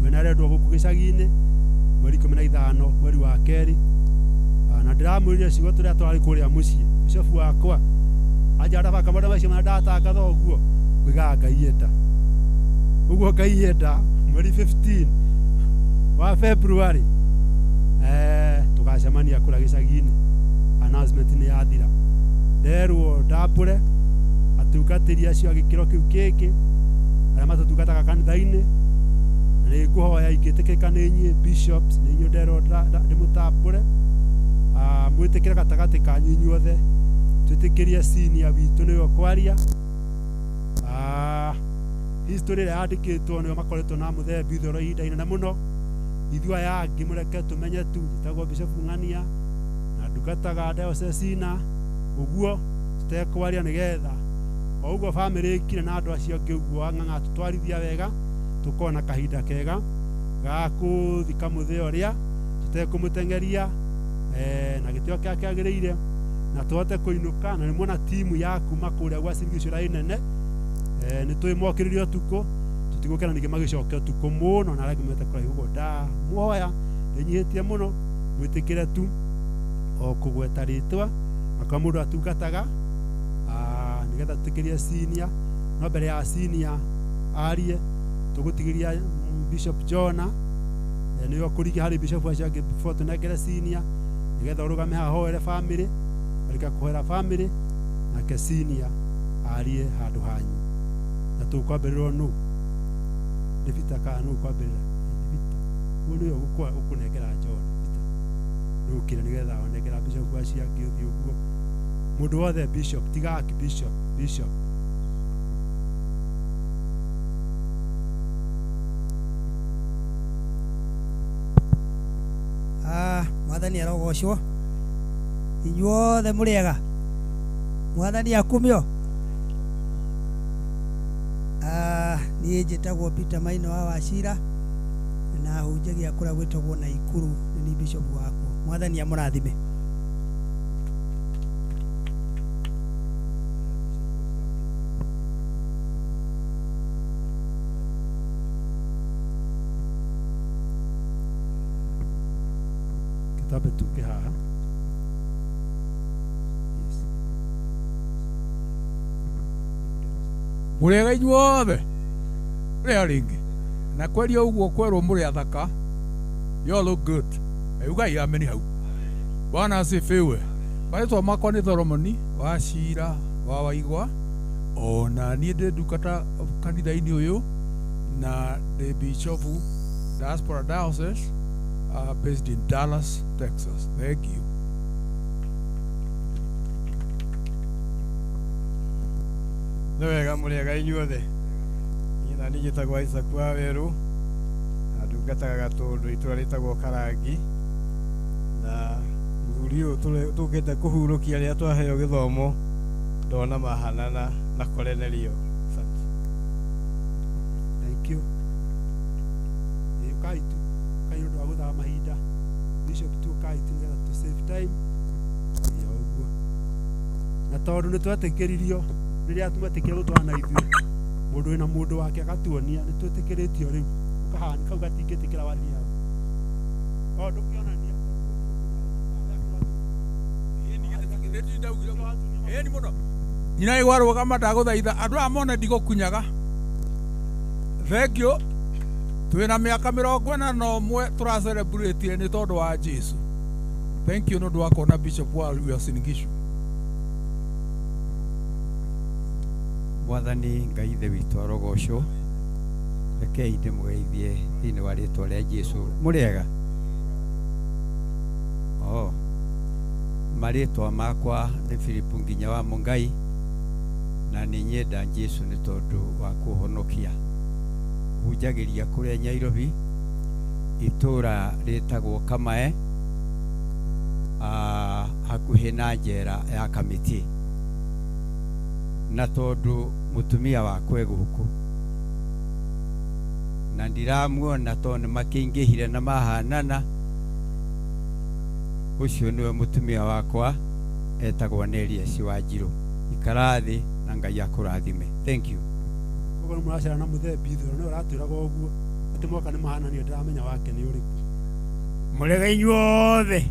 we nĩ arendwo gũkũ gĩcagi-inĩ mweri 15 mweri wa kerĩ na ndĩramwĩrire ciugo tũrĩa tũrarĩ kũrĩa mũciĩ Bishop wakwa anja ndabaka maũndũ macio marĩa ndatangatha ũguo kũigaga Ngai enda ũguo Ngai enda mweri 15 wa February tũgacemania kũrĩa gĩcagi-inĩ announcement nĩ yathira nderwo ndambũre atungatĩri acio a gĩkĩro kĩu kĩngĩ arĩa matũtungataga kanitha-inĩ na nĩ ngũhoya ingĩtĩkĩrĩka nĩ inyuĩ bishops nĩ inyuĩ nderwo ndĩmũtambũre mwĩtĩkĩre gatagatĩ kanyu inyuothe twĩtĩkĩrie senior witũ nĩwe kwaria history ĩrĩa yandĩkĩtwo nĩo makoretwo na mũthee Bithwero ihinda inene mũno ithuĩ aya angĩ mũreke tũmenye tu njĩtagwo Bishop Ng'ania na ndungataga diocese ina ũguo tũtekwaria nĩgetha o ũguo bamĩrĩ ĩkire na andũ acio angĩ ũguo ang'ang'a tũtwarithia wega tũkorwo na kahinda kega ga kũthika mũthee ũrĩa tũtekũmũteng'eria na gĩtĩo kĩrĩa kĩagĩrĩire na tũhote kũinũka na nĩ muona timu ya kuma kũrĩa gwa cirigicio inene nĩ twĩmokĩrĩrie ũtukũ tũtigũkena ningĩ magĩcoke ũtukũ mũno na arĩa angĩ kũraihu ũguo ndamuoya ndĩnyihĩtie mũno mwĩtĩkĩre tu o kũgweta rĩtwa akwa mũndũ atungataga nĩgetha tũtĩkĩrie senior no mbere ya senior arie tũgũtigĩria Bishop Jona nĩwe ũkũrigia harĩ bishop acio angĩ before tũnengere senior nĩgetha ũrũgame haha hoere family arĩka kũhoera family nake senior arie handũ hanyu na tũkwambĩrĩrwo nũ nĩ Peter kana nũ kwambĩrĩra Peter nĩwe ũkũnengera John Peter nĩũkĩra nĩgetha onengera bishop acio angĩ ũthiĩ ũguo mũndũ wothe bishop tiga Archbishop bishop mwathani arogocwo inyuothe mũrĩega mwathani akumio niĩ njĩtagwo Peter Maina wa Wachira na hunjagia kũrĩa gwĩtagwo Naikuru nĩ bishop wakwa mwathani amũrathime tabe tuke haha mũrĩega inyuothe ũrĩa rĩngĩ na kweria ũguo kwerwo mũrĩ athaka you all look good ugai ameni hau Bwana asifiwe marĩtwa makwa nĩ Solomoni Wachira wa Waigwa ona niĩ ndĩ ndungata kanitha-inĩ ũyũ na ndĩ bishop Diaspora Diocese based in Dallas, Texas. Thank you. Nĩwega mũrĩega inyuothe niĩ nĩ njĩtagwo Isaac Waweru na ndungataga Gatũndũ itũra rĩtagwo Karangi na muthuri ũyũ tũkĩte kũhurũkia rĩrĩa twaheo gĩthomo ndona mahanana na Cornelio. Thank you. Kai tu kai ndo agutha mahinda bishop tu kai tu ngetha to save time ya uguo na tondu ni twetikiririo riria tumatikia gutwana ithuĩ mundu wina mundu wake agatuonia ni twitikiritio riu ukahani kau gatingitikira waria hau ndukionania ni muno nyina igwarũgama ndagũthaitha andũ aya mone ndigũkunyaga thengio twina miaka 41 tura celebrate ni tondu wa Jesu. Thank you nondu wako na Bishop wa Uasin-Gishu. Mwathani Ngai ithe witũ arogocwo rekei ndĩmũgeithie thĩinĩ wa rĩĩtwa rĩa Jesu. Mũrĩega? Marĩtwa makwa nĩ Philip Nginya wa Mungai na nĩ nyenda Jesu nĩ tondũ wa kũhonokia. Hunjagĩria kũrĩa Nyairobi itũra rĩtagwo Kamae hakuhĩ na njera ya Kamiti, na tondũ mũtumia wakwa gũkũ na ndiramuona tondũ makĩingĩhire na mahanana, ũcio nĩwe mũtumia wakwa etagwo Nelias Wanjirũ. Ikara thĩ na Ngai akũrathime. Thank you. Koguo muracera na muthembi ithuĩ nĩ ũratwĩraga ũguo atĩ mwoka nĩ mahananio ndiramenya wake nĩ ũrĩkũ. Mũrega inyuothe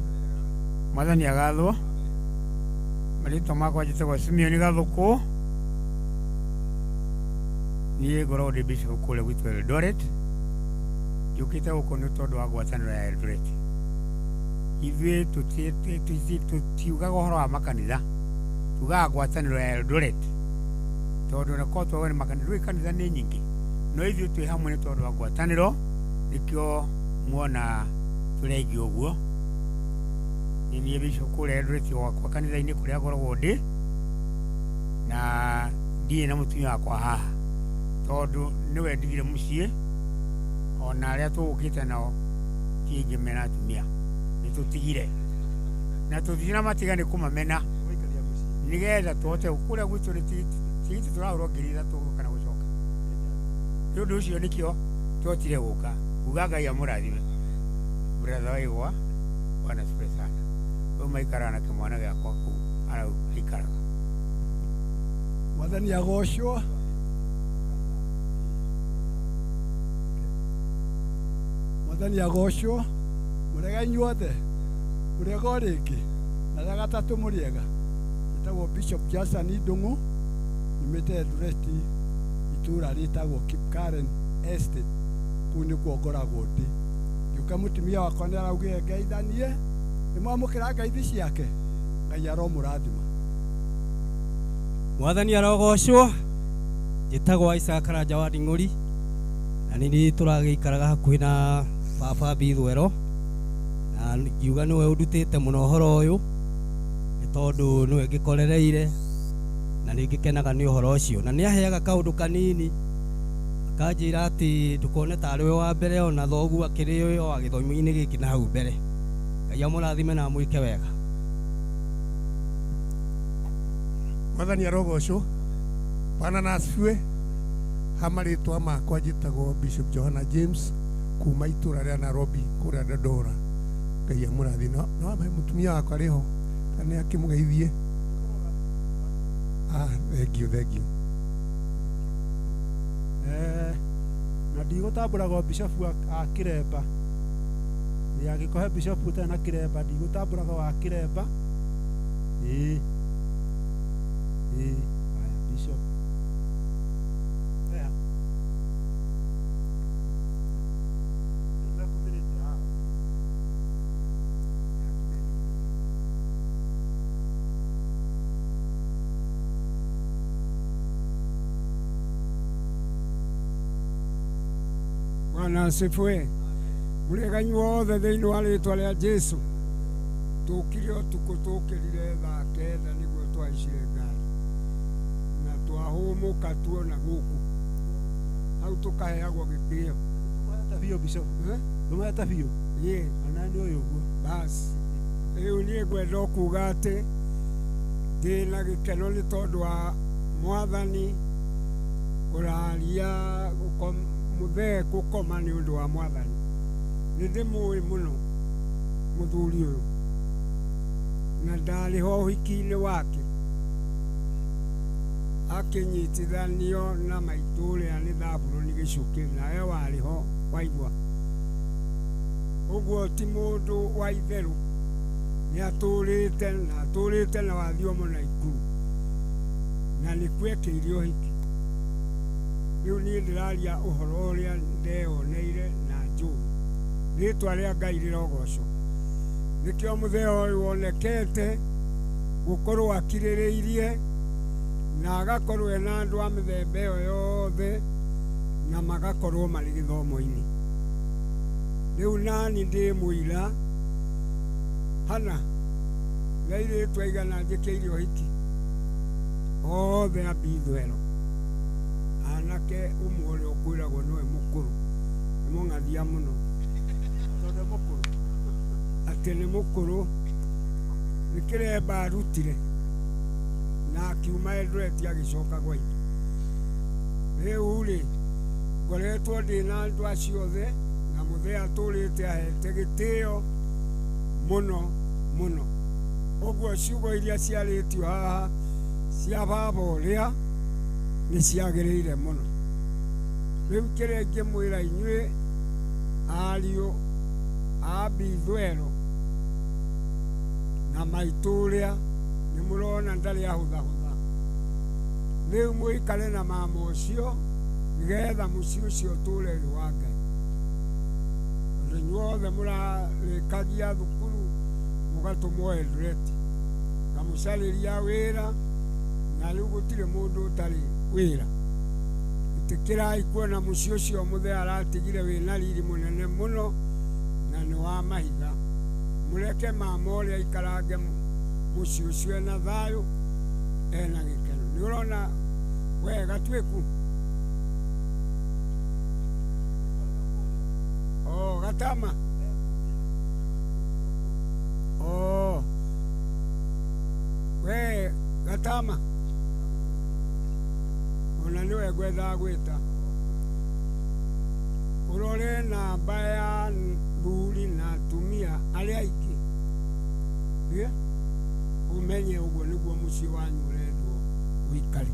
Mwathani agathwo. Marĩtwa makwa njĩtagwo Simeon Gathũkũ. Niĩ ngoragwo ndĩ bishop kũrĩa gwitũ Eldoret. Njũkĩte gũkũ nĩ tondũ wa ngwatanĩro ya Eldoret. Ithuĩ tũtiugaga ũhoro wa makanitha, tugaga ngwatanĩro ya Eldoret tondũ nakuo twagwo nĩ makanitha, kanitha nĩ nyingĩ no ithuĩ twĩ hamwe nĩ tondũ wa ngwatanĩro, nĩkĩo muona tũrengi ũguo. Niĩ bishop kũrĩa Eldoret wakwa kanitha-inĩ kũrĩa ngoragwo ndĩ, na ndirĩ na mũtumia wakwa haha tondũ nĩwe ndigire mũciĩ, ona arĩa tũgũkĩte nao kĩngĩ mena atumia nĩtũtigire na tũthire matiga nĩ kũmamena nĩgetha tũhote kũrĩa gwitũ tigiti tũrahũrwo 3,000 kana gũcoka. Nĩ ũndũ ũcio nĩkĩo twotire gũka kuga Ngai amũrathime. Brother waigua Bwana asifiwe sana. Ũyũ maikaraga na kĩmwana gĩakwa kũu arau aikaraga. Mwathani agocwo. Mwathani agocwo. Mũrega inyuothe mũrega ũrĩngĩ na rĩa gatatũ mũrĩega. Njĩtagwo Bishop Jason Ndung'u, nyumĩte Eldoret itũra rĩtagwo Kipkaren Estate, kũu nĩkuo ngoragwo ndĩ. Ngĩũka mũtumia wakwa nĩ araugire ngeithanie, nĩmwamũkĩra ngeithi ciake, Ngai aromũrathima. Mwathani arogocwo. Njĩtagwo Isaac Karanja wa Nding'ũri na nĩ tũragĩikaraga hakuhĩ na baba Bithwero, na ngiuga nĩwe ũndutĩte mũno ũhoro ũyũ nĩ tondũ nĩwe ngĩkorereire na nĩ ngĩkenaga nĩ ũhoro ũcio, na nĩ aheaga kaũndũ kanini akanjĩra atĩ ndũkone tarĩ we wa mbere, ona thoguo akĩrĩ o gĩthomo-inĩ gĩkĩ na hau mbere. Ngai amũrathime na amwĩke wega. Mwathani arogocwo. Bwana na asifiwe. Marĩtwa makwa njĩtagwo Bishop Johana James kuma itũra rĩa Nairobi kũrĩa Dandora. Ngai amũrathime. No amhe mũtumia wakwa arĩ ho kana akĩmũgeithie. Thank you. Na ndigũtambũraga bishop a Kĩremba. Agĩkũhe bishop ũtarĩ na Kĩremba ndigũtambũraga wa Kĩremba. Haya bishop. Bwana asifiwe. Mũrega inyuothe thĩinĩ wa rĩĩtwa rĩa Jesu. Tũkire ũtukũ tũkĩrire thaa 9 nĩguo twaicire ngari na twahũmũka tuona gũkũ hau tũkaheagwo gĩtĩo. Tumaheta biũ bishop. Tumaheta biũ. Ye. Ona nĩ ũyũ ũguo. Basi Rĩu niĩ ngwenda o kuga atĩ ndĩna gĩkeno nĩ tondũ wa mwathani kũraria mũthee gũkoma nĩ ũndũ wa mwathani. Nĩ ndĩmũĩ mũno mũthuri ũyũ na ndarĩ ho ũhiki-inĩ wake akĩnyitithanio na maitũ ũrĩa nĩ Thabũrũni Gĩcũkĩ, nawe warĩ ho waigua. Ũguo ti mũndũ wa itherũ, nĩ atũrĩte na Wathiomo na Ikuru na nĩ kwekĩire ũhiki. Rĩu niĩ ndĩraria ũhoro ũrĩa ndeyoneire na njũĩ. Rĩĩtwa rĩa Ngai rĩrogocwo. Nĩkĩo mũthee ũyũ wonekete gũkorwo akirĩrĩirie na agakorwo ena andũ a mĩthemba ĩyo yothe na magakorwo marĩ gĩthomo-inĩ. Rĩu nani ndĩ mũira hana na airĩtu aigana njĩkĩire ũhiki othe a Mbithwero. Anake ũmwe ũrĩa ũkwĩragwo nĩwe mũkũrũ, nĩ mũng'athia mũno tondũ mũkũrũ, atĩ nĩ mũkũrũ, nĩ kĩremba arutire na akiuma Eldoret agĩcoka gwa itũ. Rĩu rĩ ngoretwo ndĩ na andũ acio othe na mũthee atũrĩte ahete gĩtĩo mũno mũno. Ũguo ciugo iria ciarĩtio haha cia baba ũrĩa nĩ ciagĩrĩire mũno. Rĩu kĩrĩa ingĩmwĩra inyuĩ ariũ a Mbithwero na maitũ ũrĩa nĩ mũrona ndarĩ ahũthahũtha. Rĩu mũikare na mama ũcio nĩgetha mũciĩ ũcio ũtũũre wĩ wa Ngai. Tondũ inyuothe mũrarĩkagia thukuru mũgatũmwo Eldoret kamũcarĩria wĩra, na rĩu gũtirĩ mũndũ ũtarĩ wĩra. Ĩtĩkĩrai kuona mũciĩ ũcio mũthee aratigire wĩna riri mũnene mũno na nĩ wa mahiga. Mũreke mama ũrĩa aikarange mũciĩ ũcio ena thayũ ena gĩkeno. Nĩ ũrona wega twĩku Gatama we Gatama ona nĩwe ngwendaga gwĩta ũrore namba ya thuri na atumia arĩa aingĩ ũmenye ũguo nĩguo mũciĩ wanyu ũrendwo ũikare.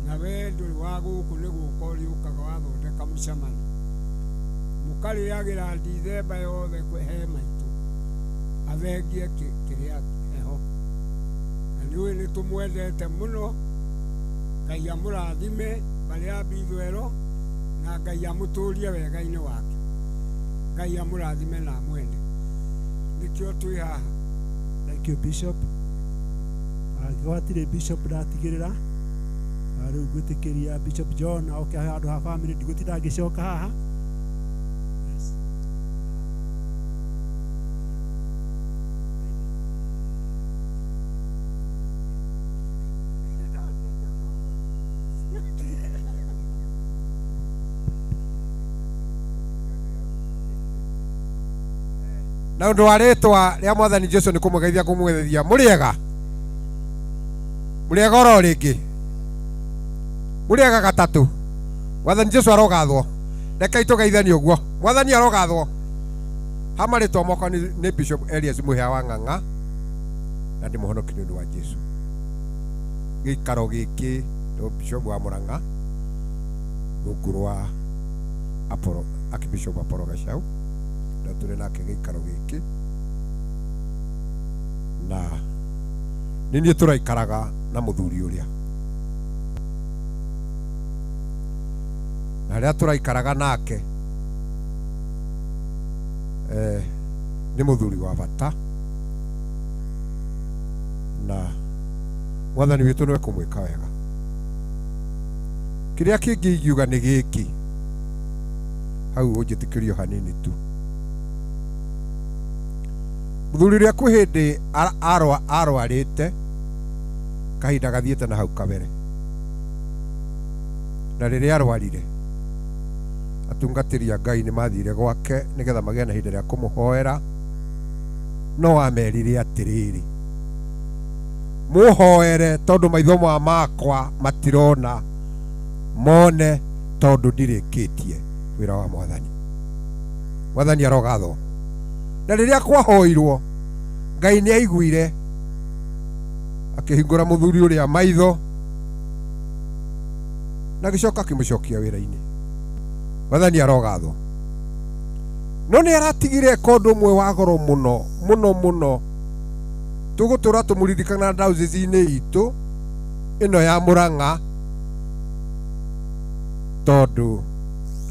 Na we ndũrĩ wa gũkũ nĩ gũka ũrĩũkaga wathondeka mũcemanio mũkarĩagĩra ndithemba yothe he maitũ athengie kĩrĩa heho. Na nĩũĩ nĩ tũmwendete mũno. Ngai amũrathime barĩ a Mbithwero na Ngai amũtũrie wega-inĩ wake. Ngai amũrathime na amwende. Nĩkĩo twĩ haha. Thank you Bishop. Angĩkorwo hatirĩ Bishop ndatigĩrĩra, rĩu ngwĩtĩkĩria Bishop John oke handũ ha family, ndigũtinda ngĩcoka haha. Na ũndũ wa rĩtwa rĩa Mwathani Jesũ nĩ kũmũgeithia kũmwethethia mũrĩega oro rĩngĩ mũrĩega gatatũ. Mwathani Jesũ arogathwo. Rekei tũgeithanie ũguo. Mwathani arogathwo. Hamarĩtwa moko nĩ Bishop Elias Mũhĩa wa Ng'ang'a na ndĩ mũhonoki nĩ ũndũ wa Jesũ. Gĩikaro gĩkĩ nĩ Bishop wa Mũrang'a rungu rwa Archbishop Apollo Gachau na tũrĩ nake gĩikaro gĩkĩ na nĩ niĩ tũraikaraga na mũthuri ũrĩa na rĩrĩa tũraikaraga nake nĩ mũthuri wa bata na Mwathani witũ nĩwe kũmwĩka wega. Kĩrĩa kĩngĩ ingiuga nĩ gĩkĩ, hau ũnjĩtĩkĩrio hanini tu. Mũthuri ũrĩa kwĩ hĩndĩ arwarĩte kahinda gathiĩte na hau kabere, na rĩrĩa arwarire atungatĩri a Ngai nĩ mathire gwake nĩgetha magĩe na ihinda rĩa kũmũhoera no amerire atiriri muhoere tondu maitho makwa matirona mone tondu ndirikitie wira wa mwathani. Mwathani arogatho. Na riria kwahoirwo Ngai ni aiguire akihingura muthuri uria maitho na gicoka akimucokia wira-ini. Mwathani arogatho. No ni aratigire kondu umwe wa goro muno muno muno tugutura tumuririkana diocese-ini itu ino ya Murang'a tondu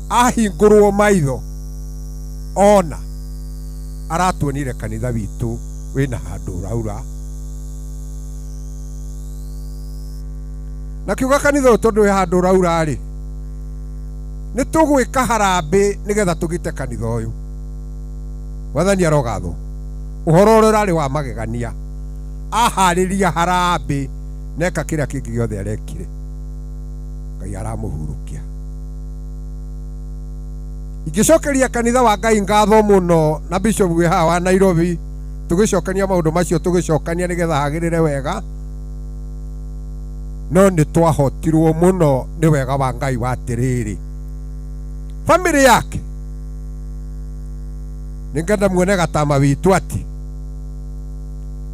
ahingurwo maitho ona aratuonire kanitha witu wina handu raura na kiuga kanitha tondu wi handu raura ri ni tugwika harambe nigetha tugite kanitha uyu. Mwathani arogatho. Uhoro uria urari wa magegania ahariria harambe neka kiria kingi giothe arekire Ngai aramuhurukia. Igicokeria kanitha wa Ngai ngatho muno na Bishop Wiha wa Nairobi tugicokania maundu macio tugicokania nigetha hagirire wega no ni twahotirwo muno ni wega wa Ngai wa tiriri family yake ningenda muone gatama witu ati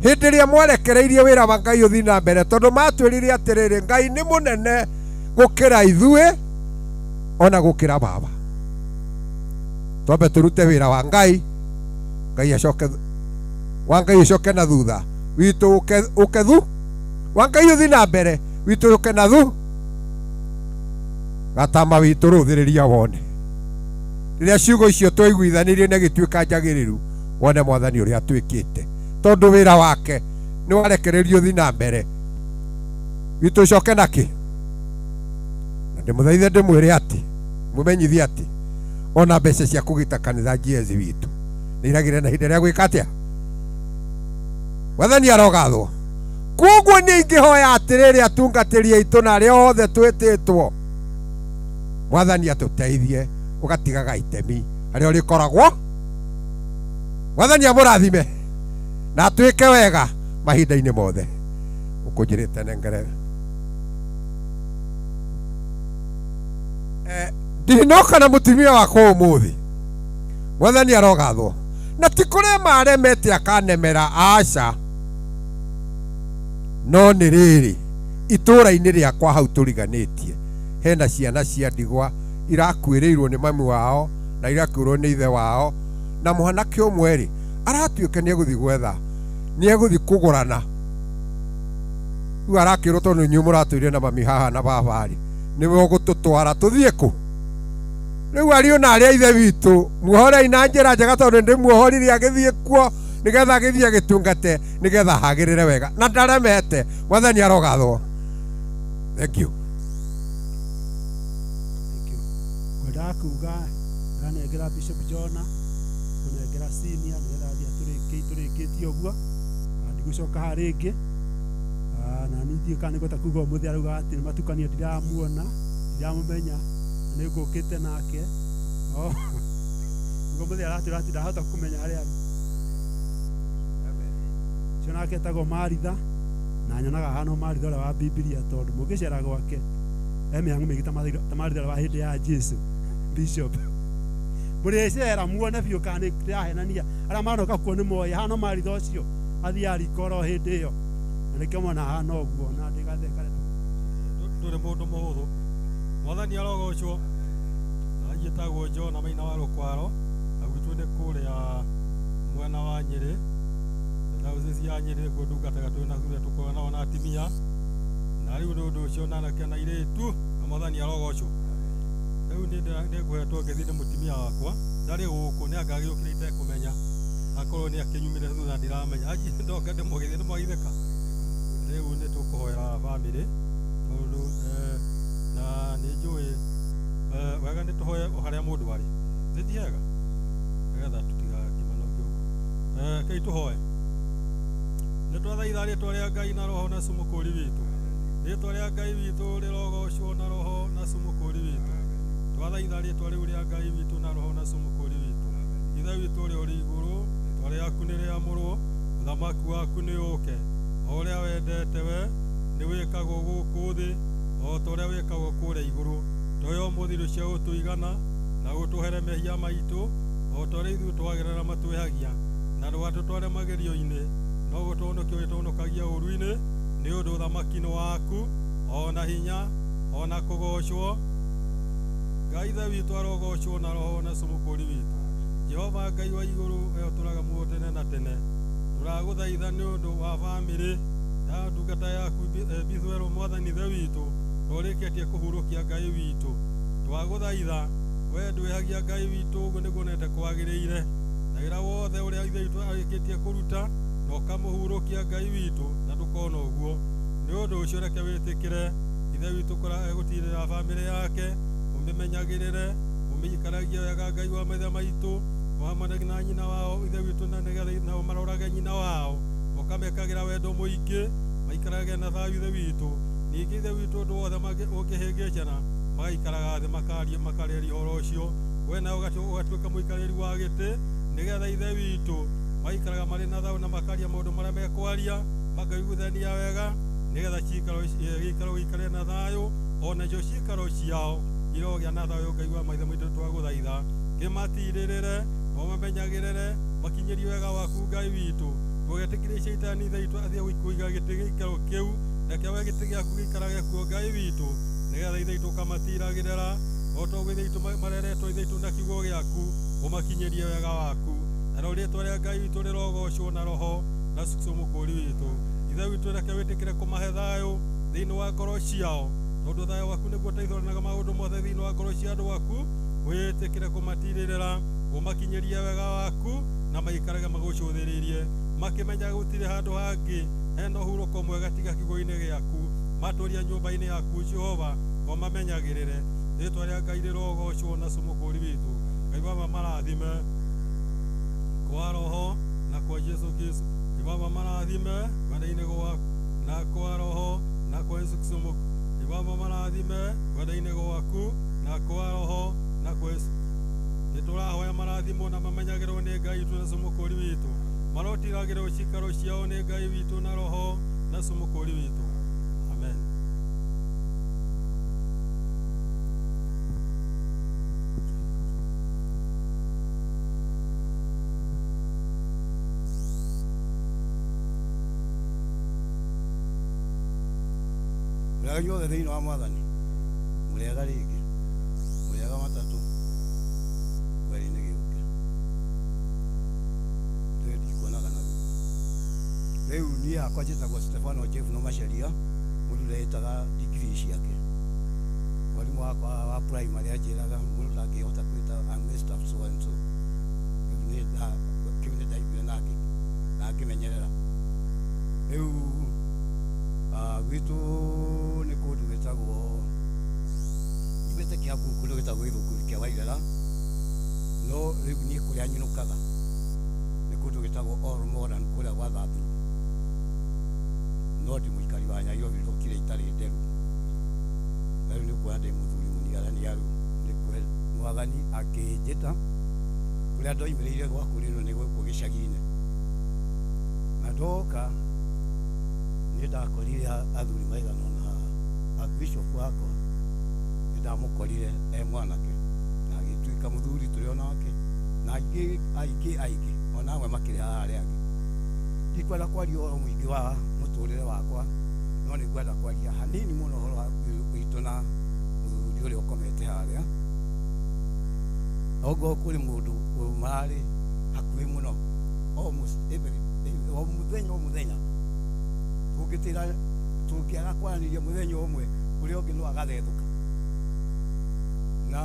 hindi ria mwarekereirie wira wa Ngai uthi na mbere tondu matwirire atiriri Ngai ni munene gukira ithue ona gukira baba. Twambe turute wira wa Ngai Ngai acoke wa Ngai acoke na thutha witu ukethu wa Ngai uthi na mbere witu uke na thu gatama witu ruthiriria wone riria ciugo icio twaiguithanirie na gituika njagiriru wone Mwathani uria atwikite tondu wira wake ni warekererio uthi na mbere witu ucoke naki na ndimuthaithe ndimwire ati mumenyithie ati ona mbeca cia kugita kanitha Jesus witu niragire na hinda ria gwika atia. Mwathani arogathwo. Koguo ni ingihoya atiriri atungatiri aitu na aria othe twititwo Mwathani atuteithie ugatigaga itemi aria urikoragwo. Mwathani amurathime na atwike wega mahinda-ini mothe ukunjirite nengere. Ndinoka na mutumia wakwa umuthi. Mwathani arogathwo. Na tikure maremete akanemera aca no ni riri itura-ini riakwa hau turiganitie hena ciana cia ndigwa irakuirirwo ni mami wao na irakuirwo ni ithe wao na mwanake umwe ri aratuike ni eguthi gwetha ni eguthi kugurana u arakirwo tondu nyu muratwire na mami haha na baba ri niwe ugututwara tuthie ku riu ari na aria ithe witu muhorei na njira njega tondu ndi muhoriri agithie kuo nigetha agithie agitungate nigetha hagirire wega na ndaremete. Mwathani arogathwo. Thank you. Kwenda kuga nganengera Bishop Jona kunengera senior nigetha thia turikitie uguo ndigucoka haringi na nithie kana gota kuga muthi aruga ati matukania ndiramuona ndiramumenya nigukite nake ngo muthi aratira ati ndahota kumenya haria ari ciona ke tago Maritha na nyonaga hano Maritha uria wa Biblia tondu mugicera gwake emiangu migita Maritha wa hindi ya Jesu Bishop muricera muone biu kana ndirahenania aria manoka kuo ni moya hano Maritha ucio athi arikoro hindi iyo na nikimona hano uguo na ndigatheka nduri mundu muhuthu. Mwathani arogocwo agitagwo Jona maina wa Rukwaro agwitwo ni kuria mwena wa Nyeri thauzi ya Nyeri ko ndungataga twina thure tukona ona atimia na riu ndu ucio nanake na iritu na Mwathani arogocwo. Riu ni ngwetwo ngethi ni mutimia wakwa ndari guku ni angagiukirite kumenya akorwo ni akinyumire thutha ndiramenya aji ndoka ndimugithi ni mwagitheka. Riu ni tukuhoera family tondu na ni njui wega ni tuhoe haria mundu ari thithiega nigetha tutigakimana uguo kei tuhoe ni twathaitha ritwa ria Ngai na roho na sumukuri witu ritwa ria Ngai witu rirogocwo na roho na sumukuri witu twathaitha ritwa riu ria Ngai witu na roho na sumukuri witu ithe witu uri iguru rĩĩtwa rĩaku nĩ rĩamũrwo, ũthamaki waku nĩ ũũke, o ũrĩa wendete we nĩ wĩkagwo gũkũ thĩ o ta ũrĩa wĩkagwo kũrĩa igũrũ. Tũhe ũmũthĩ irio cia gũtũigana na gũtũhere mehia maitũ o ta ũrĩa ithuĩ twagĩrĩra matwĩhagia, na ndũgatũtware magerio-inĩ, no gũtũhonokia ũgĩtũhonokagia ũũru-inĩ, nĩ ũndũ ũthamaki nĩ waku, o na hinya, o na kũgocwo. Ngai Ithe witũ arogocwo na Roho na Mũkũũri witũ. Jehova Ngai wa igũrũ, we ũtũũraga muoyo tene na tene. Tũragũthaitha nĩ ũndũ wa bamĩrĩ ya ndungata yaku Bithwel Mwathani Ithe witũ, tũrĩkĩtie kũhurũkia Ngai witũ. Twagũthaitha we ndwĩhagia Ngai witũ, ũguo nĩguo nete kwagĩrĩire. Na wĩra wothe ũrĩa Ithe witũ arĩkĩtie kũruta, na ũkamũhurũkia Ngai witũ, na ndũkona ũguo. Nĩ ũndũ ũcio reke wĩtĩkĩre Ithe witũ gũtirĩra bamĩrĩ yake, ũmĩmenyagĩrĩre, ũmĩikaragie wega Ngai wa maithe maitũ, hamwe na nyina wao Ithe witũ, na nĩgetha nao marorage nyina wao, ũkamekagĩra wendo mũingĩ, maikarage na thayũ Ithe witũ. Ningĩ Ithe witũ ũndũ wothe ũngĩhĩngĩcana, magaikaraga thĩ makaarĩria ũhoro ũcio, we nawe ũgatuĩka mũikarĩri wa gĩtĩ, nĩgetha Ithe witũ maikaraga marĩ na thayũ na makaria maũndũ marĩa mekwaria, makaiguithania wega, nĩgetha gĩikaro gĩikare na thayũ, o nacio ciikaro ciao irogĩa na thayũ. Ngai wa maithe maitũ twagũthaitha, kĩmatirĩrĩre, o mamenyagĩrĩre, makinyĩrie wega waku Ngai witũ. Ndũgetĩkĩrie Shaitani Ithe witũ athiĩ kũiga gĩtĩ gĩikaro kĩu, reke we gĩtĩ gĩaku gĩikarage kuo Ngai witũ, nĩgetha Ithe witũ ũkamatiragĩrĩra, o ta ũguo Ithe witũ mareretwo Ithe witũ na kiugo gĩaku, ũmakinyĩrie wega waku. Narĩo rĩĩtwa rĩa Ngai witũ rĩrogocwo na Roho na Mũkũũri witũ. Ithe witũ reke wĩtĩkĩre kũmahe thayũ thĩinĩ wa ngoro ciao, tondũ thayũ waku nĩguo ũteithũranaga maũndũ mothe thĩinĩ wa ngoro cia andũ aku. Wĩtĩkĩre kũmatirĩrĩra, ũmakinyĩrie wega waku, na maikarage magũcũthĩrĩirie, makĩmenya gũtirĩ handũ hangĩ hena ũhurũko mwega tiga kiugo-inĩ gĩaku. Matũũria nyũmba-inĩ yaku Jehova, o mamenyagĩrĩre. Rĩĩtwa rĩa Ngai rĩrogocwo na Mũkũũri witũ. Ngai Baba marathime kwa Roho na kwa Yesu Kristo. Ngai Baba marathime wenda-inĩ gwaku na kwa Roho na kwa Yesu Kristo. Ngai Baba marathime wenda-inĩ gwaku na kwa Roho na kwa Yesu. Nĩtũrahoya marathimwo na mamenyagĩrwo nĩ Ngai witũ na Mũkũũri witũ, marotiragĩrwo cikaro ciao nĩ Ngai witũ na Roho na Mũkũũri witũ. Amen. Mũrĩega inyuothe thĩinĩ wa Mwathani, mũrĩega rĩngĩ, mũrĩega matatũ kweri-inĩ gĩũke, ndikuonaga na rĩu niĩ hakwa njĩtagwo Stefano Jevuno Macharia, mũndũ ũretaga degree ciake. Mwarimũ wakwa wa primary anjĩraga mũndũ ndangĩhota kwĩta I'm Mr. so and so, kĩu nĩ ndaiguire nake na ngĩmenyerera. Rĩu gwitũ nĩ kũndũ gwĩtagwo imĩte Kiambu, kũndũ gwĩtagwo Gĩthũngũri kĩa Waigara, no rĩu niĩ kũrĩa nyinũkaga nĩ kũndũ gwĩtagwo All Modern kũrĩa gwa Thathuru, no ndĩ mũikari wa Nairobi rũkire itarĩ nderu. Rĩu nĩ kuona ndĩ mũthuri mũniaraniaru, nĩ kwe Mwathani akĩnjĩta kũrĩa ndoimĩrĩire gwakũrĩrwo nĩ gũkũ gĩcagi-inĩ, na ndoka nĩ ndakorire athuri maigana ũna. Archbishop wakwa nĩ ndamũkorire mwanake na agĩtuĩka mũthuri tũrĩ onake, na aingĩ ona amwe makĩrĩ haha arĩa angĩ. Ndikwenda kwaria ũhoro mũingĩ wa mũtũrĩre wakwa, no nĩ ngwenda kwaria hanini mũno ũhoro wa witũ na mũthuri ũrĩa ũkomete harĩa. Ogo kũrĩ mũndũ mararĩ hakuhĩ mũno o mũthenya tũngĩaga kwaranĩria mũthenya ũmwe, ũrĩa ũngĩ no agathethũka. Na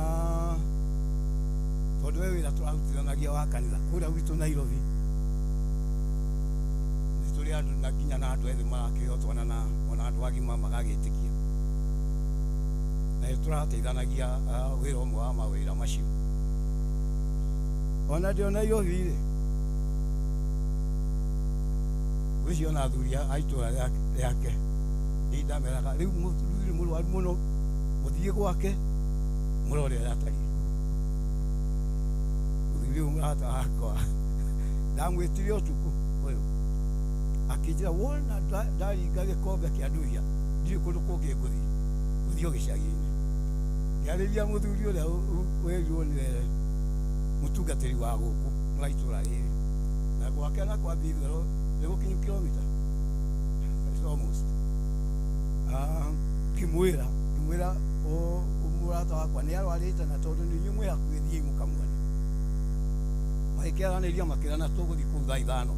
tondũ we wĩra tũrarutithanagia wa kanitha kũrĩa gwitũ Nairobi, nĩ tũrĩ andũ na nginya na andũ ethĩ marakĩhotwana na ona andũ agima magagĩtĩkia, na nĩ tũrateithanagia wĩra ũmwe wa mawĩra macio. Ona ndĩ o Nairobi-rĩ, gwĩcio na athuri a itũũra rĩake nĩ ndameraga rĩu mũthuri mũrwaru mũno, mũthiĩ gwake mũrore ũrĩa atariĩ. Mũthuri ũyũ mũrata wakwa ndamwĩtire ũtukũ ũyũ akĩnjĩra wona ndaringa gĩkombe kĩa nduia ndirĩ kũndũ kũngĩ gũthiĩ gĩcagi-inĩ ngĩarĩria mũthuri ũrĩa wĩrirwo nĩwe mũtungatĩri wa gũkũ wa itũra rĩrĩ na gwake na kwa Bithero nĩ gũkinyu kilomita almost ngĩmwĩra mũrata wakwa nĩ arwarĩte na tondũ nĩ inyuĩ mwĩ hakuhĩ thiĩ mũkamuone magĩkĩaranĩria makĩrana tũgũthiĩ kũu thaa ithano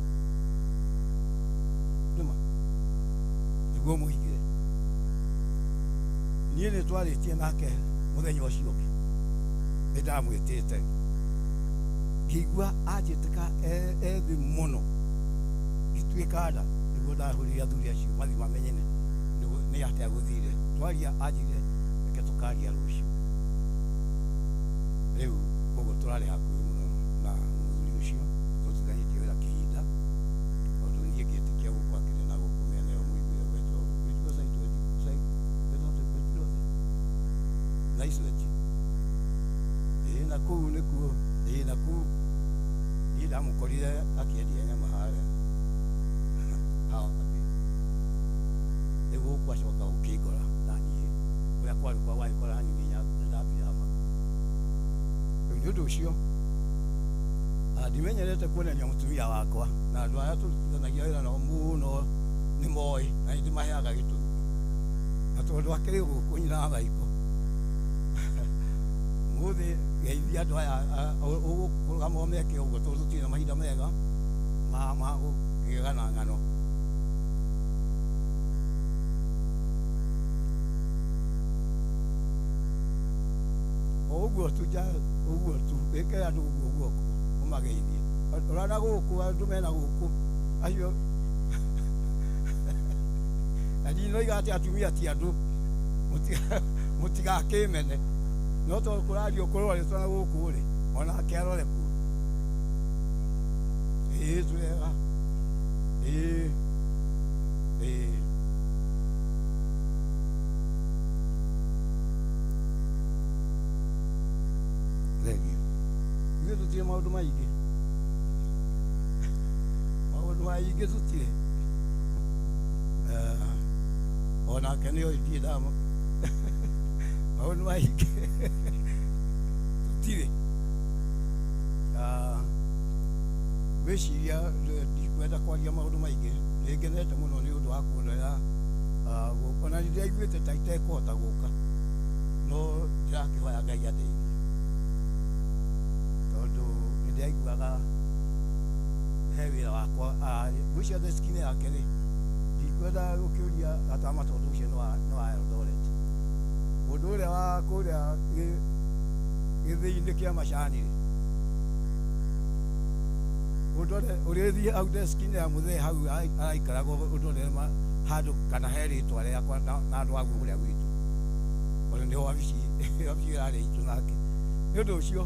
nĩma nĩguo mũigire niĩ nĩ twarĩtie nake mũthenya ũcio ũngĩ nĩ ndamwĩtĩte ngĩigua anjĩtĩka ethĩ mũno ngĩtuĩka nda nĩguo ndahũrire athuri acio mathiĩ mamenye nĩ atĩa gũthire twaria anjĩre reke tũkaria rũciũ rĩu koguo tũrarĩ hakuhĩ mũno na mũthuri ũcio tũtiganĩtie wĩra kĩhinda tondũ niĩ ngĩtĩkia gũkũ akĩrĩ na gũkũ mĩena ĩyo mũiguire gwetwo Naisweti na kũu nĩkuo na kũu niĩ ndamũkorire akĩendia nyama harĩa nĩguo gũkwacoka gũkĩngora na niĩ ũrĩa kwarĩ kwa wagĩkora nini ndambire hama rĩu nĩ ũndũ ũcio ndimenyerete kuonania mũtumia wakwa na andũ aya tũrutithanagia wĩra nao mũno nĩ moĩ na nĩ ndĩmaheaga gĩtũmi na tondũ akĩrĩ gũkũ nyina thaiko mũthĩ geithia andũ aya ũgũkũrũgama ũmeke ũguo tondũ tũtirĩ na mahinda mega ma gũkĩgana ng'ano ũguo tu wĩke andũ ũguo guoko ũmageithie ũrana gũkũ andũ mena gũkũ acio na ndinoiga atĩ atumia ti andũ mũtigakĩmene no tondũ kũrario kũrorĩtwo na gũkũ rĩ onake arore kuo twega ithuĩ tũtirĩ maũndũ maingĩ tũtirĩ onake nĩ oĩ ndiĩ ndama maũndũ maingĩ tũtirĩ wĩciria ndikwenda kwaria maũndũ maingĩ nĩngenete mũno nĩ ũndũ wa kuonera gũka na nĩndĩraiguĩte ta itekũhota gũka no ndĩrakĩhoya Ngai andeithie tondũ nĩndĩraiguaga he wĩra wakwa gwĩcia deski-inĩ yake rĩ ndikwenda gũkĩũria gatama tondũ ũcio nĩ wa Eldoret mũndũ ũrĩa wa kũrĩa gĩthĩ-inĩ kĩa macani rĩ ũrĩthiĩ hau deski-inĩ ya mũthee hau araikaraga ũndorere handũ kana he rĩtwa rĩakwa na andũ aguo kũrĩa gwitũ tondũ nĩho wabici ĩrarĩ itũ nake nĩ ũndũ ũcio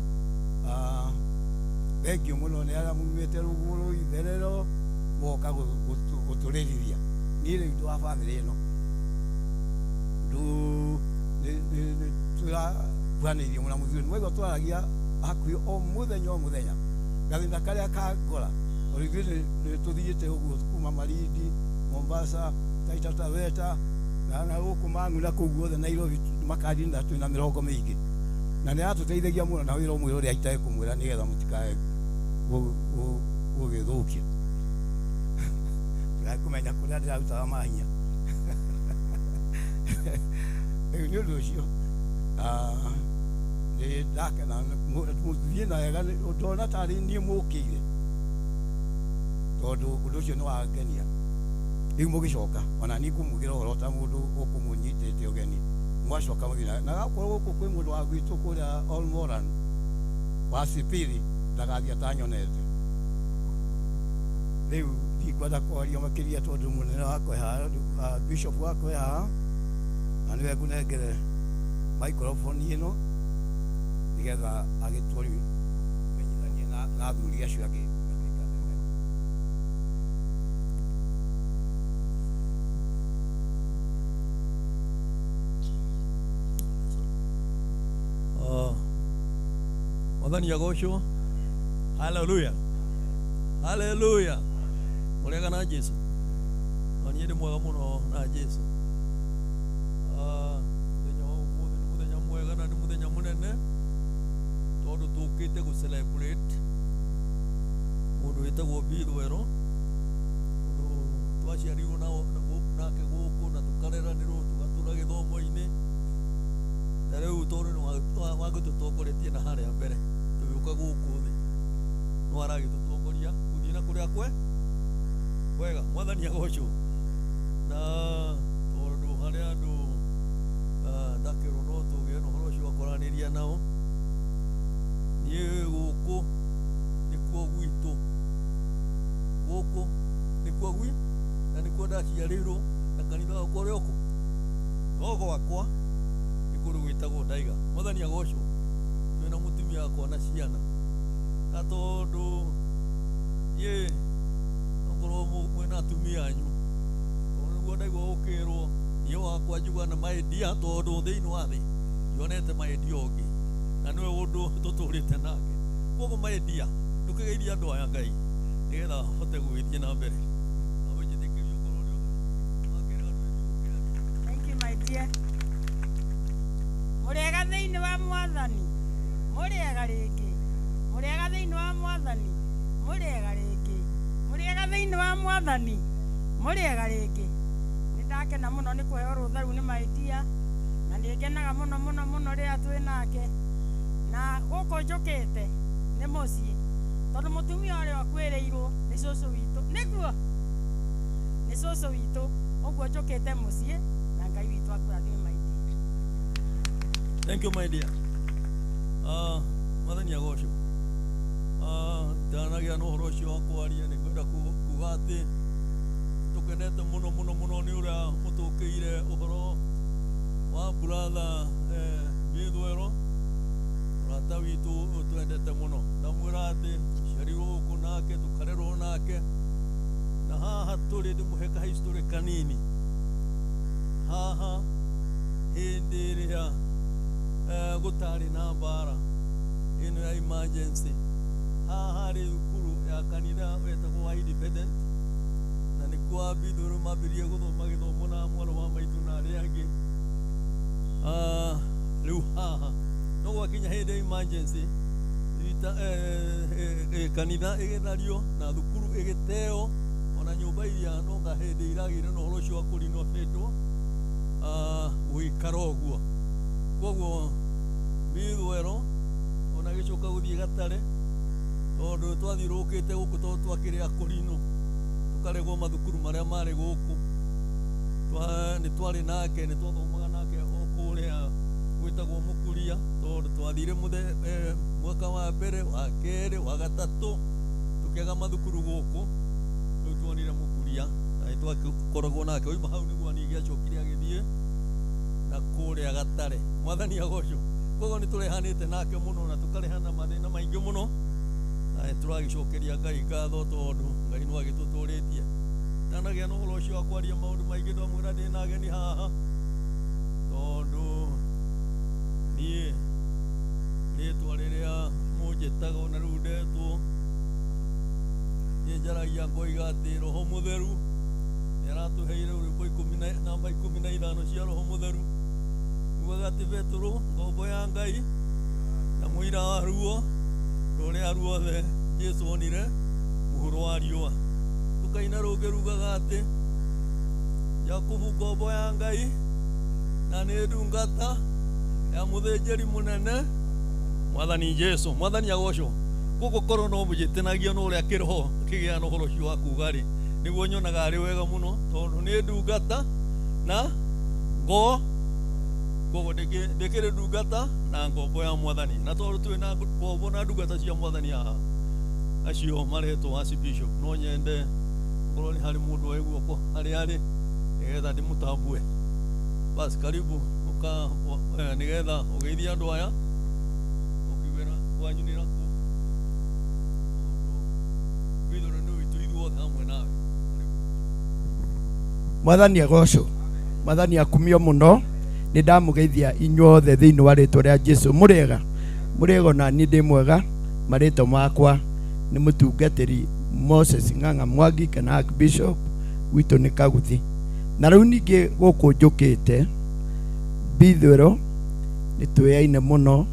thengio mũno nĩ arĩa mumĩte rũgũrũ itherero moka gũtũrĩrithia niĩ rĩu ndĩ wa bamĩrĩ ĩno tũrakuhanĩirie mũna mũthuri nĩwaigua twaragia hakuhĩ o mũthenya gathĩna karĩa kangora ithuĩ nĩ tũthiĩte ũguo kuma Malindi Mombasa Taita Taveta na gũkũ Mang'u na kũu guothe Nairobi makandini na twĩna mĩrongo mĩingĩ na nĩ aratũteithagia mũno na wĩra ũmwe ũrĩa itekũmwĩra nĩgetha mũtikae gũgĩthũkia tũrakũmenya kũrĩa ndĩrarutaga mahinya rĩu nĩ ũndũ ũcio nĩ ndakena mũthiĩ na wega ndona tarĩ niĩ mũkĩire tondũ ũndũ ũcio nĩ wangenia rĩu mũgĩcoka ona niĩ ngũmugĩra ũhoro ta mũndũ ũkũmũnyitĩte ũgeni mwacoka mũthina na gakorwo gũkũ kwĩ mũndũ wa gwitũ kũrĩa Olmoran wa Sipiri ndagathiĩ atanyonete rĩu ndikwenda kwaria makĩria tondũ mũnene wakwa haha bishop wakwa haha na nĩwe ngũnengere microphone ĩno nĩgetha agĩtũari menyithanie na athuri acio angĩ Mwathani agocwo. Hallelujah. Haleluya. Mũrega na Jesu. Niĩ ndĩ mwega mũno na Jesu. Mũthenya wa ũmũthĩ nĩ mũthenya mwega na nĩ mũthenya mũnene tondũ tũkĩte gũ celebrate mũndũ wĩtagwo Bithwero, mũndũ twaciarirwo nake gũkũ na tũkareranĩrwo tũgatũra gĩthomo-inĩ, na rĩu tondũ nĩ wagĩtũtongoretie na harĩa mbere tũgĩũka gũkũ thĩ, no aragĩtũtongoria gũthiĩ na kũrĩa wega. Mwathani agocwo. Na tondũ harĩa andũ ndakĩrwo no tũgĩe na ũhoro ũcio wa kwaranĩria nao, niĩ gũkũ nĩkuo gwitũ, gũkũ nĩkuo na nĩkuo ndaciarĩirwo, na kanitha wakwa ũrĩ ũkũ no gwakwa nĩ kũndũ gwĩtagwo Ndaiga. Mwathani agocwo. Twĩna mũtumia wakwa na ciana, na tondũ niĩ okorwo mwĩna atumia anyu, tondũ nĩguo ndaigua gũkĩrwo niĩ wakwa njuga na maendia, tondũ thĩinĩ wa thĩ ndionete maendia ũngĩ, na nĩwe ũndũ tũtũrĩte nake. Koguo maendia ndũkĩgeithia andũ aya Ngai nĩgetha hote gũgĩthiĩ na mbere. Thank you my dear. Mũrĩega thĩinĩ wa Mwathani, mũrĩega rĩngĩ, mũrĩega thĩinĩ wa Mwathani, mũrĩega rĩngĩ, mũrĩega thĩinĩ wa Mwathani, mũrĩega rĩngĩ. Nĩ ndakena mũno nĩ kũheo rũtha rũu nĩ maitia, na nĩ ngenaga mũno mũno mũno rĩrĩa twĩ nake, na gũkũ njũkĩte nĩ mũciĩ, tondũ mũtumia ũrĩa akwĩrĩirwo nĩ cũcũ witũ, nĩguo nĩ cũcũ witũ, ũguo njũkĩte mũciĩ, na Ngai witũ akũrathime maitia. Thank you my dear. Mwathani agocwo. Ndanagĩa na ũhoro ũcio wa kwaria, nĩ ngwenda kuga atĩ tũkenete mũno mũno mũno nĩ ũrĩa mũtũkĩire ũhoro wa brother Bithwero, mũrata witũ twendete mũno. Ndamwĩra atĩ ciarirwo gũkũ nake, tũkarerwo nake, na haha tũrĩ ndĩmũhe ka history kanini. Haha hĩndĩ ĩrĩa gũtarĩ na mbara ĩno ya emergency, haha harĩ thukuru ya kanitha wetagwo wa Independent, na nĩkuo Bithwero mambirie gũthoma gĩthomo na mwarĩ wa maitũ na arĩa angĩ. Rĩu haha no gwakinya hĩndĩ ya emergency kanitha ĩgĩthario na thukuru ĩgĩteo, ona nyũmba iria nonga hĩndĩ iragĩire na ũhoro ũcio wa kũrinovetwo gũikara ũguo. Koguo Bithwero ona gĩcoka gũthiĩ Gatare, tondũ twathiũrũrũkĩte gũkũ tondũ twakĩrĩ akũrinũ, tũkaregwo mathukuru marĩa marĩ gũkũ. Nĩ twarĩ nake, nĩ twathomaga nake o kũrĩa gwĩtagwo Mũkuria, tondũ twathire mwaka wa mbere, wa kerĩ, wa gatatũ tũkĩaga mathukuru gũkũ, rĩu tuonire Mũkuria na nĩtwakoragwo nake. Oima hau nĩguo niĩ gĩacokire agĩthiĩ na kũrĩa Gatare. Mwathani agocwo. Koguo nĩ tũrehanĩte nake mũno na tũkarehana mathĩna maingĩ mũno, na nĩtũragĩcokeria Ngai ngatho tondũ Ngai nĩ agĩtũtũrĩtie. Ndanagĩa na ũhoro ũcio wa kwaria maũndũ maingĩ, ndamwĩra ndĩ na ageni haha, tondũ niĩ rĩtwa rĩrĩa mũnjĩtaga ona rĩu ndetwo, niĩ njaragia ngoiga atĩ Roho Mũtheru nĩ aratũheire rwĩmbo namba 15 cia Roho Mũtheru, gũgatibe tũrũ ngombo ya Ngai na mũira wa ruo rũrĩa ruothe Jesũ onire mũhuro wa riũa. Tũkaina rũngĩ rugaga atĩ Jakubu ngombo ya Ngai na nĩ ndungata ya mũthĩnjĩri mũnene Mwathani Jesũ. Mwathani agocwo. Gũgũkorwo no mũjĩtĩnagia no ũrĩa kĩroho kĩgĩa na ũhoro ũcio wa kuga rĩ, nĩguo nyonaga arĩ wega mũno, tondũ nĩ ndungata na koguo ndĩkĩrĩ ndungata na ngombo ya Mwathani, na tondũ twĩ na ngombo na ndungata cia Mwathani haha, acio maretwo Archbishop. No nyende ngorwo nĩ harĩ mũndũ wa guoko harĩa arĩ nĩgetha ndĩmũtambue. Basi karibu nĩgetha ũgeithie andũ aya ũkiuge kwanyu nĩ nakũ Bithwero nĩ witũ ithuothe hamwe nawe. Mwathani agocwo. Mwathani akumio mũno. Nĩ ndamũgeithia inyuothe thĩinĩ wa rĩtwa rĩa Jesũ. Mũrĩega na niĩ ndĩ mwega. Marĩtwa makwa nĩ mũtungatĩri Moses Ng'ang'a Mwangi kana Archbishop witũ nĩ Kaguthi. Na rĩu ningĩ gũkũ njũkĩte Bithwero nĩ twĩaine mũno,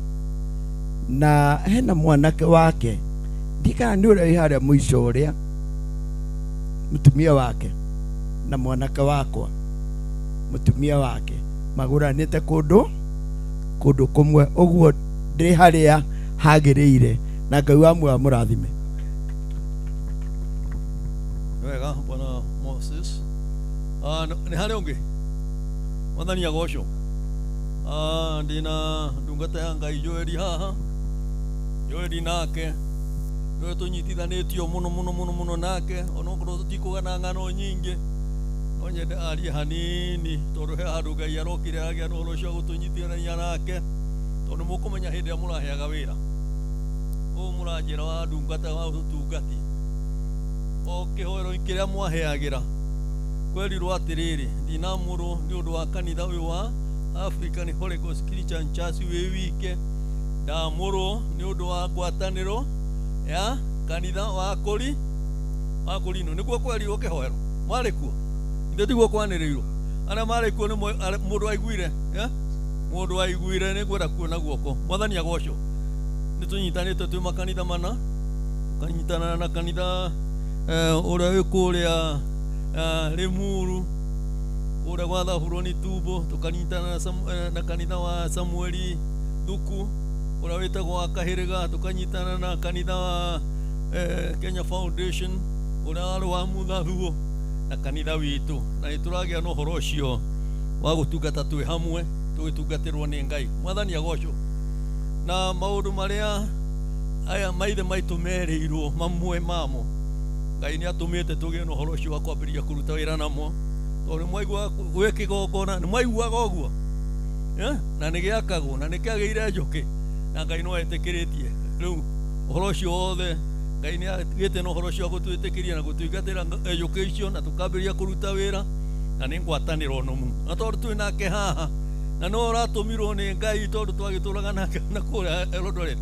na hena mwanake wake ndikana nĩ ũrĩa wĩ harĩa mũico ũrĩa, mũtumia wake na mwanake wakwa mũtumia wake magũranĩte kũndũ kũmwe, ũguo ndĩ harĩa hagĩrĩire, na Ngai wa muoyo amũrathime. Wega Bwana Moses. Nĩ harĩa ũngĩ Mwathani agocwo. Ndina ndungata ya Ngai Joeli haha. Joeli nake nĩwe tũnyitithanĩtio mũno nake, onokorwo tũtikũgana ng'ano nyingĩ, no nyende arie hanini tondũ he handũ Ngai arokire agĩa na ũhoro ũcio gũtũnyitithania nake, tondũ mũkũmenya hĩndĩ ĩrĩa mũraheaga wĩra ũũ mũranjĩra wa ndungata wa ũtungati o kĩhoero kĩrĩa mwaheagĩra kwerirwo atĩrĩrĩ, ndinamũrwo nĩ ũndũ wa kanitha ũyũ wa African Holy Ghost Christian Church wĩ wike, ndamũrwo nĩ ũndũ wa ngwatanĩro ya kanitha wa Korino. Nĩguo kwerirwo kĩhoero, marĩ kuo ithe tiguo kwanĩrĩirwo, arĩa marĩ kuo nĩ mũndũ waiguire, mũndũ waiguire nĩ ngwenda kuona guoko. Mwathani agocwo. Nĩ tũnyitanĩte twĩ makanitha mana, tukanyitana na kanitha ũrĩa wĩ kũrĩa Limuru, kũrĩa gwa Thahuroni Tumbo, tukanyitana na kanitha wa Samueli Thuku ũrĩa wĩtagwo wa Kahĩrĩga, tukanyitana na kanitha wa Kenya Foundation ũrĩa warĩ wa Mũthathuo na kanitha witũ, na nĩtũragĩa na ũhoro ũcio wa gũtungata twĩ hamwe tũgĩtungatĩrwo nĩ Ngai. Mwathani agocwo. Na maũndũ marĩa aya maithe maitũ merĩirwo mamwe mamo Ngai nĩ atũmĩte tũgĩe na ũhoro ũcio wa kwambĩrĩria kũruta wĩra namo, tondũ nĩmwaigua gwĩ kĩgongona, nĩmwaiguaga ũguo na nĩ gĩakagwo na nĩ kĩagĩire njũkĩ, na Ngai no etĩkĩrĩtie. Rĩu ũhoro ũcio wothe Ngai nĩ agĩte na ũhoro ũcio wa gũtwĩtĩkĩria na gũtũingatĩra njũkĩ icio, na tũkambĩrĩria kũruta wĩra, na nĩ ngwatanĩro nũmu, na tondũ twĩ nake haha na no ũratũmirwo nĩ Ngai, tondũ twagĩtũraga nake na kũrĩa Eldoret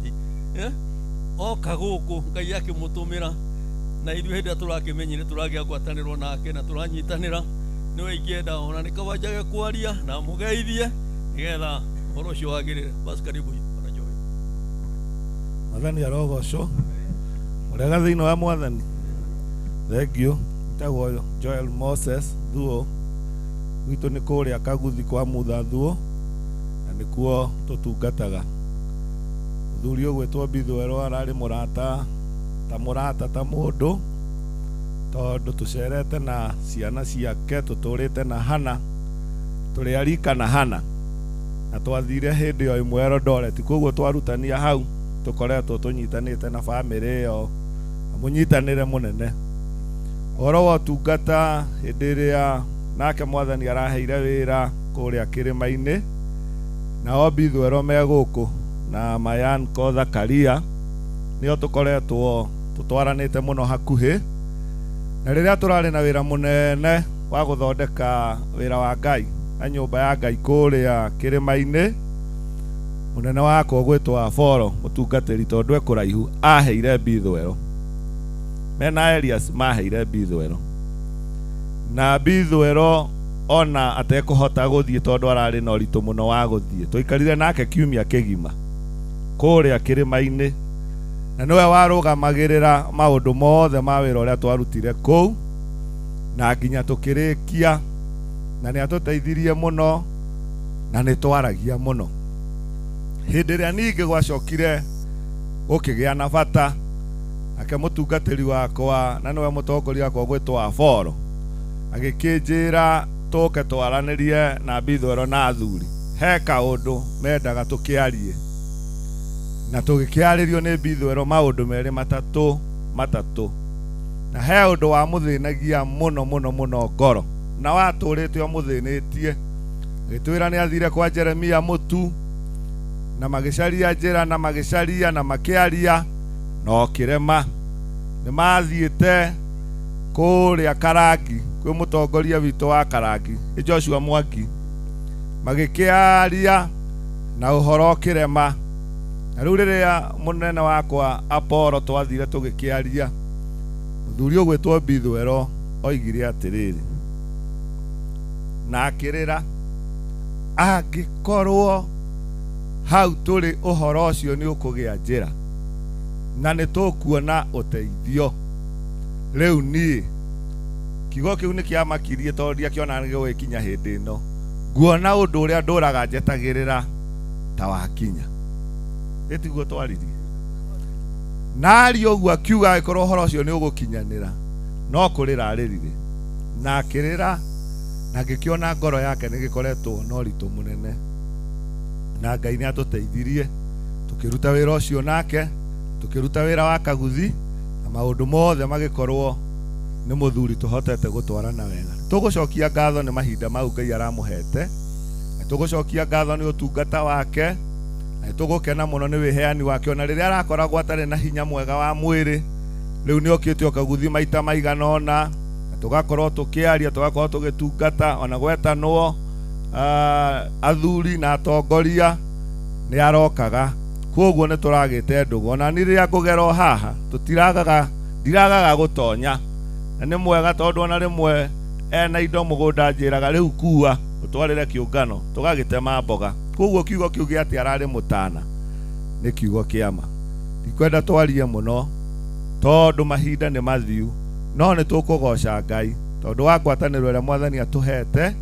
oka gũkũ Ngai akĩmũtũmĩra, na ithuĩ hĩndĩ ĩrĩa tũrakĩmenyire tũragĩa ngwatanĩro nake na tũranyitanĩra, nĩwe ingĩenda ona nĩ kawanjage kwaria na mũgeithie nĩgetha ũhoro ũcio wagĩrĩre. Basi karibu Bwana Joel. Mwathani arogocwo. Mũrega thĩinĩ wa Mwathani. Thengio. Njĩtagwo Joel Moses Thuo, gwitũ nĩ kũrĩa Kaguthi kwa Mũthathuo, na nĩkuo tũtungataga. Mũthuri ũgwĩtwo Bithwero ararĩ mũrata ta mũndũ, tondũ tũcerete na ciana ciake, tũtũrĩte na Hana, tũrĩ arika na Hana, na twathire hĩndĩ o ĩmwe Eldoret, koguo twarutania hau tũkoretwo tũnyitanĩte na bamĩrĩ ĩyo na mũnyitanĩre mũnene. Ũhoro wa ũtungata hĩndĩ ĩrĩa nake Mwathani araheire wĩra kũrĩa kĩrĩma-inĩ, nao Bithwero me gũkũ na Mayan ko Zakaria nĩo tũkoretwo tũtwaranĩte mũno hakuhĩ, na rĩrĩa tũrarĩ na wĩra mũnene wa gũthondeka wĩra wa Ngai na nyũmba ya Ngai kũrĩa kĩrĩma-inĩ, mũnene wakwa gwĩtwo Aforo mũtungatĩri tondũ ekũraihu aheire Bithwero, mena Elias maheire Bithwero, na Bithwero ona atekũhota gũthiĩ tondũ ararĩ na ũritũ mũno wa gũthiĩ, tũikarire nake kiumia kĩgima kũrĩa kĩrĩma-inĩ, na nĩwe warũgamagĩrĩra maũndũ mothe ma wĩra ũrĩa twarutire kũu, na nginya tũkĩrĩkia, na nĩ atũteithirie mũno na nĩ twaragia mũno. Hĩndĩ ĩrĩa ningĩ gwacokire gũkĩgĩa na bata, nake mũtungatĩri wakwa na nĩwe mũtongoria wakwa gwĩtwo Aforo agĩkĩnjĩra tũke twaranĩrie na Bithwero na athuri, he kaũndũ mendaga tũkĩarie, na tũgĩkĩarĩrio nĩ Bithwero maũndũ merĩ matatũ, na he ũndũ wa mũthĩnagia mũno ngoro, na watũrĩte o mũthĩnĩtie, agĩtwĩra nĩ athire kwa Jeremia Mũtu, na magĩcaria njĩra na magĩcaria na makĩaria no kĩrema. Nĩ mathiĩte kũrĩa Karangi kwĩ mũtongoria witũ wa Karangi Joshua Mwangi, magĩkĩaria na ũhoro kĩrema, na rĩu rĩrĩa mũnene wakwa Apollo twathire tũgĩkĩaria, muthuri ugwitwo Bithwero oigire atiriri na akirira angikorwo hau turi uhoro ucio ni ukugia njira na ni tukuona uteithio riu ni kigo kiu ni kiamakirie tondu ndiakiona ni gwikinya hindi ino nguona undu uria nduraga njetagirira ta wakinya etiguo twaririe nari uguo akiuga agikorwo uhoro ucio ni ugukinyanira no kurira aririre na akirira na ngikiona ngoro yake ni gikoretwo no ritu munene na Ngai ni atuteithirie tukiruta wira ucio nake tukiruta wira wa kaguthi na maundu mothe magikorwo ni muthuri tuhotete gutwarana wega tugucokia ngatho ni mahinda mau Ngai aramuhete tugucokia ngatho ni utungata wake na tugukena muno ni wiheani wake ona riria arakoragwo atari na hinya mwega wa mwiri riu ni okite okaguthi maita maiganona tugakorwo tukiaria tugakorwo tugitungata ona gwetanwo athuri na atongoria ni arokaga koguo ni turagite ndugu ona ni riria ngugero haha ndiragaga gutonya na ni mwega tondu ona rimwe ena indo mugunda njiraga riu kuwa utwarire kiungano tugagitema mboga koguo kiugo kiuge ati arari mutana ni kiugo kiama ndikwenda twarie muno tondu mahinda ni mathiu no ni tukugoca Ngai tondu wa ngwataniro ria Mwathani atuhete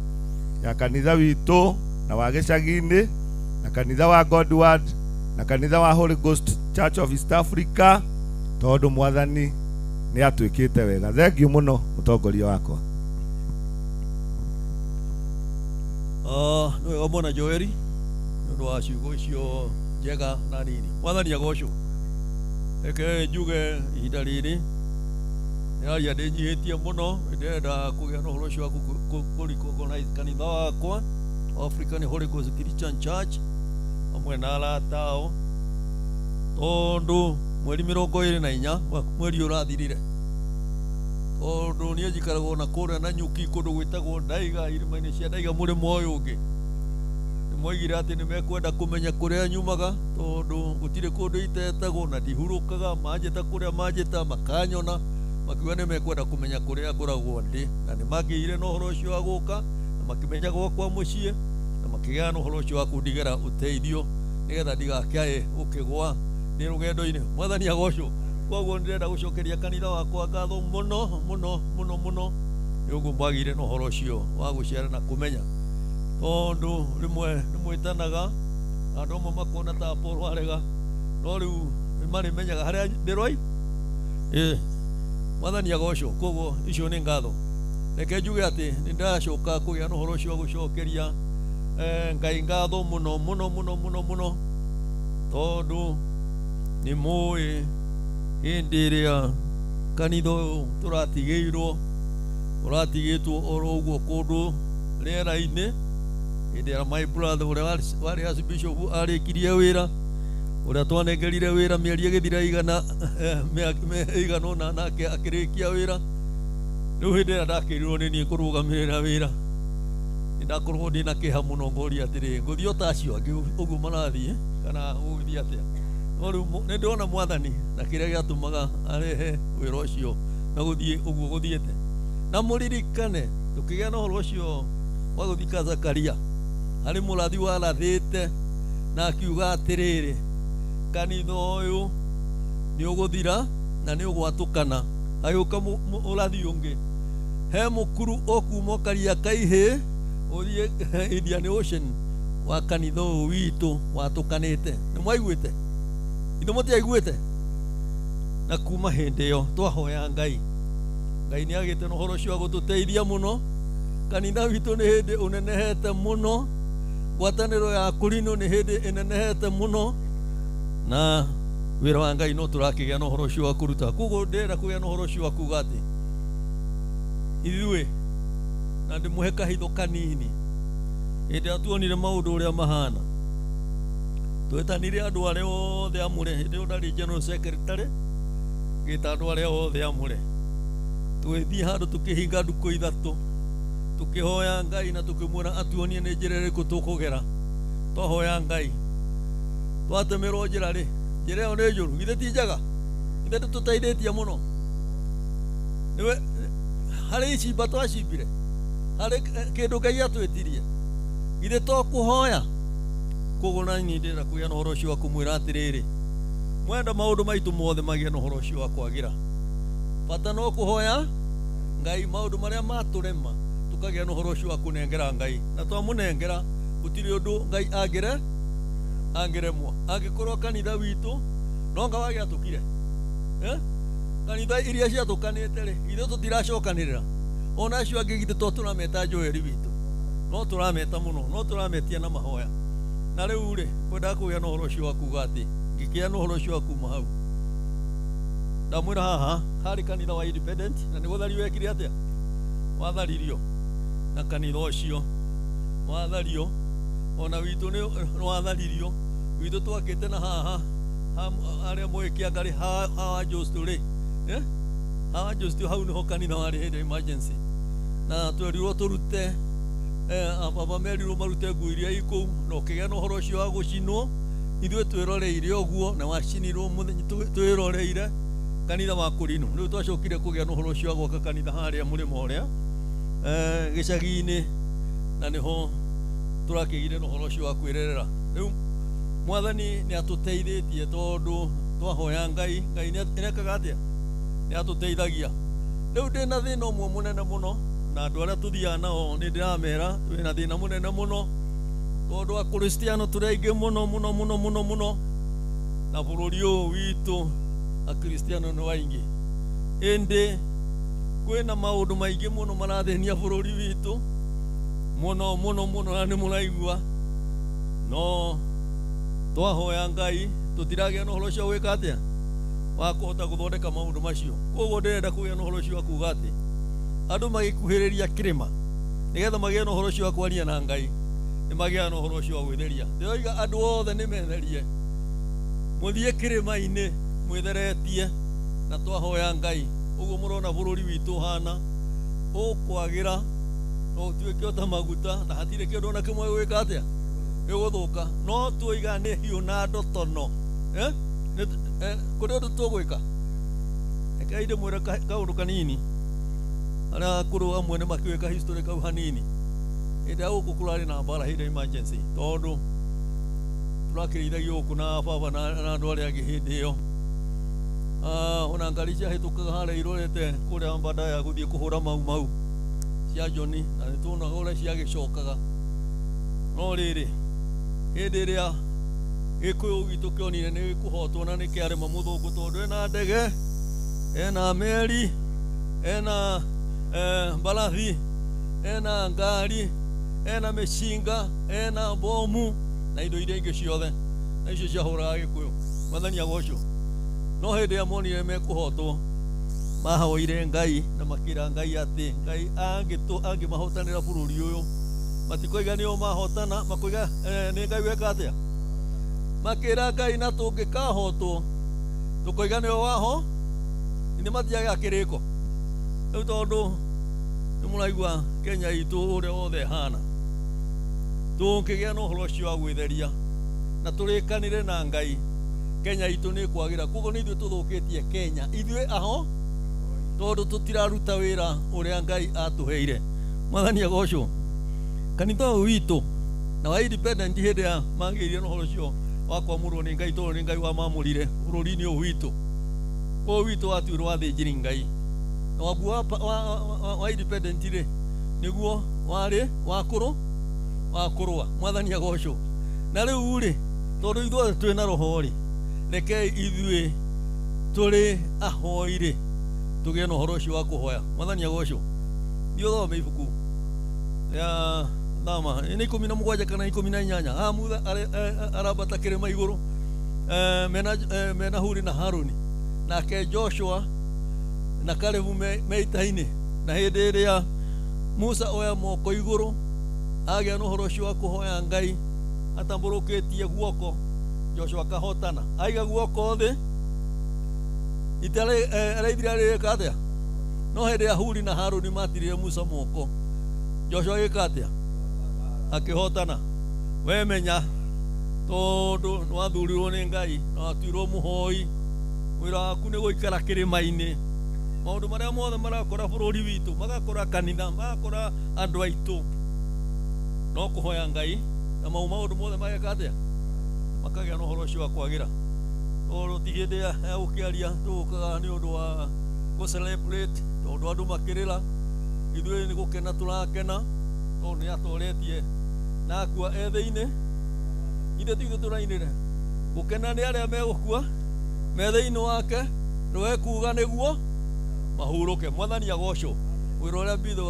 ya kanitha witu na wa gicagi-ini na kanitha wa Godward na kanitha wa Holy Ghost Church of East Africa tondu Mwathani ni atwikite wega thengiu muno mutongoria wakwa no wega mwana Joeli ndu wa ciugo icio njega na nini Mwathani agocwo eke njuge ihinda riri yaria ndinyihitie muno ndenda kugia no horo cio organize kanitha wakwa African Holy Ghost Christian Church amwe na alatao tondu mweri 24 mweri urathirire tondu nie njikaragwo na kuria na nyuki kundu gwitagwo Ndaiga irima-ini cia Ndaiga murimo uyu ungi nimwaigire ati nimekwenda kumenya kuria nyumaga tondu gutire kundu itetagwo na ndihurukaga manjeta kuria manjeta makanyona makiuga nimekwenda kumenya kuria ngoragwo ndi na nimagiire no horo ucio aguka na makimenya gwakwa mucii na makigia no horo ucio akundigera uteithio nigetha ndigakae ukigwa ni rugendo-ini Mwathani agocwo koguo ndirenda gucokeria kanitha wakwa ngatho muno muno muno muno ni uguo mwagire no horo ucio wa guciara na kumenya tondu rimwe nimwitanaga andu amwe makona ta Paul arega no riu marimenyaga haria ndiroi Mwathani agocwo koguo icio ni ngatho reke njuge ati nindacoka kugia no horo ucio wa gucokeria Ngai ngatho muno muno muno muno muno tondu ni mui hindi iria kanitha uyu turatigitwo oro uguo kundu riera-ini hindi ya my brother uria wari archbishop arikirie wira uria twanengerire wira mieri igithira igana na nake akirikia wira riu hindi ria ndakirirwo ni nie kurugamirira wira ndakorwo ndina kiha muno ngoria atiri nguthio tacio angi uguo marathie kana uguthie atia no riu ni ndona Mwathani na kiria giatumaga arehe wira ucio na guthie uguo guthiete na muririkane tukigia no horo ucio wa guthika Zakaria ari murathi warathite na akiuga atiriri kanitha uyu ni uguthira na ni ugwatukana ayuka urathi ungi he mukuru okuma karia kaihi uthie Indian Ocean wa kanitha uyu witu watukanite ni mwaiguite ithu mutiaiguite na kuma hindi yo twahoya Ngai ni agite no horo cio gututeithia muno kanitha witu ni hindi unenehete muno ngwataniro ya kurino ni hindi inenehete muno na wira wa Ngai no turakigia no horo cio wa kuruta kuguo ndira kugia no horo cio wa kuga ati ithuĩ na ndĩmũhe kahitho kanini hĩndĩ ĩrĩa tuonire maũndũ ũrĩa mahana twĩtanire andũ arĩa othe amũre hĩndĩ ĩyo ndarĩ general secretary ngĩta andũ arĩa othe amũre twĩthiĩ handũ tũkĩhinga ndukũ ithatũ tũkĩhoya Ngai na tũkĩmwĩra atuonie nĩ njĩra ĩrĩkũ tũkũgera twahoya Ngai twatemerwo njĩra rĩ njĩra ĩyo nĩ njũru githĩ ti njega githĩ tũteithĩtie mũno niwe hari icimba twacimbire hari kindu Ngai atwitirie ithe to kuhoya koguo na ni ndira kugia na horo ucio wa kumwira atiriri mwenda maundu maitu mothe magia na horo ucio wa kwagira bata no kuhoya Ngai maundu maria maturema tukagia na horo ucio wa kunengera Ngai na twamunengera gutiri undu Ngai angiremwo angikorwo kanitha witu no nga wagi atukire kanitha iria ciatukanite ri ithu tutiracokanirira ona acio angi githe to turameta Joeli witu no turameta muno no turametia na mahoya na riu ri kwenda kugia na horo ucio wa kuga ati ngikia na horo ucio wa kuma hau ndamwira haha hari kanitha wa independent na ni guthari wekire atia watharirio na kanitha ucio wathario ona witu ni watharirio witu twakite na haha aria mwikia ngari hawa Jostu ri hawa Jostu hau niho kanitha wari hindi emergency na twerirwo turute baba merirwo marute nguo iria ikou no kigia no horo ucio wa gucinwo ithuĩ twĩroreire ũguo na wacinirwo mũthenya twĩroreire kanitha wa Kũrinũ rĩu twacokire kũgĩa na ũhoro ũcio wa gwaka kanitha harĩa mũrĩmo ũrĩa gĩcagi-inĩ na nĩho tũrakĩgire na ũhoro ũcio wa kwĩrerera rĩu mwathani nĩ atũteithĩtie tondũ twahoya Ngai nĩekaga atĩa nĩ atũteithagia rĩu ndĩna thĩna ũmwe mũnene mũno na andũ arĩa tũthiaga nao nĩ ndĩramera twĩna thĩna mũnene mũno tondũ akristiano tũrĩ aingĩ mũno na bũrũri ũyũ witũ akristiano nĩ aingĩ ĩndĩ kwĩna maũndũ maingĩ mũno marathĩnia bũrũri witũ mũno na nĩ mũraigua no twahoya Ngai tũtiragĩa na ũhoro ũcio gwĩka atĩa wa kũhota gũthondeka maũndũ macio koguo ndĩrenda kũgĩa na ũhoro ũcio wa kuga atĩ andũ magĩkuhĩrĩria kĩrĩma nĩgetha magĩe na ũhoro ũcio wa kwaria na Ngai nĩ magĩa na ũhoro ũcio wa gwĩtheria ndĩroiga andũ othe nĩ metherie mũthiĩ kĩrĩma-inĩ mwĩtheretie na twahoya Ngai ũguo mũrona bũrũri witũ hana ũkwagĩra no tuĩke ota maguta na hatirĩ kĩndũ ona kĩmwe gwĩka atĩa gĩgũthũka no tuoiga nĩ hiũ na ndotono kũrĩ ũndũ tũgwĩka rekei ndĩmwĩre kaũndũ kanini arĩa akũrũ amwe nĩ makĩwĩka history kau hanini hĩndĩ ya gũkũ kũrarĩ na mbara hĩndĩ ya emergency tondũ tũrakĩrĩithagio gũkũ na baba na andũ arĩa angĩ hĩndĩ ĩyo ona ngari ciahĩtũkaga harĩa irorete kũrĩa mbanda ya gũthiĩ kũhũra mau cia Joni na nĩ tuonaga ũrĩa ciagĩcokaga no rĩrĩ hĩndĩ ĩrĩa gĩkũyũ gitũ kĩonire nĩ gĩkũhotwo na nĩ kĩarema mũthũngũ tondũ ena ndege ena meri ena mbarathi ena ngari ena mĩcinga ena bomu na indo iria ingĩ ciothe na icio ciahũraga gĩkũyũ mwathani agocwo no hĩndĩ ĩrĩa monire mekũhotwo mahoire Ngai na makĩra Ngai atĩ Ngai angĩmahotanĩra bũrũri ũyũ matikoiga nĩo mahotana makoiga nĩ Ngai weka atĩa makĩra Ngai na tũngĩkahotwo tũkoiga nĩo waho nĩ matiaga kĩrĩko rĩu tondũ nĩ mũraigua Kenya itũ ũrĩa wothe hana tũngĩgĩa na ũhoro ũcio wa gwĩtheria na tũrĩkanĩre na Ngai Kenya itũ nĩ kwagĩra koguo nĩ ithuĩ tũthũkĩtie Kenya ithuĩ aho tondũ tũtiraruta wĩra ũrĩa Ngai atũheire mwathani agocwo kanitha ũyũ witũ na wa independent hĩndĩ ya mangĩirie na ũhoro ũcio wa kwamũrwo nĩ Ngai tondũ nĩ Ngai wamamũrire bũrũri-inĩ ũyũ witũ watuirwo wathĩnjĩri Ngai na waguo wa independent rĩ nĩguo warĩ wakũrũa mwathani agocwo na rĩu rĩ tondũ ithuothe twĩna roho rĩ rekei ithuĩ tũrĩ ahoi rĩ tũgĩe na ũhoro ũcio wa kũhoya mwathani agocwo thiĩ ũthome ibuku ya Thama nĩ 17 kana 18 mutha arambata kĩrĩma igũrũ mena Huri na Haruni nake Joshua na Kalebu meita-inĩ na hĩndĩ ĩrĩa Musa oya moko igũrũ agĩa na ũhoro ũcio wa kũhoya Ngai atambũrũkĩtie guoko Joshua akahotana aiga guoko thĩ araithire arĩka atĩa no hĩndĩ ya Huri na Haruni matirire Musa moko Joshua agĩka atĩa akĩhotana wemenya tondũ nĩ wathurirwo nĩ Ngai na watuirwo mũhoi wĩra waku nĩ gũikara kĩrĩma-inĩ maundu maria mothe marakora bururi witu magakora kanitha magakora andu aitu no kuhoya Ngai na maundu mothe mageka atia makagia no horo ucio wa kwagira oro ti hindi ya gukiaria tukaga ni undu wa go celebrate tondu andu makirira ithuĩ ni gukena turakena tondu ni atoretie na akua ethe-ini ithe tuithe turainire gukena ni aria megukua methe-ini wake niwe kuga niguo mahuruke. Mwathani agocwo wira uria mbithe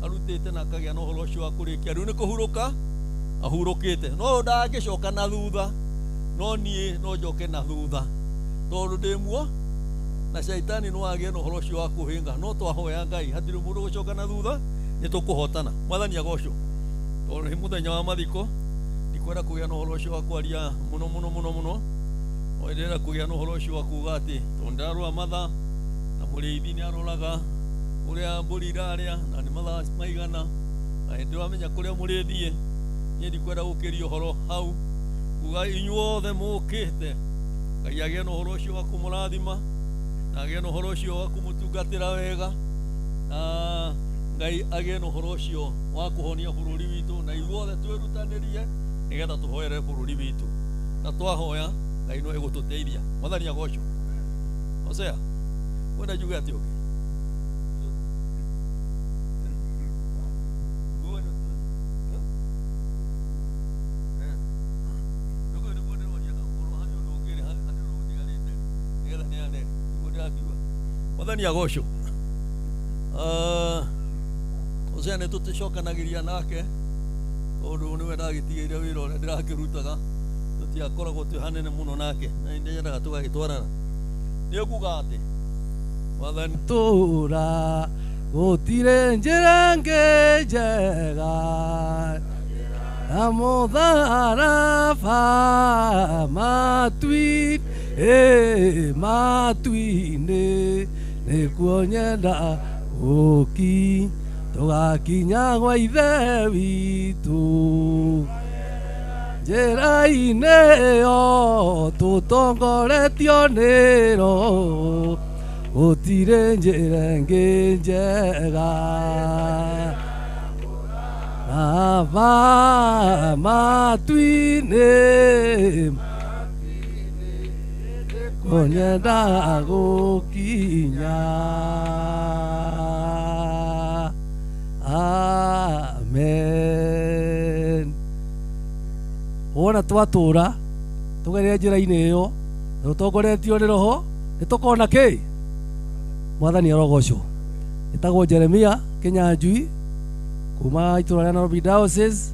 arutite na akagia no horo ucio wa kurikia riu ni kuhuruka ahurukite no ndangicoka na thutha no nie no njoke na thutha tondu ndimuo na shaitani no agie no horo ucio wa kuhinga no twahoya Ngai hatiri mundu gucoka na thutha ni tukuhotana. Mwathani agocwo tondu ni muthenya wa mathiko ndikwenda kugia no horo ucio wa kwaria muno oendera kugia no horo ucio wa kuga ati tondarwa matha na muriithi ni aroraga uria mburi iraria na ni matha maigana na ndiramenya kuria murithie ni ndikwenda gukirio horo hau kuga inyuothe mukite Ngai agie no horo ucio wa kumurathima na agie no horo ucio wa kumutungatira wega na Ngai agie no horo ucio wa kuhonia bururi witu na iruothe twirutanirie nigetha tuhoere bururi witu na twahoya Ngai no egututeithia. Mwathani agocwo. Hosea wenda njuge ati uke Mwathani agocwo. Hosea ni tuticokanagiria nake tondu niwe ndagitigeire wira uria ndirakirutaga tutiakoragwo twi hanene muno nake na ndendaga tugagitwarana ni kuga ati Mwathani tura gutire njira nge njega na mutharaba matwi-ini nikuo nyenda guki tugakinya gwa ithe witu njĩra-inĩ yo tũtongoretio nĩ Roho gũtirĩ njĩra ĩngĩ njega nava matu-inĩ kũnyenda gũkinya. Amen. Wona twatura tugerere njira-inĩ ĩyo tutongoretio nĩ Roho nĩtũkona kĩ? Mwathani arogocwo. Gĩtagwo Jeremia Kĩnyanjui kuma itũra rĩa Nairobi Diocese.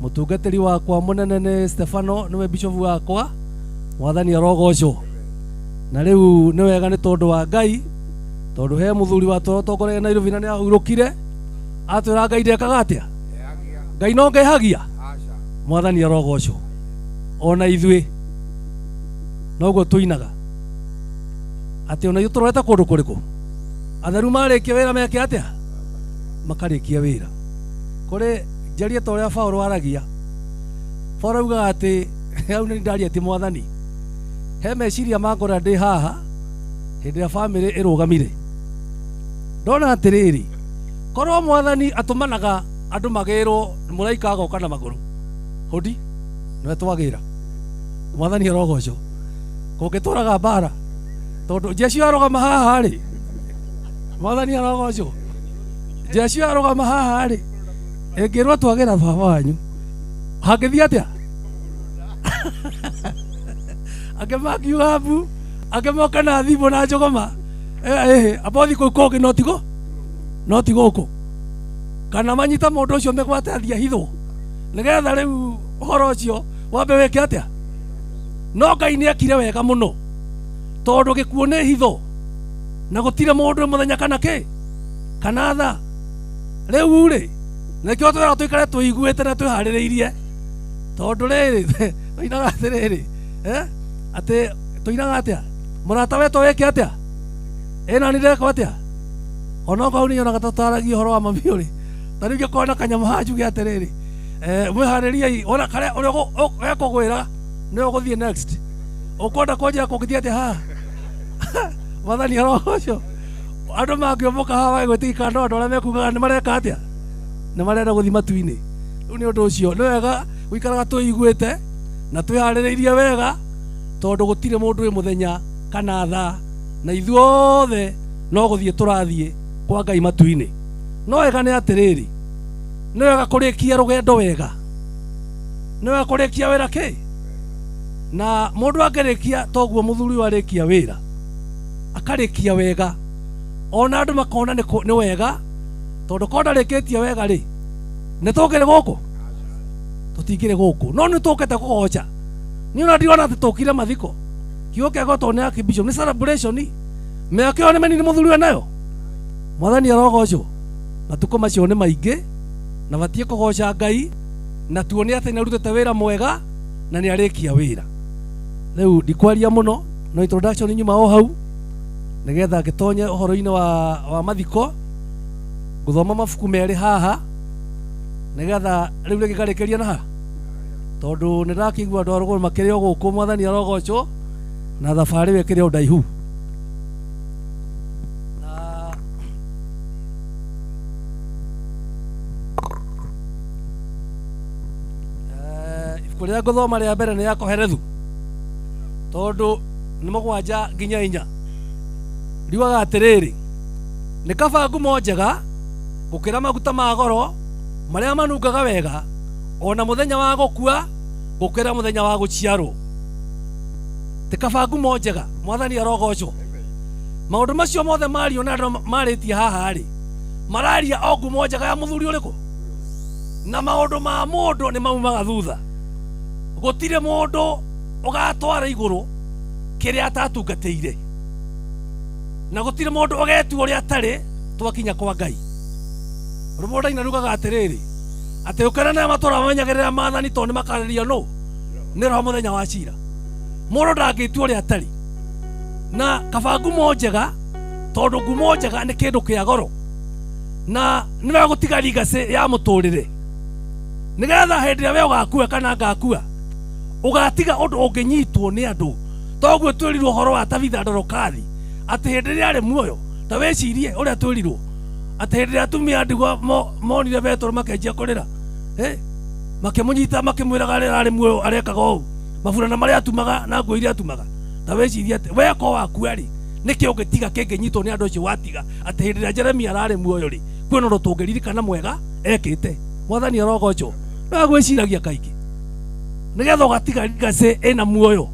Mũtungatĩri wakwa mũnene nĩ Stefano, nĩwe bishop wakwa. Mwathani arogocwo. Na rĩu nĩ wega nĩ tondũ wa Ngai, tondũ he mũthuri wa tũtongoretie Nairobi na nĩahurũkire, atwĩra Ngai ndekaga atĩa? Ngai no ngehagia? Mwathani arogocwo. Ona ithuĩ noguo tũinaga atĩ ona ithuĩ tũrorete kũndũ kũrĩkũ? Atheru marĩkia wĩra meke atĩa? Makarĩkia wĩra. Kũrĩ njarie ta ũrĩa Paulo aragia. Paulo augaga atĩ hau nĩ ndaria atĩ Mwathani he meciria makora ndĩ haha hĩndĩ ĩrĩa bamĩrĩ ĩrũgamire. Ndona atĩrĩrĩ, korwo Mwathani atũmanaga andũ magĩrwo mũraika agoka na magũrũ, hodi nĩwe twagĩra. Mwathani arogocwo. Kũngĩtũraga mbara tondũ jeshi arogama haha rĩ. Mwathani arogocwo. Jeshi arogama haha rĩ, ĩngĩrwo twagĩra baba wanyu hangĩthiĩ atĩa? Angĩmakiuga mbu, angĩmoka na thimũ na njũgũma, abothi kũu kũngĩ no ti gũkũ. Kana manyita mũndũ ũcio megwate athia hithwo nĩgetha rĩu ũhoro ũcio wambe wĩke atĩa? No Ngai nĩekire wega mũno tondũ gĩkuũ nĩ hitho na gũtirĩ mũndũ mũthenya kana kĩ kana tha. Rĩu rĩ nĩkĩo twĩra tũikare tũiguĩte na twĩharĩrĩirie tondũ rĩrĩ tũinaga atĩrĩrĩ atĩ tũinaga atĩa? Mũrata wetwo wĩke atĩa? Ĩna nĩ ndeka atĩa? Ona okorwo nĩnyonaga tũtaragia ũhoro wa mami ũrĩ, ta rĩu ngĩkona kanyamũ haha njuge atĩrĩrĩ, mwĩharĩriei ona karĩa ũrĩa ekũgwĩra nĩwe ũgũthiĩ next. Ũkwenda kũnjĩra kũngĩthiĩ atĩa haha? Mwathani arogocwo. Andũ mangĩomoka haha gwĩtĩka andũ arĩa mekugaga nĩ mareka atĩa? Nĩ marenda gũthiĩ matu-inĩ. Rĩu nĩ ũndũ ũcio nĩ wega gũikaraga twĩiguĩte na twĩharĩrĩirie wega, tondũ gũtirĩ mũndũ wĩ mũthenya kana thaa, na ithuothe no gũthiĩ tũrathiĩ kwa Ngai matu-inĩ. No wega nĩ atĩrĩrĩ, nĩ wega kũrĩkia rũgendo wega, nĩ wega kũrĩkia wĩra kĩ, na mũndũ angĩrĩkia toguo mũthuri warĩkia wĩra akarĩkia wega, ona andũ makona nĩ wega, tondũ ko ndarĩkĩtie wega rĩ, nĩ tũkĩrĩ gũkũ, tũtingĩrĩ gũkũ, no nĩ tũkĩte kũgoca. Niĩ ona ndirona atĩ tũkire mathiko, kiugo kĩa gotwo nĩ Archbishop nĩ celebration, mĩaka ĩyo nĩ mĩnini mũthuri we nayo. Mwathani arogocwo. Matukũ macio nĩ maingĩ na batiĩ kũgoca Ngai, na tuone atĩ nĩ arutĩte wĩra mwega na nĩ arĩkia wĩra. Rĩu ndikwaria mũno, no introduction nyuma o hau nĩgetha ngĩtonye ũhoro-inĩ wa mathiko, gũthoma mabuku merĩ haha nĩgetha rĩu rĩngĩ ngarĩkĩria na ha, tondũ nĩ ndakĩigua andũ arũgũrũ makĩrĩ o gũkũ. Mwathani arogocwo na thabarĩ wĩkĩrĩ o ndaihu. Ibuku rĩrĩa ngũthoma rĩa mbere nĩ Yakoherethu, tondũ nĩ mũgwanja nginya inya. Riugaga atĩrĩrĩ, nĩ kaba ngumo njega gũkĩra maguta ma goro marĩa manungaga wega, ona mũthenya wa gũkua gũkĩra mũthenya wa gũciarwo. Ti kaba ngumo njega. Mwathani arogocwo. Maũndũ macio mothe mario na andũ marĩtie haha rĩ, mararia o ngumo njega ya mũthuri ũrĩkũ, na maũndũ ma mũndũ nĩ maumaga thutha. Gũtirĩ mũndũ ũgatwara igũrũ kĩrĩa atatungatĩire, na gũtirĩ mũndũ ũgetua ũrĩa atarĩ twakinya kwa Ngai. Rũmũndũ-inĩ rugaga atĩrĩrĩ, atĩ ũkĩra na matũra mamenyagĩrĩra maathani tondũ nĩ makarĩria nũ, nĩ roho mũthenya wa cira. Mũndũ ndangĩtua ũrĩa atarĩ, na kaba ngumo njega, tondũ ngumo njega nĩ kĩndũ kĩa goro, na nĩ wega gũtiga legacy ya mũtũrĩre, nĩgetha hĩndĩ ĩrĩa we ũgakua kana ngakua ũgatiga ũndũ ũngĩnyitwo nĩ andũ. Toguo twĩrirwo ũhoro wa Tabitha Ndorokathi, atĩ hĩndĩ ĩrĩa arĩ muoyo, ta wĩcirie ũrĩa twĩrirwo atĩ hĩndĩ ĩrĩa atumia ndigwa monire Petero makenjia kũrĩra, makĩmũnyita makĩmwĩraga rĩrĩa arĩ muoyo arekaga ũũ, maburana marĩa atumaga na nguo iria atumaga. Ta wĩcirie atĩ we ko wakua rĩ, nĩkĩ ũngĩtiga kĩngĩnyitwo nĩ andũ acio watiga atĩ hĩndĩ ĩrĩa Jeremia ararĩ muoyo rĩ, kwĩna ũndũ tũngĩririkana mwega ekĩte. Mwathani arogocwo. Nĩ gwĩciragia kaingĩ nĩgetha ũgatiga legacy ĩna muoyo,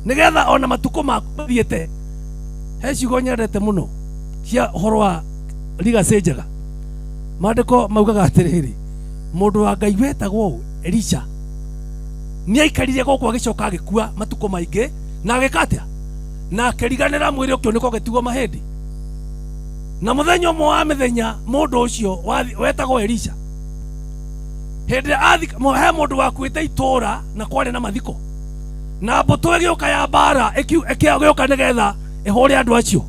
nĩgetha ona matukũ maku mathiĩte. He ciugo nyendete mũno cia ũhoro wa legacy njega. Maandĩko maugaga atĩrĩrĩ, mũndũ wa Ngai wetagwo Elisha nĩ aikarire gũkũ agĩcoka agĩkua matukũ maingĩ na agĩka atĩa, na akĩriganĩra mwĩrĩ ũkĩo nĩko ũgĩtigwo mahĩndĩ. Na mũthenya ũmwe wa mĩthenya mũndũ ũcio wetagwo Elisha, hĩndĩ ĩrĩa he mũndũ wakuĩte itũũra na kwarĩ na mathiko, na mbũtũ ĩgĩũka ya mbara ĩgĩũka nĩgetha ĩhũre andũ acio.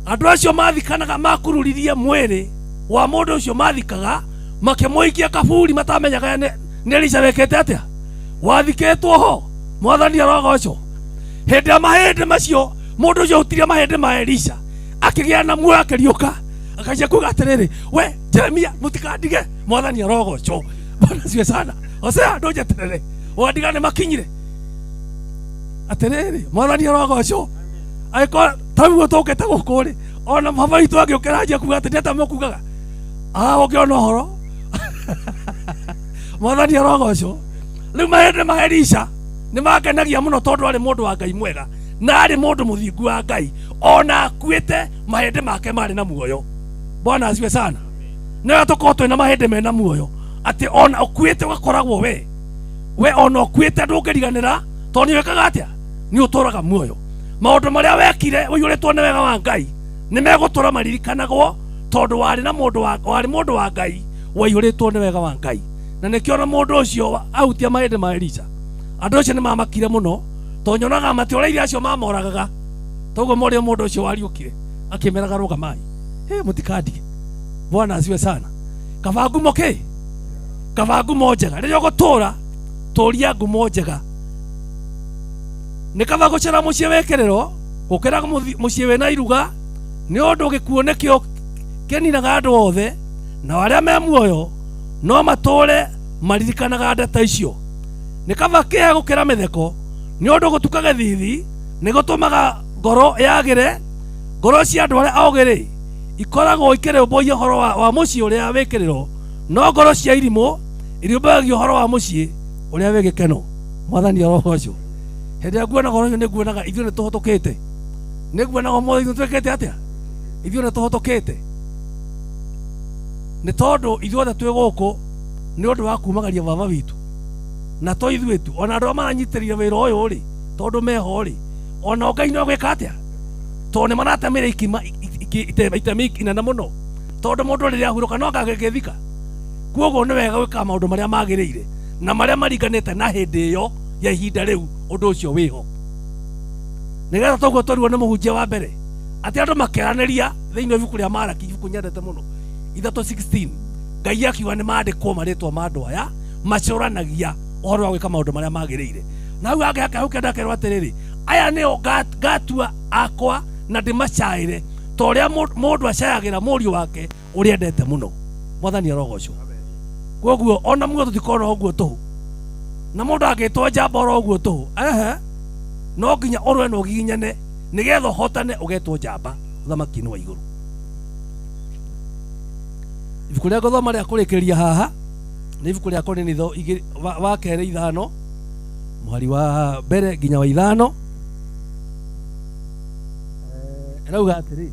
Andũ acio mathikanaga makururirie mwĩrĩ wa mũndũ ũcio, mathikaga makĩmũikia kaburi, matamenyaga nĩ Elisha wekĩte atĩa, wathikĩtwo ho. Mwathani arogocwo. Hĩndĩ ya mahĩndĩ macio mũndũ ũcio ũtirie mahĩndĩ ma Elisha, akĩgĩa na muoyo, akĩriũka akacia kuga atĩrĩrĩ, we Jeremia mũtikandige. Mwathani arogocwo. Bwana asifiwe sana. Hosea ndũnjeterere wandiga nĩ makinyire atĩrĩrĩ. Mwathani arogocwo. Aiko taguo tũkĩte gũkũ rĩ, ona baba witũ agĩũkĩra anjia kuga atĩ nĩata mũkugaga ũngĩona ũhoro. Mwathani arogocwo. Rĩu mahĩndĩ ma Elisha nĩ mangenagia mũno, tondũ arĩ mũndũ wa Ngai mwega na arĩ mũndũ mũthingu wa Ngai, ona akuĩte mahĩndĩ make marĩ na muoyo. Bwana asifiwe sana. Nĩ tũkorwo twĩna mahĩndĩ mena muoyo, atĩ ona ũkuĩte ũgakoragwo we ona ũkuĩte ndũngĩriganĩra, tondũ nĩ wekaga atĩa, nĩ ũtũraga muoyo. Maũndũ marĩa wekire ũiyũrĩtwo nĩ wega wa Ngai nĩ megũtũra maririkanagwo, tondũ warĩ mũndũ wa Ngai waiyũrĩtwo nĩ wega wa Ngai. Na nĩkĩo na mũndũ ũcio ahutia mahĩndĩ ma Elisha, andũ acio nĩ mamakire mũno, tondũ nyonaga matĩũra acio mamoragaga. Toguo morio mũndũ ũcio wariũkire akĩmeraga rũgamai, mũtikandige. Bwana asifiwe sana. Kaba ngumo kĩ, kaba ngumo njega. Rĩrĩa ũgũtũra tũria ngumo njega. Nĩ kaba gũcera mũciĩ wĩkĩrĩrwo gukira muciĩ wĩna iruga nĩ ũndũ gĩkuũ nĩkĩo kĩninaga andũ othe, na arĩa me muoyo no matũre maririkanaga ndeto icio. Nĩ kaba kĩeha gũkĩra mĩtheko, nĩ ũndũ gũtuka gĩthithi nĩ gũtũmaga ngoro yagĩre. Ngoro cia andũ arĩa ogĩ ikoragwo ikĩrũmbũiya ũhoro wa mũciĩ ũrĩa wĩkĩrĩro, no ngoro cia irimũ irĩũmbagio ũhoro wa mũciĩ ũrĩa wĩ gĩkeno. Mwathani arogocwo. Hĩndĩ ĩrĩa nguona ũhoro ũyũ nĩ nguonaga ithuĩ nĩ tũhotokete. Nĩ nguonaga ũmũthĩ ithuĩ twĩkĩte atĩa? Ithuĩ nĩ tũhotokete. Nĩ tondũ ithuothe twĩ gũkũ nĩ ũndũ wa kumagaria baba witũ na to ithuĩ tu, ona andũ maranyitĩrĩire wĩra ũyũ rĩ, tondũ meho rĩ, ona Ngai no gwĩka atĩa? Tondũ nĩ maratemire itemi inene mũno, tondũ mũndũ rĩrĩa ahurũka no ngagĩthika. Kuoguo nĩ wega gwĩka maũndũ marĩa magĩrĩire na marĩa maringanĩte na hĩndĩ ĩyo ya ihinda rĩu ũndũ ũcio wĩho. Nĩgetha toguo tũrirwo nĩ mũhunjia wa mbere atĩ andũ makĩaranĩria thĩinĩ wa ibuku rĩa Malaki, ibuku nyendete mũno, 3:16, Ngai akiuga nĩ mandĩkwo marĩtwa ma andũ aya macũranagia ũhoro wa gwĩka maũndũ marĩa magĩrĩire. Na hau hake hau kenda kerwo atĩrĩrĩ, aya nĩo ngatua akwa na ndĩmacaĩre ta ũrĩa mũndũ acayagĩra mũriũ wake ũrĩa endete mũno. Mwathani arogocwo. Koguo ona muo tũtikona ũguo tũhũ, na mũndũ agĩtwo njamba oro ũguo tũhũ, no nginya ũrwe na ũgiginyane nĩgetha ũhotane ũgetwo njamba ũthamaki-inĩ wa igũrũ. Ibuku rĩa gũthoma rĩa kũrĩkĩrĩria haha nĩ ibuku rĩa Korinitho wa kerĩ 5 mũhari wa mbere nginya wa 5. Rauga atĩrĩ,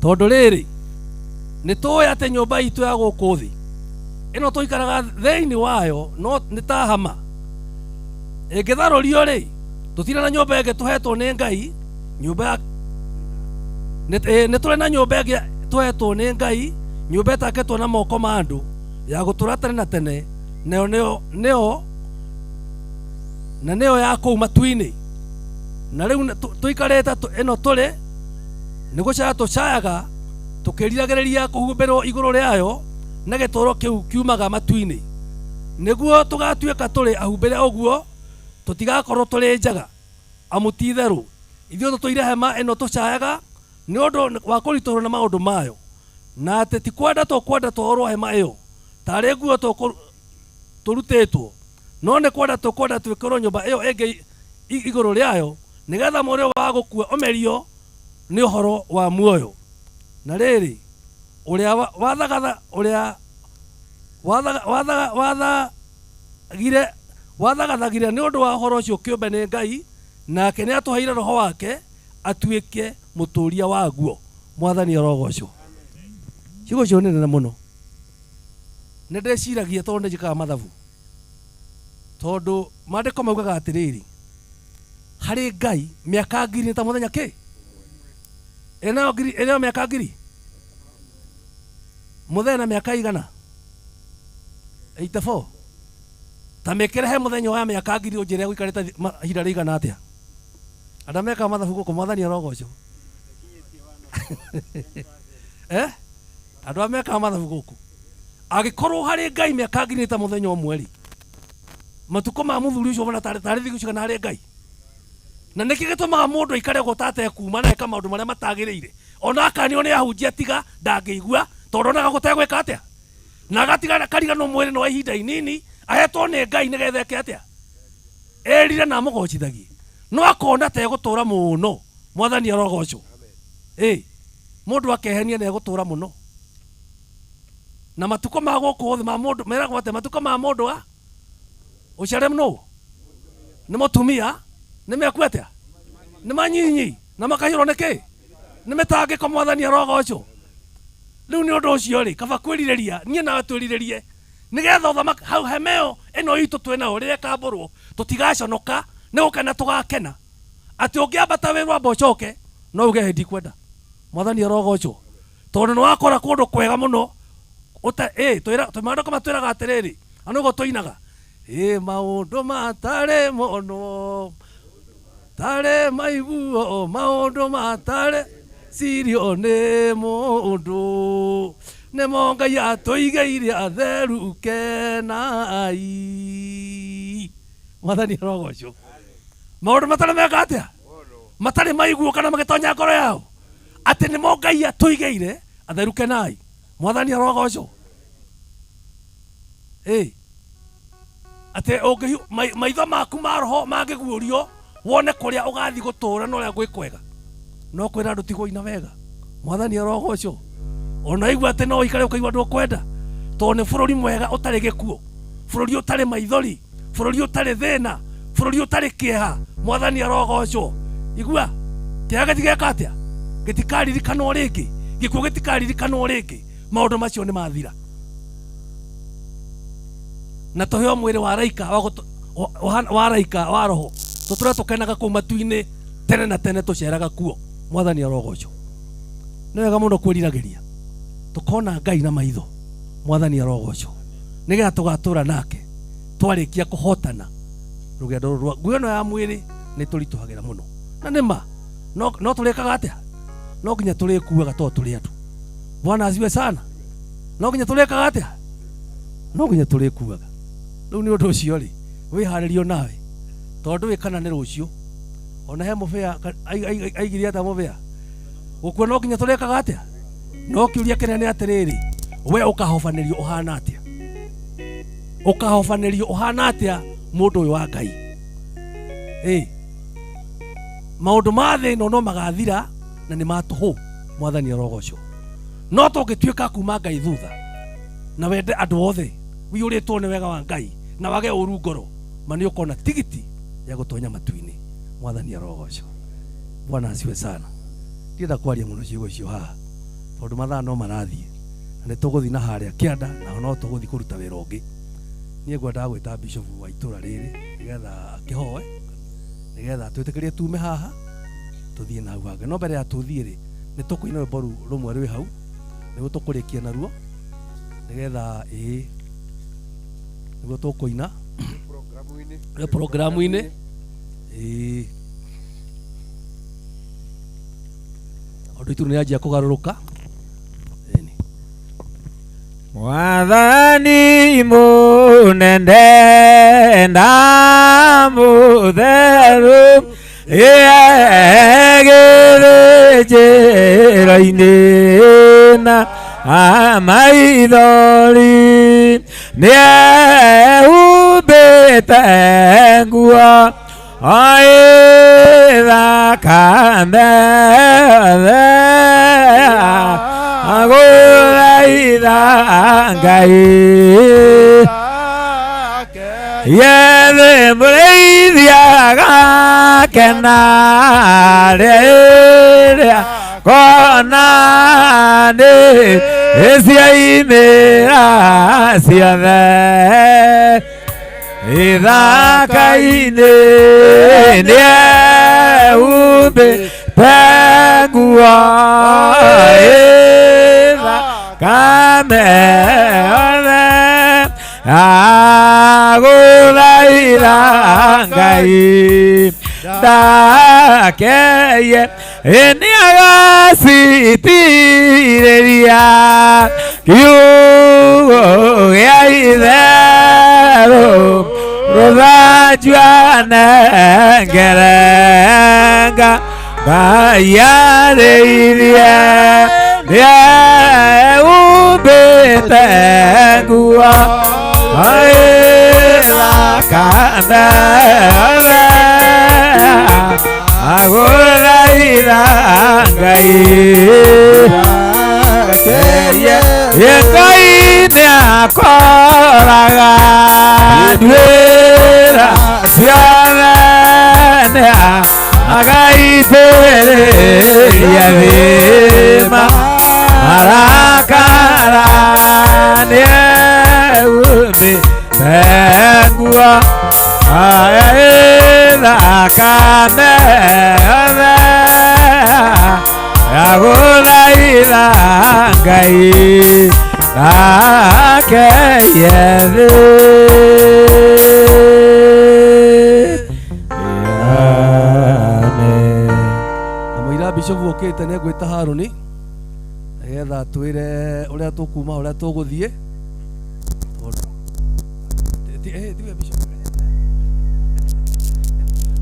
tondũ rĩrĩ nĩ tũĩ atĩ nyũmba itũ ya gũkũ thĩ ĩno tũikaraga thĩinĩ wayo no nĩ ta hama. Ĩngĩtharũrio rĩ, tũtirĩ na nyũmba ĩngĩ tũhetwo nĩ Ngai, nyũmba nĩ tũrĩ na nyũmba ĩngĩ tũhetwo nĩ Ngai, nyũmba ĩtakĩtwo na moko ma andũ ya gũtũra tene na tene, nayo nĩyo ya kũu matu-inĩ. Na rĩu tũikarĩte ĩno tũrĩ nĩ gũcaya tũcayaga tũkĩriragĩrĩria kũhumbĩrwo igũrũ rĩayo na gĩtũũro kĩu kiumaga matu-inĩ, nĩguo tũgatuĩka tũrĩ ahumbĩre ũguo tũtigakorwo tũrĩ njaga. Amu ti itherũ ithuĩ tũtũire hema ĩno tũcayaga nĩ ũndũ wa kũritũrwo na maũndũ mayo, na atĩ ti kwenda tũkwenda tũhorwo hema ĩyo tarĩ nguo tũrutĩtwo, no nĩ kwenda tũkwenda twĩkĩrwo nyũmba ĩyo ĩngĩ igũrũ rĩayo, nĩgetha mũrĩo wa gũkua ũmerio nĩ ũhoro wa muoyo. Na rĩrĩ ũrĩa wathagathagire nĩ ũndũ wa ũhoro ũcio kĩũmbe nĩ Ngai, nake nĩ atũheire roho wake atuĩke mũtũria waguo. Mwathani arogocwo. Ciugo cio nĩ nene mũno, nĩ ndĩciragia tondũ njĩkaga mathabu, tondũ maandĩko maugaga atĩrĩrĩ, harĩ Ngai mĩaka 1000 nĩ ta mũthenya kĩ? Ĩno mĩaka 1000 mũthenya na mĩaka igana 84. Ta mĩkĩre he mũthenya wa mĩaka 1000 ũnjĩre gũikarĩte ihinda rĩigana atĩa? Andũ mekaga mathabu gũkũ. Mwathani arogocwo. Andũ mekaga mathabu gũkũ. Agĩkorwo harĩ Ngai mĩaka 1000 nĩ ta mũthenya ũmwe rĩ, matukũ ma mũthuri ũcio bona tarĩ thikũ cigana harĩ Ngai. Na nĩkĩ gĩtũmaga mũndũ aikare gũtate kuma na eka maũndũ marĩa matagĩrĩire, ona akanio nĩ ahunjia tiga ndangĩigua tondũ onaga gũtegwĩka atĩa, na agatiga kariganwo mwĩrĩ wa ihinda inini ahetwo nĩ Ngai nĩgetha eke atĩa, erire na amũgocithagie, no akona ta egũtũra mũno. Mwathani arogocwo. Mũndũ akehenia na egũtũra mũno, na matukũ ma gũkũ thĩ ma mũndũ meragwo atĩ matukũ ma mũndũ ũcare mũno nĩ mũtumia nĩ mekua atĩa, nĩ manyinyi na makahĩrwo nĩkĩ, nĩ mĩtangĩko. Mwathani arogocwo. Rĩu nĩ ũndũ ũcio rĩ, kaba kwĩrirĩria, niĩ nawe twĩrirĩrie nĩgetha ũthamaki hau hemeo ĩno itũ twĩnayo rĩrĩa ĩkambũrwo tũtigaconoka nĩ gũkena tũgakena atĩ ũngĩambata wĩra wamba ũcoke no uge hĩndĩ kwenda. Mwathani arogocwo. Tondũ nĩ wakora kũndũ kwega mũno maandĩko matwĩraga atĩrĩrĩ, na nĩguo tũinaga, maũndũ matarĩ mũno tarĩ maiguo, maũndũ matarĩ cirio nĩ mũndũ, nĩmo Ngai atũigĩire atheru kenai. Mwathani arogocwo. Maũndũ matarĩ mega atĩa? matari maiguo kana magetonya ngoro yao ati ni mo Ngai atuigeire atheruke nai mwathani arogocwo ati ungi maitho maku ma roho mangiguurio wone kuria ugathi gutura no ria gwikwega no kwira andu tigwo ina wega mwathani arogocwo ona igua ati no ikare ukaigua ndu kwenda to ni bururi mwega utari gikuo bururi utari maithori bururi utari thina bururi utari kieha mwathani arogocwo igua kiaga tigeka atia gitikaririkana ringi gikuo gitikaririkana ringi maundu macio ni mathira na toheo mwiri wa raika wa roho tutura tukenaga ku matu-ini tene na tene tuceraga kuo mwathani arogocwo ni wega muno kwiriragiria tukona Ngai na maitho mwathani arogocwo nigetha tugatura nake twarikia kuhotana rugendo rwa nguono ya mwiri ni turituhagira muno na nima no turekaga atia no nginya turikuaga to turi andu Bwana asiwe sana no nginya turekaga atia no nginya turikuaga riu ni undu ucio ri wiharirio nawe tondu wikana ni rucio ona he mubea aigire ata mubea gukua no nginya turekaga atia no kiuria kinene atiriri we ukahofanirio uhana atia ukahofanirio uhana atia mundu uyu wa Ngai maundu ma thina no magathira na ni matuhu mwathani arogocwo no tungituika kuma Ngai thutha na wende andu othe wiuritwo ni wega wa Ngai na wage uru ngoro mani ukona tigiti ya gutonya matu-ini mwathani arogocwo Bwana asiwe sana ndienda kwaria muno ciugo icio haha tondu mathaa no marathie na ni tuguthi na haria kianda na no tuguthi kuruta wira ungi nie ngwenda gwita bishop wa itura riri nigetha akihoe nigetha twitikirie tume haha tuthie na hau no mbere ya tuthie ri ni tukuina rwimbo rumwe rwi hau nigu tukurikia naruo nigetha nigu tukuina programu-ini undu itu ni anjia kugaruruka Mwathani munene na mutheru egere njĩra-inĩ na amaithori nĩehumbĩte nguo thakame agũthaitha Ngai yethe mũrĩithia gakena rĩrĩa kona nĩ ciaimĩra ciothe ithaka-inĩ nĩehumbĩte nguo thakame yothe agũthaitha Ngai ndakeye nĩagacitirĩria kiugo gĩa itherũ rũthanju anengerenga Ngai arĩithie nĩehumbĩte nguo thakame yothe agũthaitha Ngai Ngai nĩakoraga nduĩra ciothe agaitĩrĩria thĩma arakara nĩehumbĩte nguo thakame yothe agũthaitha Ngai akeye thĩ kamũira bishop ũkĩte nĩ ngwĩta Harũni nĩgetha twĩre ũrĩa tũkuma ũrĩa tũgũthiĩ tiwe bishop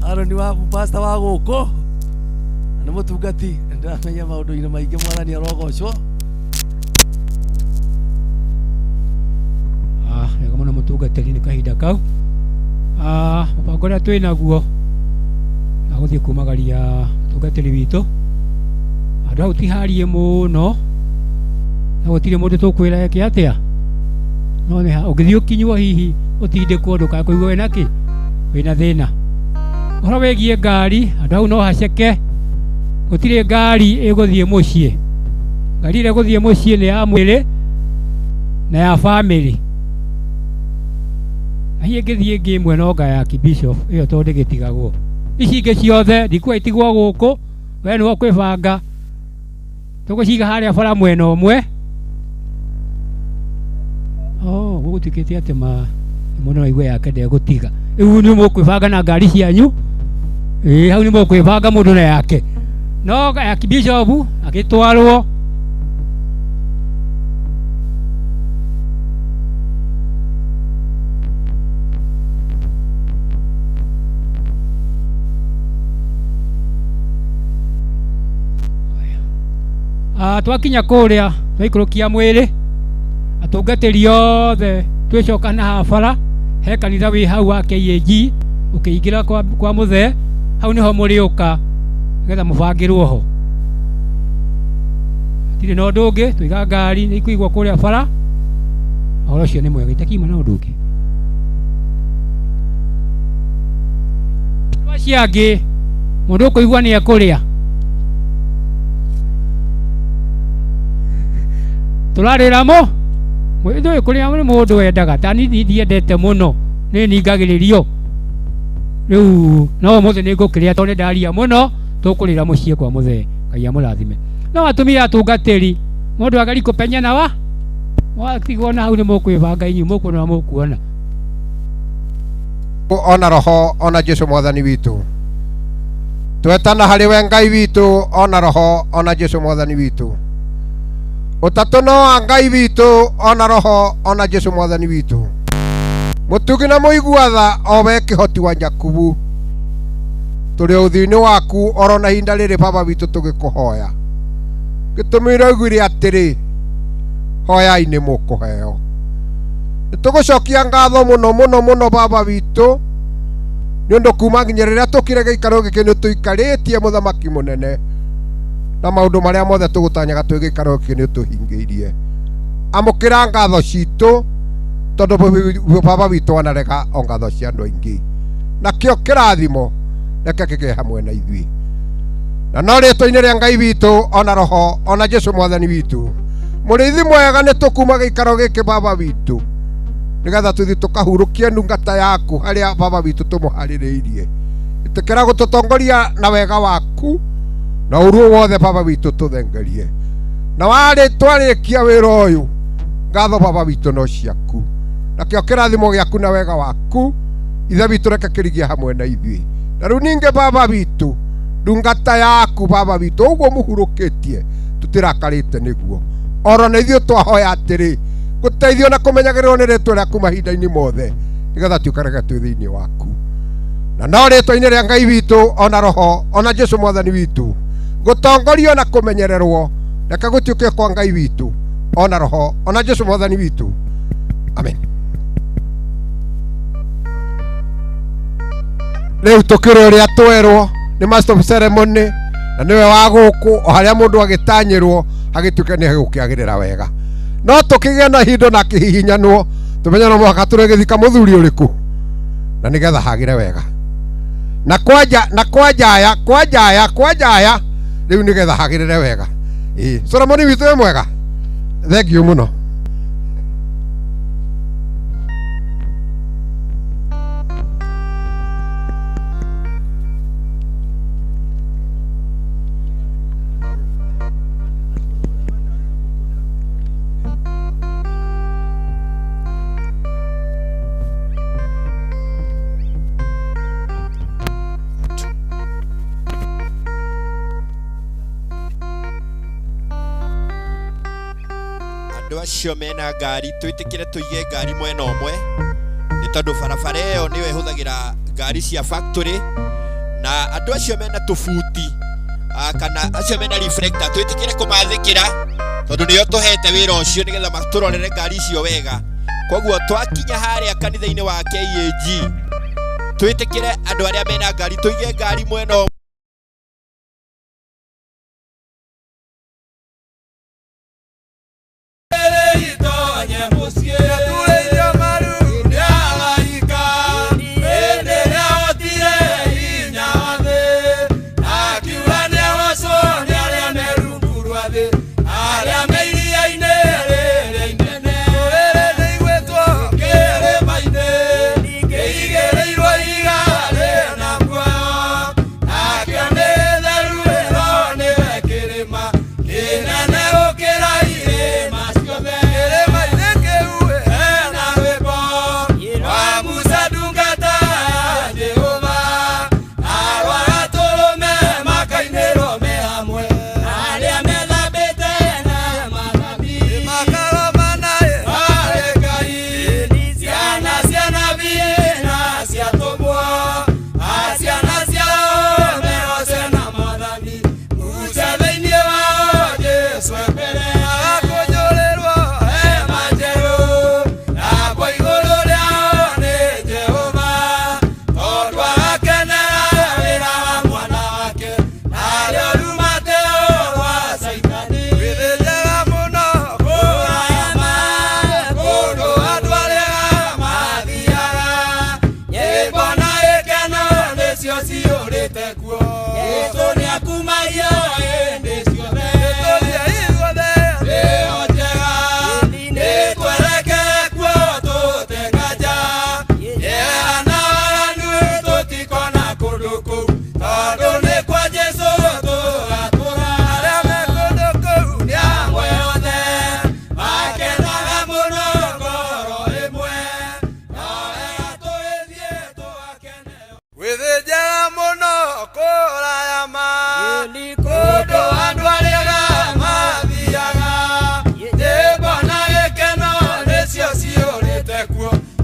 Harũni wa pastor wa gũkũ nĩ mũtungati ndĩramenya maũndũ-inĩ maingĩ mwathani arogocwo. Wega mũno mũtungatĩri nĩ kahinda kau. Mũbango ũrĩa twĩ naguo na gũthiĩ kumagaria mũtungatĩri witũ, andũ hau ti harie mũno na gũtirĩ mũndũ tũkwĩra eke atĩa, no nĩ ũngĩthiĩ ũkinywo hihi ũtindĩkwo ndũkakũigwo wĩna kĩ, wĩna thĩna. Ũhoro wĩgiĩ ngari, andũ hau no haceke, gũtirĩ ngari ĩgũthiĩ mũciĩ. Ngari ĩrĩa ĩgũthiĩ mũciĩ nĩ ya mwĩrĩ na ya bamĩrĩ. Hihi ĩngĩthiĩ ĩngĩ ĩmwe no nga ya kibishop ĩyo tondũ ndĩgĩtigagwo. Ici ingĩ ciothe ndikuga itigwo gũkũ, we nĩwe kwĩbanga. Tũgũciga harĩa bara mwena ũmwe. Gũgũtuĩkĩte atĩ mũndũ waigua yake ndegũtiga. Rĩu nĩ mũkwĩbanga na ngari cianyu, hau nĩ mũkwĩbanga mũndũ na yake. No ya kibishop agĩtwarwo twakinya kũrĩa twaikũrũkia mwĩrĩ, atungatĩri othe twĩcokana haha bara, he kanitha wĩ hau wa KAG, ũkĩingĩra kwa mũthee, hau nĩho mũrĩũka nĩgetha mũbangĩrwo ho. Hatirĩ na ũndũ ũngĩ, tũiga ngari nĩ ikũigwo kũrĩa bara. Ũhoro ũcio nĩ mwega, itakiuma na ũndũ ũngĩ. Acio angĩ mũndũ ũkũigua nĩ ekũrĩa. Tũrarĩra mo mũndũ ũyũ kũrĩa nĩ mũndũ wendaga, tani ndiendete mũno, nĩ ningagĩrĩrio. Rĩu no mũthĩ nĩ ngũkĩrĩa tondũ nĩ ndaria mũno, tũkũrĩra mũciĩ kwa mũthee, Ngai amũrathime. No atumia atungatĩri, mũndũ agari kũpenyana wa watigwo na hau nĩ mũkwĩbanga inyuĩ mũkuona mũkuona. Ona roho ona Jesu mwathani witũ, twetana harĩ we Ngai witũ, ona roho ona Jesu mwathani witũ, ũtatũ no wa Ngai witũ, ona roho ona Jesu mwathani witũ, mũtugi na mũigua-tha o we kĩhoti wa Jakubu, tũrĩ ũthiũ-inĩ waku oro na ihinda rĩrĩ Baba witũ tũgĩkũhoya. Gĩtũmi ũraugire atĩrĩ, hoyai nĩ mũkũheo. Nĩtũgũcokia ngatho mũno mũno mũno Baba witũ, nĩ ũndũ kuma nginya rĩrĩa tũkire gĩikaro gĩkĩ nĩ tũikarĩtie mũthamaki mũnene, na maũndũ marĩa mothe tũgũtanyaga twĩ gĩikaro gĩkĩ nĩ tũhingĩirie. Amũkĩra ngatho citũ, tondũ Baba witũ wanarega o ngatho cia andũ aingĩ, nakĩo kĩrathimo reke kĩgĩe hamwe na ithuĩ. Na no rĩtwa-inĩ rĩa Ngai witũ ona roho ona Jesu mwathani witũ, mũrĩithi mwega, nĩ tũkuma gĩikaro gĩkĩ Baba witũ, nĩgetha tũthiĩ tũkahurũkie ndungata yaku harĩa Baba witũ tũmũharĩrĩirie. Ĩtĩkĩra gũtũtongoria na wega waku na ũruo wothe Baba witũ tũthengerie. Na twarĩkia wĩra ũyũ, ngatho Baba witũ no ciaku, nakĩo kĩrathimo gĩaku na wega waku ithe witũ reke kĩrigie hamwe na ithuĩ. Na rĩu ningĩ Baba witũ, ndungata yaku Baba witũ, ũguo mũhurũkĩtie tũtirakarĩte nĩguo, oro na ithuĩ twahoya atĩrĩ, gũteithio na kũmenyagĩrĩrwo nĩ rĩtwa rĩaku mahinda-inĩ mothe, nĩgetha tuikarage twĩ thĩinĩ waku. Na no rĩtwa-inĩ rĩa Ngai witũ ona roho ona Jesu mwathani witũ, gũtongorio na kũmenyererwo reke gũtuĩke kwa Ngai witũ ona roho ona Jesu mwathani witũ, amen. Rĩu tũkĩrĩ ũrĩa twerwo nĩ master of ceremony, na nĩwe wa gũkũ o harĩa mũndũ agĩtanyĩrwo agĩtuĩke nĩ egũkĩagĩrĩra wega. No tũkĩgĩa na hindo na kĩhihinyanwo, tũmenye no mũhaka tũrĩgĩthika mũthuri ũrĩkũ, na nĩgetha hagĩre wega. Na kwanjaya rĩu nĩgetha hagĩrĩre wega. Solomoni witũ wĩ mwega, thengiũ mũno. Andũ acio mena ngari twĩtĩkĩre tũige ngari mwena ũmwe, nĩ tondũ barabara ĩyo nĩyo ĩhũthagĩra ngari cia factory, na andũ acio mena tũbuti kana acio mena reflector twitikire kumathikira tondu nio tuhete wira ucio nigetha maturorere ngari icio wega. Koguo twakinya haria kanitha-ini wa KAG twitikire andu aria mena ngari tuige ngari mwena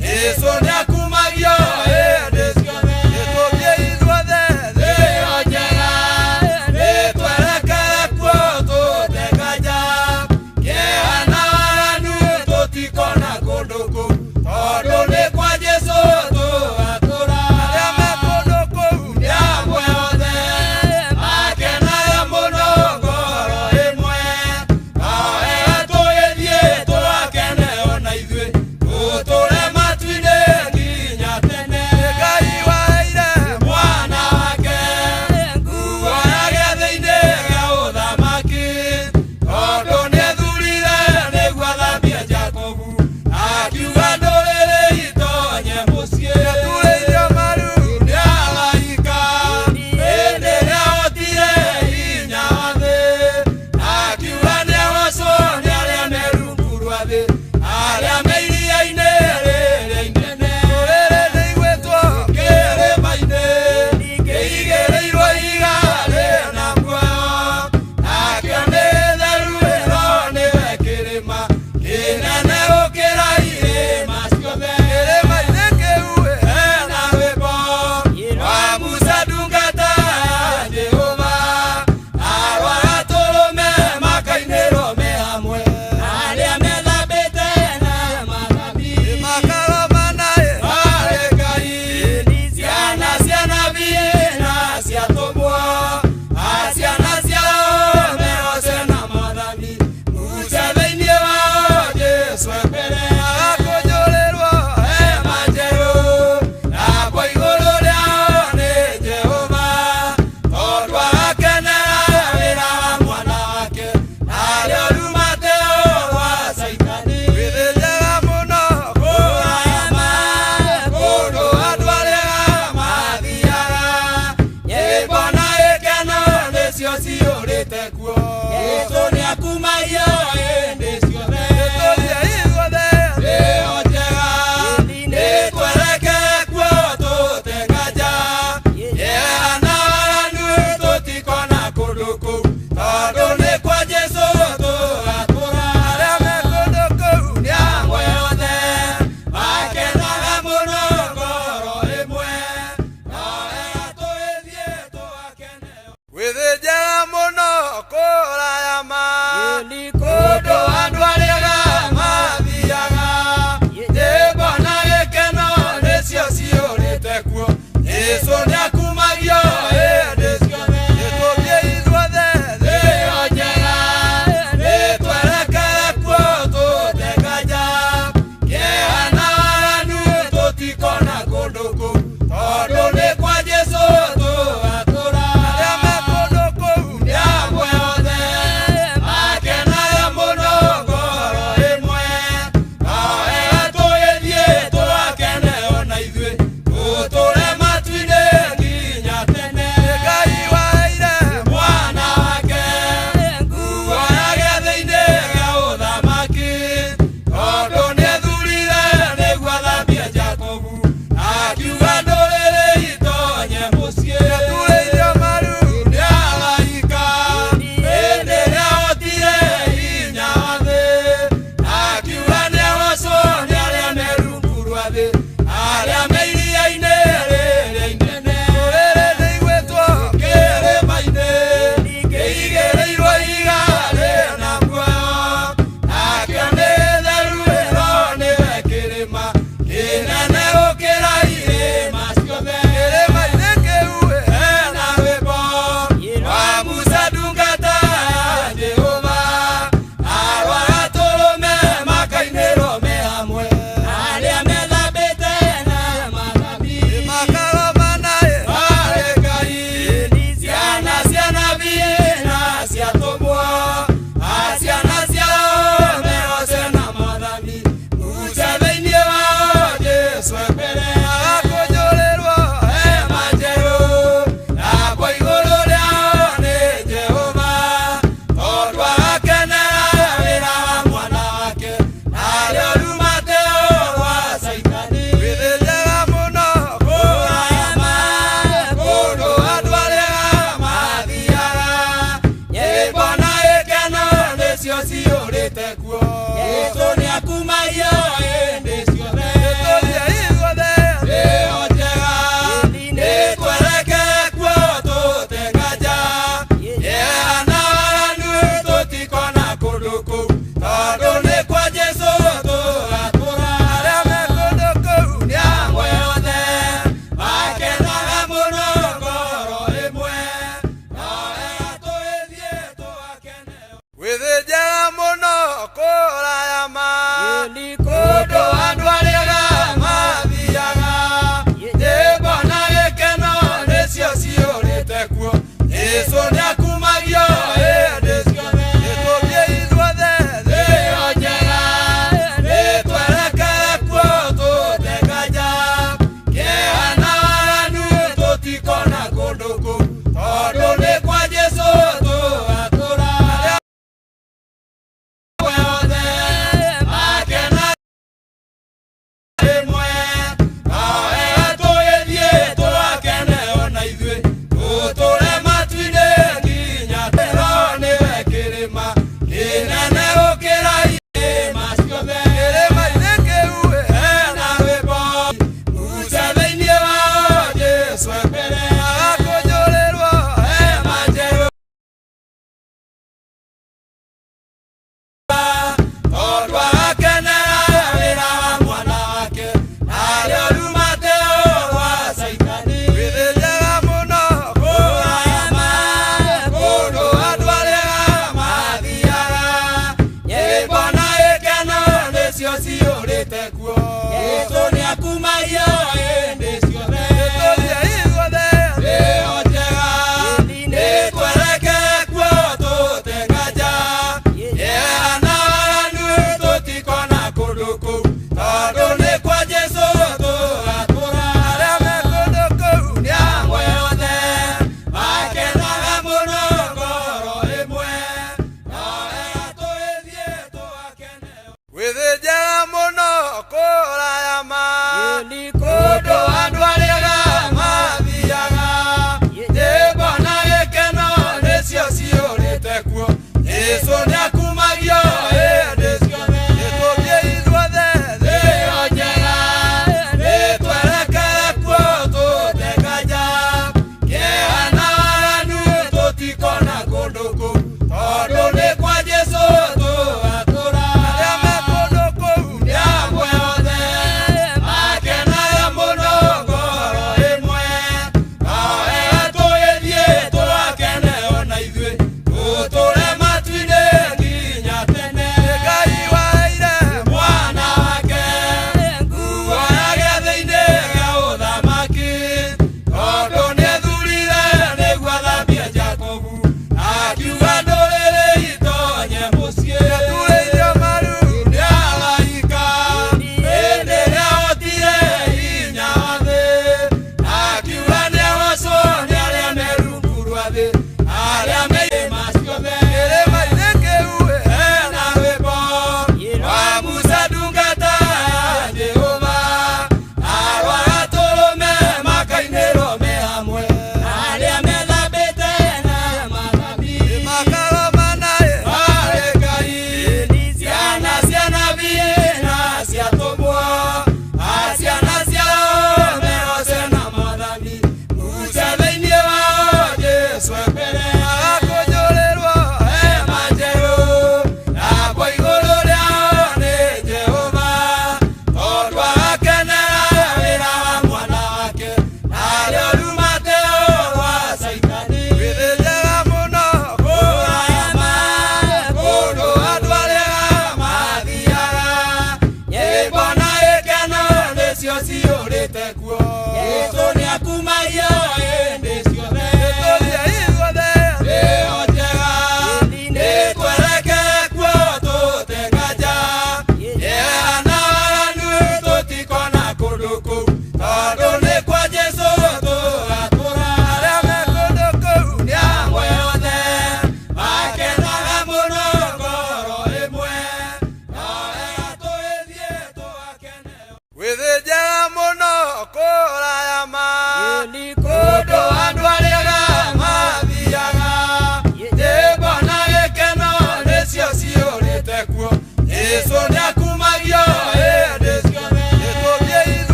Yesu ni akumagia ende ciothe.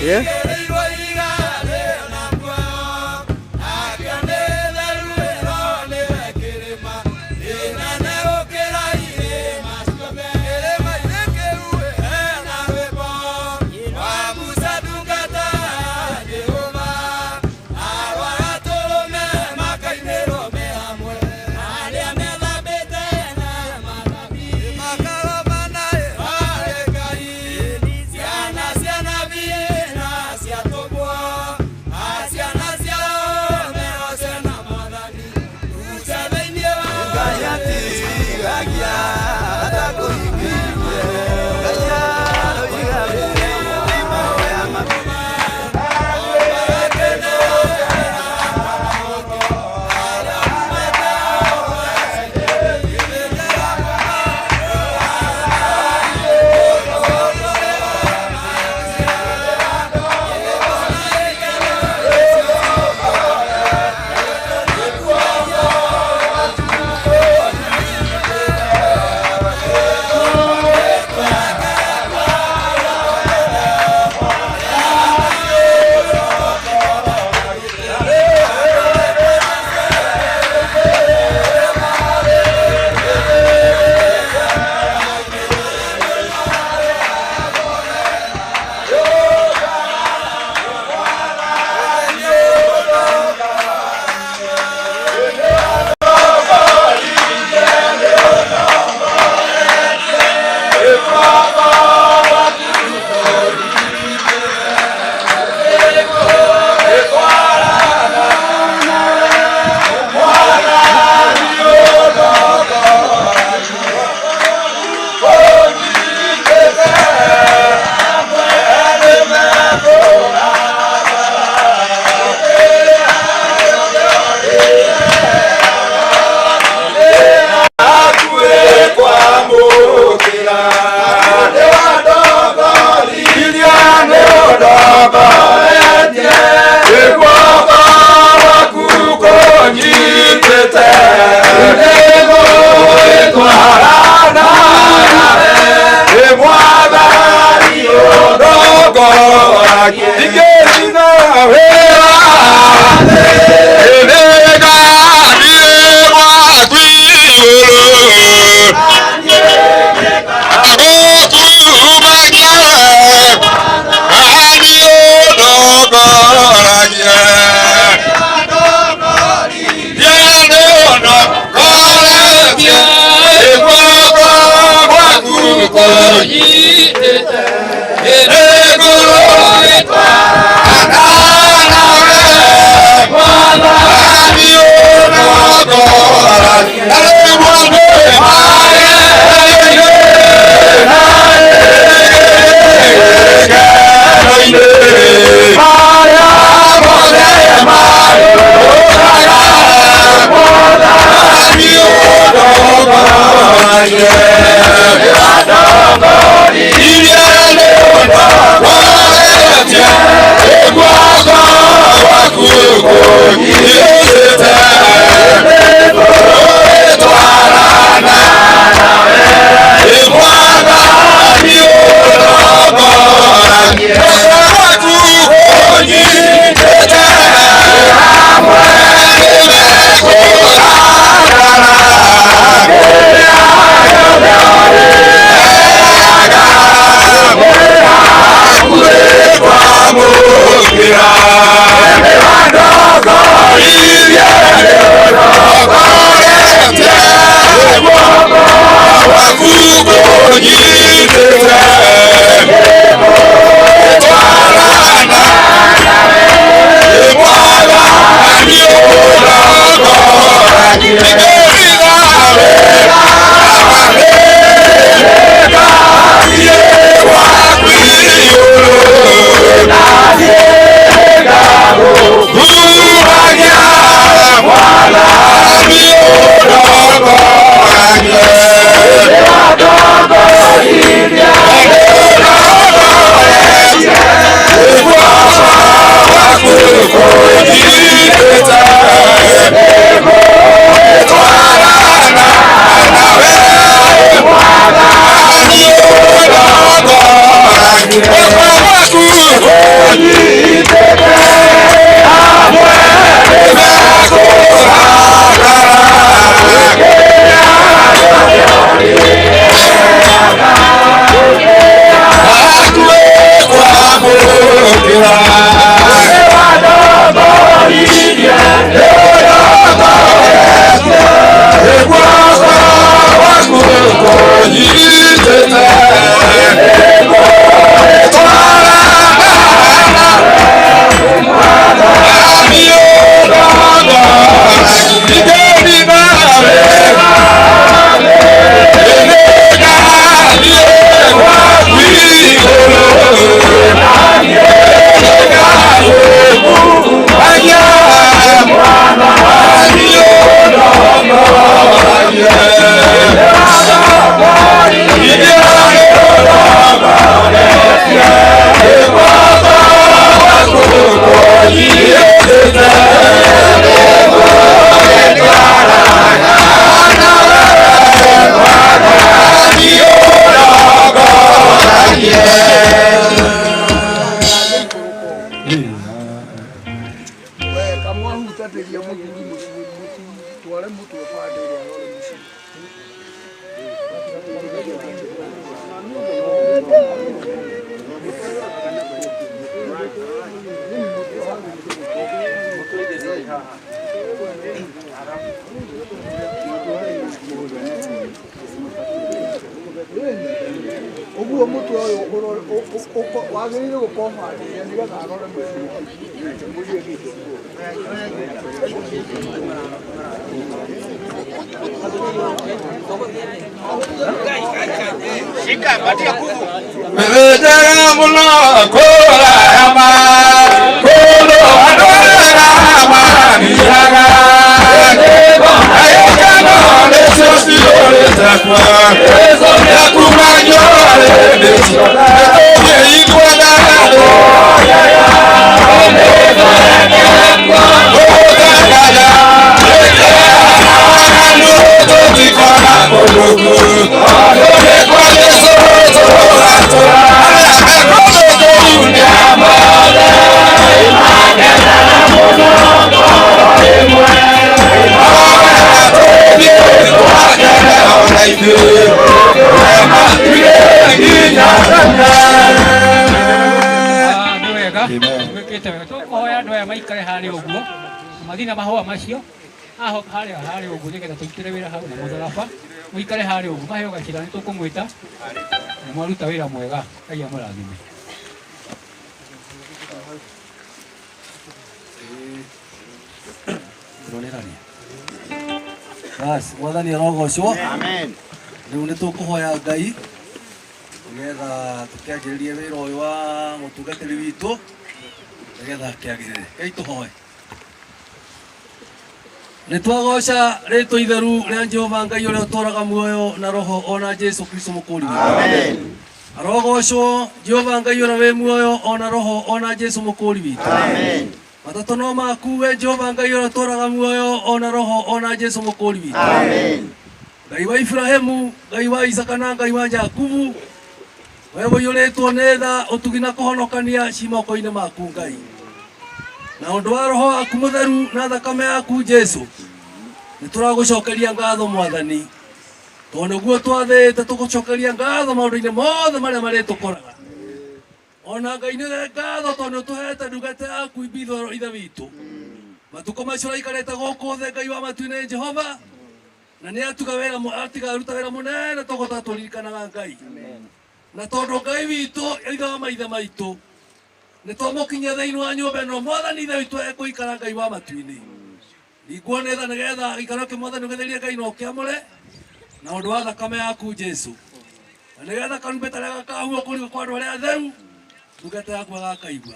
Yeah. Uguo mutu uyu wagirire gukoma nigetha arore Shika patia kuvu. Mezera muno kola ama kolo adora ama niyaga. Ayekano leso siole zakwa. Leso yakumanyo leso. Ye ikwada do ya ya. Leso yakwa. Oda kala. Ano to dikona koloku. Tukuhoya andu aya maikare haria uguo mathina mahua macio ahoka haria haria uguo nigetha tuikire wira hau na mutharaba muikare haria uguo maheo gacira ni tukumwita na mwaruta wira mwega Ngai amurathime. Bas, mwathani arogocwo. Amen. Riu ni tukuhoya Ngai nigetha tukianjiririe wira uyu wa mutungatiri witu nigetha kiagirire. Ngai tuhoe. Ni twagoca ritwa itheru ria Jehova Ngai uria uturaga muoyo na roho ona Jesu Kristo mukuri witu. Amen. Arogocwo Jehova Ngai uria wi muoyo ona roho ona Jesu mukuri witu. Amen. Matatu no maku we Jehova Ngai uria uturaga muoyo ona roho ona Jesu mukuri witu. Amen. Ngai wa Ibrahimu, Ngai wa Isaka na Ngai wa Jakubu, we woiũrĩtwo nĩ tha ũtugi na kũhonokania ci moko-inĩ maku Ngai. Na ũndũ wa roho waku mũtheru na thakame yaku Jesu, nĩ tũragũcokeria ngatho Mwathani, tondũ nĩguo twathĩte tũgũcokeria ngatho maũndũ-inĩ mothe marĩa marĩtũkoraga. Ona Ngai nĩ ngatho tondũ ũtũhete ndungata yaku Ibithoro ithe witũ. Matukũ macio ũraikarĩte gũkũ thĩ Ngai wa matu-inĩ Jehova, na nä atiga ruta wä ra må nene tågåta tå ririkanaga Ngai na tondå Ngai witå aigaga maithe maitå nä twamå kinyia thä-inä wa nyå mba ä no mwathani ithe witå ekå ikara Ngai wa matu-inä ringwo nä tha nä getha gäikaro kä mwathani å getherie Ngai no kä amå re na å ndå wa thakame yaku Jesu na nä getha karumbeta rä a gakahuo kå rigå kwa andå arä a atheru ndungata yaku agakaigua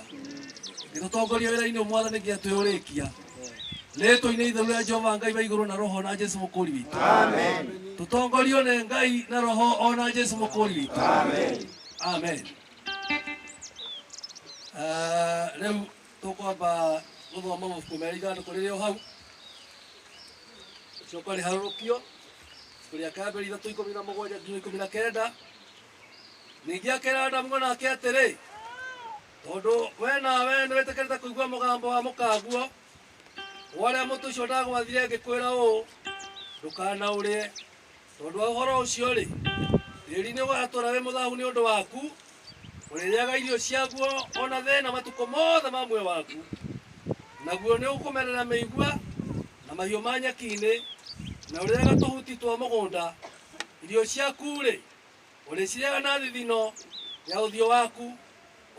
gä tå tongoria wä ra-inä mwathani nginya twä å rä kia rĩtwa-inĩ itherũ rĩa Jehova Ngai wa igũrũ na roho na Jesu mũkũri witũ tũtongorio nĩ Ngai na roho ona Jesu mũkũri witũ amen. Rĩu tũkwamba gũthoma mabuku merĩ ithandũkũ rĩrĩ o hau coka rĩharũrũkio ibuku rĩa Kambere 3:17 nginya 19. Ningĩ akĩra Adamu nake atĩrĩ tondũ we nawe nĩ wĩtĩkĩrĩte kũigua mũgambo wa mũkanguo warĩa mũtĩ ũcio ndagwathire ngĩkwĩra ũũ ndũkanaũrĩe tondũ wa ũhoro ũcio rĩ tĩĩri nĩ ũgatũũra wĩ mũthahu nĩ ũndũ waku ũrĩrĩaga irio ciaguo ona thĩna matukũ mothe ma muoyo waku naguo nĩ ũkũmerera mĩigua na mahiũ ma nyeki-inĩ na ũrĩrĩaga tũhuti twa mũgũnda irio ciaku rĩ ũrĩcirĩaga na thithino ya ũthiũ waku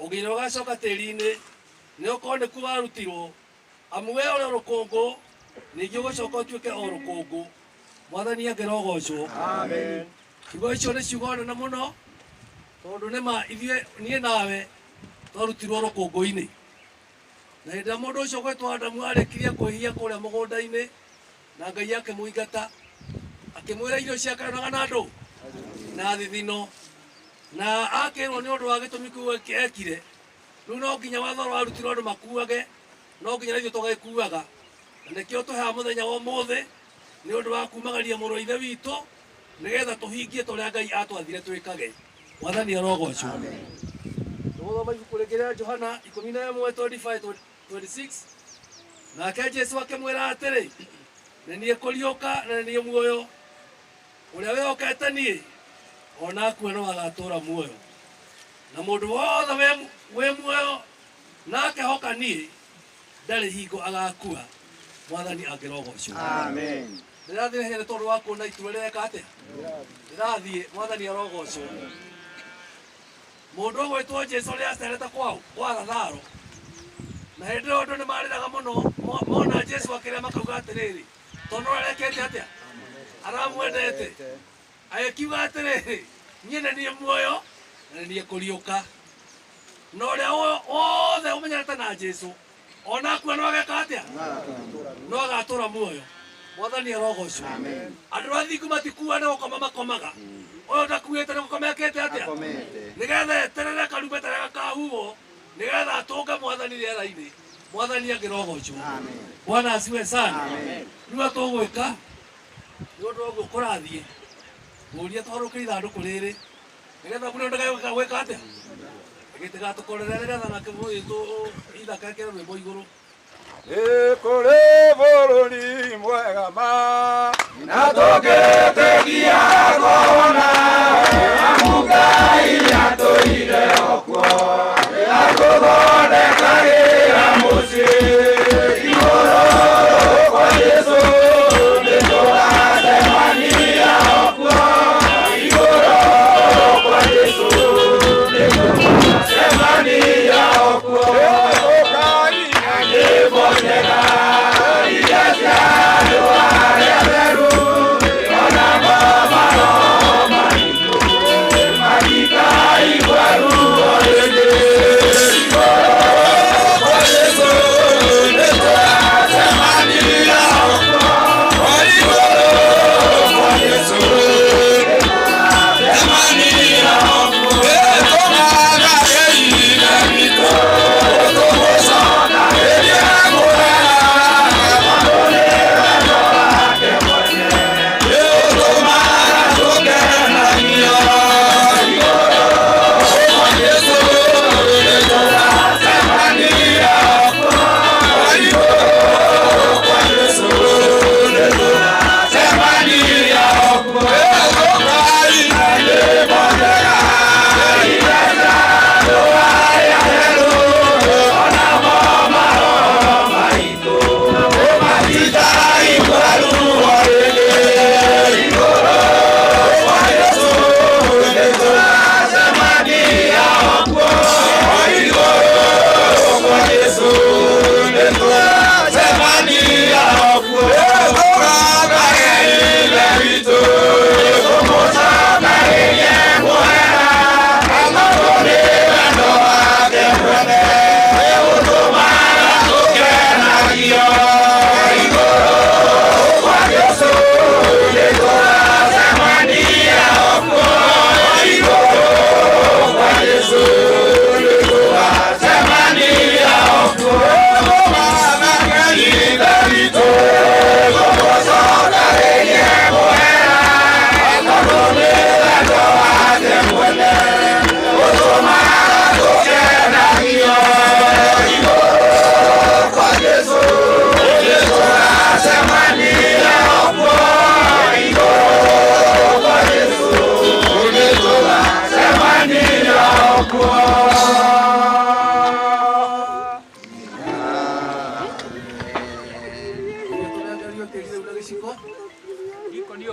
ũgĩra ũgacoka tĩĩri-inĩ nĩ ũkorwo nĩkuo warutirwo amu we ũrĩ rũkũngũ ningĩ ũgũcoka ũtuĩke o rũkũngũ mwathani angĩrogocwo ciugo icio nĩ ciugo nene mũno tondũ nĩma ithuĩ niĩ nawe twarutirwo rũkũngũ-inĩ na hĩndĩ ĩrĩa mũndũ ũcio ũgwĩtwo Adamu arĩkirie kwĩhia kũrĩa mũgũnda-inĩ na Ngai akĩmũingata akĩmwĩra irio ciake arĩonaga na andũ na thithino na akĩrwo nĩ ũndũ wa gĩtũmi kĩu ekire rĩu no nginya watho warutirwo andũ makuage no nginya ithuĩ tũgĩkuaga na nĩkĩo tũheaga mũthenya wa ũmũthĩ nĩ ũndũ wa kumagaria mũrũ wa ithe witũ nĩgetha tũhingie tũrĩa Ngai atwathire twĩkage mwathani arogocwo. Tũgũthoma ibuku rĩngĩ rĩa Johana 11:25-26. Nake Jesu akĩmwĩra atĩrĩ nĩ niĩ kũriũka na nĩ niĩ muoyo ũrĩa wĩhokete niĩ ona akue no agatũũra muoyo na mũndũ wothe wĩ muoyo na akehoka niĩ ndarĩ hingo agakua mwathani angĩrogocwo. Ndĩrathiĩ here tondũ wa kuona iturwa rĩreka atĩa ndĩrathiĩ mwathani arogocwo. Mũndũ ũgwĩtwo Jesu rĩrĩa acerete kwao kwa Gatharo na hĩndĩ ĩyo andũ nĩ marĩraga mũno mona Jesu akĩrĩa makauga atĩrĩrĩ tondũ arekete atĩa aramwendete agĩkiuga atĩrĩrĩ niĩ nĩ niĩ muoyo na nĩ niĩ kũriũka na ũrĩa wothe ũmenyerete na Jesu ona akua no ageka atĩa no agatũũra muoyo mwathani arogocwo. Andũ athingu matikuua nĩ gũkoma makomaga ũyũ ndakuĩte nĩ gũkoma ekĩte atĩa nĩgetha eterere karumbeta rĩrĩa gakahuhwo nĩgetha atũnge mwathani rĩera-inĩ mwathani angĩrogocwo. Bwana asifiwe sana. Rĩu tũgwĩka nĩ ũndũ ũguo kũrathiĩ mũria twarũkĩre ithandũkũ rĩrĩ nĩgetha mũndũ ndagagĩũka gwĩka atĩa gĩtigatũkorere nĩgetha nake mũgĩtũ ithaka ekĩre rwĩmbo igũrũ. Kũrĩ bũrũri mwega ma na tũgĩtĩkia kuona amu Ngai atũire okuo atũthondekagĩra mũciĩ igũrũ kwa Jesũ nĩtũgacemania okuo igũrũ kwa Jesũ nĩtũgacemania okuo Bondega, iria ciandũ arĩa atheru, ona mama Roma itũ, matikaigua ruo rĩngĩ. Igũrũ kwa Jesũ nĩtũgacemania okuo, igũrũ kwa Jesũ nĩtũgacemania okuo, tũmagagĩire witũ, tũgũcokanĩria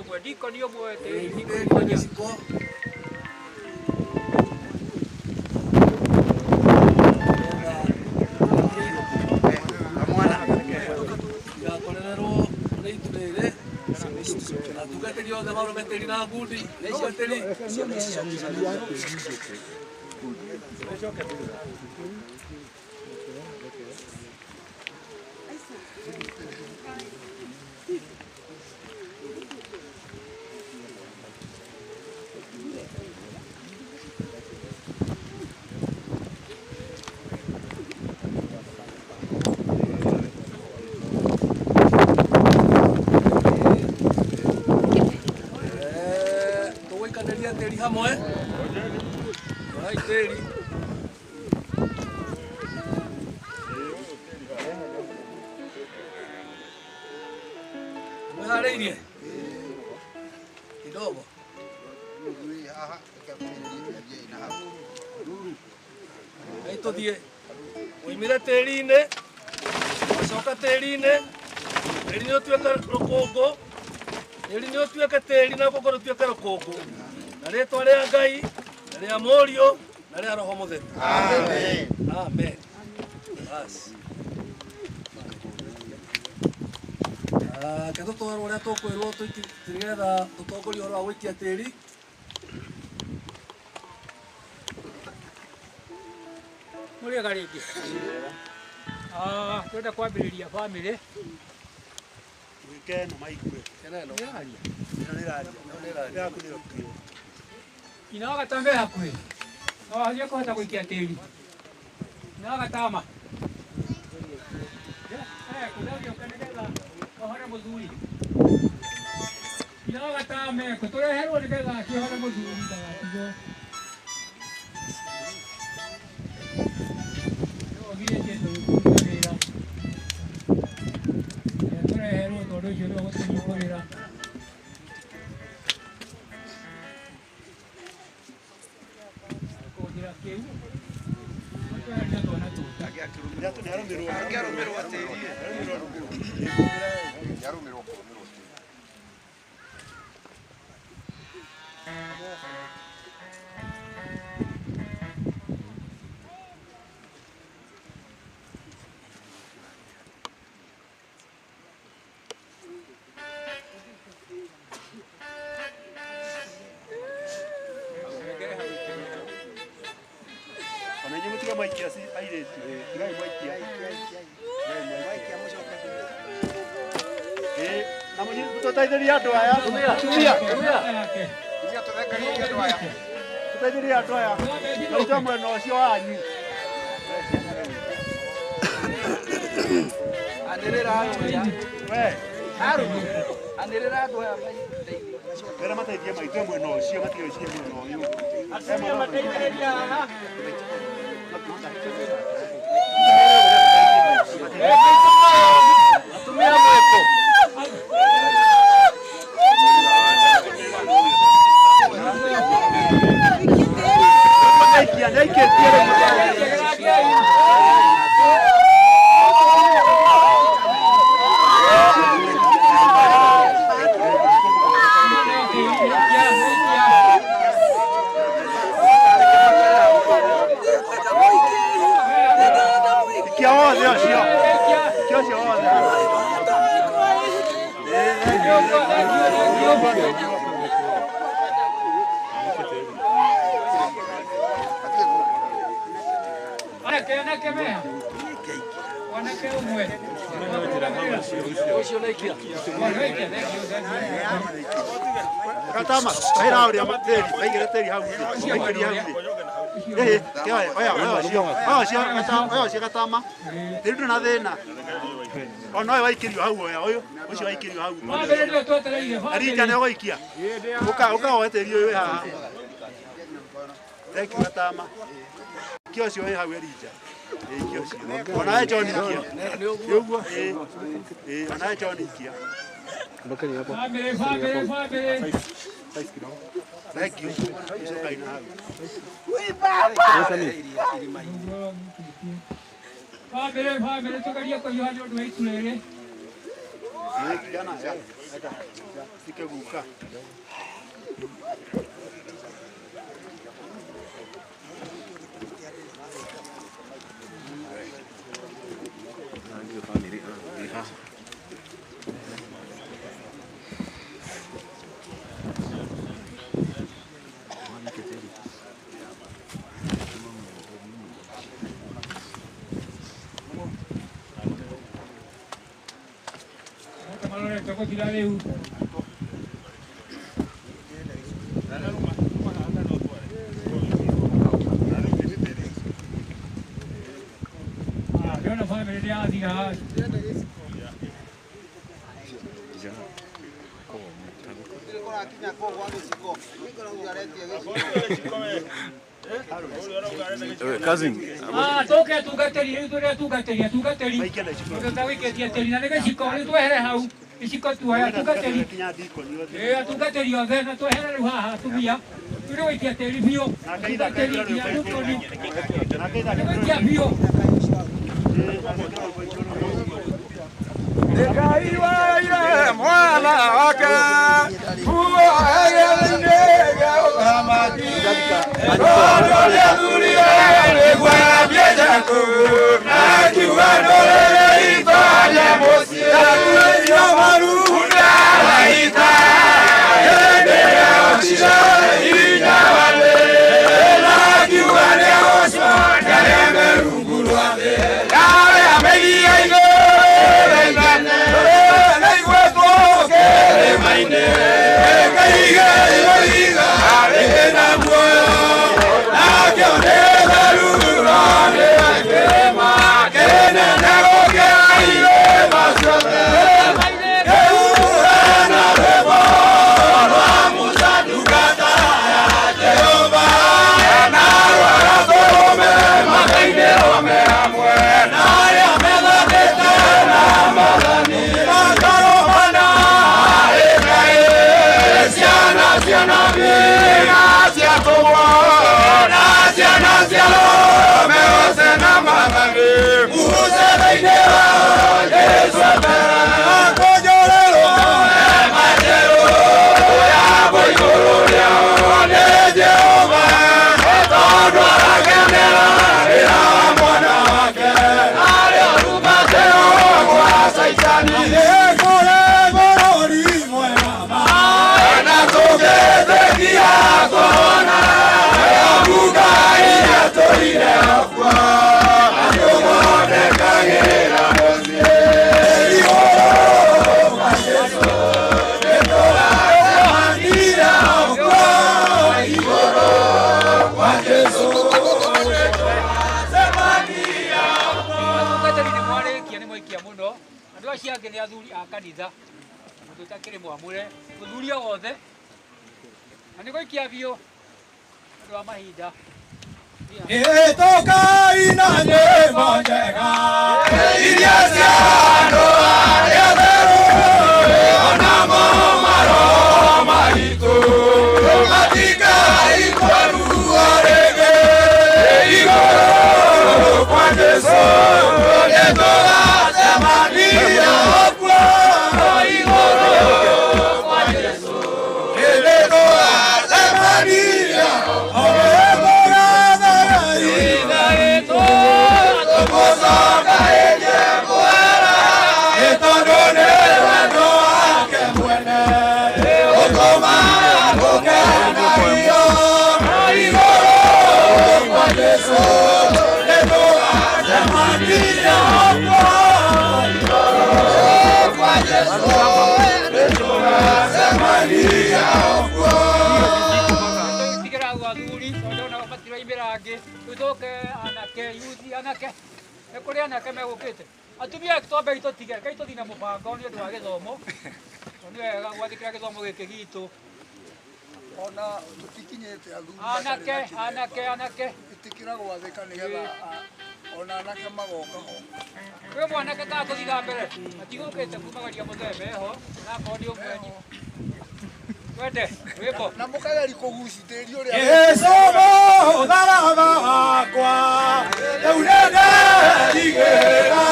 mwe ndiko nio mwe tĩri ndiko Ndiko gĩciko. Igakorererwo nĩ itu rĩrĩ na tungatĩri othe marũmetĩri na ngundi nĩ ciatĩri tũgũikanĩria tĩri hamwe Right tĩri mwĩharĩirie kidogo Hei tũthiĩ ũimire tĩri-inĩ wacoka tĩri-inĩ tĩri nĩ ũtuĩke rũkũngũ tĩri nĩ ũtuĩke tĩri na rũkũngũ rũtuĩke rũkũngũ na rĩtwa rĩa Ngai na rĩa Mũriũ na rĩa Roho Mũtheru amen amen basi ke tũtwarwo ũrĩa tũkwĩrwo nĩgetha tũtongorie ũhoro wa gũikia tĩri mũrĩega rĩngĩ twenda kwambĩrĩria bamĩrĩ Wike no maigue. ina wagatambe hakuhĩ no hathie kũhota gũikia tĩri ina wagatama kũragĩũka nĩgetha ohore mũthuri ina wagatame tũreherwo nĩgetha akĩhore mũthuri ndagatigwo tũreherwo tondũ ũcio nĩo gũtũnyihũrĩra kũhũthĩra kĩu tũreheria twana tũtũ Ona nyumu tiga maikia si airĩtu. Tiga maikia. Maikia mũcoka. Na mũnyi tũteithĩria andũ aya. Tumia. Tumia tũthekaria andũ aya. Tũteithĩria andũ aya. Tũta mwena ũcio wanyu. Anĩrĩra andũ aya. We. Harumu. Anĩrĩra andũ aya. Wera mateithie maitũ mwena ũcio matige ciĩ mwena ũyũ. Atumia mateithĩrĩria haha. Atumia mweko. Katama, ahera auria materi, aigere teri hau. Aikiri hau. Oya, oya, katama. Tiri na thina. Ona oyo waikirio hau oya, oyo. Ucio waikirio hau. Arija ne goikia. Uka weteri oyo haha. Thank you katama. Kio cio hau Arija. Kio cio. Ona John ikia. Yoguo. Ona John ikia. Family. Thank you. Family, tukaria kwa hiyo ndio itu rĩrĩ. Cousin. Toke tugateri, tugateri. Tutawiketia teri na nige shiko, ni twehere hau. Ishiko tuaya tugateri. Tugateri othe na twehere ru haha tumia. Turoitia teri bio. Tugateri ya nutoni. Turoitia bio. Ngai waire mwana wake huo ayelinega ukamati Odo ya dunia kwa biejaku na kiwanole itoje mosi ya marunda ita ende ya osha inyawale na kiwane osho ya merungulwa ya media ino Ni athuri a kanitha tutakire mwamure guthuria wothe na ni goikia bio andu a mahinda itoka ina nyĩmbo njega iria cia andũ arĩa theru onamo maroho maitũ matikaigua ruo rĩngĩ igũrũ kwa Jesũ nĩtũgacemania anake nä kå rä anake megå kä te atumia twambe itå tige kai tå thina må bango nä å ndå wa gä thomo nä wega gwathä kä ra gä thomo gä kä gitå ona tutikinyite anake itikira gwathika nigetha ona anake magoka ho kwi mwanake ka tå thitha mbere atigå kä te kumagaria må themeho nakorwo nä å mweni wende wimbo na mukageri kugucitĩrio ria Yesu tharaba wakwa rĩu nĩndetigĩra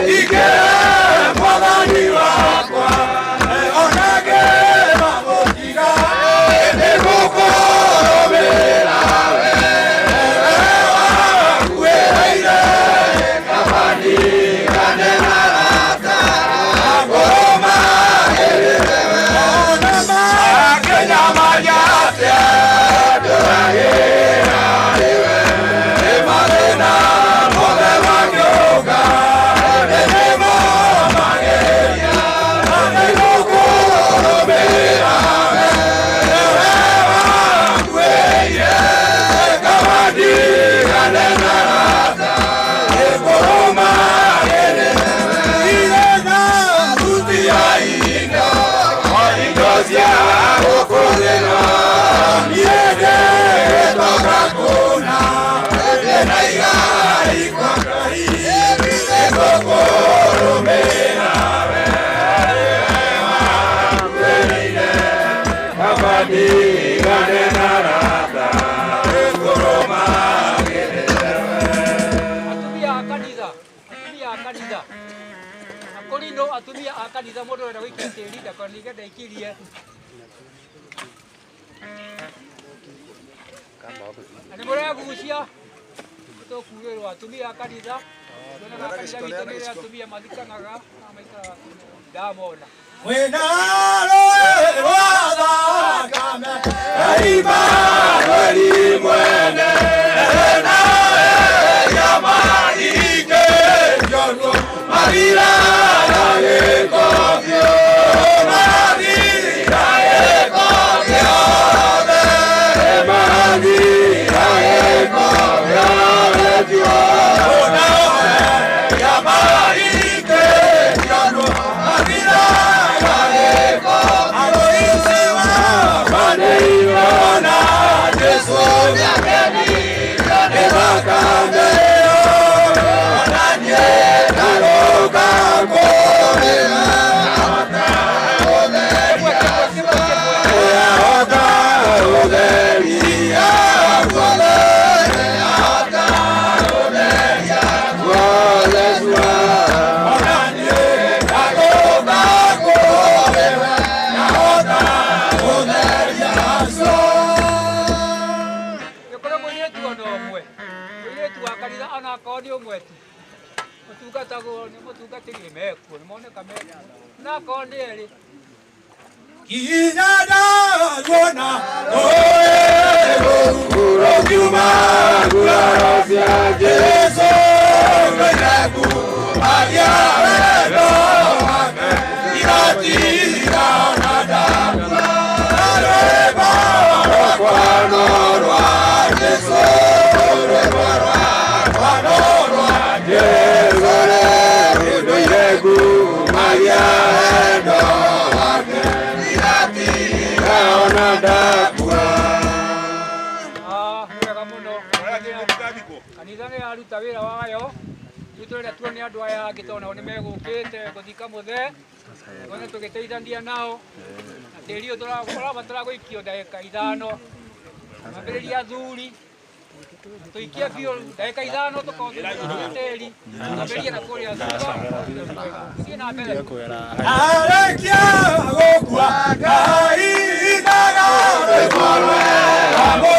ingĩre mwathani wakwa Atumia a kanitha mundu wenda gwikia tiri ndakoniga ndaikirie ani muragucia tukurirwo atumia a kanitha atumia mathikanaga maikaraga ndamona wena rwa thakame aiba weri mwene na ya maike jono marira Kinyada gona oe urokuma gurasia Yesu benaku agia ero irati nada areba kwanorwa Yesu rebarwa kwanorwa Yesu rebeku agia ero kanitha nä yaruta wä ra wayo itå rä tuo nä andå aya angä tona nä megå te gå thika må the one tå gä teithania nao na tä ri å tå rabatara gå ikio ndagä ithano mambä rä ria thuri tå ikie biå ndagä ithano tå korwo tå tä ri mambä ria na kå rä a thiä na mbere arekia gå kua ngai inaga rä korwe amå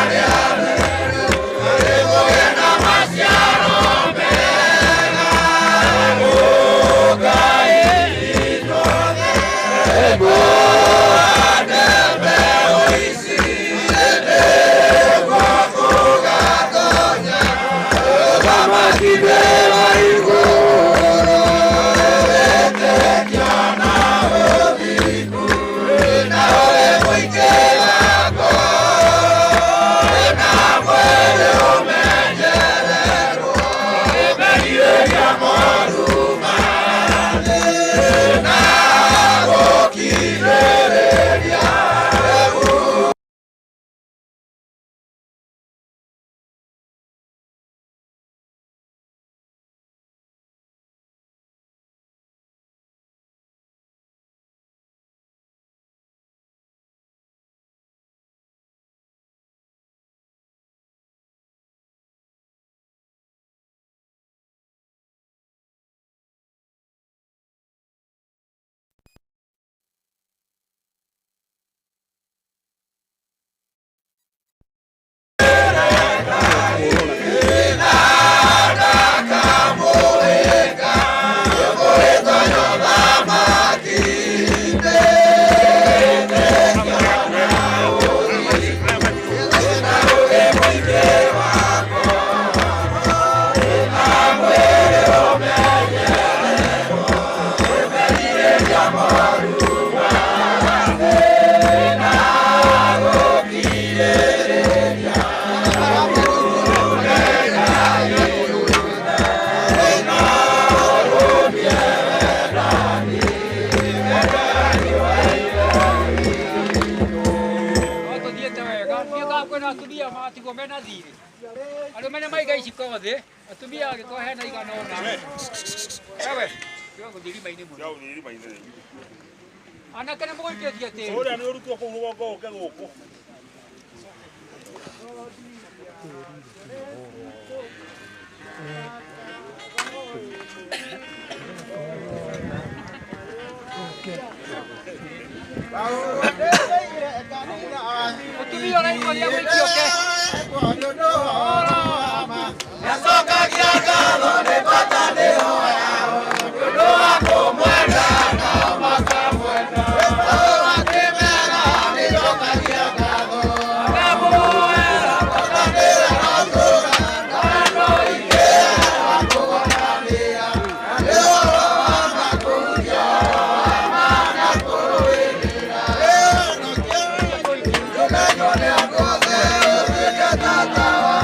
Yeah. haha kwĩna atumia matigwo mena thirĩ. Andũ mena maiga iciko thĩ, atumia angĩkorwo hena igana ũna. Ewe, tiga gũthiĩ irima-inĩ mũno. Tiga gũthiĩ irima-inĩ. Anake nĩ mũgũikĩtie tĩri. Ũrĩa nĩ ũrutwo kũu rũgongo ũke gũkũ. Mũtumia ũraigua rĩa gũikio ke. Yacokagia ngatho nĩ bata nĩhoya ũndũ wa kũmwenda nao makamwenda. Akĩmera nĩcokagia ngatho ngamũhoera bata nĩrarotũra ngano ingĩ wa kũgonania nĩ ũhoro wa makũria wa mana kũrũĩrĩra tũmenyo nĩ akothe ũtuĩke tata wa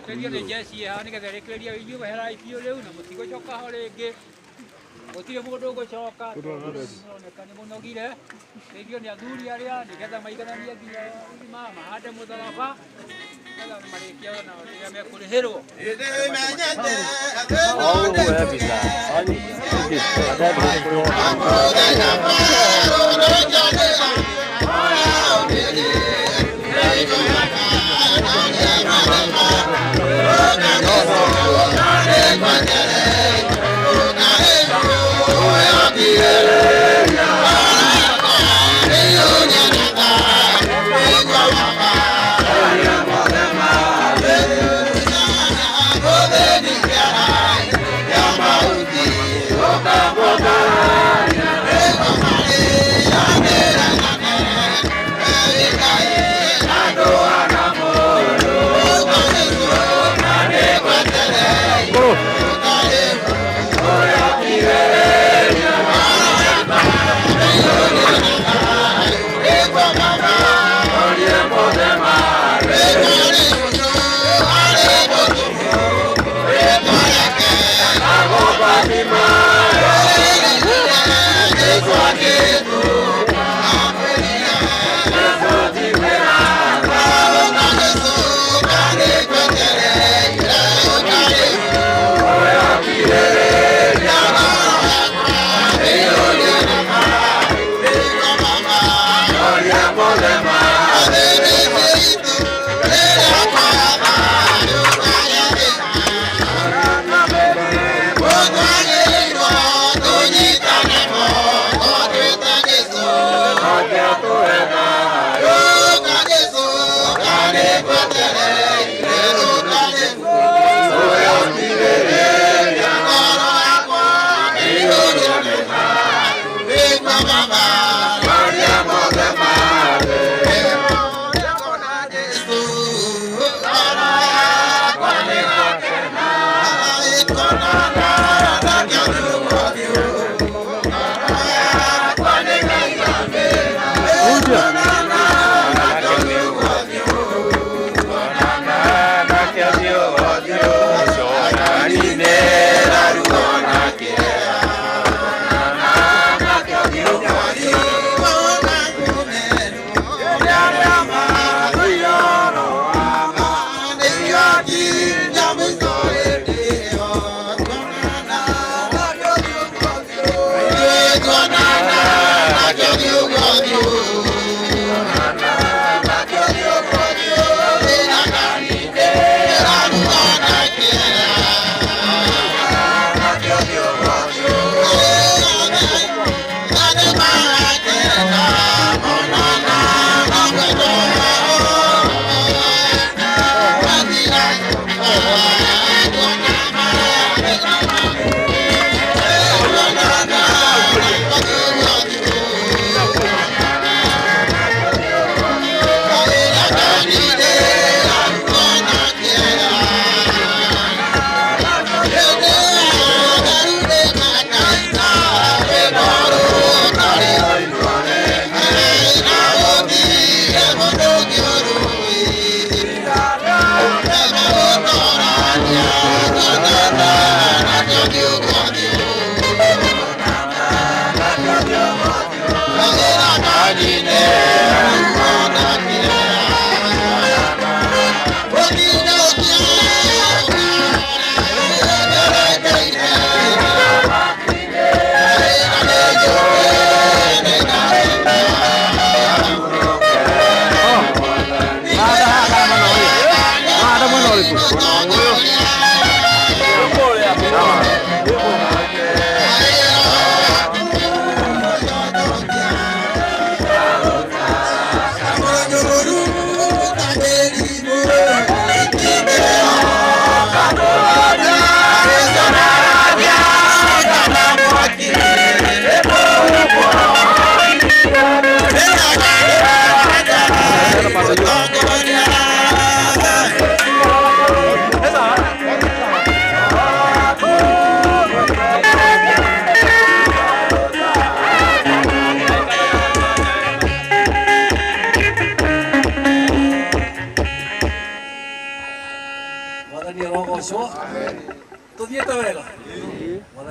Teithio nĩ njeci haha nĩgetha ĩrĩkĩrĩrie inyuĩ weherai biũ rĩu na mũtigũcoka ho rĩngĩ. gutire mundu ugucoka oneka ni munogire ndeithio ni athuri aria nigetha maigananie nginya thima mahande mutharaba nigetha marikia ona riria mekurihirwo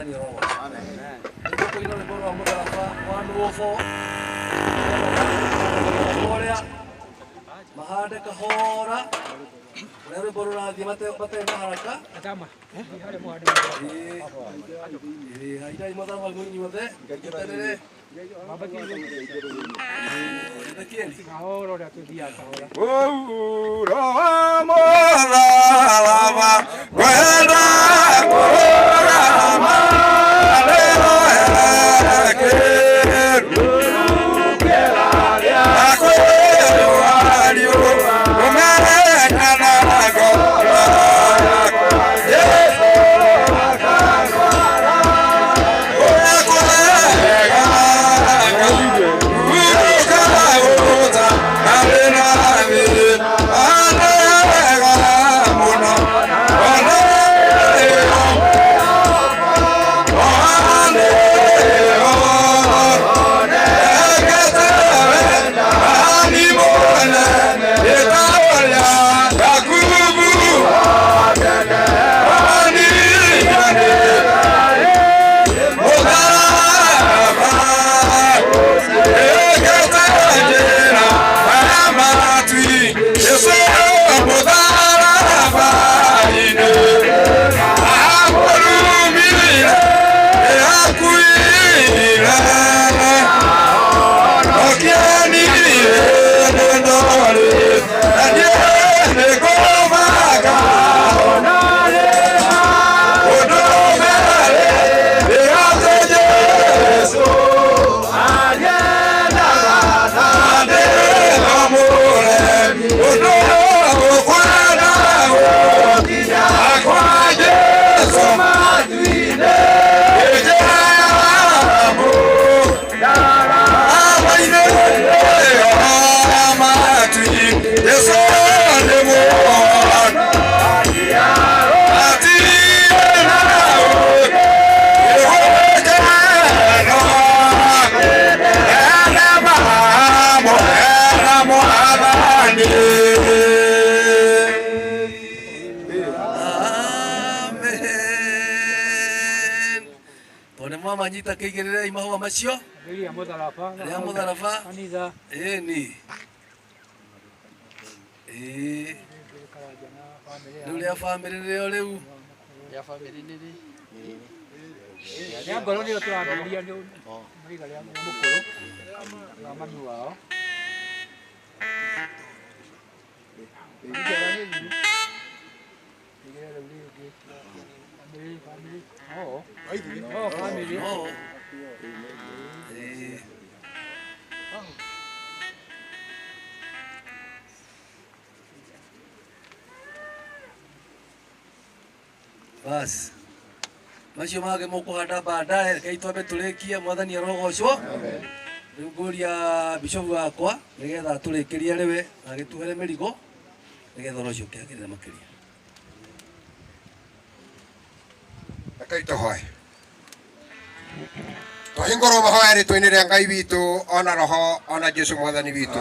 mwathani arogocwo. Nĩguo kũina rwĩmbo rwa mũtharaba wa Nũgũbũ ũrĩa mahande kahora ũrĩa rwĩmbo rũrathiĩ matarĩ na haraka. Haidai mũtharaba mũnyinyi wothe ngetanĩre manyita kĩigĩrĩre imahũa macio rĩa mũtharaba ĩni rĩu rĩa bamĩrĩ rĩo rĩu rĩa ngoro nĩo tũrambĩrĩria mũiga rĩa mũkũrũ na mami wao family. Bas. Macio mage mũkũhanda baadaye reke itwambe tũrĩkie mwathani arogocwo. Rĩu ngũria bishofu wakwa nĩgetha tũrĩkĩrie rĩwe agĩtuhere mĩrigo nĩgetha ũrocio kĩagĩrĩra makĩria. Rekei tũhoe. Twahingũrwo mahoya rĩtwa-inĩ rĩa Ngai witũ ona roho ona Jesu mwathani witũ.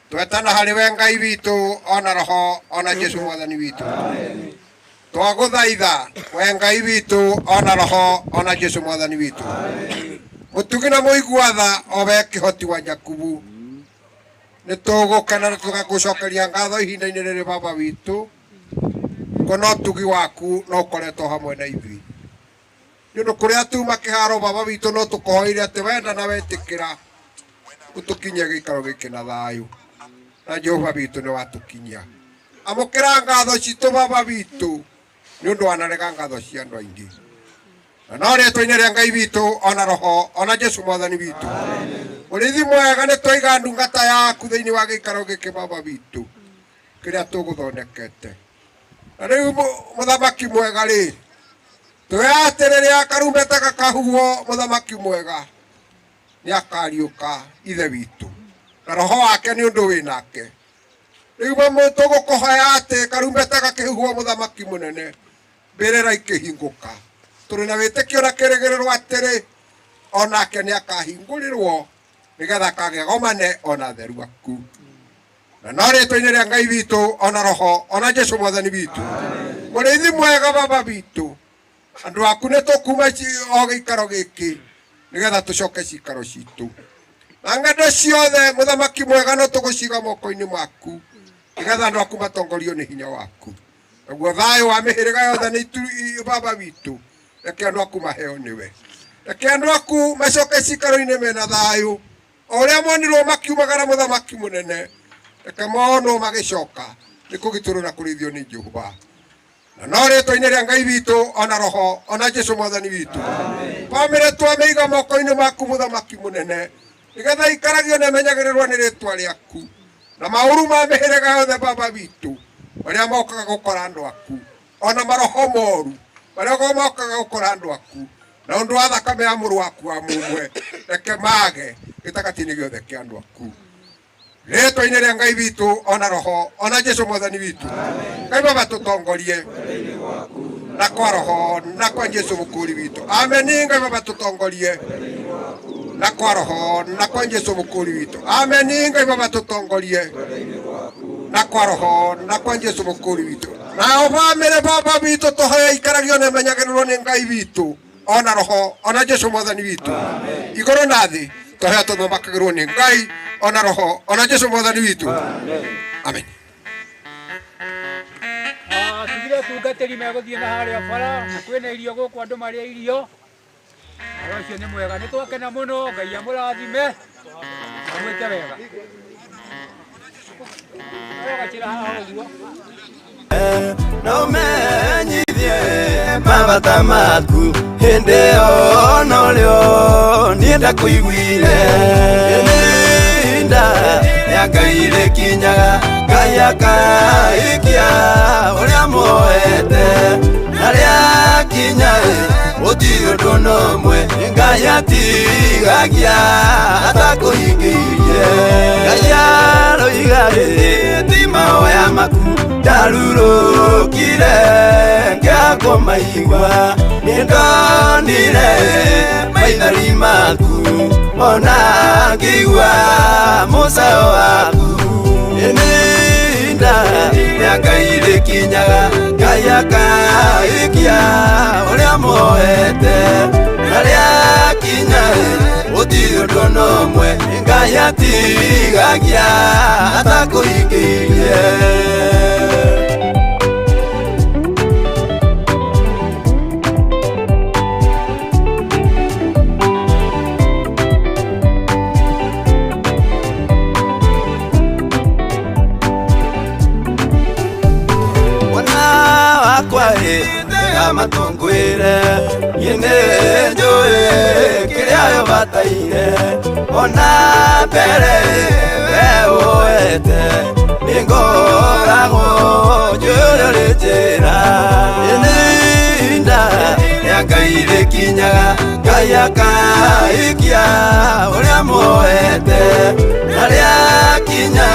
Twetana harĩ we Ngai witũ ona roho ona Jesu mwathani witũ. Twagũthaitha we Ngai witũ ona roho ona Jesu mwathani witũ. Mũtugi na mũiguatha o we kĩhoti wa Jakubu. Nĩtũgũkena na tũgagũcokeria ngatho ihinda-inĩ rĩrĩ baba witũ. Kono tugi waku no ũkoretwo hamwe na ithuĩ. Nĩũndũ kũrĩa tuma kĩharo baba witũ no tũkũhoire atĩ wenda na wetĩkĩra ũtũkinyie gĩikaro gĩkĩ na thayũ. Na Jehova witũ nĩ watũkinyia. Amũkĩra ngatho citũ baba witũ nĩũndũ wanarega ngatho cia andũ aingĩ. Na no rĩtwa-inĩ rĩa Ngai witũ ona roho ona Jesu mwathani witũ. Mũrĩithi mwega nĩtwaiga ndungata yaku thĩinĩ wa gĩikaro gĩkĩ baba witũ kĩrĩa tũgũthondekete. Na rĩu mũthamaki mwega rĩ, tũoya atĩ rĩrĩa karumbeta gakahuhwo mũthamaki mwega nĩakariũka ithe witũ na roho wake nĩ ũndũ wĩ nake. Rĩu tũgũkũhoya atĩ karumbeta gakĩhuhwo mũthamaki mũnene mbĩrĩra ikĩhingũka. Tũrĩ na wĩtĩkio na kĩrĩgĩrĩro atĩrĩ onake nĩakahingũrĩrwo nĩgetha kagegomane ona theru aku. Na no rĩtwa-inĩ rĩa Ngai witũ ona roho ona Jesu mwathani witũ. Mũrĩithi mwega baba witũ andu aku ne tokuma o gikaro giki nigetha tucoke cikaro citu na ng'endo ciothe muthamaki mwega no tuguciga moko-ini maku nigetha andu aku matongorio ni hinya waku naguo thayo wa mihiriga yothe ni baba witu reke andu aku maheo niwe reke andu aku macoke cikaro-ini mena thayo oria monirwo makiumagara muthamaki munene reke mono magicoka ni kugiturwo na kurithio ni Jehova na no ritwa-ini ria Ngai witu ona roho ona Jesu mwathani witu bamire twameiga moko-ini maku muthamaki munene nigetha ikaragio na menyagirirwo ni ritwa riaku na mauru ma mihiriga yothe baba witu maria mokaga gukora andu aku ona maroho moru maria mokaga gukora andu aku na undu wa thakame ya muru waku wa mumwe reke mage gitagati-ini giothe kia andu aku ritwa-ini ria Ngai witu ona roho ona Jesu mwathani witu Ngai baba tutongorie na kwa roho na kwa Jesu mukuri witu amen. Ngai baba tutongorie na kwa roho na kwa Jesu mukuri witu amen. Ngai baba tutongorie na kwa roho na kwa Jesu mukuri witu na obamire baba witu tuhoya ikaragio na menyagirirwo ni Ngai witu ona roho ona Jesu mwathani witu iguru na thi tuhoya tuthamakagirwo ni Ngai ona roho ona Jesu mwathani witu amen. Tugire tungatĩri megũthiĩ na harĩa bara na kwĩna irio gũkũ andũ marĩa irio ũhoro ũcio nĩ mwega nĩ twakena mũno Ngai amũrathime amwĩke wega gacĩra haha ũguo na ũmenyithie mabata maku hĩndĩ ĩyo na ũrĩo niĩ ndakuiguire ihinda rĩa Ngai rĩkinyaga Ngai akaikia ũrĩa moete na rĩakinya gũtirĩ ũndũ n'ũmwe Ngai atigagia atakũhingĩirie Ngai aroiga ti mahoya maku ndarurũkire ngĩakũmaigua nĩndonire maithori maku ona ngĩigua mũcayo waku ihinda rĩa Ngai rĩkinyaga Ngai akaikia ũrĩa moete na rĩakinya gũtirĩ ũndũ n'ũmwe Ngai atigagia atakũhingĩirie. Matungwire yine njoe kiria yo bataire ona mbere we oete ningorago jure rejera ininda ya Ngai rĩkinyaga Ngai akaikia ũrĩa moete na rĩakinya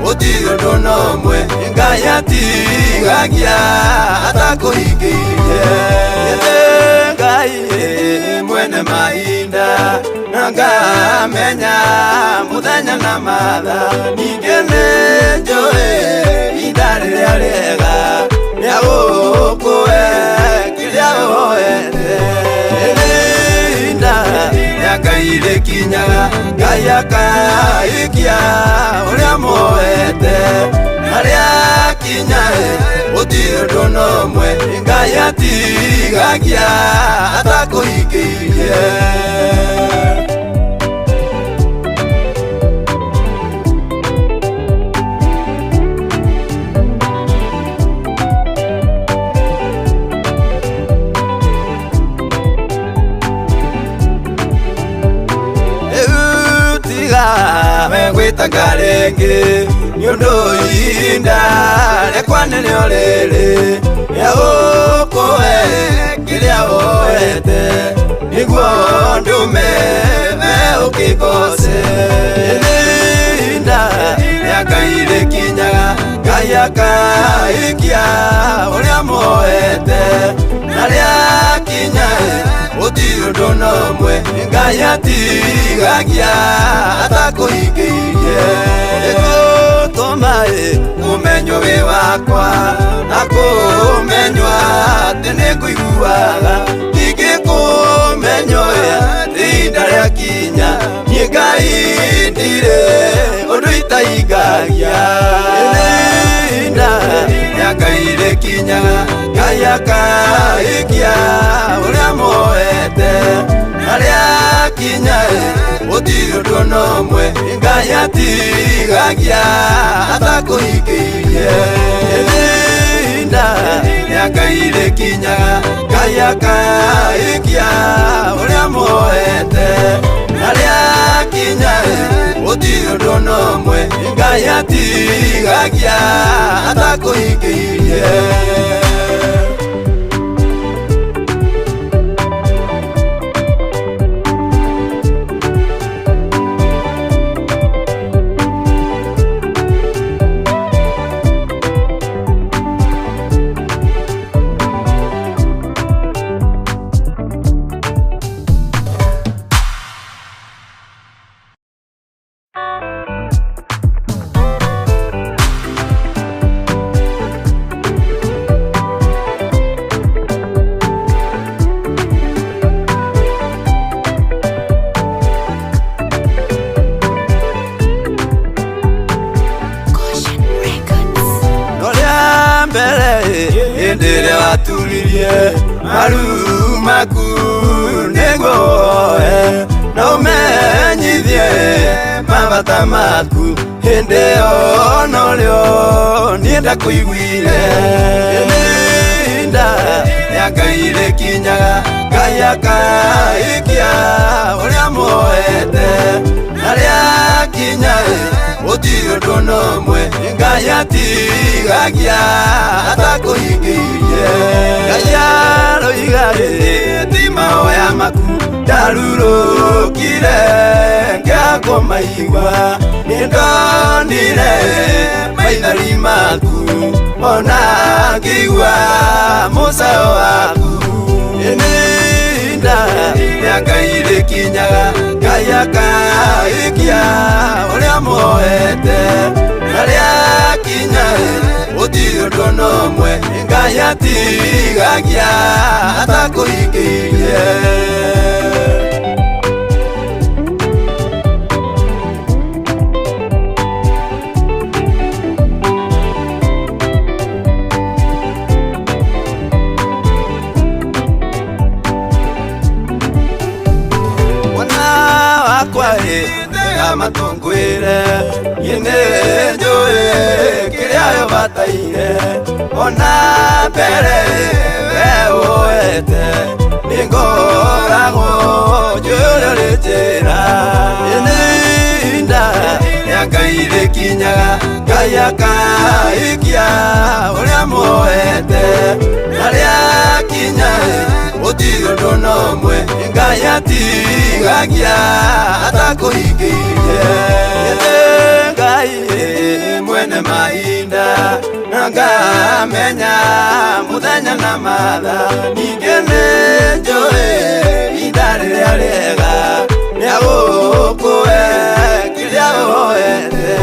gũtirĩ ũndũ n'ũmwe Ngai atigagia atakũhingĩirie Ngai mwene mahinda na ngamenya mũthenya na matha ningĩ nĩ njũĩ ihinda rĩrĩa rĩega rĩa gũkũhe kĩrĩa woete ihinda rĩa Ngai rĩkinyaga Ngai akaikia ũrĩa moete na rĩakinya gũtirĩ ũndũ n'ũmwe Ngai atigagia atakũhingĩirie. Megwĩtaga rĩngĩ nĩ ũndũ ihinda rĩakwa nĩrĩo rĩrĩ rĩa gũkũhe kĩrĩa woete nĩguo ndũme ũkĩgoce ihinda rĩa Ngai rĩkinyaga Ngai akaikia ũrĩa moete na rĩakinya gũtirĩ ũndũ n'ũmwe Ngai atigagia atakũhingĩirie gũtũma ũmenywo wĩ wakwa na kũmenywo atä nä ngå iguaga ingä kå menyoya rinda rä a kinya niä ngai ndirä å ndå itaingagia rinda rä a ngai rä kinyaga ngai akaikia å rä a moete na rä a kinya gå tirä å ndå ona å mwe ngai atigagia atakå hingä rinda rä a ngai rä kinyaga ngai akaikia å rä a moete na rä a kinya gå tirä å ndå ona å mwe ngai atigagia atakå hingä maru maku nego na umenyithie mabata maku hĩndĩ ona ũrĩo niĩ ndakuiguire ihinda rĩa Ngai rĩkinyaga Ngai akaikia ũrĩa moete na rĩakinya gũtirĩ ũndũ ona ũmwe Ngai atigagia atakũhingĩirie Ngai aroiga ti mahoya maku ndarurũkire ngĩakũmaigua nĩndonire maithori maku ona ngĩigua mũcayo waku ihinda rĩa Ngai rĩkinyaga Ngai akaikia ũrĩa moete na rĩakinya gũtirĩ ũndũ ona ũmwe Ngai atigagia atakũhingĩirie matungwire yine njoe kiria yo bataire ona mbere we woete ningorago jure rejera ininda ya Ngai rĩkinyaga Ngai akaikia ũrĩa moete na rĩakinya gũtirĩ ũndũ ona ũmwe Ngai atigagia atakũhingĩirie Ngai mwene mahinda na ngamenya mũthenya na matha ningĩ nĩ njũĩ ihinda rĩrĩa rĩega rĩa gũkũhe kĩrĩa woete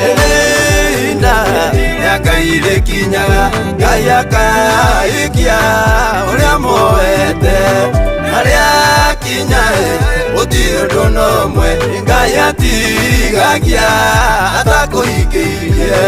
ihinda rĩa Ngai rĩkinyaga Ngai akaikia ũrĩa moete na rĩakinya gũtirĩ ũndũ ona ũmwe Ngai atigagia atakũhingĩirie